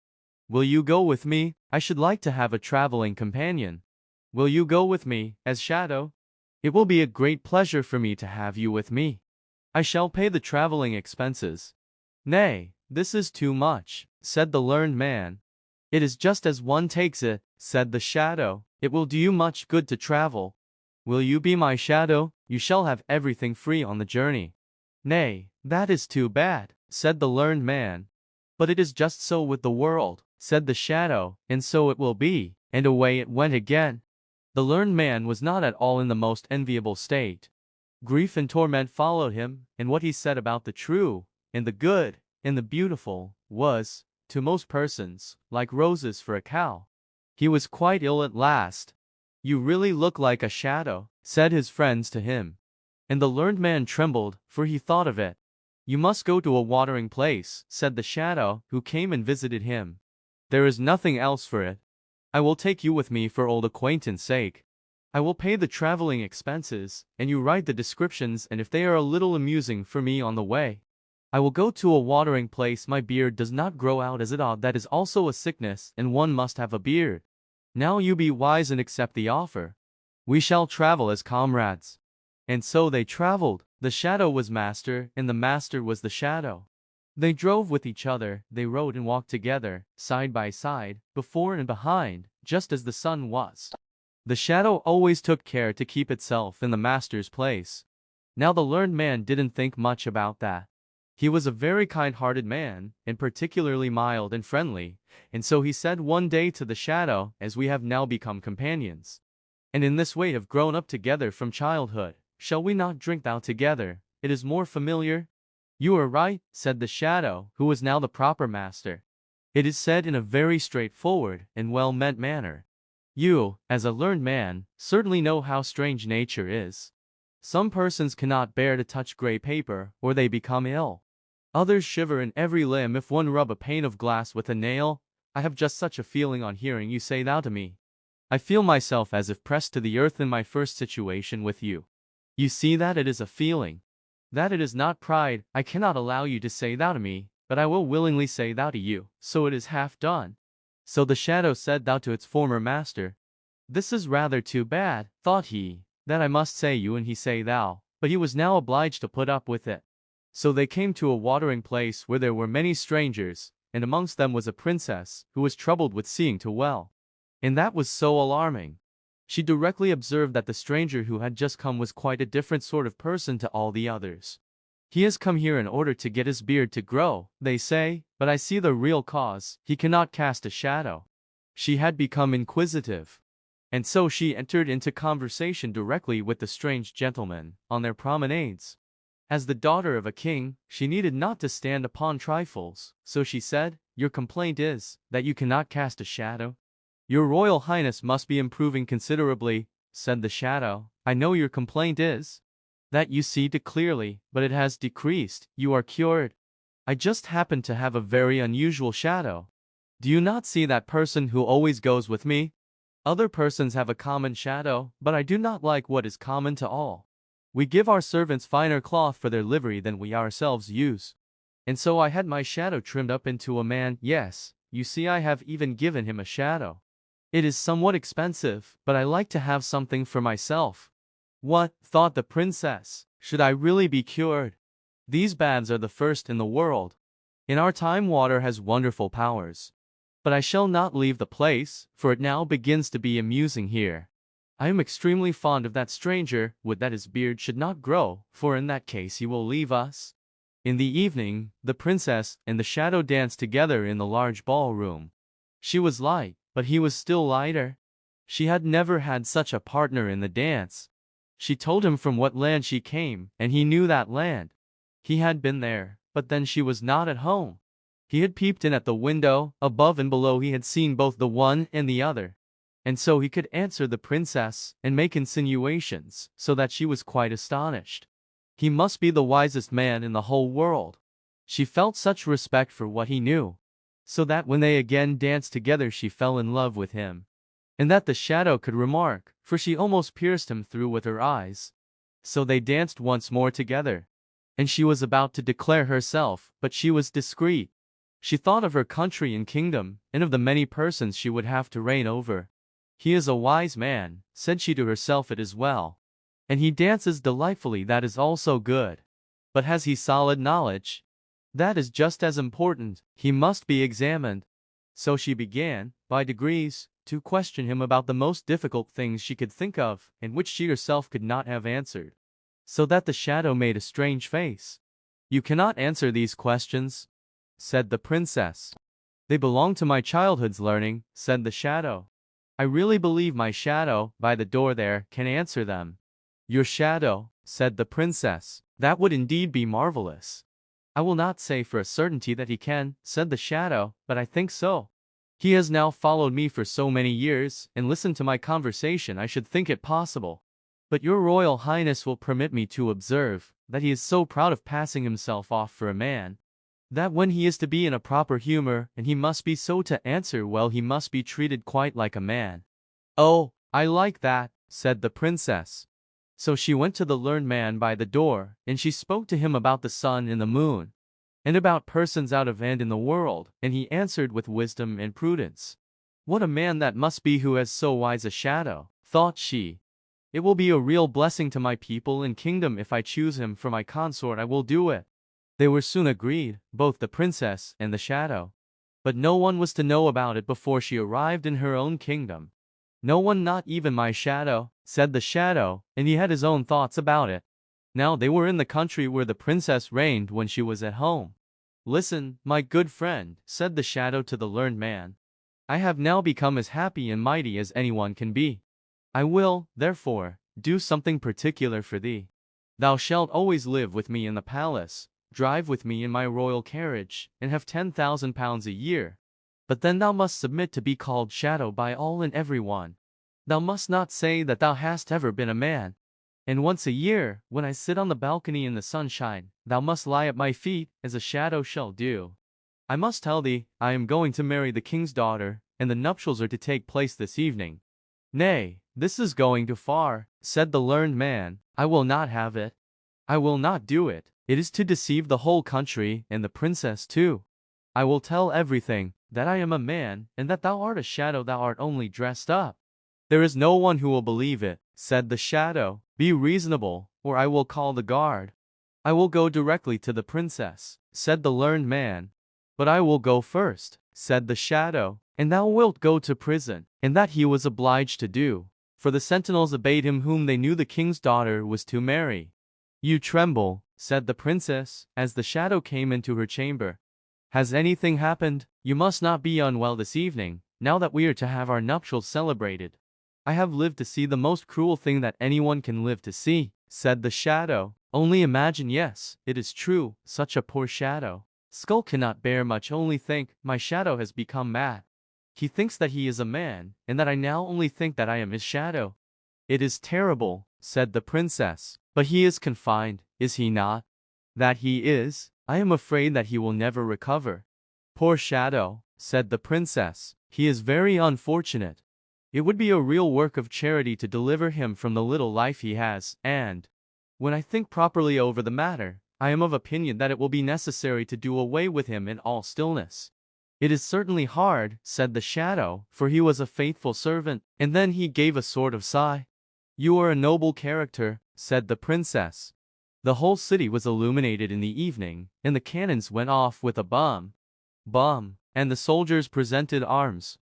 Will you go with me? I should like to have a traveling companion. Will you go with me, as shadow? It will be a great pleasure for me to have you with me. I shall pay the traveling expenses. Nay, this is too much, said the learned man. It is just as one takes it, said the shadow. It will do you much good to travel. Will you be my shadow? You shall have everything free on the journey. Nay, that is too bad, said the learned man. But it is just so with the world, said the shadow, and so it will be, and away it went again. The learned man was not at all in the most enviable state. Grief and torment followed him, and what he said about the true, and the good, and the beautiful, was, to most persons, like roses for a cow. He was quite ill at last. You really look like a shadow, said his friends to him. And the learned man trembled, for he thought of it. You must go to a watering place, said the shadow, who came and visited him. There is nothing else for it. I will take you with me for old acquaintance' sake. I will pay the traveling expenses, and you write the descriptions, and if they are a little amusing for me on the way, I will go to a watering place. My beard does not grow out as it ought, that is also a sickness, and one must have a beard. Now you be wise and accept the offer. We shall travel as comrades. And so they traveled. The shadow was master, and the master was the shadow. They drove with each other, they rode and walked together, side by side, before and behind, just as the sun was. The shadow always took care to keep itself in the master's place. Now the learned man didn't think much about that. He was a very kind-hearted man, and particularly mild and friendly, and so he said one day to the shadow, as we have now become companions, and in this way have grown up together from childhood, shall we not drink thou together? It is more familiar. You are right, said the shadow, who was now the proper master. It is said in a very straightforward and well-meant manner. You, as a learned man, certainly know how strange nature is. Some persons cannot bear to touch gray paper, or they become ill. Others shiver in every limb if one rub a pane of glass with a nail. I have just such a feeling on hearing you say thou to me. I feel myself as if pressed to the earth in my first situation with you. You see that it is a feeling. That it is not pride. I cannot allow you to say thou to me, but I will willingly say thou to you, so it is half done. So the shadow said thou to its former master. This is rather too bad, thought he, that I must say you and he say thou, but he was now obliged to put up with it. So they came to a watering place where there were many strangers, and amongst them was a princess, who was troubled with seeing too well. And that was so alarming. She directly observed that the stranger who had just come was quite a different sort of person to all the others. He has come here in order to get his beard to grow, they say, but I see the real cause. He cannot cast a shadow. She had become inquisitive. And so she entered into conversation directly with the strange gentleman, on their promenades. As the daughter of a king, she needed not to stand upon trifles, so she said, Your complaint is, that you cannot cast a shadow? Your royal highness must be improving considerably, said the shadow. I know your complaint is that you see too clearly, but it has decreased, you are cured. I just happen to have a very unusual shadow. Do you not see that person who always goes with me? Other persons have a common shadow, but I do not like what is common to all. We give our servants finer cloth for their livery than we ourselves use. And so I had my shadow trimmed up into a man. Yes, you see I have even given him a shadow. It is somewhat expensive, but I like to have something for myself. What, thought the princess, should I really be cured? These baths are the first in the world. In our time water has wonderful powers. But I shall not leave the place, for it now begins to be amusing here. I am extremely fond of that stranger, would that his beard should not grow, for in that case he will leave us. In the evening, the princess and the shadow danced together in the large ballroom. She was light, but he was still lighter. She had never had such a partner in the dance. She told him from what land she came, and he knew that land. He had been there, but then she was not at home. He had peeped in at the window, above and below he had seen both the one and the other. And so he could answer the princess, and make insinuations, so that she was quite astonished. He must be the wisest man in the whole world. She felt such respect for what he knew, so that when they again danced together she fell in love with him. And that the shadow could remark, for she almost pierced him through with her eyes. So they danced once more together. And she was about to declare herself, but she was discreet. She thought of her country and kingdom, and of the many persons she would have to reign over. He is a wise man, said she to herself, it is well. And he dances delightfully, that is also good. But has he solid knowledge? That is just as important, he must be examined. So she began, by degrees, to question him about the most difficult things she could think of, and which she herself could not have answered. So that the shadow made a strange face. You cannot answer these questions, said the princess. They belong to my childhood's learning, said the shadow. I really believe my shadow, by the door there, can answer them. Your shadow, said the princess. That would indeed be marvelous. I will not say for a certainty that he can, said the shadow, but I think so. He has now followed me for so many years, and listened to my conversation, I should think it possible. But your royal highness will permit me to observe, that he is so proud of passing himself off for a man, that when he is to be in a proper humor, and he must be so to answer well, he must be treated quite like a man. Oh, I like that, said the princess. So she went to the learned man by the door, and she spoke to him about the sun and the moon, and about persons out of and in the world, and he answered with wisdom and prudence. What a man that must be who has so wise a shadow, thought she. It will be a real blessing to my people and kingdom if I choose him for my consort. I will do it. They were soon agreed, both the princess and the shadow. But no one was to know about it before she arrived in her own kingdom. No one, not even my shadow, said the shadow, and he had his own thoughts about it. Now they were in the country where the princess reigned when she was at home. Listen, my good friend, said the shadow to the learned man. I have now become as happy and mighty as anyone can be. I will, therefore, do something particular for thee. Thou shalt always live with me in the palace, drive with me in my royal carriage, and have 10,000 pounds a year. But then thou must submit to be called shadow by all and every one. Thou must not say that thou hast ever been a man. And once a year, when I sit on the balcony in the sunshine, thou must lie at my feet, as a shadow shall do. I must tell thee, I am going to marry the king's daughter, and the nuptials are to take place this evening. Nay, this is going too far, said the learned man. I will not have it. I will not do it. It is to deceive the whole country, and the princess too. I will tell everything, that I am a man, and that thou art a shadow, thou art only dressed up. There is no one who will believe it, said the shadow. Be reasonable, or I will call the guard. I will go directly to the princess, said the learned man. But I will go first, said the shadow, and thou wilt go to prison. And that he was obliged to do, for the sentinels obeyed him whom they knew the king's daughter was to marry. You tremble, said the princess, as the shadow came into her chamber. Has anything happened? You must not be unwell this evening, now that we are to have our nuptials celebrated. I have lived to see the most cruel thing that anyone can live to see, said the shadow. Only imagine, yes, it is true, such a poor shadow. Skull cannot bear much, only think, my shadow has become mad. He thinks that he is a man, and that I now only think that I am his shadow. It is terrible, said the princess. But he is confined, is he not? That he is. I am afraid that he will never recover. Poor shadow, said the princess. He is very unfortunate. It would be a real work of charity to deliver him from the little life he has, and, when I think properly over the matter, I am of opinion that it will be necessary to do away with him in all stillness. It is certainly hard, said the shadow, for he was a faithful servant, and then he gave a sort of sigh. "You are a noble character," said the princess. The whole city was illuminated in the evening, and the cannons went off with a bum, bum, and the soldiers presented arms.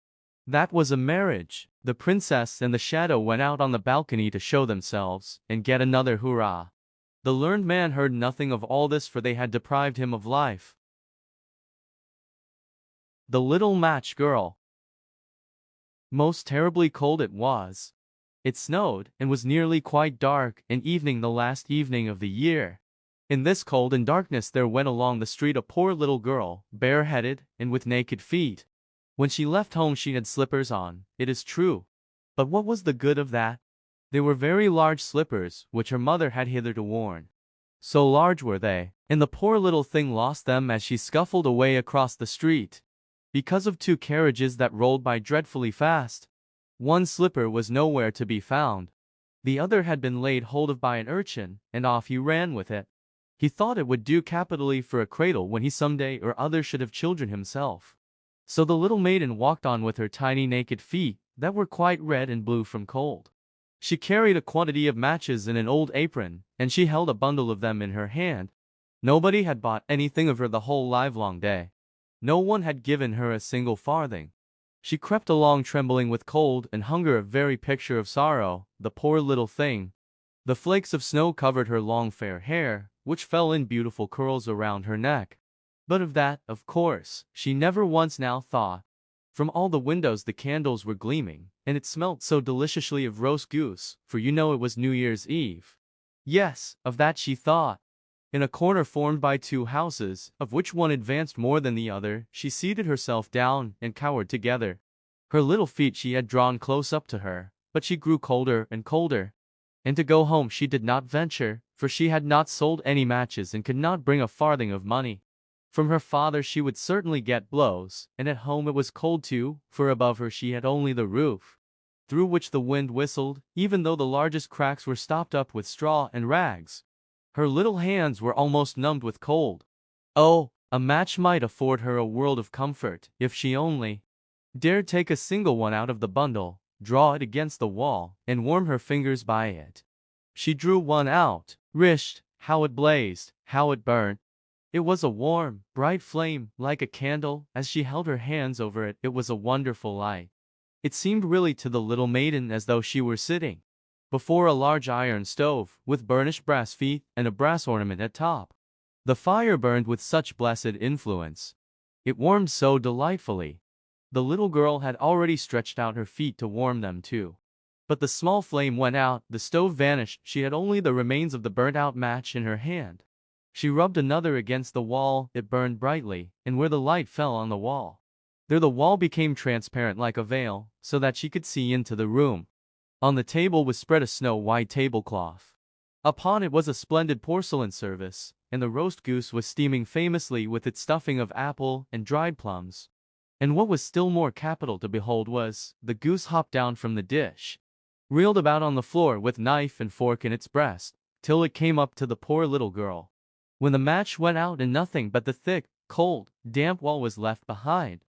That was a marriage. The princess and the shadow went out on the balcony to show themselves, and get another hurrah. The learned man heard nothing of all this, for they had deprived him of life. The Little Match Girl. Most terribly cold it was. It snowed, and was nearly quite dark, and evening the last evening of the year. In this cold and darkness there went along the street a poor little girl, bareheaded, and with naked feet. When she left home she had slippers on, it is true. But what was the good of that? They were very large slippers, which her mother had hitherto worn. So large were they, and the poor little thing lost them as she scuffled away across the street. Because of two carriages that rolled by dreadfully fast. One slipper was nowhere to be found. The other had been laid hold of by an urchin, and off he ran with it. He thought it would do capitally for a cradle when he some day or other should have children himself. So the little maiden walked on with her tiny naked feet, that were quite red and blue from cold. She carried a quantity of matches in an old apron, and she held a bundle of them in her hand. Nobody had bought anything of her the whole livelong day. No one had given her a single farthing. She crept along trembling with cold and hunger, a very picture of sorrow, the poor little thing. The flakes of snow covered her long fair hair, which fell in beautiful curls around her neck. But of that, of course, she never once now thought. From all the windows the candles were gleaming, and it smelt so deliciously of roast goose, for you know it was New Year's Eve. Yes, of that she thought. In a corner formed by two houses, of which one advanced more than the other, she seated herself down and cowered together. Her little feet she had drawn close up to her, but she grew colder and colder. And to go home she did not venture, for she had not sold any matches and could not bring a farthing of money. From her father she would certainly get blows, and at home it was cold too, for above her she had only the roof, through which the wind whistled, even though the largest cracks were stopped up with straw and rags. Her little hands were almost numbed with cold. Oh, a match might afford her a world of comfort, if she only dared take a single one out of the bundle, draw it against the wall, and warm her fingers by it. She drew one out. Rished, how it blazed, how it burnt! It was a warm, bright flame, like a candle. As she held her hands over it, it was a wonderful light. It seemed really to the little maiden as though she were sitting before a large iron stove, with burnished brass feet and a brass ornament at top. The fire burned with such blessed influence. It warmed so delightfully. The little girl had already stretched out her feet to warm them too. But the small flame went out, the stove vanished, she had only the remains of the burnt-out match in her hand. She rubbed another against the wall, it burned brightly, and where the light fell on the wall, there the wall became transparent like a veil, so that she could see into the room. On the table was spread a snow-white tablecloth. Upon it was a splendid porcelain service, and the roast goose was steaming famously with its stuffing of apple and dried plums. And what was still more capital to behold was, the goose hopped down from the dish, reeled about on the floor with knife and fork in its breast, till it came up to the poor little girl, when the match went out and nothing but the thick, cold, damp wall was left behind.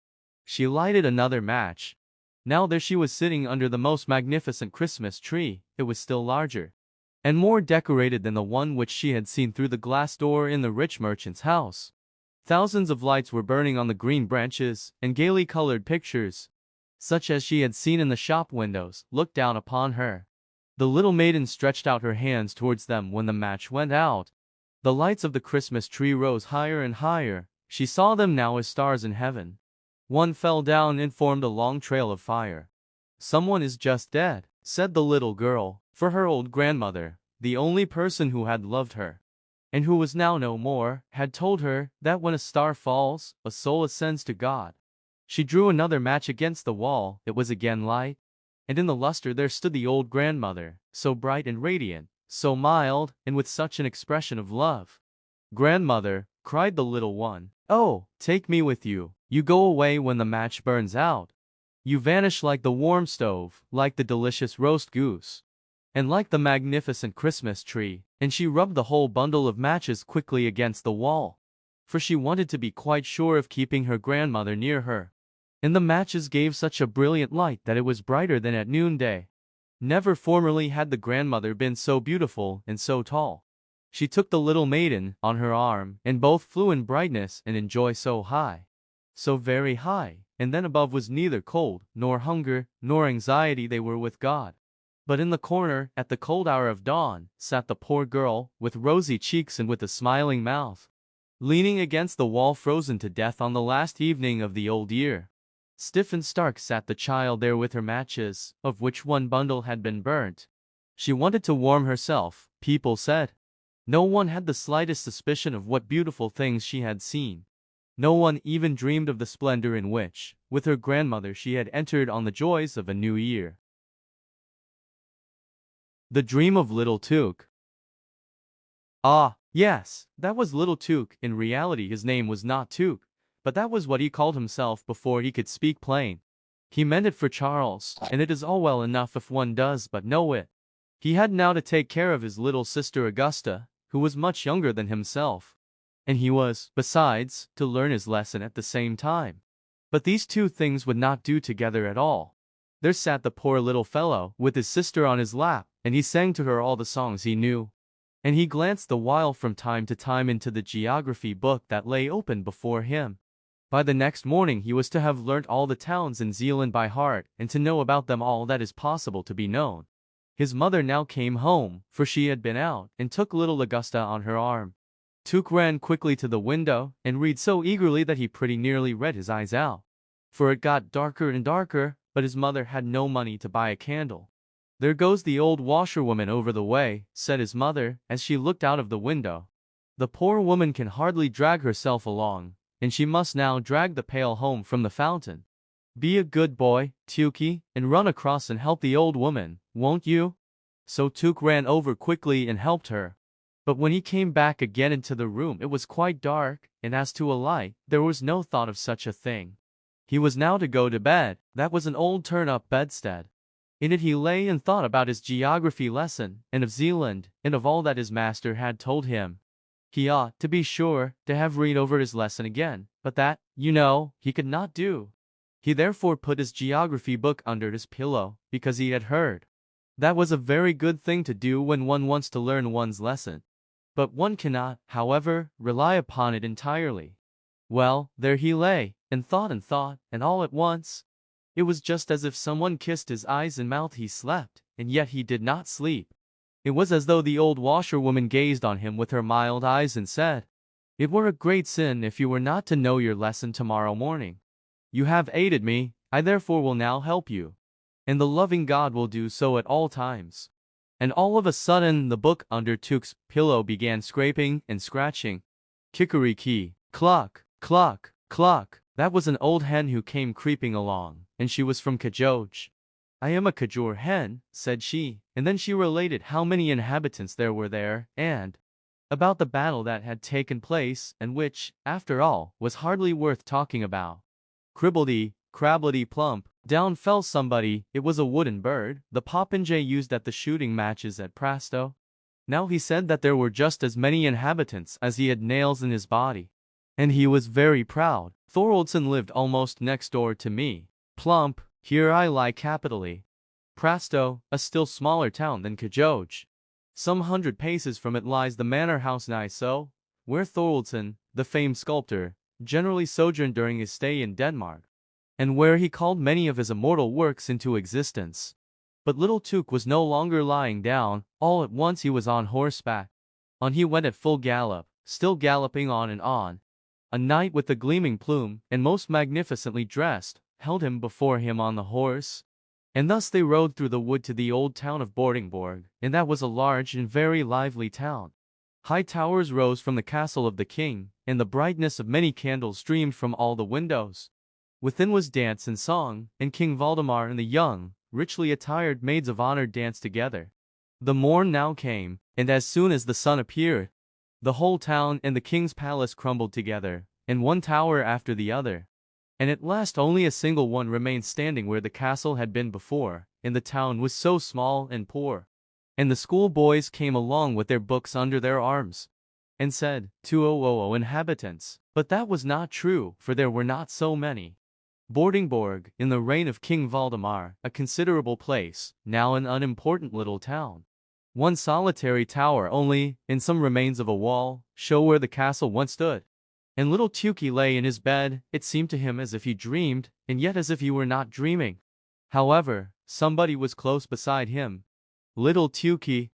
She lighted another match. Now there she was sitting under the most magnificent Christmas tree. It was still larger and more decorated than the one which she had seen through the glass door in the rich merchant's house. Thousands of lights were burning on the green branches, and gaily colored pictures, such as she had seen in the shop windows, looked down upon her. The little maiden stretched out her hands towards them when the match went out. The lights of the Christmas tree rose higher and higher. She saw them now as stars in heaven. One fell down and formed a long trail of fire. "Someone is just dead," said the little girl, for her old grandmother, the only person who had loved her, and who was now no more, had told her that when a star falls, a soul ascends to God. She drew another match against the wall, it was again light, and in the luster there stood the old grandmother, so bright and radiant, so mild, and with such an expression of love. "Grandmother," cried the little one, "oh, take me with you. You go away when the match burns out. You vanish like the warm stove, like the delicious roast goose, and like the magnificent Christmas tree." And she rubbed the whole bundle of matches quickly against the wall, for she wanted to be quite sure of keeping her grandmother near her. And the matches gave such a brilliant light that it was brighter than at noonday. Never formerly had the grandmother been so beautiful and so tall. She took the little maiden on her arm, and both flew in brightness and in joy so high, so very high, and then above was neither cold, nor hunger, nor anxiety, they were with God. But in the corner, at the cold hour of dawn, sat the poor girl, with rosy cheeks and with a smiling mouth, leaning against the wall, frozen to death on the last evening of the old year. Stiff and stark sat the child there with her matches, of which one bundle had been burnt. She wanted to warm herself, people said. No one had the slightest suspicion of what beautiful things she had seen. No one even dreamed of the splendor in which, with her grandmother, she had entered on the joys of a new year. The Dream of Little Took. Ah, yes, that was Little Took. In reality his name was not Took, but that was what he called himself before he could speak plain. He meant it for Charles, and it is all well enough if one does but know it. He had now to take care of his little sister Augusta, who was much younger than himself. And he was, besides, to learn his lesson at the same time. But these two things would not do together at all. There sat the poor little fellow, with his sister on his lap, and he sang to her all the songs he knew. And he glanced the while from time to time into the geography book that lay open before him. By the next morning he was to have learnt all the towns in Zealand by heart, and to know about them all that is possible to be known. His mother now came home, for she had been out, and took little Augusta on her arm. Took ran quickly to the window, and read so eagerly that he pretty nearly read his eyes out. For it got darker and darker, but his mother had no money to buy a candle. "There goes the old washerwoman over the way," said his mother, as she looked out of the window. "The poor woman can hardly drag herself along, and she must now drag the pail home from the fountain. Be a good boy, Tukey, and run across and help the old woman, won't you?" So Tuk ran over quickly and helped her. But when he came back again into the room it was quite dark, and as to a light, there was no thought of such a thing. He was now to go to bed. That was an old turn-up bedstead. In it he lay and thought about his geography lesson, and of Zealand, and of all that his master had told him. He ought, to be sure, to have read over his lesson again, but that, you know, he could not do. He therefore put his geography book under his pillow, because he had heard. That was a very good thing to do when one wants to learn one's lesson. But one cannot, however, rely upon it entirely. Well, there he lay, and thought, and all at once, it was just as if someone kissed his eyes and mouth. He slept, and yet he did not sleep. It was as though the old washerwoman gazed on him with her mild eyes and said, "It were a great sin if you were not to know your lesson tomorrow morning. You have aided me, I therefore will now help you. And the loving God will do so at all times." And all of a sudden the book under Tuk's pillow began scraping and scratching. Kikeriki, cluck, cluck, cluck. That was an old hen who came creeping along, and she was from Kajoj. "I am a Kajor hen," said she, and then she related how many inhabitants there were there, and about the battle that had taken place, and which, after all, was hardly worth talking about. Cribbledy, crabbledy plump, down fell somebody. It was a wooden bird, the popinjay used at the shooting matches at Prasto. Now he said that there were just as many inhabitants as he had nails in his body. And he was very proud. Thoroldson lived almost next door to me. Plump, here I lie capitally. Prasto, a still smaller town than Kajoj. Some 100 paces from it lies the manor house Nyso, where Thoroldson, the famed sculptor, generally sojourned during his stay in Denmark, and where he called many of his immortal works into existence. But little Tuk was no longer lying down. All at once he was on horseback. On he went at full gallop, still galloping on and on. A knight with a gleaming plume, and most magnificently dressed, held him before him on the horse. And thus they rode through the wood to the old town of Bordingborg, and that was a large and very lively town. High towers rose from the castle of the king, and the brightness of many candles streamed from all the windows. Within was dance and song, and King Valdemar and the young, richly attired maids of honor danced together. The morn now came, and as soon as the sun appeared, the whole town and the king's palace crumbled together, and one tower after the other. And at last only a single one remained standing where the castle had been before, and the town was so small and poor. And the schoolboys came along with their books under their arms, and said, 200 inhabitants. But that was not true, for there were not so many. Vordingborg, in the reign of King Valdemar, a considerable place, now an unimportant little town. One solitary tower only, and some remains of a wall, show where the castle once stood. And little Tukey lay in his bed. It seemed to him as if he dreamed, and yet as if he were not dreaming. However, somebody was close beside him. Little Tukey,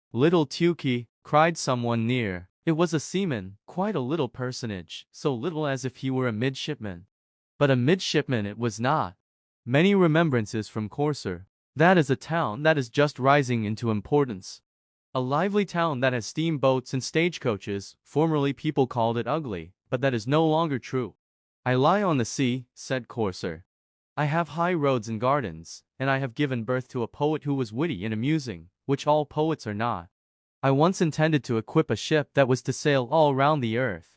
cried someone near. It was a seaman, quite a little personage, so little as if he were a midshipman. But a midshipman it was not. Many remembrances from Corsair. That is a town that is just rising into importance. A lively town that has steamboats and stagecoaches. Formerly people called it ugly, but that is no longer true. I lie on the sea, said Corsair. I have high roads and gardens, and I have given birth to a poet who was witty and amusing, which all poets are not. I once intended to equip a ship that was to sail all round the earth.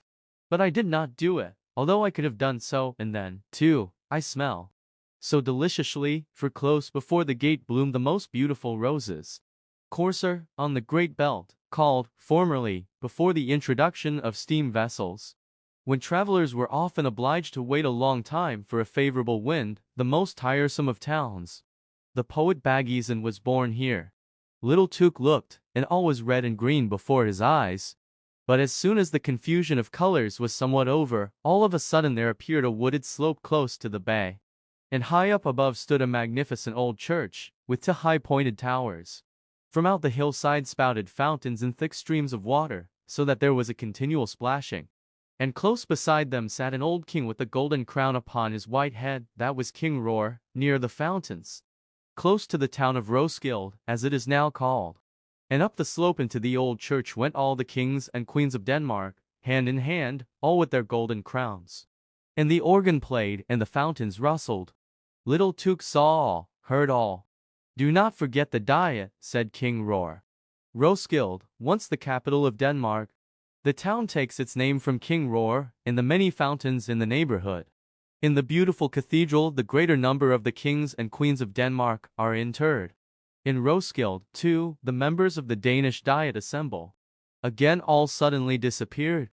But I did not do it, although I could have done so, and then, too, I smell so deliciously, for close before the gate bloomed the most beautiful roses. Corsair, on the Great Belt, called, formerly, before the introduction of steam vessels, when travelers were often obliged to wait a long time for a favorable wind, the most tiresome of towns. The poet Baggesen was born here. Little Tuk looked, and all was red and green before his eyes. But as soon as the confusion of colors was somewhat over, all of a sudden there appeared a wooded slope close to the bay. And high up above stood a magnificent old church, with 2 high-pointed towers. From out the hillside spouted fountains and thick streams of water, so that there was a continual splashing. And close beside them sat an old king with a golden crown upon his white head. That was King Roar, near the fountains, close to the town of Roskilde, as it is now called. And up the slope into the old church went all the kings and queens of Denmark, hand in hand, all with their golden crowns. And the organ played, and the fountains rustled. Little Tuk saw all, heard all. Do not forget the diet, said King Roar. Roskilde, once the capital of Denmark. The town takes its name from King Roar, and the many fountains in the neighborhood. In the beautiful cathedral the greater number of the kings and queens of Denmark are interred. In Roskilde, too, the members of the Danish Diet assemble. Again all suddenly disappeared.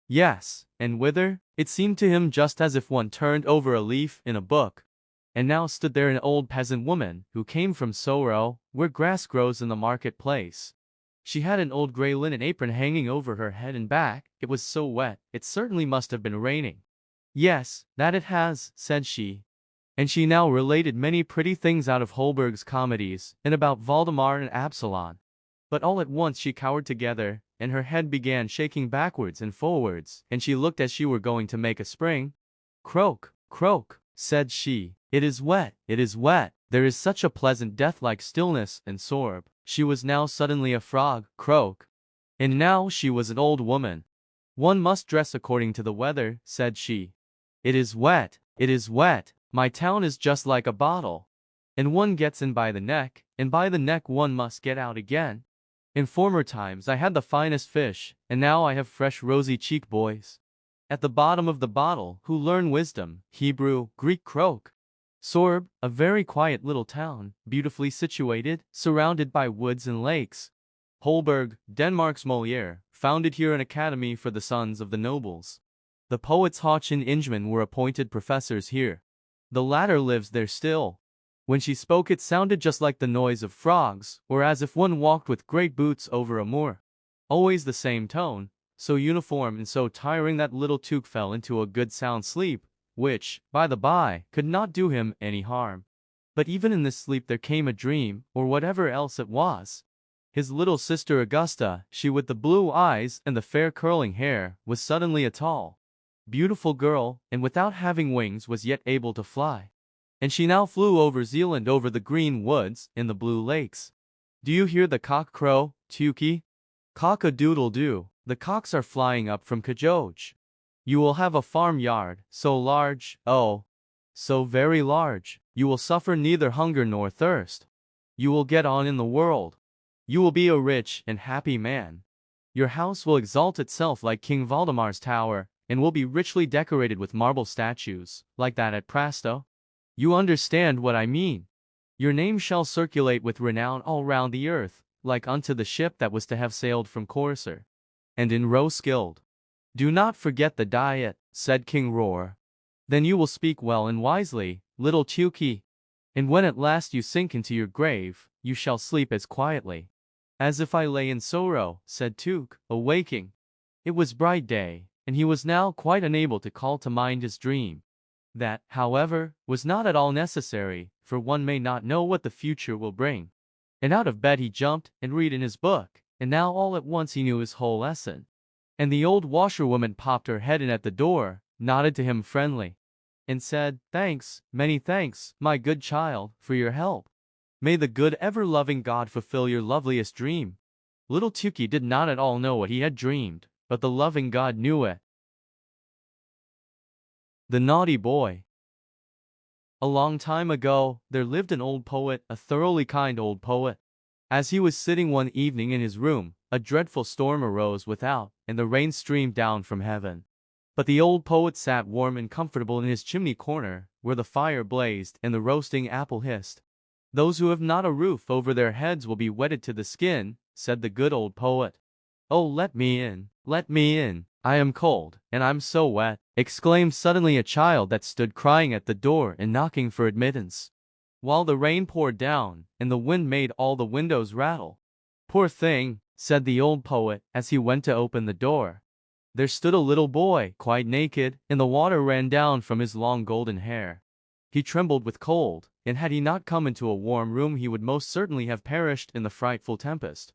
Yes, and whither? It seemed to him just as if one turned over a leaf in a book. And now stood there an old peasant woman, who came from Sorrow, where grass grows in the market-place. She had an old grey linen apron hanging over her head and back. It was so wet, it certainly must have been raining. Yes, that it has, said she. And she now related many pretty things out of Holberg's comedies, and about Valdemar and Absalon. But all at once she cowered together, and her head began shaking backwards and forwards, and she looked as she were going to make a spring. Croak, croak, said she. It is wet, it is wet. There is such a pleasant death-like stillness, and sorb. She was now suddenly a frog, croak. And now she was an old woman. One must dress according to the weather, said she. It is wet, it is wet. My town is just like a bottle. And one gets in by the neck, and by the neck one must get out again. In former times I had the finest fish, and now I have fresh rosy-cheeked boys at the bottom of the bottle, who learn wisdom, Hebrew, Greek, croak. Sorb, a very quiet little town, beautifully situated, surrounded by woods and lakes. Holberg, Denmark's Molière, founded here an academy for the sons of the nobles. The poets Hoch and Ingemann were appointed professors here. The latter lives there still. When she spoke it sounded just like the noise of frogs, or as if one walked with great boots over a moor. Always the same tone, so uniform and so tiring that little Tuk fell into a good sound sleep, which, by the by, could not do him any harm. But even in this sleep there came a dream, or whatever else it was. His little sister Augusta, she with the blue eyes and the fair curling hair, was suddenly a tall, beautiful girl, and without having wings was yet able to fly. And she now flew over Zealand, over the green woods, in the blue lakes. Do you hear the cock crow, Tukey? Cock-a-doodle-doo, the cocks are flying up from Kajoj. You will have a farm-yard, so large, oh, so very large, you will suffer neither hunger nor thirst. You will get on in the world. You will be a rich and happy man. Your house will exalt itself like King Valdemar's tower, and will be richly decorated with marble statues, like that at Prasto. You understand what I mean. Your name shall circulate with renown all round the earth, like unto the ship that was to have sailed from Corsair. And in Roskilde. Do not forget the diet, said King Roar. Then you will speak well and wisely, little Tuki. And when at last you sink into your grave, you shall sleep as quietly as if I lay in sorrow, said Tuk, awaking. It was bright day, and he was now quite unable to call to mind his dream. That, however, was not at all necessary, for one may not know what the future will bring. And out of bed he jumped and read in his book, and now all at once he knew his whole lesson. And the old washerwoman popped her head in at the door, nodded to him friendly, and said, "Thanks, many thanks, my good child, for your help. May the good ever-loving God fulfill your loveliest dream." Little Tuki did not at all know what he had dreamed, but the loving God knew it. The Naughty Boy. A long time ago, there lived an old poet, a thoroughly kind old poet. As he was sitting one evening in his room, a dreadful storm arose without, and the rain streamed down from heaven. But the old poet sat warm and comfortable in his chimney corner, where the fire blazed and the roasting apple hissed. "Those who have not a roof over their heads will be wetted to the skin," said the good old poet. "Oh, let me in, let me in, I am cold, and I'm so wet," exclaimed suddenly a child that stood crying at the door and knocking for admittance, while the rain poured down, and the wind made all the windows rattle. "Poor thing," said the old poet, as he went to open the door. There stood a little boy, quite naked, and the water ran down from his long golden hair. He trembled with cold, and had he not come into a warm room he would most certainly have perished in the frightful tempest.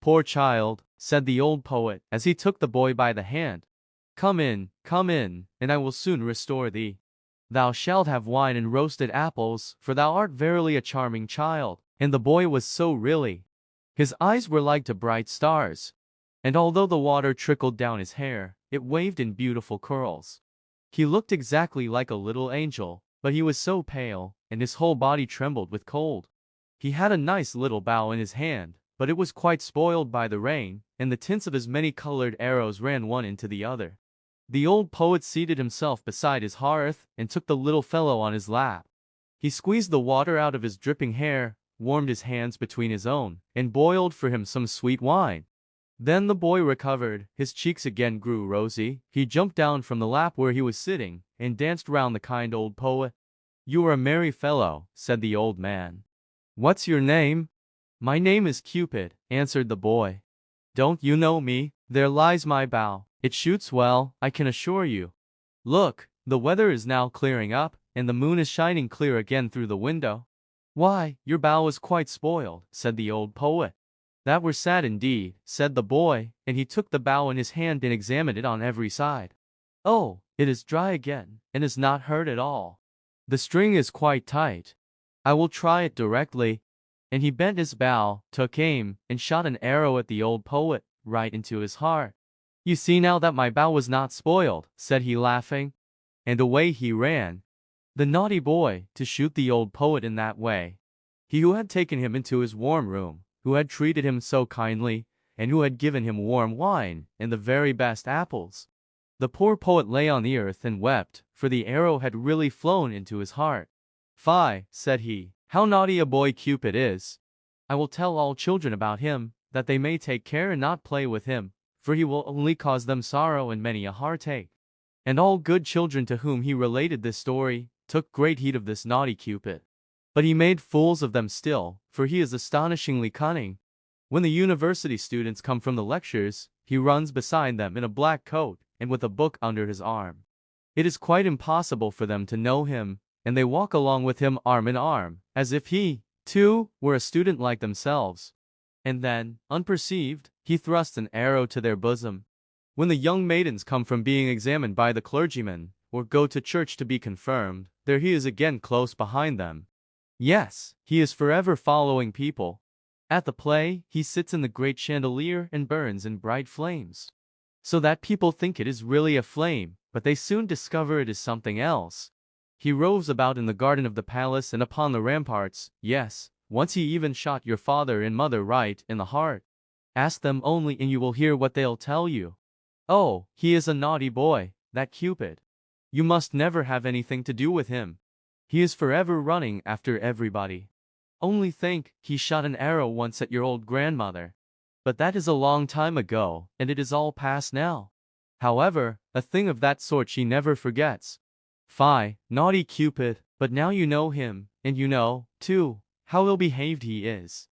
"Poor child," said the old poet, as he took the boy by the hand. come in, and I will soon restore thee. Thou shalt have wine and roasted apples, for thou art verily a charming child." And the boy was so really. His eyes were like to bright stars, and although the water trickled down his hair, it waved in beautiful curls. He looked exactly like a little angel, but he was so pale, and his whole body trembled with cold. He had a nice little bow in his hand, but it was quite spoiled by the rain, and the tints of his many-colored arrows ran one into the other. The old poet seated himself beside his hearth, and took the little fellow on his lap. He squeezed the water out of his dripping hair, warmed his hands between his own, and boiled for him some sweet wine. Then the boy recovered, his cheeks again grew rosy, he jumped down from the lap where he was sitting, and danced round the kind old poet. "You are a merry fellow," said the old man. "What's your name?" "My name is Cupid," answered the boy. "Don't you know me? There lies my bow. It shoots well, I can assure you. Look, the weather is now clearing up, and the moon is shining clear again through the window." "Why, your bow is quite spoiled," said the old poet. "That were sad indeed," said the boy, and he took the bow in his hand and examined it on every side. "Oh, it is dry again, and is not hurt at all. The string is quite tight. I will try it directly." And he bent his bow, took aim, and shot an arrow at the old poet, right into his heart. "You see now that my bow was not spoiled," said he, laughing. And away he ran. The naughty boy, to shoot the old poet in that way. He who had taken him into his warm room, who had treated him so kindly, and who had given him warm wine, and the very best apples. The poor poet lay on the earth and wept, for the arrow had really flown into his heart. "Fie," said he, "how naughty a boy Cupid is! I will tell all children about him, that they may take care and not play with him, for he will only cause them sorrow and many a heartache." And all good children to whom he related this story, took great heed of this naughty Cupid. But he made fools of them still, for he is astonishingly cunning. When the university students come from the lectures, he runs beside them in a black coat, and with a book under his arm. It is quite impossible for them to know him, and they walk along with him arm in arm, as if he, too, were a student like themselves. And then, unperceived, he thrusts an arrow to their bosom. When the young maidens come from being examined by the clergyman, or go to church to be confirmed, there he is again close behind them. Yes, he is forever following people. At the play, he sits in the great chandelier and burns in bright flames, so that people think it is really a flame, but they soon discover it is something else. He roves about in the garden of the palace and upon the ramparts. Yes, once he even shot your father and mother right in the heart. Ask them only and you will hear what they'll tell you. Oh, he is a naughty boy, that Cupid. You must never have anything to do with him. He is forever running after everybody. Only think, he shot an arrow once at your old grandmother. But that is a long time ago, and it is all past now. However, a thing of that sort she never forgets. Fie, naughty Cupid, but now you know him, and you know, too, how ill-behaved he is.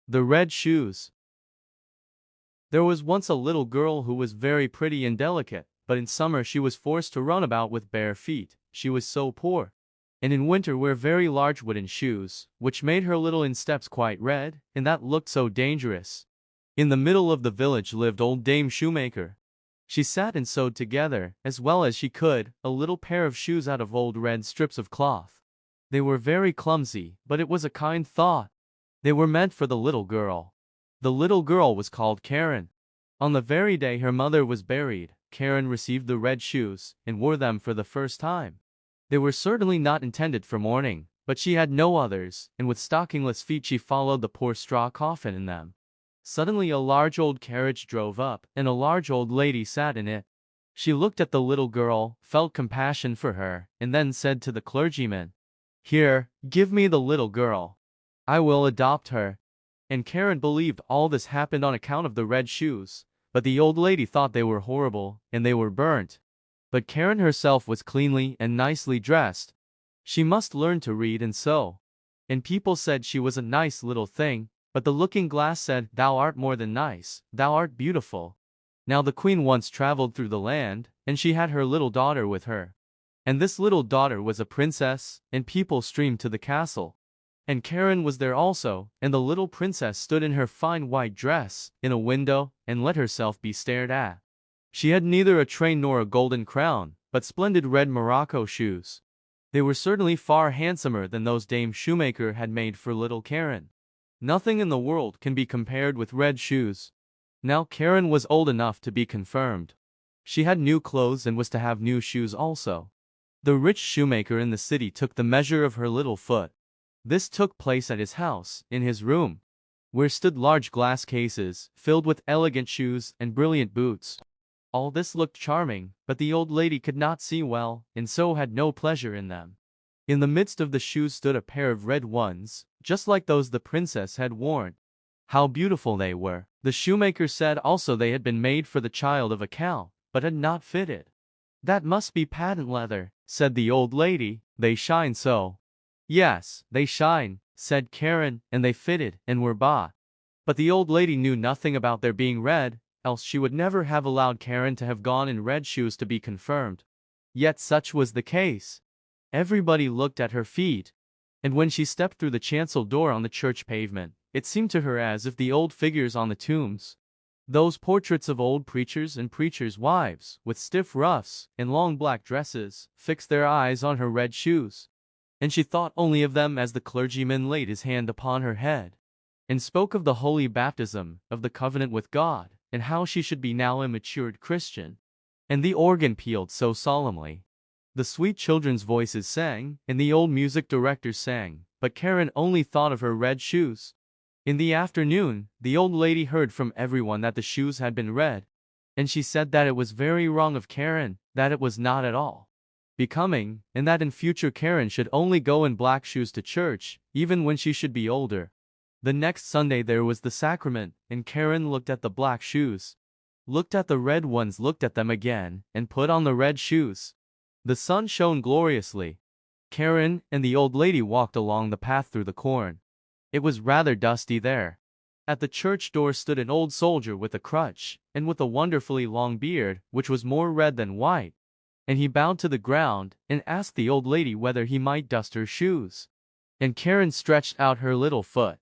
The Red Shoes. There was once a little girl who was very pretty and delicate, but in summer she was forced to run about with bare feet, she was so poor. And in winter wear very large wooden shoes, which made her little insteps quite red, and that looked so dangerous. In the middle of the village lived old Dame Shoemaker. She sat and sewed together, as well as she could, a little pair of shoes out of old red strips of cloth. They were very clumsy, but it was a kind thought. They were meant for the little girl. The little girl was called Karen. On the very day her mother was buried, Karen received the red shoes, and wore them for the first time. They were certainly not intended for mourning, but she had no others, and with stockingless feet she followed the poor straw coffin in them. Suddenly a large old carriage drove up, and a large old lady sat in it. She looked at the little girl, felt compassion for her, and then said to the clergyman, "Here, give me the little girl. I will adopt her." And Karen believed all this happened on account of the red shoes, but the old lady thought they were horrible, and they were burnt. But Karen herself was cleanly and nicely dressed. She must learn to read and sew. And people said she was a nice little thing, but the looking-glass said, "Thou art more than nice, thou art beautiful." Now the queen once traveled through the land, and she had her little daughter with her. And this little daughter was a princess, and people streamed to the castle. And Karen was there also, and the little princess stood in her fine white dress, in a window, and let herself be stared at. She had neither a train nor a golden crown, but splendid red morocco shoes. They were certainly far handsomer than those Dame Shoemaker had made for little Karen. Nothing in the world can be compared with red shoes. Now Karen was old enough to be confirmed. She had new clothes and was to have new shoes also. The rich shoemaker in the city took the measure of her little foot. This took place at his house, in his room, where stood large glass cases, filled with elegant shoes and brilliant boots. All this looked charming, but the old lady could not see well, and so had no pleasure in them. In the midst of the shoes stood a pair of red ones, just like those the princess had worn. How beautiful they were! The shoemaker said also they had been made for the child of a cow, but had not fitted. "That must be patent leather," said the old lady, "they shine so." "Yes, they shine," said Karen, "and they fitted, and were bought." But the old lady knew nothing about their being red, else she would never have allowed Karen to have gone in red shoes to be confirmed. Yet such was the case. Everybody looked at her feet. And when she stepped through the chancel door on the church pavement, it seemed to her as if the old figures on the tombs, those portraits of old preachers and preachers' wives, with stiff ruffs and long black dresses, fixed their eyes on her red shoes. And she thought only of them as the clergyman laid his hand upon her head, and spoke of the holy baptism, of the covenant with God, and how she should be now a matured Christian. And the organ pealed so solemnly. The sweet children's voices sang, and the old music directors sang, but Karen only thought of her red shoes. In the afternoon, the old lady heard from everyone that the shoes had been red, and she said that it was very wrong of Karen, that it was not at all becoming, and that in future Karen should only go in black shoes to church, even when she should be older. The next Sunday there was the sacrament, and Karen looked at the black shoes, looked at the red ones, looked at them again, and put on the red shoes. The sun shone gloriously. Karen and the old lady walked along the path through the corn. It was rather dusty there. At the church door stood an old soldier with a crutch, and with a wonderfully long beard, which was more red than white. And he bowed to the ground, and asked the old lady whether he might dust her shoes. And Karen stretched out her little foot.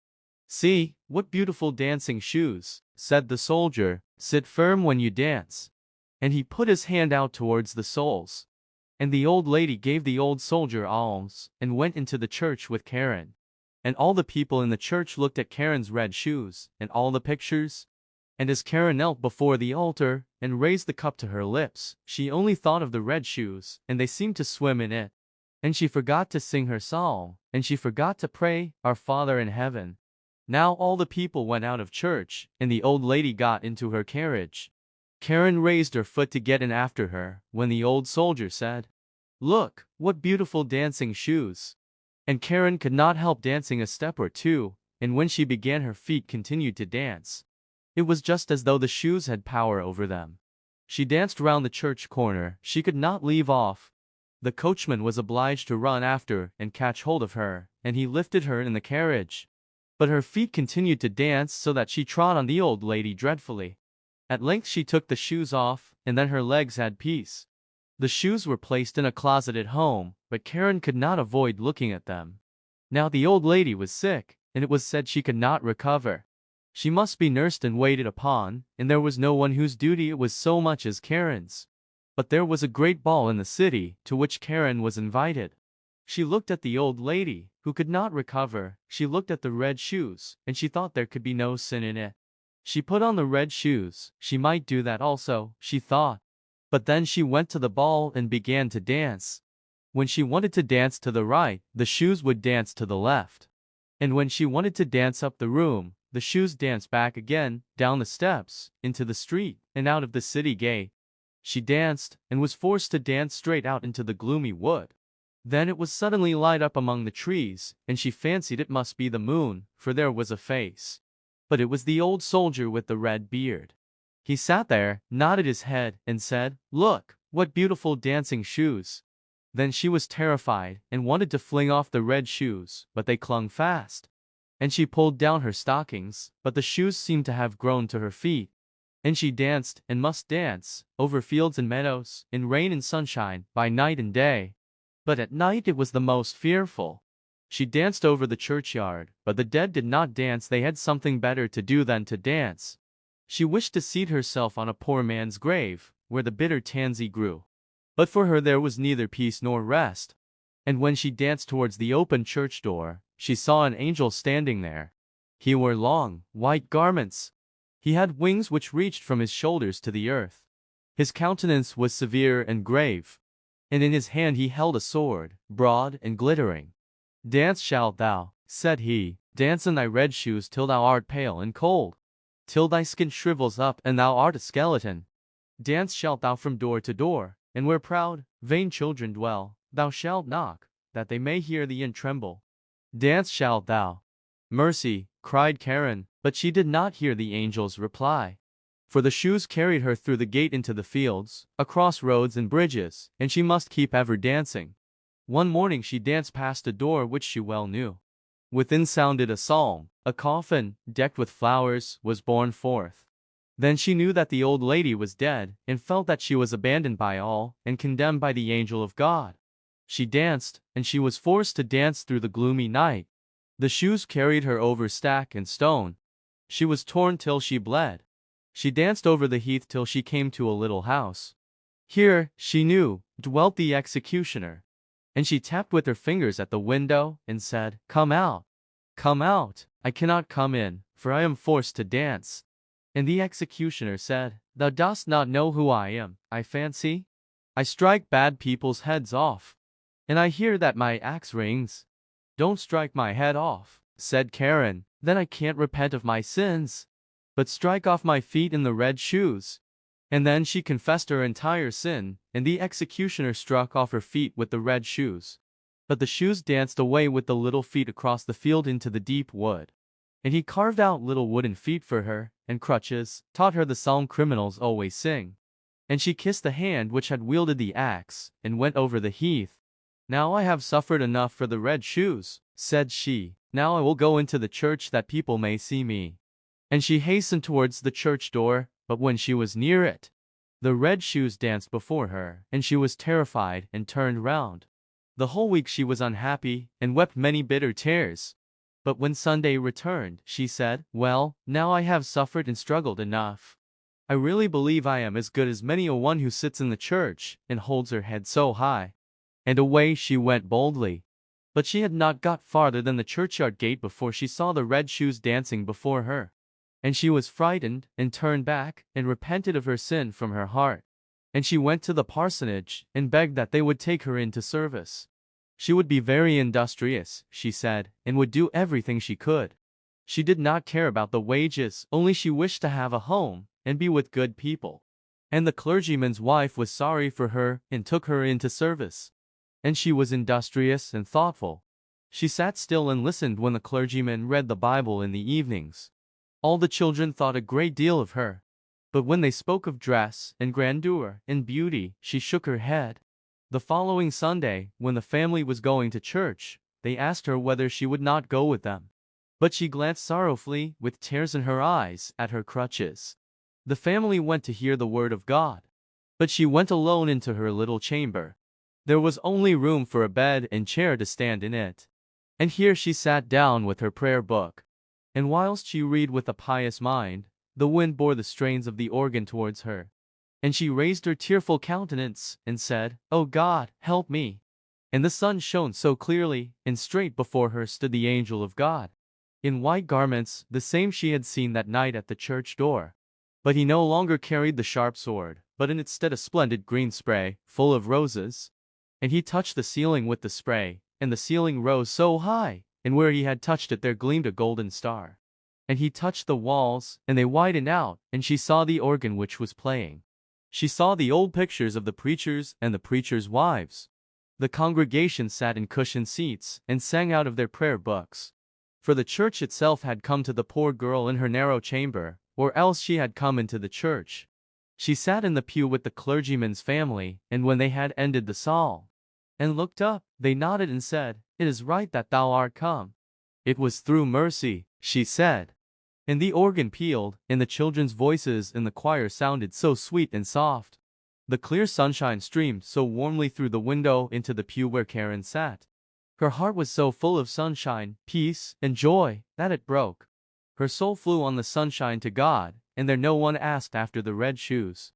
"See, what beautiful dancing shoes," said the soldier. "Sit firm when you dance." And he put his hand out towards the soles. And the old lady gave the old soldier alms, and went into the church with Karen. And all the people in the church looked at Karen's red shoes, and all the pictures. And as Karen knelt before the altar, and raised the cup to her lips, she only thought of the red shoes, and they seemed to swim in it. And she forgot to sing her psalm, and she forgot to pray, "Our Father in heaven." Now all the people went out of church, and the old lady got into her carriage. Karen raised her foot to get in after her, when the old soldier said, "Look, what beautiful dancing shoes." And Karen could not help dancing a step or two, and when she began her feet continued to dance. It was just as though the shoes had power over them. She danced round the church corner. She could not leave off. The coachman was obliged to run after and catch hold of her, and he lifted her in the carriage. But her feet continued to dance so that she trod on the old lady dreadfully. At length she took the shoes off, and then her legs had peace. The shoes were placed in a closet at home, but Karen could not avoid looking at them. Now the old lady was sick, and it was said she could not recover. She must be nursed and waited upon, and there was no one whose duty it was so much as Karen's. But there was a great ball in the city, to which Karen was invited. She looked at the old lady, who could not recover. She looked at the red shoes, and she thought there could be no sin in it. She put on the red shoes. She might do that also, she thought. But then she went to the ball and began to dance. When she wanted to dance to the right, the shoes would dance to the left. And when she wanted to dance up the room, the shoes danced back again, down the steps, into the street, and out of the city gate. She danced, and was forced to dance straight out into the gloomy wood. Then it was suddenly light up among the trees, and she fancied it must be the moon, for there was a face. But it was the old soldier with the red beard. He sat there, nodded his head, and said, "Look, what beautiful dancing shoes." Then she was terrified, and wanted to fling off the red shoes, but they clung fast. And she pulled down her stockings, but the shoes seemed to have grown to her feet. And she danced, and must dance, over fields and meadows, in rain and sunshine, by night and day. But at night it was the most fearful. She danced over the churchyard, but the dead did not dance. They had something better to do than to dance. She wished to seat herself on a poor man's grave, where the bitter tansy grew. But for her there was neither peace nor rest. And when she danced towards the open church door, she saw an angel standing there. He wore long, white garments. He had wings which reached from his shoulders to the earth. His countenance was severe and grave, and in his hand he held a sword, broad and glittering. "Dance shalt thou," said he, "dance in thy red shoes till thou art pale and cold, till thy skin shrivels up and thou art a skeleton. Dance shalt thou from door to door, and where proud, vain children dwell, thou shalt knock, that they may hear thee and tremble. Dance shalt thou." "Mercy," cried Karen, but she did not hear the angel's reply. For the shoes carried her through the gate into the fields, across roads and bridges, and she must keep ever dancing. One morning she danced past a door which she well knew. Within sounded a psalm. A coffin, decked with flowers, was borne forth. Then she knew that the old lady was dead, and felt that she was abandoned by all, and condemned by the angel of God. She danced, and she was forced to dance through the gloomy night. The shoes carried her over stack and stone. She was torn till she bled. She danced over the heath till she came to a little house. Here, she knew, dwelt the executioner. And she tapped with her fingers at the window, and said, "Come out! Come out! I cannot come in, for I am forced to dance." And the executioner said, "Thou dost not know who I am, I fancy? I strike bad people's heads off, and I hear that my axe rings." "Don't strike my head off," said Karen, "then I can't repent of my sins. But strike off my feet in the red shoes." And then she confessed her entire sin, and the executioner struck off her feet with the red shoes. But the shoes danced away with the little feet across the field into the deep wood. And he carved out little wooden feet for her, and crutches, taught her the psalm criminals always sing. And she kissed the hand which had wielded the axe, and went over the heath. "Now I have suffered enough for the red shoes," said she. "Now I will go into the church that people may see me." And she hastened towards the church door, but when she was near it, the red shoes danced before her, and she was terrified and turned round. The whole week she was unhappy, and wept many bitter tears. But when Sunday returned, she said, "Well, now I have suffered and struggled enough. I really believe I am as good as many a one who sits in the church, and holds her head so high." And away she went boldly. But she had not got farther than the churchyard gate before she saw the red shoes dancing before her. And she was frightened, and turned back, and repented of her sin from her heart. And she went to the parsonage, and begged that they would take her into service. She would be very industrious, she said, and would do everything she could. She did not care about the wages, only she wished to have a home, and be with good people. And the clergyman's wife was sorry for her, and took her into service. And she was industrious and thoughtful. She sat still and listened when the clergyman read the Bible in the evenings. All the children thought a great deal of her. But when they spoke of dress, and grandeur, and beauty, she shook her head. The following Sunday, when the family was going to church, they asked her whether she would not go with them. But she glanced sorrowfully, with tears in her eyes, at her crutches. The family went to hear the word of God. But she went alone into her little chamber. There was only room for a bed and chair to stand in it. And here she sat down with her prayer book. And whilst she read with a pious mind, the wind bore the strains of the organ towards her. And she raised her tearful countenance, and said, "O God, help me." And the sun shone so clearly, and straight before her stood the angel of God, in white garments, the same she had seen that night at the church door. But he no longer carried the sharp sword, but in its stead a splendid green spray, full of roses. And he touched the ceiling with the spray, and the ceiling rose so high, and where he had touched it there gleamed a golden star. And he touched the walls, and they widened out, and she saw the organ which was playing. She saw the old pictures of the preachers and the preachers' wives. The congregation sat in cushioned seats, and sang out of their prayer books. For the church itself had come to the poor girl in her narrow chamber, or else she had come into the church. She sat in the pew with the clergyman's family, and when they had ended the psalm, and looked up, they nodded and said, "It is right that thou art come." "It was through mercy," she said. And the organ pealed, and the children's voices in the choir sounded so sweet and soft. The clear sunshine streamed so warmly through the window into the pew where Karen sat. Her heart was so full of sunshine, peace, and joy, that it broke. Her soul flew on the sunshine to God, and there no one asked after the red shoes.